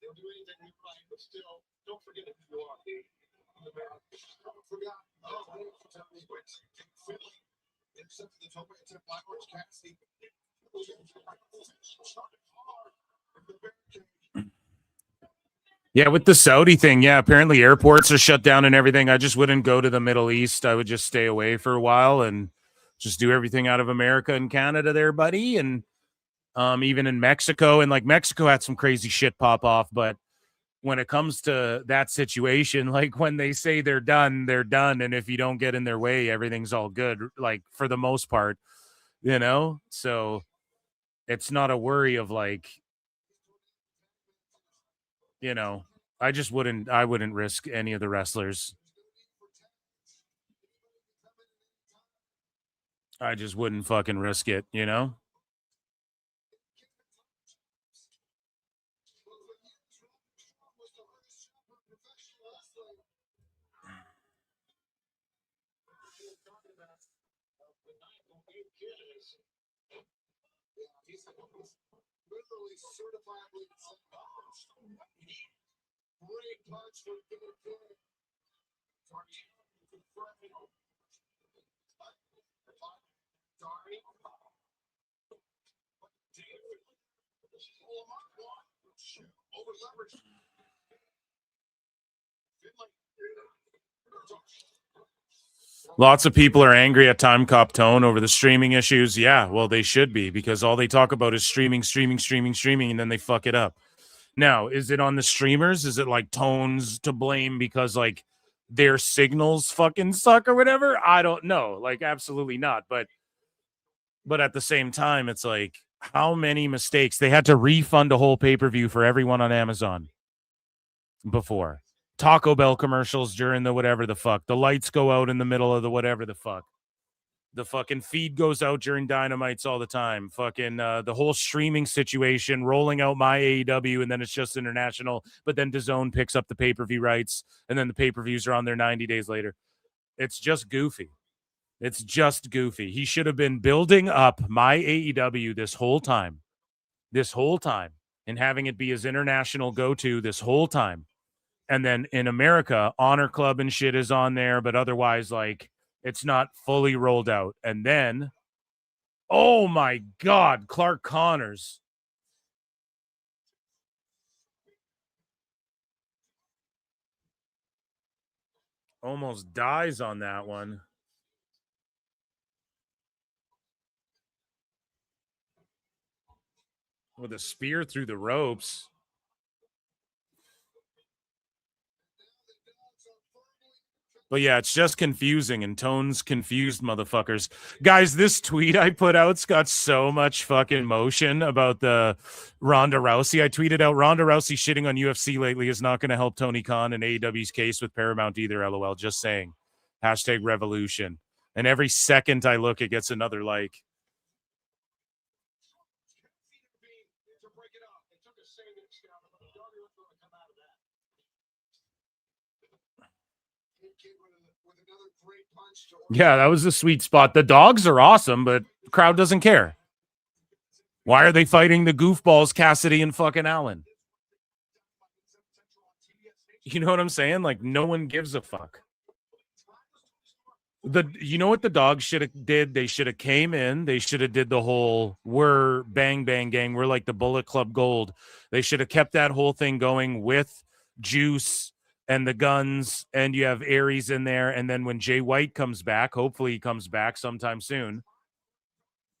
They'll do anything right, but still, don't forget who you are. Forgot. Except for the top, it's a Black Horse Cassidy. Yeah, with the Saudi thing, yeah, apparently airports are shut down and everything. I just wouldn't go to the Middle East. I would just stay away for a while and just do everything out of America and Canada there, buddy. And even in Mexico, and like Mexico had some crazy shit pop off, but when it comes to that situation, like when they say they're done, they're done. And if you don't get in their way, everything's all good, like for the most part, you know? So it's not a worry of like, you know, I wouldn't risk any of the wrestlers. I just wouldn't fucking risk it, you know? He's literally certifiably great punch for good. Over leverage. Lots of people are angry at Time Cop Tone over the streaming issues. Yeah, well, they should be, because all they talk about is streaming, and then they fuck it up. Now, is it on the streamers? Is it like Tone's to blame because like their signals fucking suck or whatever? I don't know. Like, absolutely not. But at the same time, it's like, how many mistakes? They had to refund a whole pay-per-view for everyone on Amazon before. Taco Bell commercials during the whatever the fuck. The lights go out in the middle of the whatever the fuck. The fucking feed goes out during Dynamites all the time. Fucking the whole streaming situation, rolling out my AEW, and then it's just international. But then DAZN picks up the pay-per-view rights, and then the pay-per-views are on there 90 days later. It's just goofy. It's just goofy. He should have been building up my AEW this whole time, and having it be his international go-to this whole time. And then in America, Honor Club and shit is on there, but otherwise, like, it's not fully rolled out. And then, oh my God, Clark Connors. Almost dies on that one. With a spear through the ropes. But yeah, it's just confusing, and Tone's confused motherfuckers. Guys, this tweet I put out's got so much fucking motion about the Ronda Rousey. I tweeted out, Ronda Rousey shitting on UFC lately is not going to help Tony Khan and AEW's case with Paramount either, LOL. Just saying. Hashtag revolution. And every second I look, it gets another like. Yeah, that was a sweet spot. The dogs are awesome, but the crowd doesn't care. Why are they fighting the goofballs, Cassidy and fucking Allen? You know what I'm saying? Like, no one gives a fuck. You know what the dogs should have did? They should have came in. They should have did the whole we're bang bang gang. We're like the Bullet Club Gold. They should have kept that whole thing going with Juice and the Guns, and you have Aries in there. And then when Jay White comes back, hopefully he comes back sometime soon.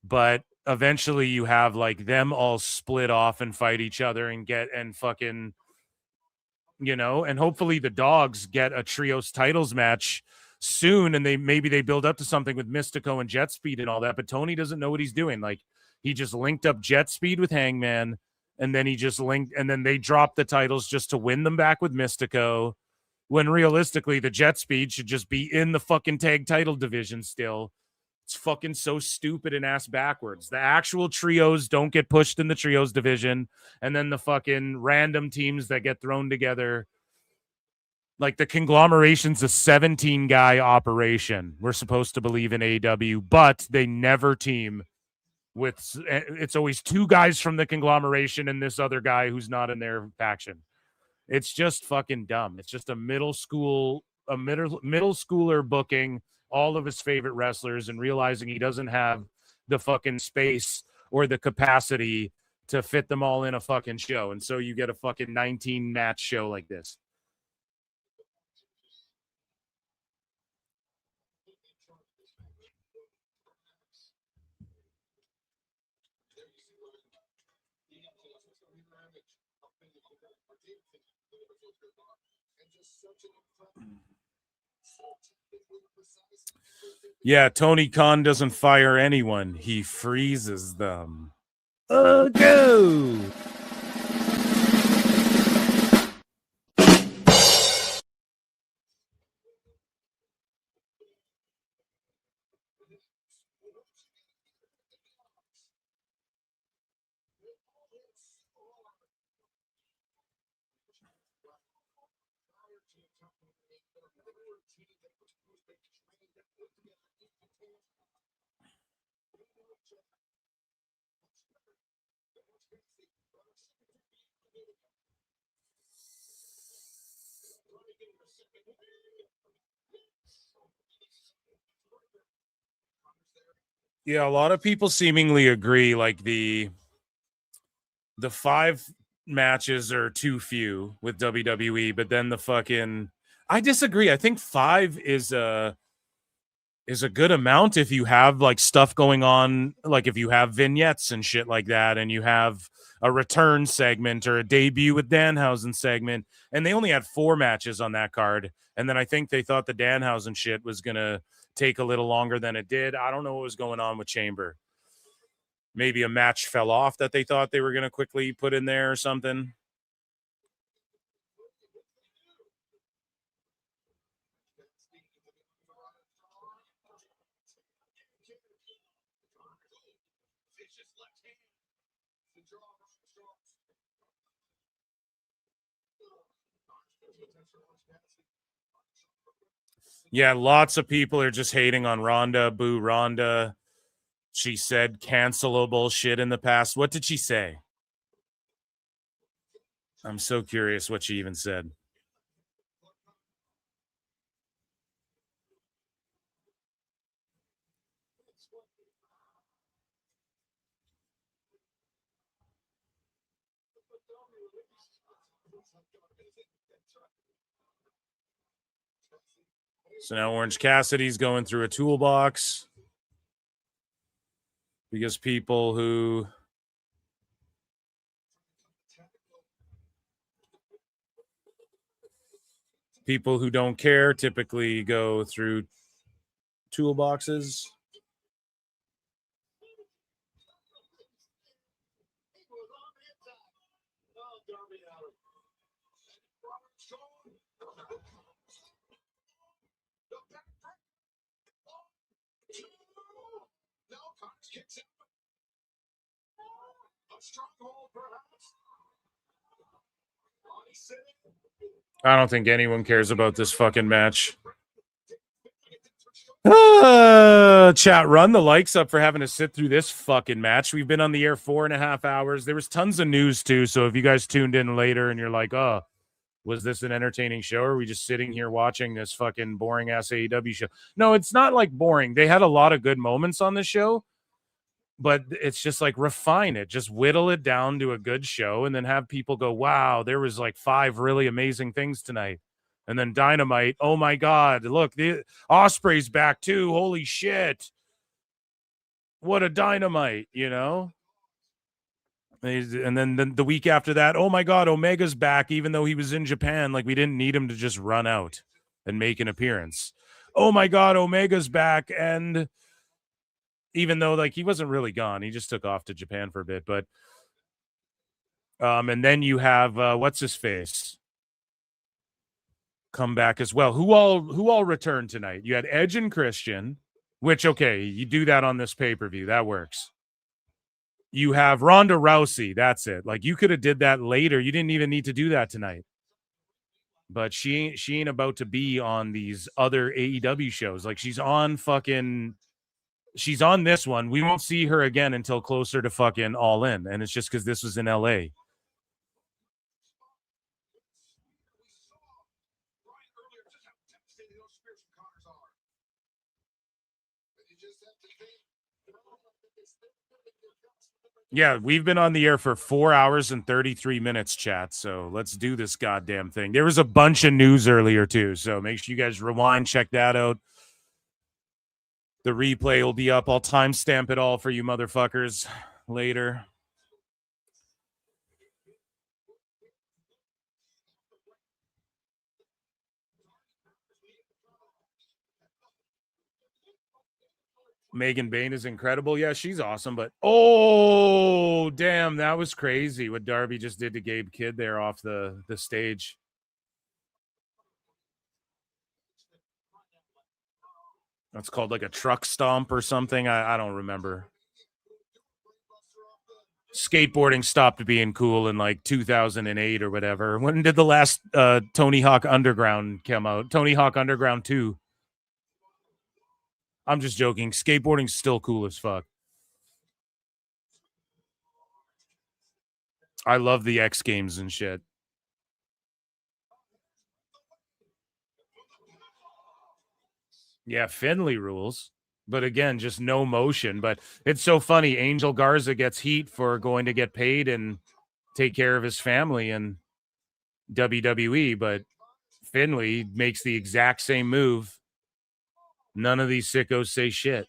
But eventually you have like them all split off and fight each other and fucking, you know, and hopefully the dogs get a trios titles match soon, and maybe they build up to something with Mystico and Jet Speed and all that. But Tony doesn't know what he's doing. Like, he just linked up Jet Speed with Hangman, and then and they dropped the titles just to win them back with Mystico, when realistically the Jet Speed should just be in the fucking tag title division still. It's fucking so stupid and ass backwards. The actual trios don't get pushed in the trios division, and then the fucking random teams that get thrown together. Like, the conglomeration's a 17-guy operation. We're supposed to believe in AEW, but they never team with. It's always two guys from the conglomeration and this other guy who's not in their faction. It's just fucking dumb. It's just a middle schooler booking all of his favorite wrestlers and realizing he doesn't have the fucking space or the capacity to fit them all in a fucking show. And so you get a fucking 19-match show like this. Yeah, Tony Khan doesn't fire anyone. He freezes them. Oh, go! Yeah, a lot of people seemingly agree. Like the 5 matches are too few with WWE, but then the fucking I disagree. I think 5 is a good amount if you have like stuff going on, like if you have vignettes and shit like that, and you have a return segment or a debut with Danhausen segment, and they only had 4 matches on that card. And then I think they thought the Danhausen shit was gonna take a little longer than it did. I don't know what was going on with Chamber. Maybe a match fell off that they thought they were going to quickly put in there or something. Yeah, lots of people are just hating on Ronda. Boo Ronda. She said cancelable shit in the past. What did she say? I'm so curious what she even said. So now Orange Cassidy's going through a toolbox because people who don't care typically go through toolboxes. I don't think anyone cares about this fucking match. Chat, run the likes up for having to sit through this fucking match. We've been on the air 4.5 hours. There was tons of news too. So if you guys tuned in later and you're like, oh, was this an entertaining show? Or are we just sitting here watching this fucking boring ass AEW show? No, it's not like boring. They had a lot of good moments on the show, but it's just like refine it, just whittle it down to a good show, and then have people go, wow, there was like 5 really amazing things tonight. And then Dynamite, oh my God, look, the Osprey's back too. Holy shit. What a Dynamite, you know? And then the week after that, oh my God, Omega's back, even though he was in Japan. Like, we didn't need him to just run out and make an appearance. Oh my God, Omega's back. And even though like he wasn't really gone, he just took off to Japan for a bit. But and then you have what's his face come back as well. Who all returned tonight? You had Edge and Christian, which, okay, you do that on this pay-per-view. That works. You have Ronda Rousey. That's it. Like, you could have did that later. You didn't even need to do that tonight. But she ain't about to be on these other AEW shows. Like, she's on this one. We won't see her again until closer to fucking All In. And it's just because this was in LA. Yeah, we've been on the air for 4 hours and 33 minutes, chat. So let's do this goddamn thing. There was a bunch of news earlier, too. So make sure you guys rewind, check that out. The replay will be up. I'll timestamp it all for you motherfuckers later. Megan Bain is incredible. Yeah, she's awesome. But, oh, damn, that was crazy what Darby just did to Gabe Kidd there off the stage. That's called like a truck stomp or something. I don't remember. Skateboarding stopped being cool in like 2008 or whatever. When did the last Tony Hawk Underground come out? Tony Hawk Underground 2. I'm just joking. Skateboarding's still cool as fuck. I love the X Games and shit. Yeah, Finley rules. But again, just no motion. But it's so funny. Angel Garza gets heat for going to get paid and take care of his family in WWE. But Finley makes the exact same move. None of these sickos say shit.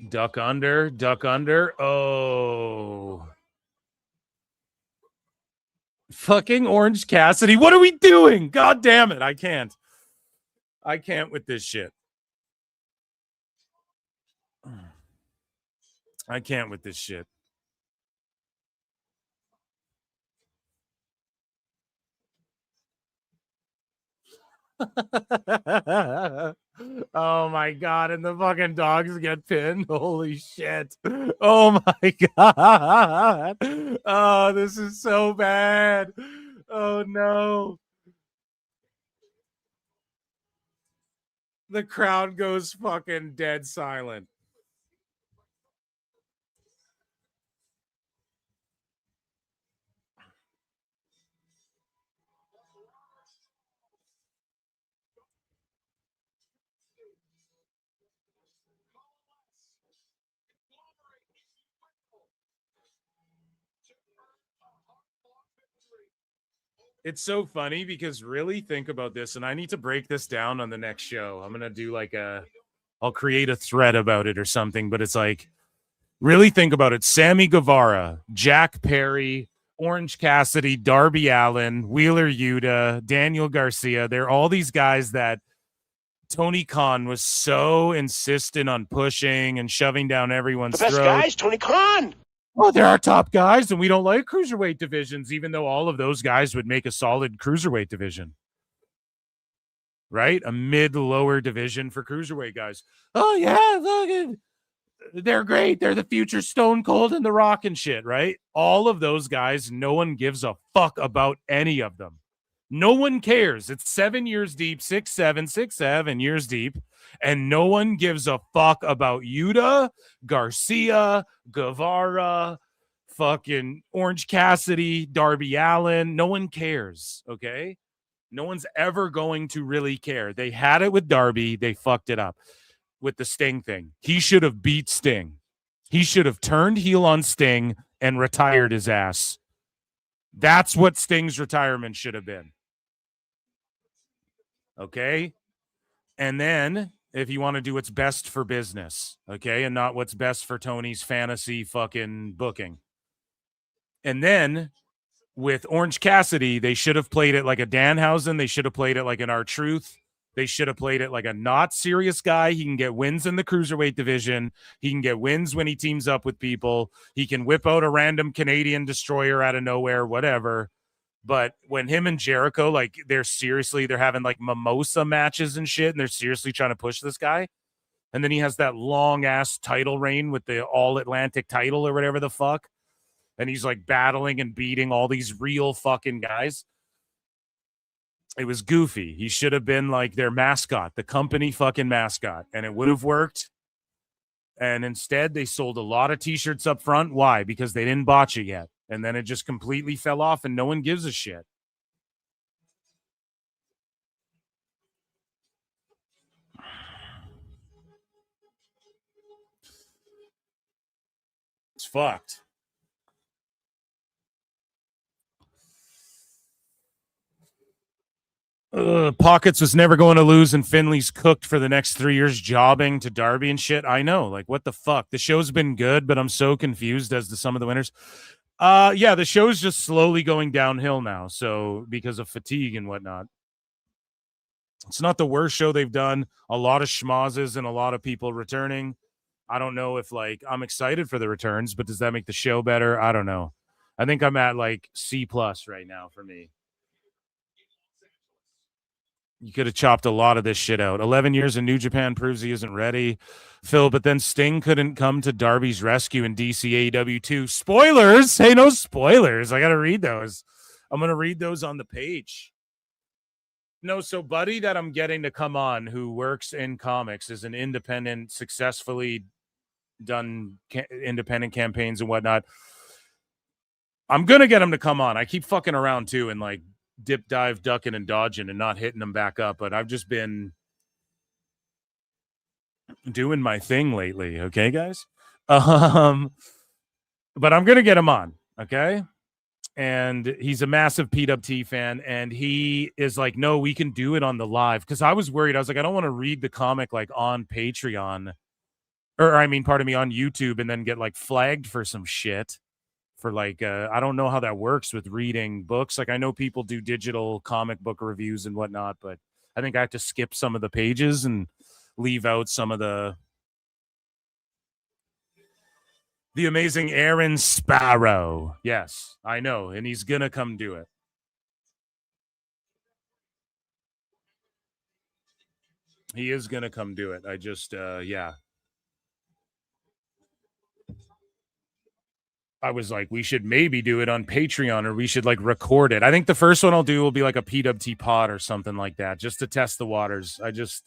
Duck under, duck under. Oh. Fucking Orange Cassidy. What are we doing? God damn it. I can't with this shit. I can't with this shit. Oh my god, and the fucking dogs get pinned. Holy shit. Oh my god. Oh, this is so bad. Oh no. The crowd goes fucking dead silent. It's so funny because really think about this, and I need to break this down on the next show. I'm gonna do like I'll create a thread about it or something, but it's like really think about it. Sammy Guevara, Jack Perry, Orange Cassidy, Darby Allin, Wheeler Yuta, Daniel Garcia. They're all these guys that Tony Khan was so insistent on pushing and shoving down everyone's The best throat. guys, Tony Khan. Oh, they're our top guys, and we don't like cruiserweight divisions, even though all of those guys would make a solid cruiserweight division. Right? A mid-lower division for cruiserweight guys. Oh, yeah, look, they're great. They're the future Stone Cold and The Rock and shit, right? All of those guys, no one gives a fuck about any of them. No one cares. It's 7 years deep, 6, 7 years deep, and no one gives a fuck about Yuta, Garcia, Guevara, fucking Orange Cassidy, Darby Allin. No one cares, okay? No one's ever going to really care. They had it with Darby. They fucked it up with the Sting thing. He should have beat Sting. He should have turned heel on Sting and retired his ass. That's what Sting's retirement should have been. Okay? And then if you want to do what's best for business, okay, and not what's best for Tony's fantasy fucking booking. And then with Orange Cassidy, they should have played it like a Danhausen. They should have played it like an R-Truth. They should have played it like a not serious guy. He can get wins in the cruiserweight division. He can get wins when he teams up with people. He can whip out a random Canadian destroyer out of nowhere, whatever. But when him and Jericho, like they're having like mimosa matches and shit, and they're seriously trying to push this guy. And then he has that long ass title reign with the All Atlantic title or whatever the fuck. And he's like battling and beating all these real fucking guys. It was goofy. He should have been like their mascot, the company fucking mascot, and it would have worked. And instead, they sold a lot of t-shirts up front. Why? Because they didn't botch it yet. And then it just completely fell off and no one gives a shit. It's fucked. Pockets was never going to lose, and Finley's cooked for the next 3 years jobbing to Darby and shit. I know. Like, what the fuck? The show's been good, but I'm so confused as to some of the winners. Yeah, the show's just slowly going downhill now. So because of fatigue and whatnot. It's not the worst show they've done. A lot of schmozzes and a lot of people returning. I don't know if like I'm excited for the returns, but does that make the show better? I don't know. I think I'm at like C+ right now for me. You could have chopped a lot of this shit out. 11 years in New Japan proves he isn't ready. Phil, but then Sting couldn't come to Darby's rescue in DC AEW 2. Spoilers! Hey, no spoilers. I got to read those. I'm going to read those on the page. No, so Buddy that I'm getting to come on, who works in comics, is an independent, successfully done independent campaigns and whatnot. I'm going to get him to come on. I keep fucking around too and like dip, dive, ducking, and dodging and not hitting them back up. But I've just been doing my thing lately. Okay, guys? But I'm going to get him on. Okay? And he's a massive PWT fan. And he is like, no, we can do it on the live. Because I was worried. I was like, I don't want to read the comic like on Patreon. Or I mean, pardon me, on YouTube and then get like flagged for some shit. For like, I don't know how that works with reading books. Like I know people do digital comic book reviews and whatnot, but I think I have to skip some of the pages and leave out some of the amazing Aaron Sparrow. Yes, I know. And he's going to come do it. He is going to come do it. I just, yeah. I was like, we should maybe do it on Patreon or we should like record it. I think the first one I'll do will be like a PWT pod or something like that, just to test the waters. I just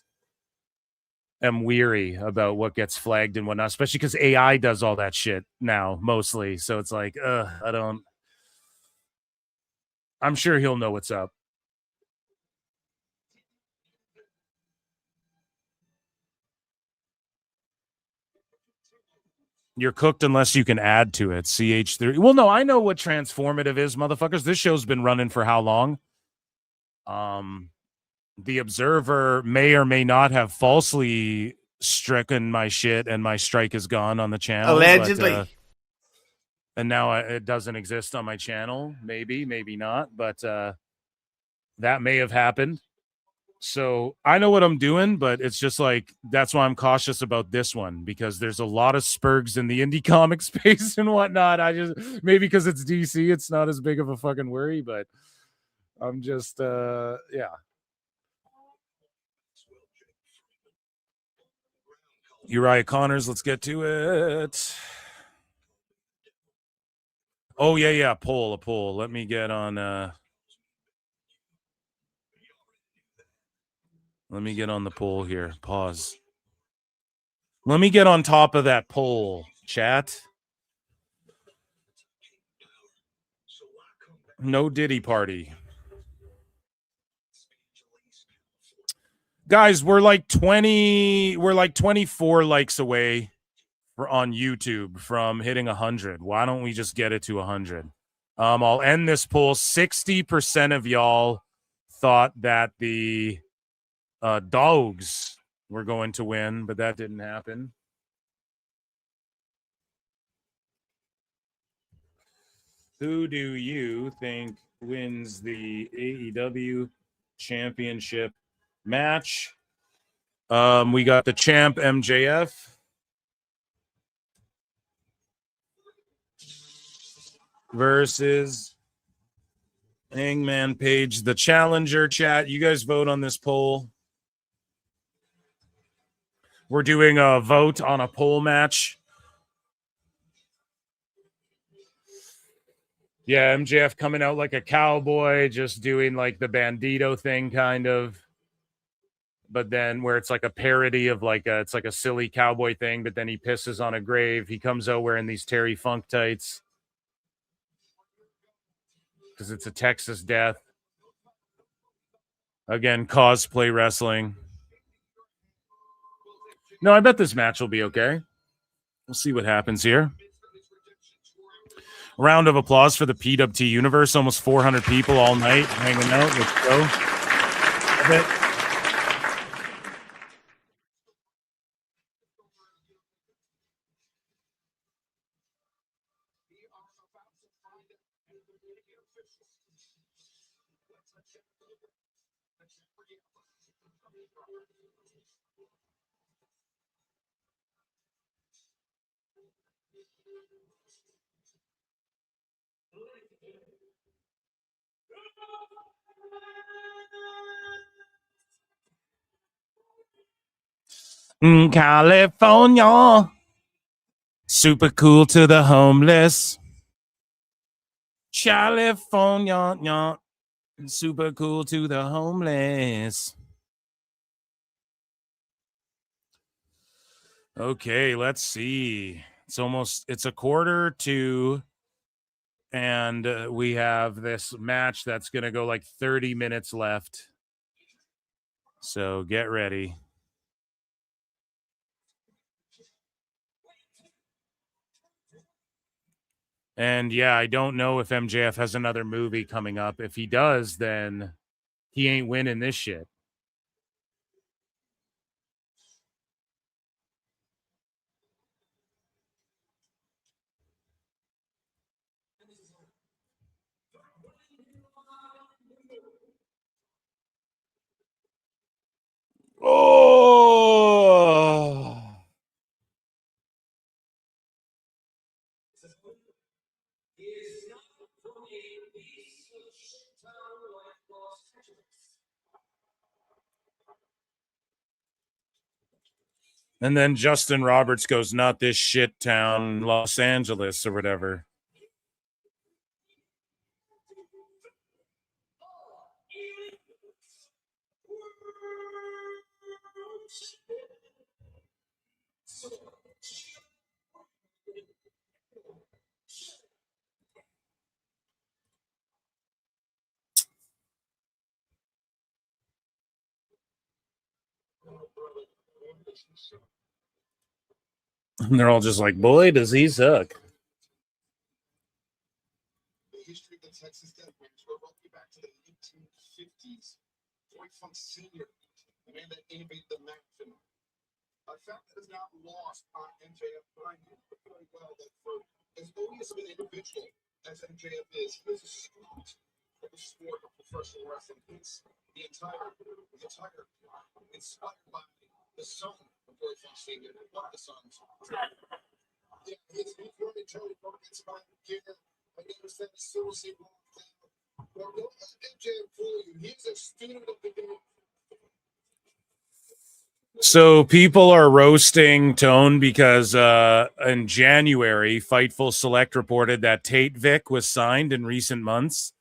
am weary about what gets flagged and whatnot, especially because AI does all that shit now, mostly. So it's like, I'm sure he'll know what's up. You're cooked unless you can add to it. CH3. Well, no, I know what transformative is, motherfuckers. This show's been running for how long? The Observer may or may not have falsely stricken my shit and my strike is gone on the channel. Allegedly. But, and now it doesn't exist on my channel. Maybe, maybe not. But that may have happened. So I know what I'm doing, but it's just like, that's why I'm cautious about this one, because there's a lot of spurgs in the indie comic space and whatnot. I just, maybe because it's DC, it's not as big of a fucking worry, but I'm just, yeah. Uriah Connors, let's get to it. Oh, yeah, a poll. Let me get on, let me get on the poll here. Pause. Let me get on top of that poll, chat. No Diddy party. Guys, we're like 24 likes away on YouTube from hitting 100. Why don't we just get it to 100? I'll end this poll. 60% of y'all thought that the Dogs were going to win, but that didn't happen. Who do you think wins the AEW Championship match? We got the champ MJF versus Hangman Page, the challenger. Chat, you guys vote on this poll. We're doing a vote on a poll match. Yeah, MJF coming out like a cowboy, just doing like the Bandito thing, kind of. But then where it's like a parody of like it's like a silly cowboy thing, but then he pisses on a grave. He comes out wearing these Terry Funk tights because it's a Texas death. Again, cosplay wrestling. No, I bet this match will be okay. We'll see what happens here. Round of applause for the PWT universe. Almost 400 people all night hanging out. Let's go. California. Super cool to the homeless. California. Yeah. Super cool to the homeless. Okay, let's see. It's 1:45, and we have this match that's going to go like 30 minutes left. So get ready. And yeah, I don't know if MJF has another movie coming up. If he does, then he ain't winning this shit. Oh. And then Justin Roberts goes, not this shit town, Los Angeles or whatever. And they're all just like, boy, does he suck. The history of the Texas Death Match goes all the way back to the 1850s. Roy Funk Sr., the man that innovated the match. A fact that is not lost on MJF, but I know very well that for as odious of an individual as MJF is, he is a student of the sport of professional wrestling. It's the entire inspired by the son of Roy Funk Sr., one of the sons. Yeah, he's running Tony Perkins by the gear. I understand the seriously wrong thing. But don't let MJF fool you. He's a student of the game. So people are roasting Tone because in January, Fightful Select reported that Tate Vick was signed in recent months,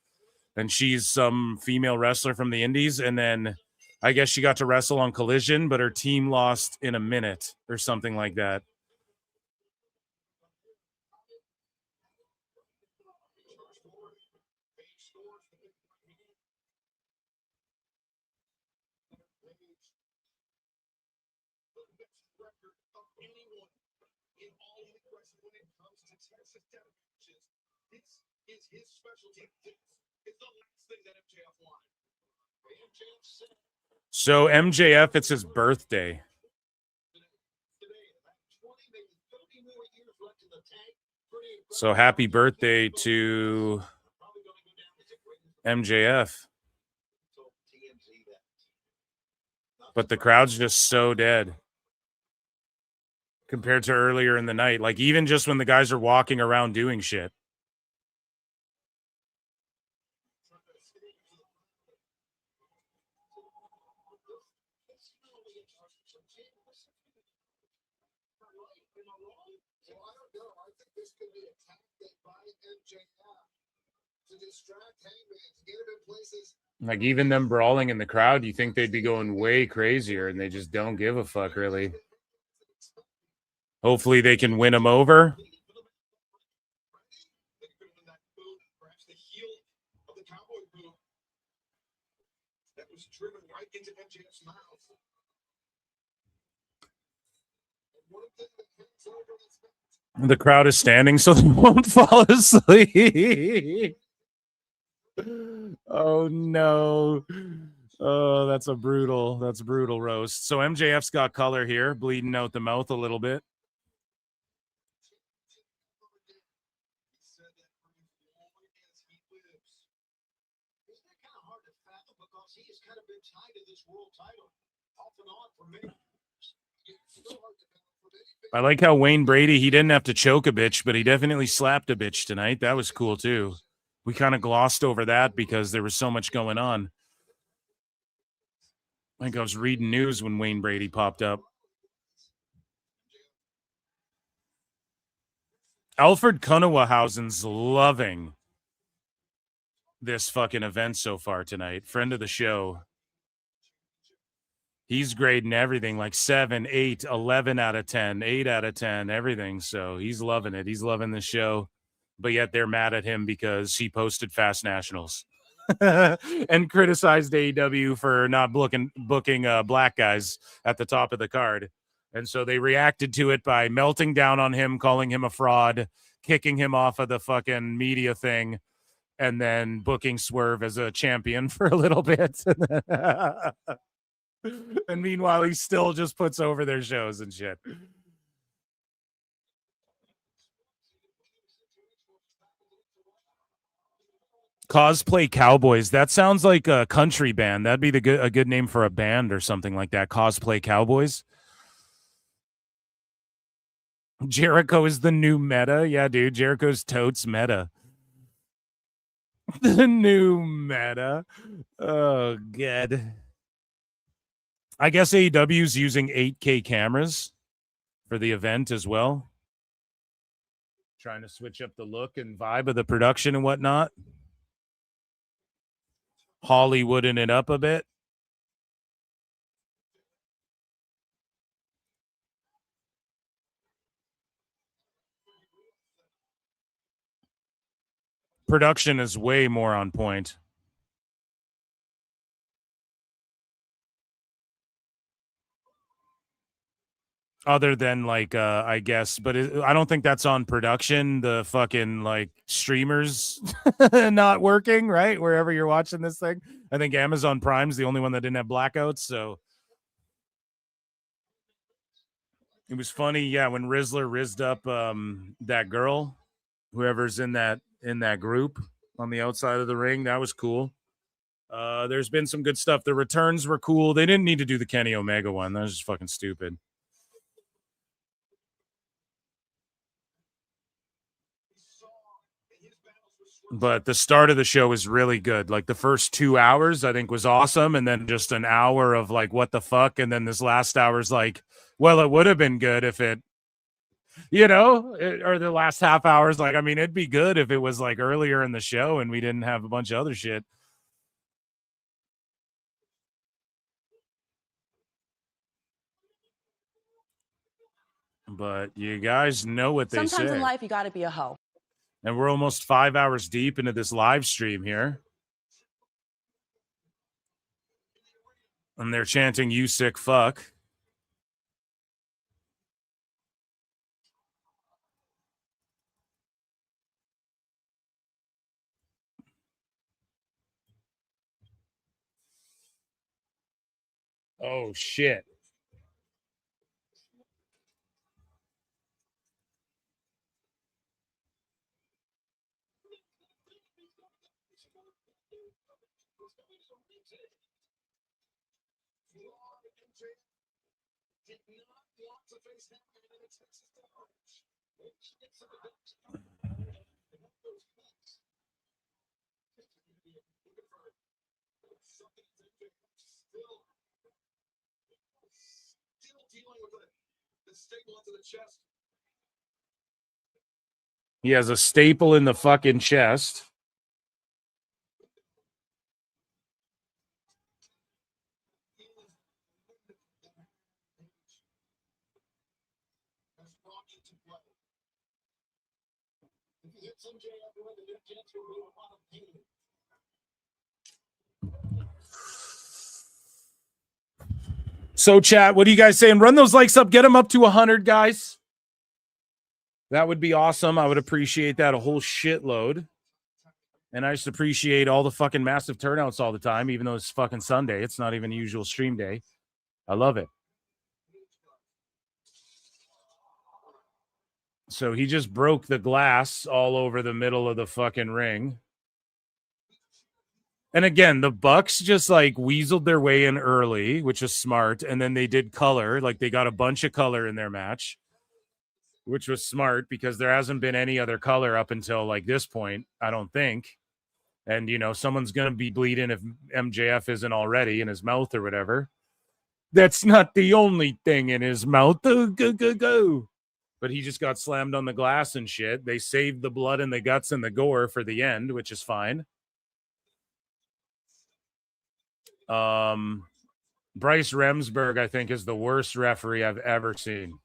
and she's some female wrestler from the Indies. And then I guess she got to wrestle on Collision, but her team lost in a minute or something like that. Is his specialty. This is the last thing that MJF wanted. MJF said, So MJF, it's his birthday. So happy birthday to MJF. But the crowd's just so dead compared to earlier in the night. Like even just when the guys are walking around doing shit. this could be a tactic by MJF to distract Hangman, to get him in places. Like even them brawling in the crowd, you think they'd be going way crazier, and they just don't give a fuck, really. Hopefully they can win him over. That was driven right into MJF's mouth. The crowd is standing so they won't fall asleep. Oh no. Oh, that's brutal roast. So MJF's got color here, bleeding out the mouth a little bit. I like how Wayne Brady, he didn't have to choke a bitch, but he definitely slapped a bitch tonight. That was cool too. We kind of glossed over that because there was so much going on. I think I was reading news when Wayne Brady popped up. Alfred Kunawahausen's loving this fucking event so far tonight. Friend of the show. He's grading everything like 7, 8, 11 out of 10, 8 out of 10, everything. So he's loving it. He's loving the show. But yet they're mad at him because he posted Fast Nationals and criticized AEW for not booking black guys at the top of the card. And so they reacted to it by melting down on him, calling him a fraud, kicking him off of the fucking media thing, and then booking Swerve as a champion for a little bit. And meanwhile, he still just puts over their shows and shit. Cosplay Cowboys. That sounds like a country band. That'd be a good name for a band or something like that. Cosplay Cowboys. Jericho is the new meta. Yeah, dude. Jericho's totes meta. The new meta. Oh, God. I guess AEW's using 8K cameras for the event as well. Trying to switch up the look and vibe of the production and whatnot. Hollywooding it up a bit. Production is way more on point. Other than like I guess, but I don't think that's on production. The fucking like streamers not working, right? Wherever you're watching this thing. I think Amazon Prime's the only one that didn't have blackouts, so it was funny, yeah, when Rizzler rizzed up that girl, whoever's in that group on the outside of the ring. That was cool. There's been some good stuff. The returns were cool. They didn't need to do the Kenny Omega one. That was just fucking stupid. But the start of the show was really good. Like the first 2 hours, I think was awesome. And then just an hour of like, what the fuck? And then this last hour's like, well, it would have been good if it, or the last half hour's like, I mean, it'd be good if it was like earlier in the show and we didn't have a bunch of other shit. But you guys know what they say. Sometimes in life, you got to be a hoe. And we're almost 5 hours deep into this live stream here. And they're chanting, "You sick fuck." Oh, shit. He has a staple in the fucking chest. So, chat, what are you guys saying? Run those likes up. Get them up to 100, guys. That would be awesome. I would appreciate that a whole shitload. And I just appreciate all the fucking massive turnouts all the time, even though it's fucking Sunday. It's not even a usual stream day. I love it. So he just broke the glass all over the middle of the fucking ring. And again, the Bucks just like weaseled their way in early, which is smart. And then they did color. Like they got a bunch of color in their match, which was smart because there hasn't been any other color up until like this point, I don't think. And, someone's going to be bleeding if MJF isn't already in his mouth or whatever. That's not the only thing in his mouth. Go. but he just got slammed on the glass and shit. They saved the blood and the guts and the gore for the end, which is fine. Bryce Remsburg, I think, is the worst referee I've ever seen.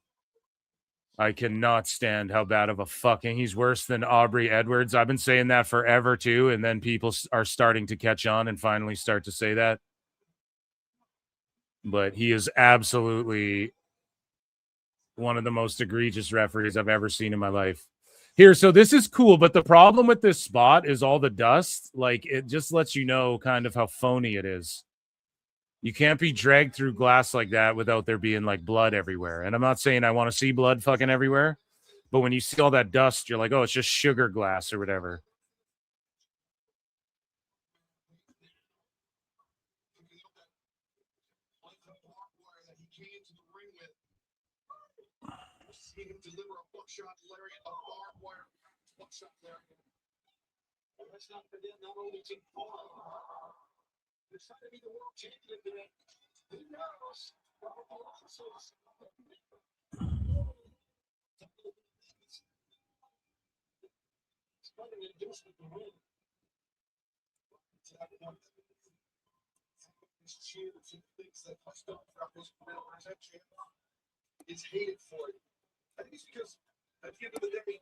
I cannot stand how bad of a fucking... He's worse than Aubrey Edwards. I've been saying that forever, too, and then people are starting to catch on and finally start to say that. But he is absolutely one of the most egregious referees I've ever seen in my life. Here, so this is cool, but the problem with this spot is all the dust. Like, it just lets you know kind of how phony it is. You can't be dragged through glass like that without there being like blood everywhere. And I'm not saying I want to see blood fucking everywhere, but when you see all that dust, you're like, oh, it's just sugar glass or whatever. Trying to be the world champion today. Who knows? It's hated for it. I think it's because at the end of the day,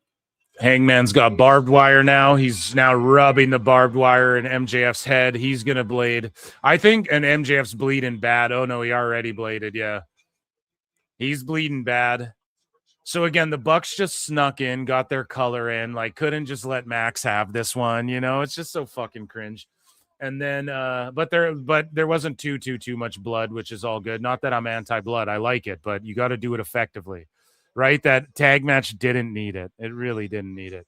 Hangman's got barbed wire now. He's now rubbing the barbed wire in MJF's head. He's going to blade. I think, and MJF's bleeding bad. Oh, no, he already bladed. Yeah. He's bleeding bad. So, again, the Bucks just snuck in, got their color in. Like, couldn't just let Max have this one. You know, it's just so fucking cringe. And then, but there wasn't too much blood, which is all good. Not that I'm anti-blood. I like it, but you got to do it effectively. Right? That tag match didn't need it. It really didn't need it.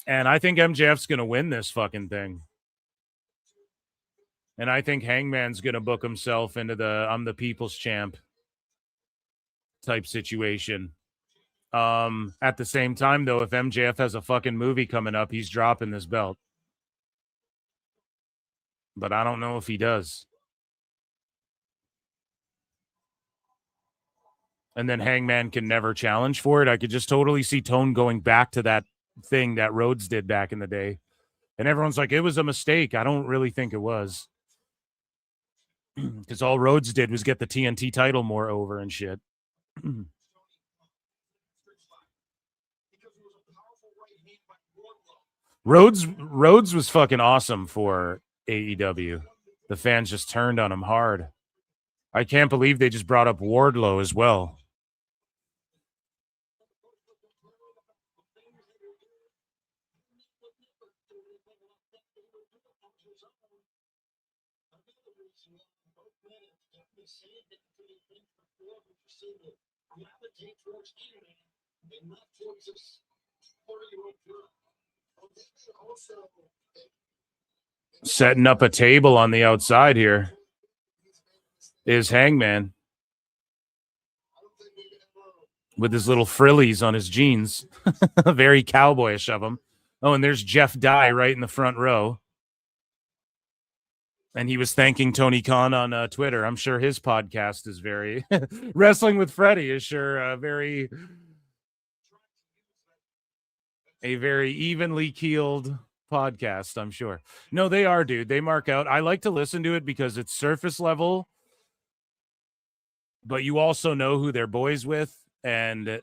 And I think MJF's going to win this fucking thing. And I think Hangman's going to book himself into the I'm the people's champ type situation. At the same time, though, if MJF has a fucking movie coming up, he's dropping this belt. But I don't know if he does. And then Hangman can never challenge for it. I could just totally see Tone going back to that thing that Rhodes did back in the day. And everyone's like, it was a mistake. I don't really think it was. Because all Rhodes did was get the TNT title more over and shit. Rhodes was fucking awesome for AEW. The fans just turned on him hard. I can't believe they just brought up Wardlow as well. Setting up a table on the outside here is Hangman with his little frillies on his jeans. Very cowboyish of him. Oh, and there's Jeff Dye right in the front row. And he was thanking Tony Khan on Twitter. I'm sure his podcast is very... Wrestling with Freddie is sure a very evenly keeled podcast, I'm sure. No, they are, dude. They mark out. I like to listen to it because it's surface level, but you also know who they're boys with. And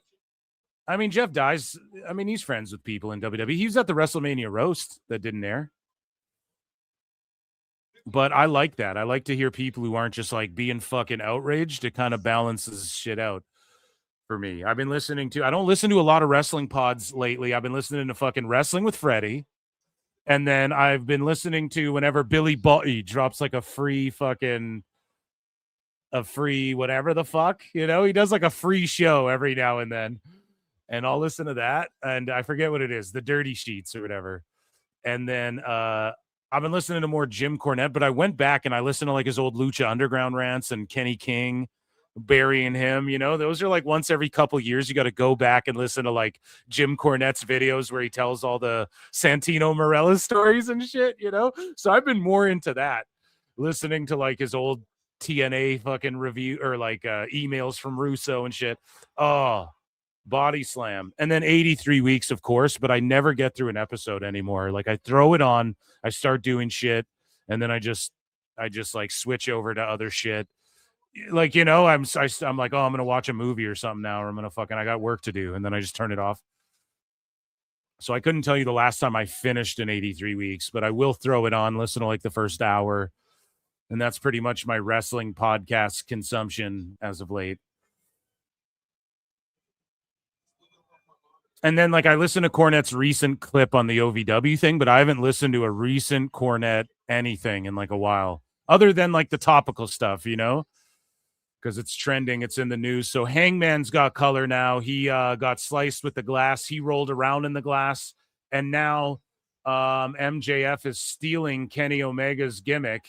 I mean, Jeff Dye's, I mean, he's friends with people in WWE. He was at the WrestleMania roast that didn't air. But I like that. I like to hear people who aren't just like being fucking outraged. It kind of balances shit out for me. I've been listening to, I don't listen to a lot of wrestling pods lately. I've been listening to fucking Wrestling with Freddie. And then I've been listening to whenever Billy Butty drops like a free whatever the fuck, you know, he does like a free show every now and then. And I'll listen to that. And I forget what it is, the Dirty Sheets or whatever. And then I've been listening to more Jim Cornette, but I went back and I listened to like his old Lucha Underground rants and Kenny King burying him. You know, those are like once every couple years, you got to go back and listen to like Jim Cornette's videos where he tells all the Santino Marella stories and shit, you know? So I've been more into that, listening to like his old TNA fucking review or like emails from Russo and shit. Oh, body slam. And then 83 weeks, of course, but I never get through an episode anymore. Like I throw it on, I start doing shit, and then I just like switch over to other shit. Like, you know, I'm like, oh, I'm gonna watch a movie or something now, or I'm gonna fucking, I got work to do, and then I just turn it off. So I couldn't tell you the last time I finished in 83 weeks, but I will throw it on, listen to like the first hour. And that's pretty much my wrestling podcast consumption as of late. And then like I listened to Cornette's recent clip on the OVW thing, but I haven't listened to a recent Cornette anything in like a while, other than like the topical stuff, you know, because it's trending. It's in the news. So Hangman's got color now. He got sliced with the glass. He rolled around in the glass. And now MJF is stealing Kenny Omega's gimmick.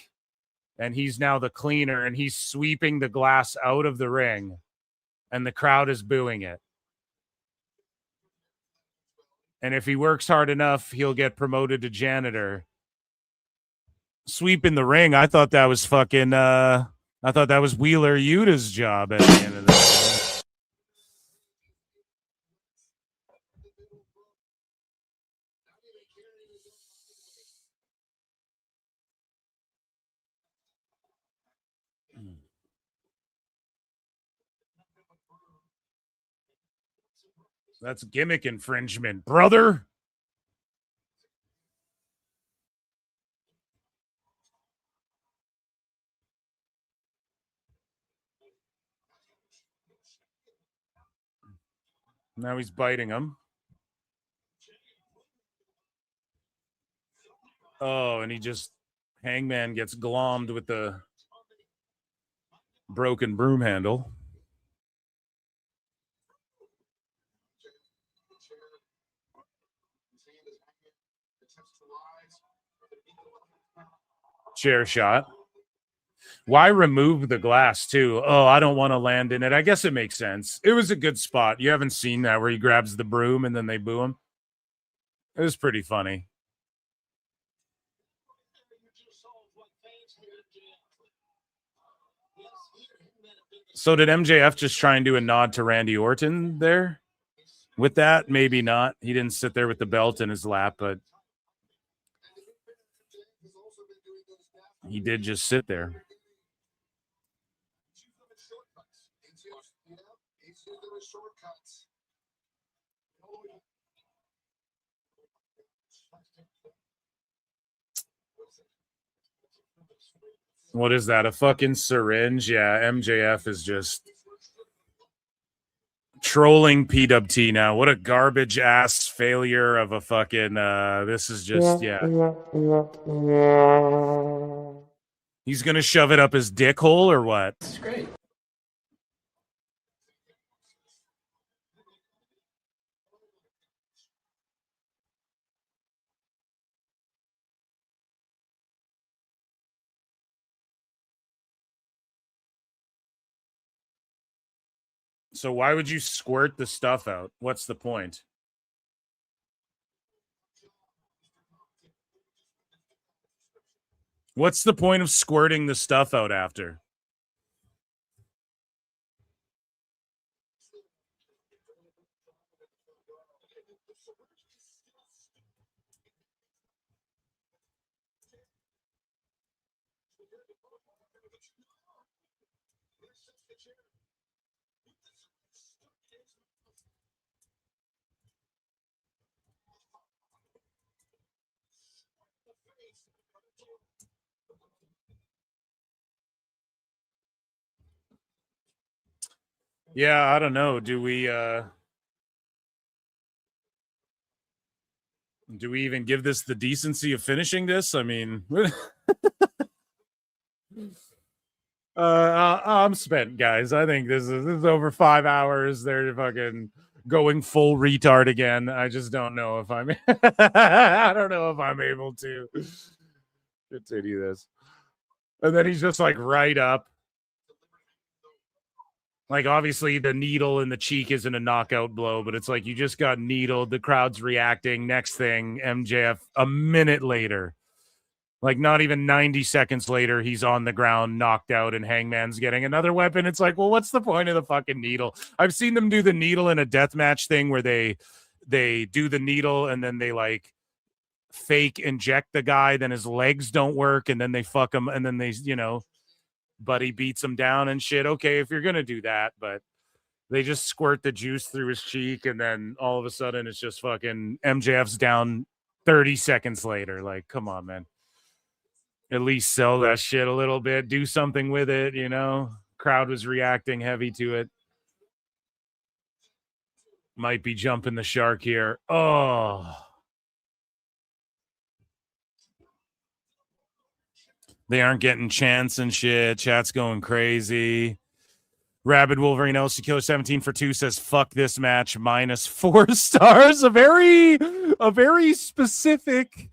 And he's now the cleaner. And he's sweeping the glass out of the ring. And the crowd is booing it. And if he works hard enough, he'll get promoted to janitor. Sweeping the ring, I thought that was fucking... I thought that was Wheeler Yuta's job at the end of the day. That's gimmick infringement, brother. Now he's biting him. Oh, and he just, Hangman gets glommed with the broken broom handle. Chair shot. Why remove the glass too? Oh, I don't want to land in it. I guess it makes sense. It was a good spot. You haven't seen that where he grabs the broom and then they boo him. It was pretty funny. So did MJF just try and do a nod to Randy Orton there? With that, maybe not. He didn't sit there with the belt in his lap, but he did just sit there. What is that? A fucking syringe? Yeah, MJF is just trolling PWT now. What a garbage ass failure of a fucking this is just, yeah. He's gonna shove it up his dick hole or what? It's great. So why would you squirt the stuff out? What's the point? What's the point of squirting the stuff out after? Yeah, I don't know. Do we even give this the decency of finishing this? I mean, I'm spent, guys. I think this is over 5 hours. They're fucking going full retard again. I just don't know if I'm I don't know if I'm able to continue this. And then he's just like right up. Like, obviously, the needle in the cheek isn't a knockout blow, but it's like you just got needled. The crowd's reacting. Next thing, MJF, a minute later, Like, not even 90 seconds later, he's on the ground, knocked out, and Hangman's getting another weapon. It's like, well, what's the point of the fucking needle? I've seen them do the needle in a deathmatch thing where they do the needle and then they like fake inject the guy, then his legs don't work, and then they fuck him, and then they, Buddy beats him down and shit. Okay, if you're gonna do that, but they just squirt the juice through his cheek, and then all of a sudden it's just fucking MJF's down 30 seconds later. Like, come on, man. At least sell that shit a little bit. Do something with it, Crowd was reacting heavy to it. Might be jumping the shark here. Oh. They aren't getting chants and shit. Chat's going crazy. Rabid Wolverine LC Killer 17 for 2 says, fuck this match, -4 stars. A very specific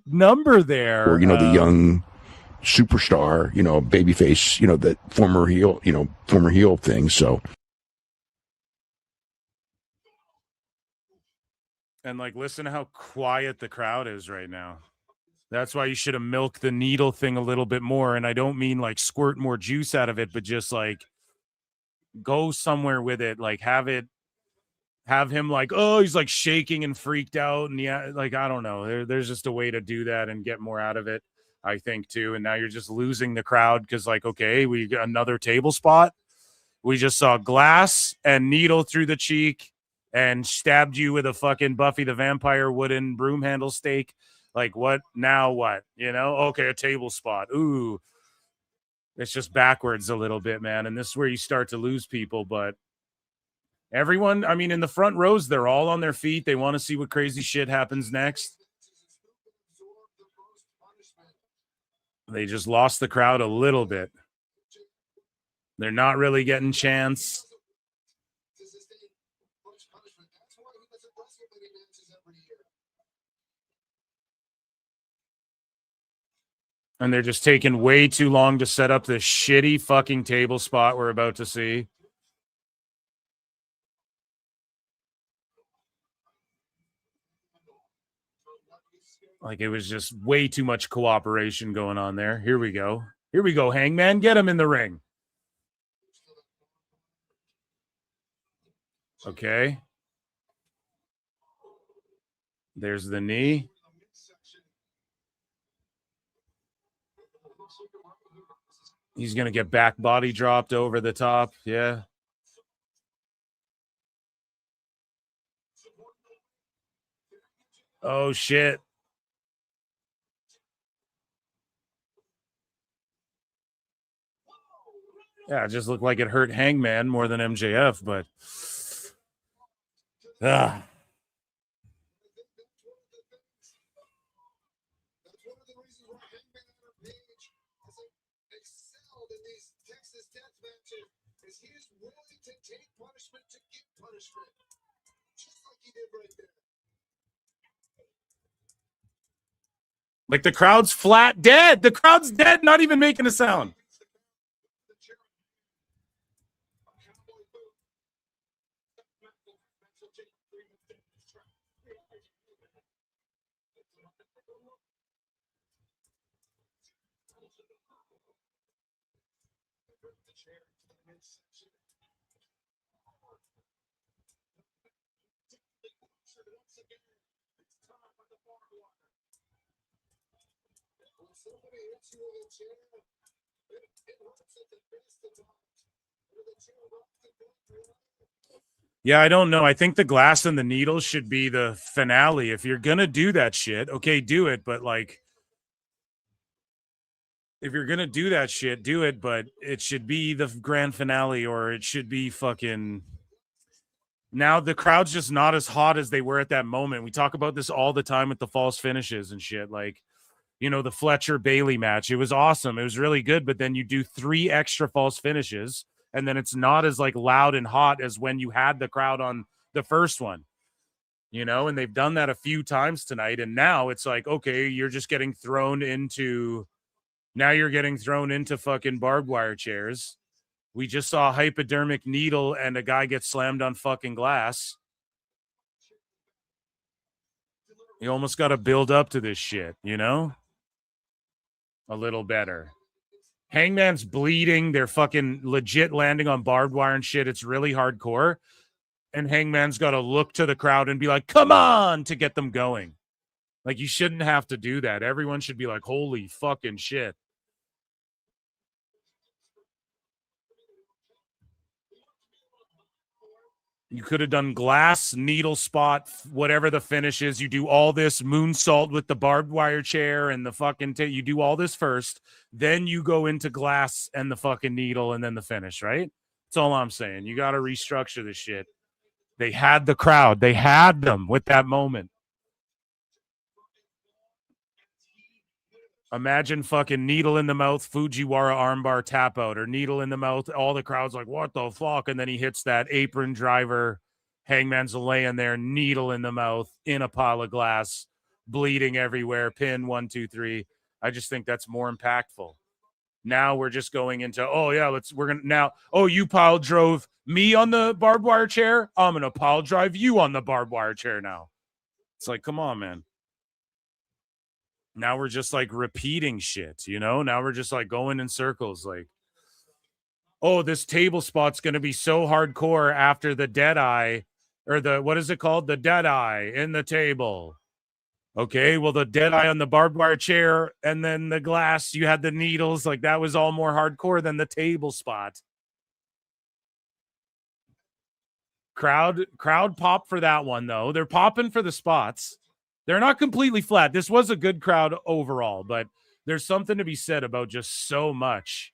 number there. Or, the young superstar, babyface, the former heel thing. So. And listen to how quiet the crowd is right now. That's why you should have milked the needle thing a little bit more. And I don't mean squirt more juice out of it, but just go somewhere with it. Have him he's shaking and freaked out. And I don't know. There's just a way to do that and get more out of it, I think, too. And now you're just losing the crowd because, okay, we got another table spot. We just saw glass and needle through the cheek and stabbed you with a fucking Buffy the Vampire wooden broom handle stake. What now? What? Okay, a table spot. Ooh. It's just backwards a little bit, man. And this is where you start to lose people. But everyone, in the front rows, they're all on their feet. They want to see what crazy shit happens next. They just lost the crowd a little bit. They're not really getting chants. And they're just taking way too long to set up this shitty fucking table spot we're about to see. It was just way too much cooperation going on there. Here we go. Here we go, Hangman. Get him in the ring. Okay. There's the knee. He's going to get back body dropped over the top. Yeah. Oh, shit. Yeah, it just looked like it hurt Hangman more than MJF, but... the crowd's flat dead. The crowd's dead, not even making a sound. Yeah, I don't know. I think the glass and the needles should be the finale. If you're going to do that shit, okay, do it. But if you're going to do that shit, do it. But it should be the grand finale, or it should be fucking... Now the crowd's just not as hot as they were at that moment. We talk about this all the time with the false finishes and shit. The Fletcher Bailey match. It was awesome. It was really good. But then you do 3 extra false finishes, and then it's not as loud and hot as when you had the crowd on the first one, and they've done that a few times tonight. And now it's okay, you're just getting thrown into fucking barbed wire chairs. We just saw a hypodermic needle and a guy get slammed on fucking glass. You almost got to build up to this shit, a little better. Hangman's bleeding. They're fucking legit landing on barbed wire and shit. It's really hardcore. And Hangman's got to look to the crowd and be like, come on, to get them going. Like, you shouldn't have to do that. Everyone should be like, holy fucking shit. You could have done glass, needle spot, whatever the finish is. You do all this moonsault with the barbed wire chair and the fucking you do all this first. Then you go into glass and the fucking needle and then the finish, right? That's all I'm saying. You got to restructure this shit. They had the crowd. They had them with that moment. Imagine fucking needle in the mouth, Fujiwara armbar tap out, or needle in the mouth. All the crowd's like, what the fuck? And then he hits that apron driver. Hangman's laying there, needle in the mouth, in a pile of glass, bleeding everywhere. Pin 1, 2, 3. I just think that's more impactful. Now we're just going into, you pile drove me on the barbed wire chair. I'm going to pile drive you on the barbed wire chair now. It's like, come on, man. Now we're just like repeating shit, you know? Now we're just like going in circles. Like, oh, this table spot's going to be so hardcore after the dead eye, or what is it called? The dead eye in the table. Okay, well, the dead eye on the barbed wire chair and then the glass, you had the needles. Like, that was all more hardcore than the table spot. Crowd pop for that one, though. They're popping for the spots. They're not completely flat. This was a good crowd overall, but there's something to be said about just so much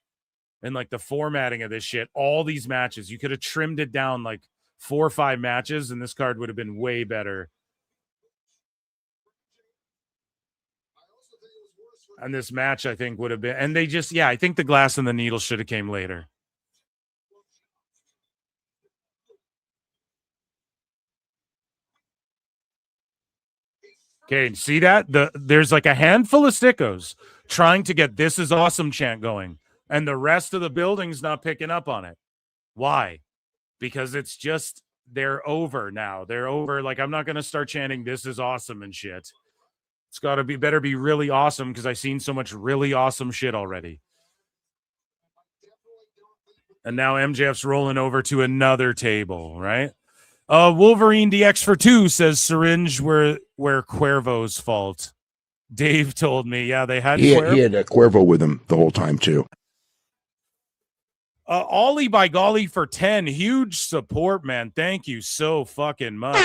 and like the formatting of this shit. All these matches, you could have trimmed it down like 4 or 5 matches, and this card would have been way better. And this match, I think, would have been, and they just, I think the glass and the needle should have came later. Okay, see that? There's like a handful of sickos trying to get "This is awesome" chant going, and the rest of the building's not picking up on it. Why? Because it's just, they're over now. They're over. Like, I'm not going to start chanting "This is awesome" and shit. It's got to better be really awesome, because I've seen so much really awesome shit already. And now MJF's rolling over to another table, right? Wolverine DX for 2 says syringe were Cuervo's fault. Dave told me, they had he had Cuervo with him the whole time too. Ollie by golly for 10. Huge support, man. Thank you so fucking much.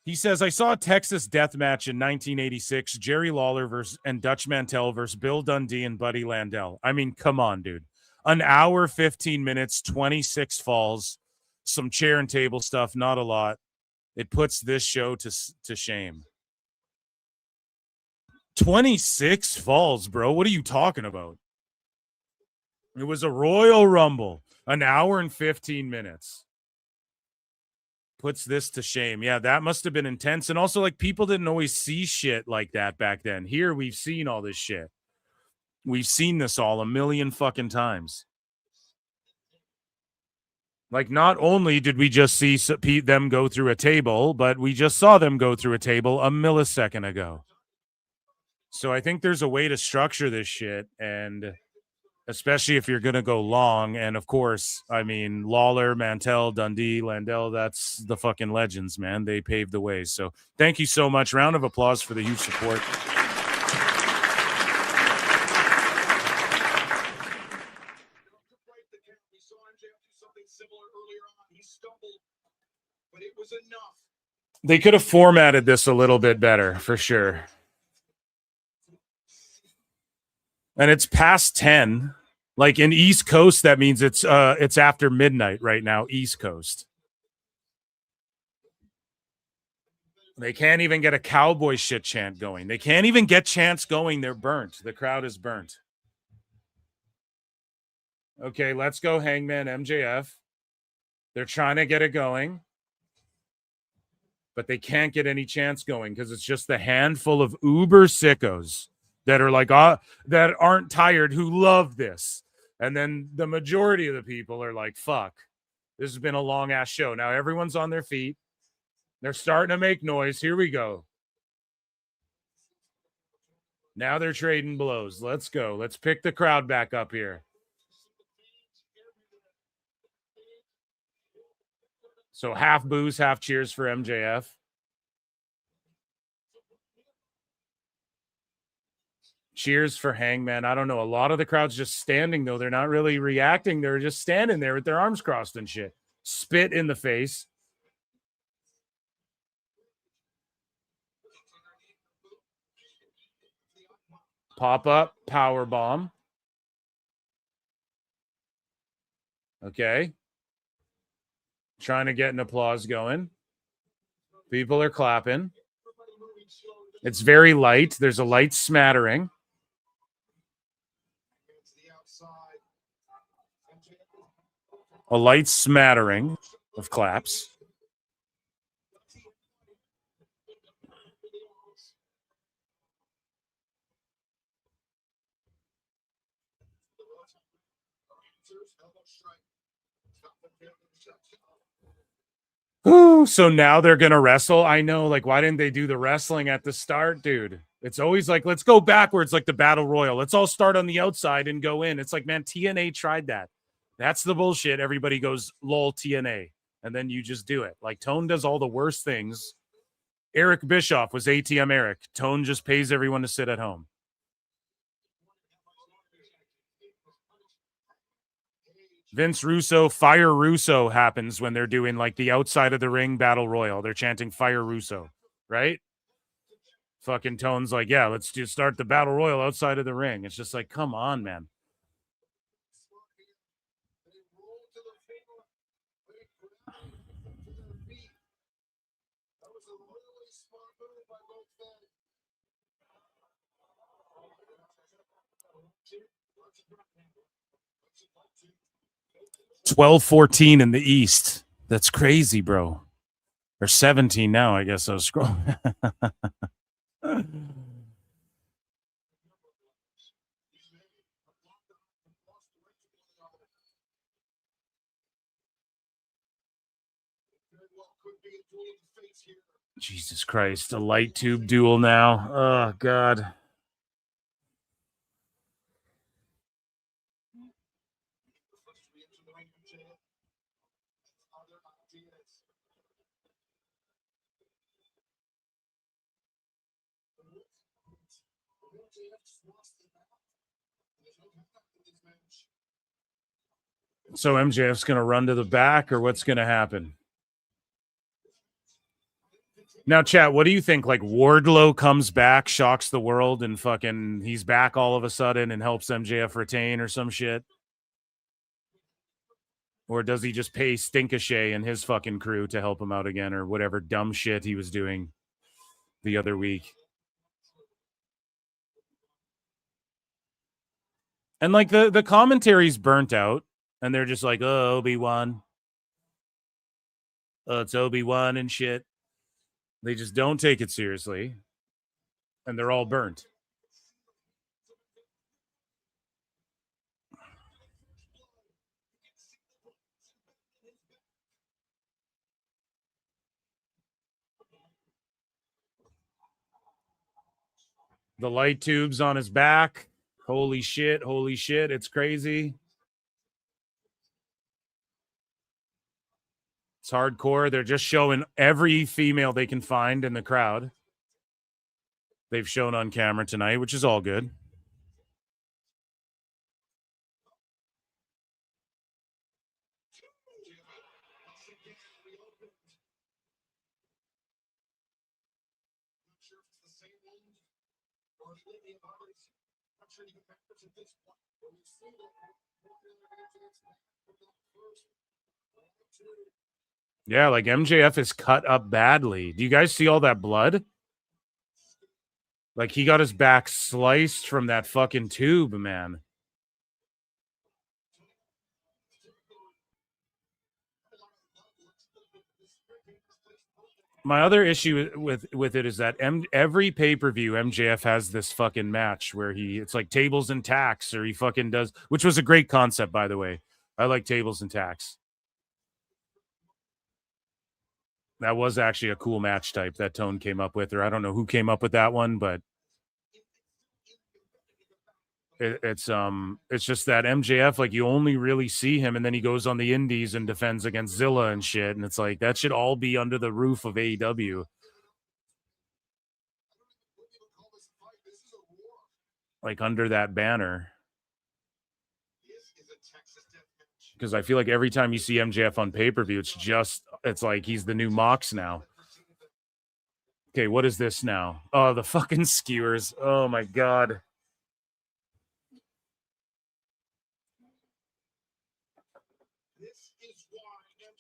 He says, I saw a Texas death match in 1986, Jerry Lawler and Dutch Mantell versus Bill Dundee and Buddy Landel. I mean, come on, dude. An hour, 15 minutes, 26 falls, some chair and table stuff, not a lot. It puts this show to shame. 26 falls, bro. What are you talking about? It was a Royal Rumble, an hour and 15 minutes. Puts this to shame. Yeah, that must have been intense. And also, like, people didn't always see shit like that back then. Here, we've seen all this shit. We've seen this all a million fucking times. Like, not only did we just see them go through a table, but we just saw them go through a table a millisecond ago. So I think there's a way to structure this shit, and especially if you're going to go long. And of course, I mean, Lawler, Mantell, Dundee, Landell, that's the fucking legends, man. They paved the way. So thank you so much. Round of applause for the huge support. They could have formatted this a little bit better, for sure. And it's past 10. Like in East Coast, that means it's after midnight right now, East Coast. They can't even get a cowboy shit chant going. They can't even get chants going. They're burnt. The crowd is burnt. Okay, let's go Hangman MJF. They're trying to get it going, but they can't get any chants going because it's just the handful of uber sickos that are like, that aren't tired, who love this. And then the majority of the people are like, fuck, this has been a long ass show. Now everyone's on their feet. They're starting to make noise. Here we go. Now they're trading blows. Let's go. Let's pick the crowd back up here. So half boos, half cheers for MJF. Cheers for Hangman. I don't know. A lot of the crowd's just standing, though. They're not really reacting. They're just standing there with their arms crossed and shit. Spit in the face. Pop up, power bomb. Okay. Trying to get an applause going. People are clapping. It's very light. There's a light smattering. A light smattering of claps. Ooh, so now they're going to wrestle. I know, like, why didn't they do the wrestling at the start, dude? It's always like, let's go backwards like the Battle Royal. Let's all start on the outside and go in. It's like, man, TNA tried that. That's the bullshit. Everybody goes, lol, TNA. And then you just do it. Like, Tone does all the worst things. Eric Bischoff was ATM Eric. Tone just pays everyone to sit at home. Vince Russo, Fire Russo happens when they're doing like the outside of the ring battle royal. They're chanting Fire Russo, right? Fucking Tone's like, yeah, let's just start the battle royal outside of the ring. It's just like, come on, man. $12-14 in the East. That's crazy, bro. Or 17 now, I guess I was scrolling. Jesus Christ, a light tube duel now. Oh, God. So MJF's going to run to the back, or what's going to happen? Now, chat, what do you think? Like, Wardlow comes back, shocks the world, and fucking he's back all of a sudden and helps MJF retain or some shit? Or does he just pay Stinkashay and his fucking crew to help him out again, or whatever dumb shit he was doing the other week? And like the commentary's burnt out, and they're just like, oh, Obi-Wan. Oh, it's Obi-Wan and shit. They just don't take it seriously, and they're all burnt. The light tubes on his back. Holy shit, it's crazy. It's hardcore. They're just showing every female they can find in the crowd. They've shown on camera tonight, which is all good. Yeah, like MJF is cut up badly. Do you guys see all that blood? Like, he got his back sliced from that fucking tube, man. My other issue with it is that every pay-per-view MJF has this fucking match where it's like tables and tacks, or he fucking does, which was a great concept, by the way. I like tables and tacks. That was actually a cool match type that Tone came up with, or I don't know who came up with that one, but It's just that MJF, like, you only really see him, and then he goes on the indies and defends against Zilla and shit, and it's like that should all be under the roof of AEW, like under that banner. Because I feel like every time you see MJF on pay-per-view, it's like he's the new Mox now. Okay, what is this now? Oh, the fucking skewers. Oh my god.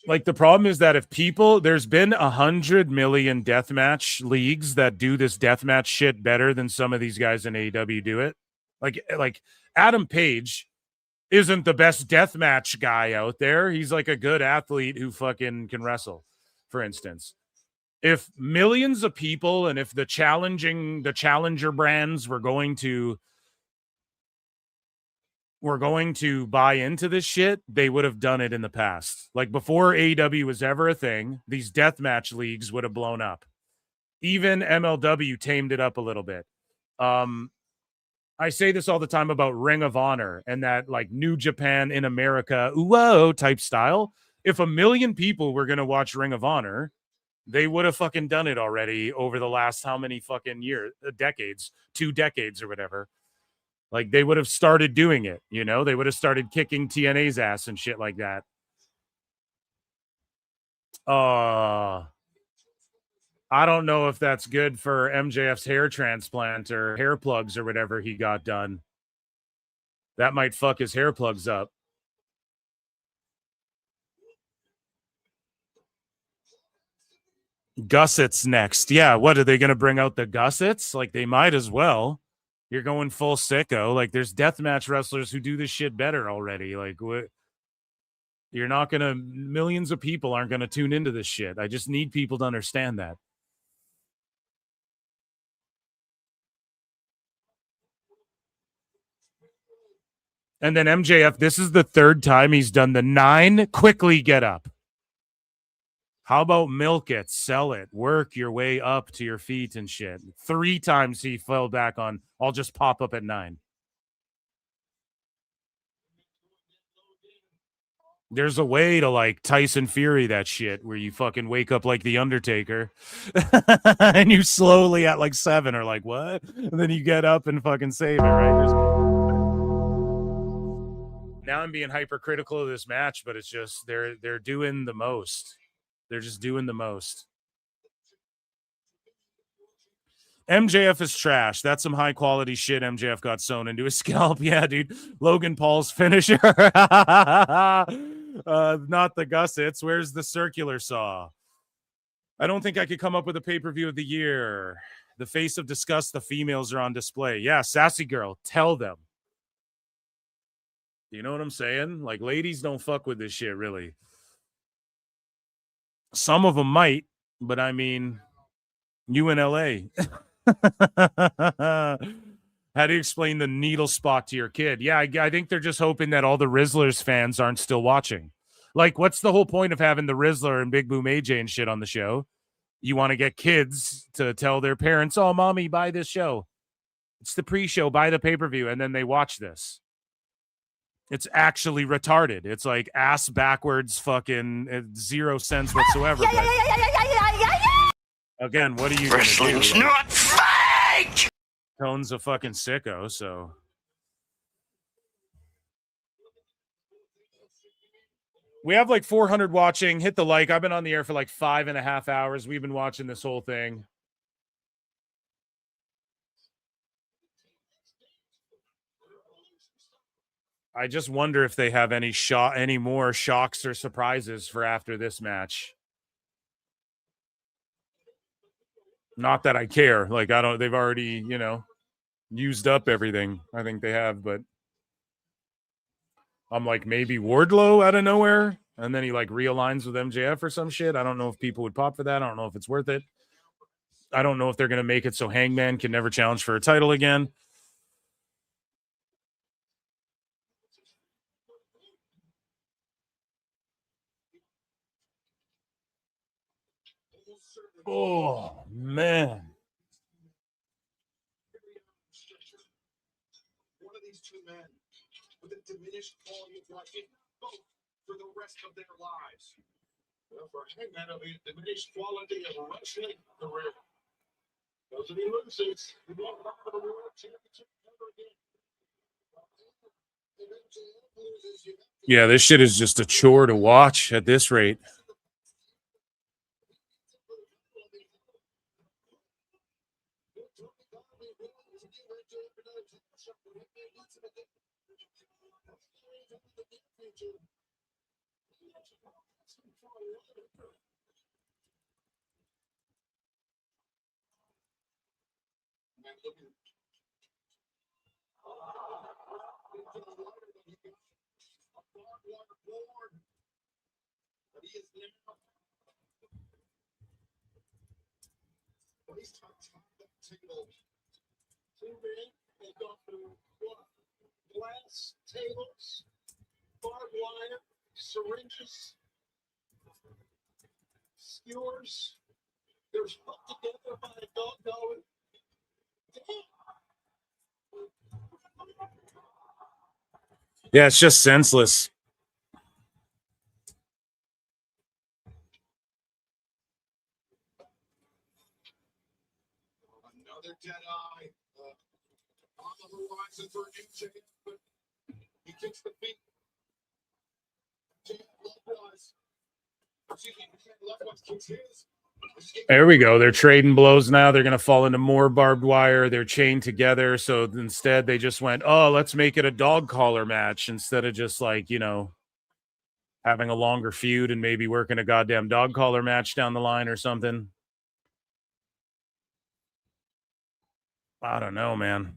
Like, the problem is that if there's been 100 million deathmatch leagues that do this deathmatch shit better than some of these guys in AEW do it. Like Adam Page isn't the best deathmatch guy out there. He's like a good athlete who fucking can wrestle, for instance. If millions of people and if the challenger brands were going to buy into this shit, they would have done it in the past. Like, before AEW was ever a thing, these deathmatch leagues would have blown up. Even MLW tamed it up a little bit. I say this all the time about Ring of Honor and that, like, New Japan in America, whoa type style. If 1 million people were going to watch Ring of Honor, they would have fucking done it already over the last how many fucking years, decades, 2 decades or whatever. Like, they would have started doing it, you know? They would have started kicking TNA's ass and shit like that. I don't know if that's good for MJF's hair transplant or hair plugs or whatever he got done. That might fuck his hair plugs up. Gussets next. Yeah, what, are they going to bring out the gussets? Like, they might as well. You're going full sicko. Like, there's deathmatch wrestlers who do this shit better already. Like, what? You're not going to, millions of people aren't going to tune into this shit. I just need people to understand that. And then MJF, this is the 3rd time he's done the 9. Quickly get up. How about milk it, sell it, work your way up to your feet and shit. 3 times he fell back on, I'll just pop up at 9. There's a way to, like, Tyson Fury that shit where you fucking wake up like The Undertaker and you slowly at like 7 are like, what? And then you get up and fucking save it, right? Now I'm being hypercritical of this match, but it's just they're doing the most. They're just doing the most. MJF is trash. That's some high quality shit MJF got sewn into his scalp. Yeah, dude. Logan Paul's finisher. Not the gussets. Where's the circular saw? I don't think I could come up with a pay-per-view of the year. The face of disgust, the females are on display. Yeah, sassy girl. Tell them. You know what I'm saying? Like, ladies don't fuck with this shit, really. Some of them might, but I mean, you in LA. How do you explain the needle spot to your kid? Yeah, I think they're just hoping that all the Rizzlers fans aren't still watching. Like, what's the whole point of having the Rizzler and Big Boom AJ and shit on the show? You want to get kids to tell their parents, oh, mommy, buy this show. It's the pre-show, buy the pay-per-view, and then they watch this. It's actually retarded. It's like ass backwards, fucking 0 sense whatsoever. Again, what are you going to do? Wrestling's not fake! Tone's a fucking sicko, so. We have like 400 watching. Hit the like. I've been on the air for like 5.5 hours. We've been watching this whole thing. I just wonder if they have any more shocks or surprises for after this match. Not that I care. Like, they've already, used up everything. I think they have, but I'm like, maybe Wardlow out of nowhere. And then he like realigns with MJF or some shit. I don't know if people would pop for that. I don't know if it's worth it. I don't know if they're going to make it so Hangman can never challenge for a title again. Oh, man. two men with a diminished quality of life, if not both, for the rest of their lives. Well, for Hangman, it'll be a diminished quality of a wrestling career. Those of you losers, you won't have the World Championship ever again. Yeah, this shit is just a chore to watch at this rate. Glass tables, barbed wire, syringes, skewers. They're put together by a dog going. Yeah, it's just senseless. Another dead eye on the horizon for MJF, but he kicks the feet. Likewise, kicks his. There we go. They're trading blows now. They're going to fall into more barbed wire. They're chained together. So instead, they just went, oh, let's make it a dog collar match instead of just like, you know, having a longer feud and maybe working a goddamn dog collar match down the line or something. I don't know, man.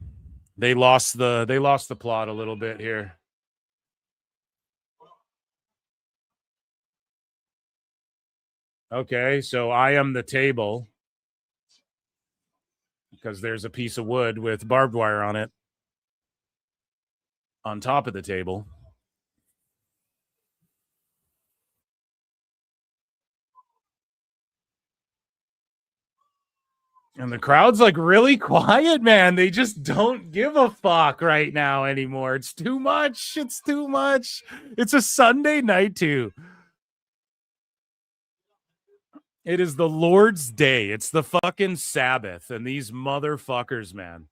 They lost the plot a little bit here. Okay, so I am the table because there's a piece of wood with barbed wire on it on top of the table. And the crowd's like really quiet, man. They just don't give a fuck right now anymore. It's too much. It's too much. It's a Sunday night too. It is the Lord's Day. It's the fucking Sabbath. And these motherfuckers, man.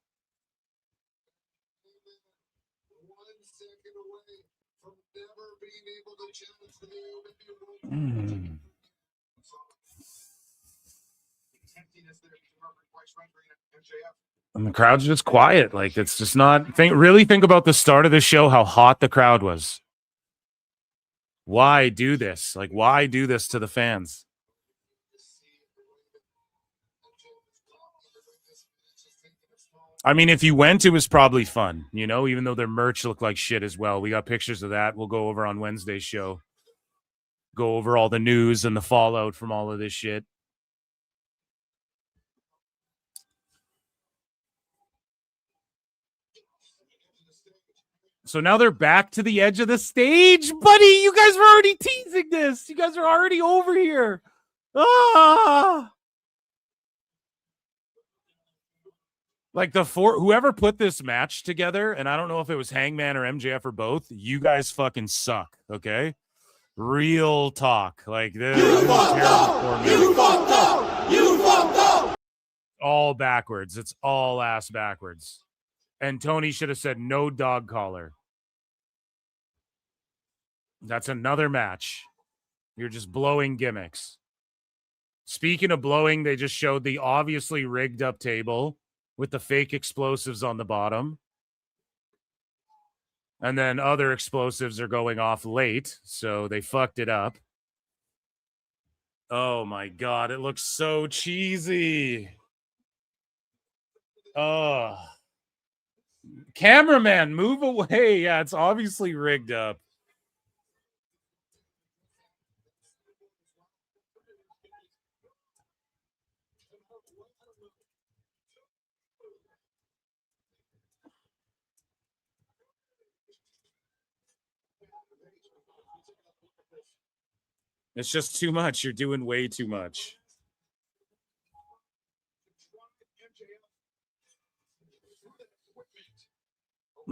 Mm. And the crowd's just quiet. Like, it's just not. Really think about the start of the show, how hot the crowd was. Why do this? Like, why do this to the fans? I mean, if you went, it was probably fun, you know, even though their merch looked like shit as well. We got pictures of that. We'll go over on Wednesday's show. Go over all the news and the fallout from all of this shit. So now they're back to the edge of the stage. Buddy, you guys were already teasing this. You guys are already over here. Ah! Like whoever put this match together, and I don't know if it was Hangman or MJF or both, you guys fucking suck, okay? Real talk. Like this is terrible. You fucked up. You fucked up. All backwards. It's all ass backwards. And Tony should have said no dog collar. That's another match. You're just blowing gimmicks. Speaking of blowing, they just showed the obviously rigged up table with the fake explosives on the bottom. And then other explosives are going off late, so they fucked it up. Oh my God, it looks so cheesy. Oh. Cameraman, move away. Yeah, it's obviously rigged up. It's just too much. You're doing way too much.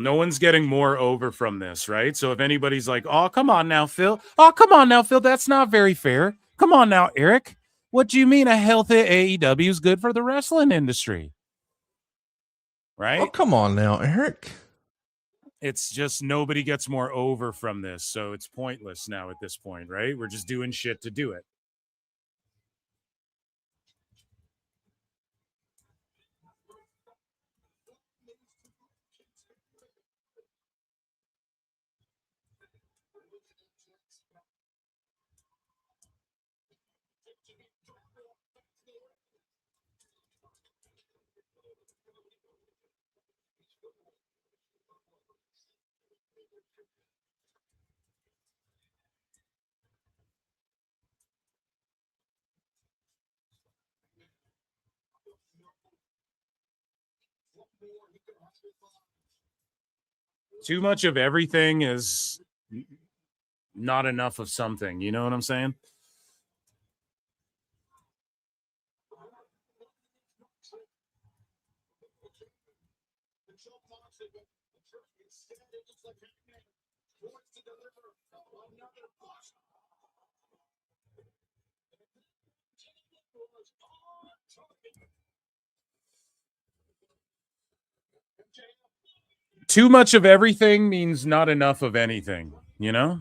No one's getting more over from this, right? So if anybody's like, oh, come on now, Phil. Oh, come on now, Phil. That's not very fair. Come on now, Eric. What do you mean a healthy AEW is good for the wrestling industry? Right? Oh, come on now, Eric. It's just nobody gets more over from this. So it's pointless now at this point, right? We're just doing shit to do it. Too much of everything is not enough of something. You know what I'm saying? Too much of everything means not enough of anything, you know?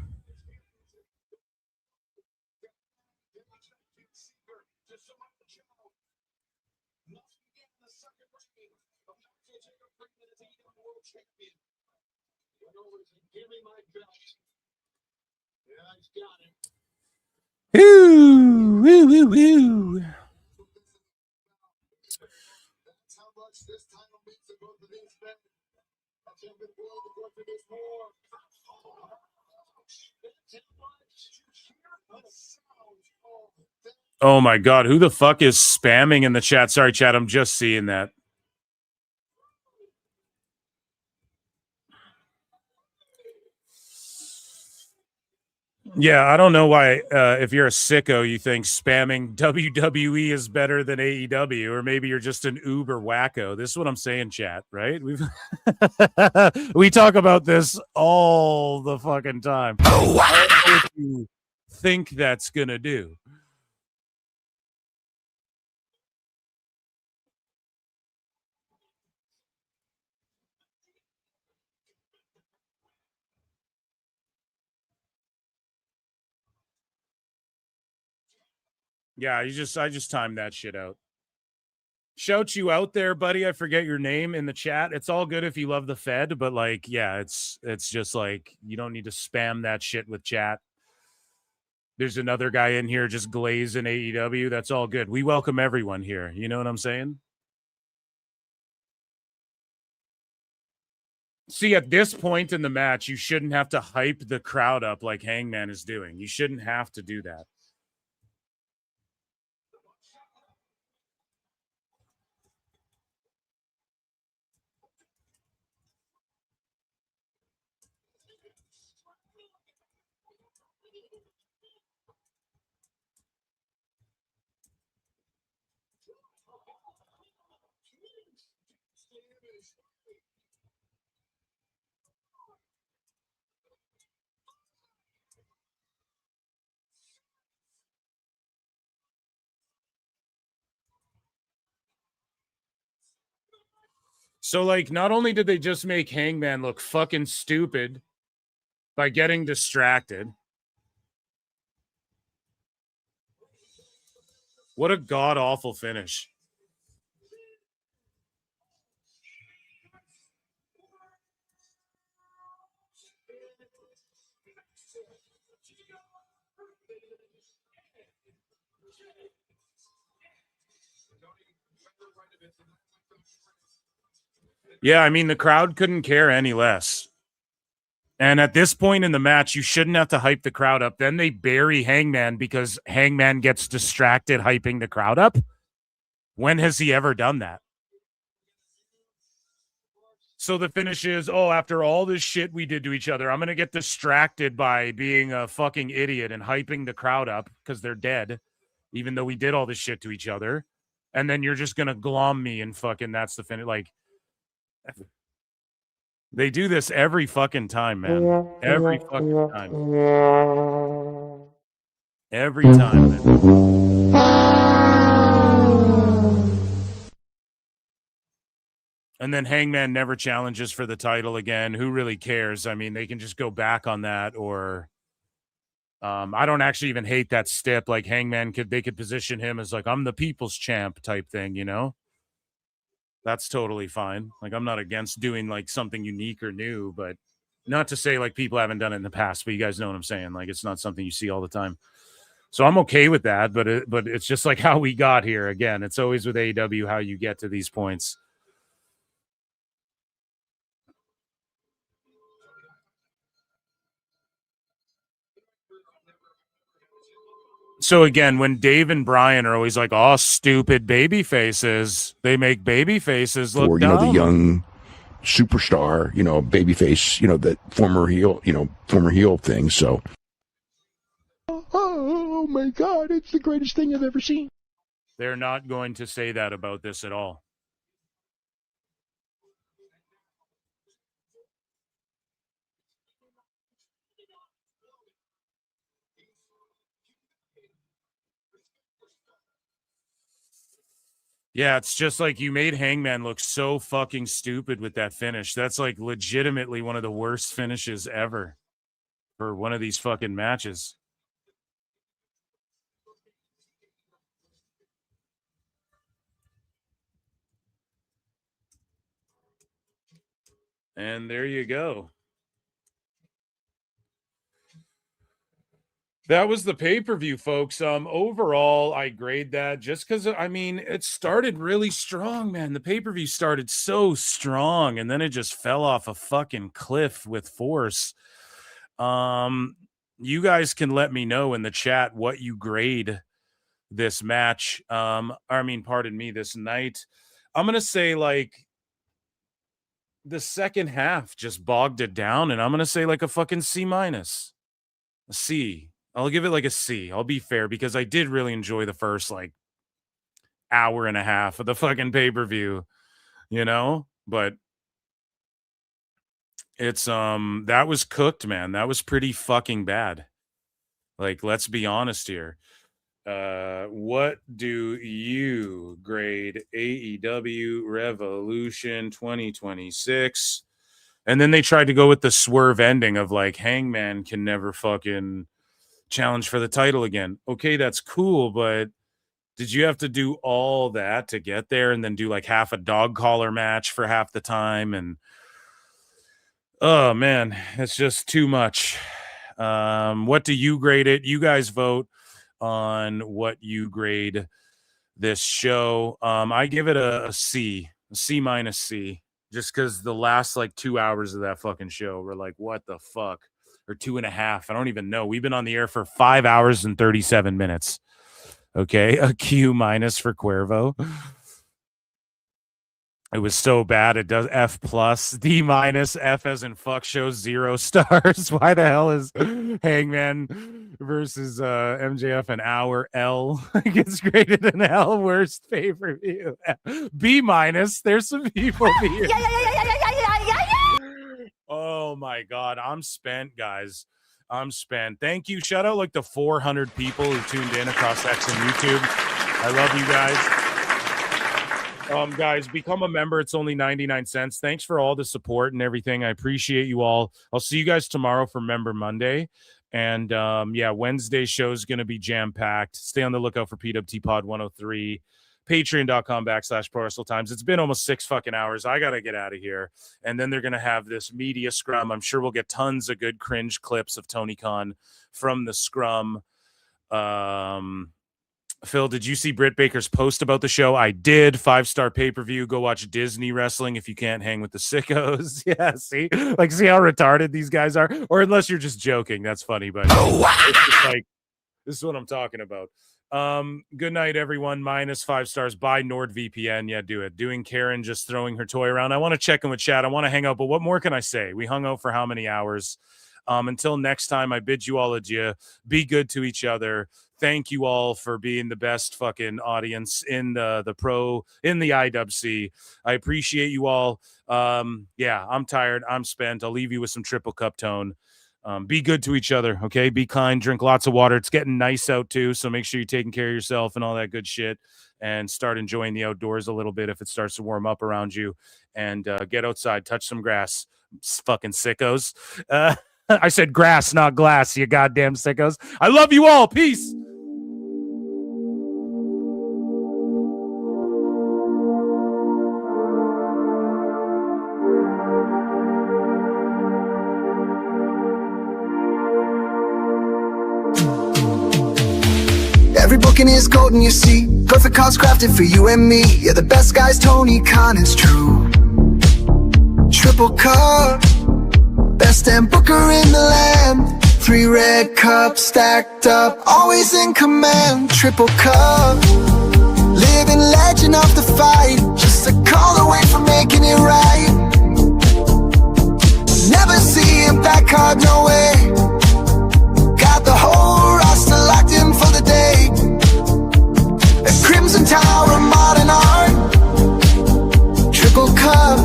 Woo, woo, woo, woo. Oh my God, who the fuck is spamming in the chat? Sorry, chat, I'm just seeing that. Yeah, I don't know why, if you're a sicko, you think spamming WWE is better than AEW, or maybe you're just an uber wacko. This is what I'm saying, chat, right? We talk about this all the fucking time. What do you think that's going to do? Yeah, I just timed that shit out. Shout you out there, buddy. I forget your name in the chat. It's all good if you love the Fed, but like, yeah, it's just like you don't need to spam that shit with chat. There's another guy in here just glazing AEW. That's all good. We welcome everyone here. You know what I'm saying? See, at this point in the match, you shouldn't have to hype the crowd up like Hangman is doing. You shouldn't have to do that. So, like, not only did they just make Hangman look fucking stupid by getting distracted. What a god-awful finish. Yeah, I mean, the crowd couldn't care any less. And at this point in the match, you shouldn't have to hype the crowd up. Then they bury Hangman because Hangman gets distracted hyping the crowd up. When has he ever done that? So the finish is, oh, after all this shit we did to each other, I'm going to get distracted by being a fucking idiot and hyping the crowd up because they're dead, even though we did all this shit to each other. And then you're just going to glom me and fucking that's the finish. Like, They do this every fucking time, man. Every fucking time. Every time, man. And then Hangman never challenges for the title again. Who really cares? I mean, they can just go back on that, or I don't actually even hate that stip. Like Hangman they could position him as like, I'm the people's champ type thing, you know? That's totally fine. Like, I'm not against doing like something unique or new, but not to say like people haven't done it in the past, but you guys know what I'm saying. Like, it's not something you see all the time. So I'm okay with that, but it's just like how we got here. Again, it's always with AEW how you get to these points. So again, when Dave and Brian are always like, "Oh, stupid baby faces," they make baby faces look Or, dumb. the young superstar, baby face, that former heel thing. So, oh my God, it's the greatest thing I've ever seen. They're not going to say that about this at all. Yeah, it's just like you made Hangman look so fucking stupid with that finish. That's like legitimately one of the worst finishes ever for one of these fucking matches. And there you go. That was the pay-per-view, folks. Overall, I grade that just because, I mean, it started really strong, man. The pay-per-view started so strong, and then it just fell off a fucking cliff with force. You guys can let me know in the chat what you grade this match. Pardon me, this night. I'm going to say, like, the second half just bogged it down, and I'm going to say, like, a fucking C-. A C. I'll give it like a C. I'll be fair because I did really enjoy the first like hour and a half of the fucking pay-per-view, but it's that was cooked, man. That was pretty fucking bad. Like, let's be honest here. What do you grade AEW Revolution 2026? And then they tried to go with the swerve ending of like Hangman can never fucking challenge for the title again. Okay, that's cool, but did you have to do all that to get there and then do like half a dog collar match for half the time? And oh man, it's just too much. What do you grade it? You guys vote on what you grade this show. I give it a C, a C-. Just because the last like 2 hours of that fucking show were like, what the fuck? Or 2.5. I don't even know. We've been on the air for 5 hours and 37 minutes. Okay. A Q- for Cuervo. It was so bad. It does F+, D-, F as in fuck shows 0 stars. Why the hell is Hangman versus MJF an hour? L gets graded an L. Worst pay-per-view. B-. There's some people here. Oh my God. I'm spent, guys. I'm spent. Thank you. Shout out like the 400 people who tuned in across X and YouTube. I love you guys. Guys, become a member. It's only 99 cents. Thanks for all the support and everything. I appreciate you all. I'll see you guys tomorrow for Member Monday. And Wednesday show is going to be jam-packed. Stay on the lookout for PWT Pod 103. Patreon.com/Pro Wrestle Times. It's been almost 6 fucking hours. I got to get out of here. And then they're going to have this media scrum. I'm sure we'll get tons of good cringe clips of Tony Khan from the scrum. Phil, did you see Britt Baker's post about the show? I did. 5-star pay-per-view. Go watch Disney wrestling if you can't hang with the sickos. Yeah, see how retarded these guys are? Or unless you're just joking. That's funny, but it's just like, this is what I'm talking about. Good night, everyone. -5 stars. Buy NordVPN. Yeah, do it. Doing Karen just throwing her toy around. I want to check in with chat. I want to hang out, but what more can I say? We hung out for how many hours? Until next time, I bid you all adieu. Be good to each other. thank you all for being the best fucking audience in the IWC. I appreciate you all. Yeah, I'm tired. I'm spent. I'll leave you with some Triple Cup tone. Be good to each other, okay? Be kind, drink lots of water. It's getting nice out too, so make sure you're taking care of yourself and all that good shit, and start enjoying the outdoors a little bit if it starts to warm up around you, and get outside, touch some grass, fucking sickos. I said grass, not glass, you goddamn sickos. I love you all. Peace. Every booking is golden, you see. Perfect cards crafted for you and me. Yeah, the best guys, Tony Khan, it's true. Triple cup, best damn booker in the land. 3 red cups stacked up, always in command. Triple cup, living legend of the fight. Just a call away from making it right. Never see him back hard, no way. Got the whole roster locked in for the day. A Crimson Tower, modern art. Triple cup,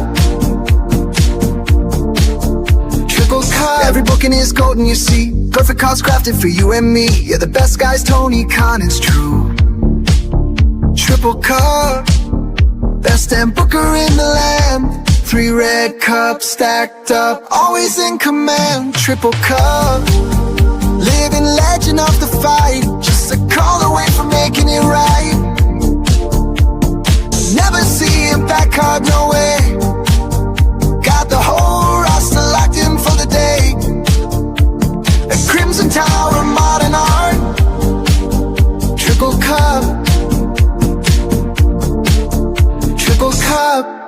triple cup. Every booking is golden, you see. Perfect cards crafted for you and me. Yeah, the best guys, Tony Khan, it's true. Triple cup, best damn booker in the land. 3 red cups stacked up, always in command. Triple cup, living legend of the fight. Just a call away from making it right. Never see him back hard, no way. Got the whole roster locked in for the day. A Crimson Tower, modern art. Triple cup, triple cup.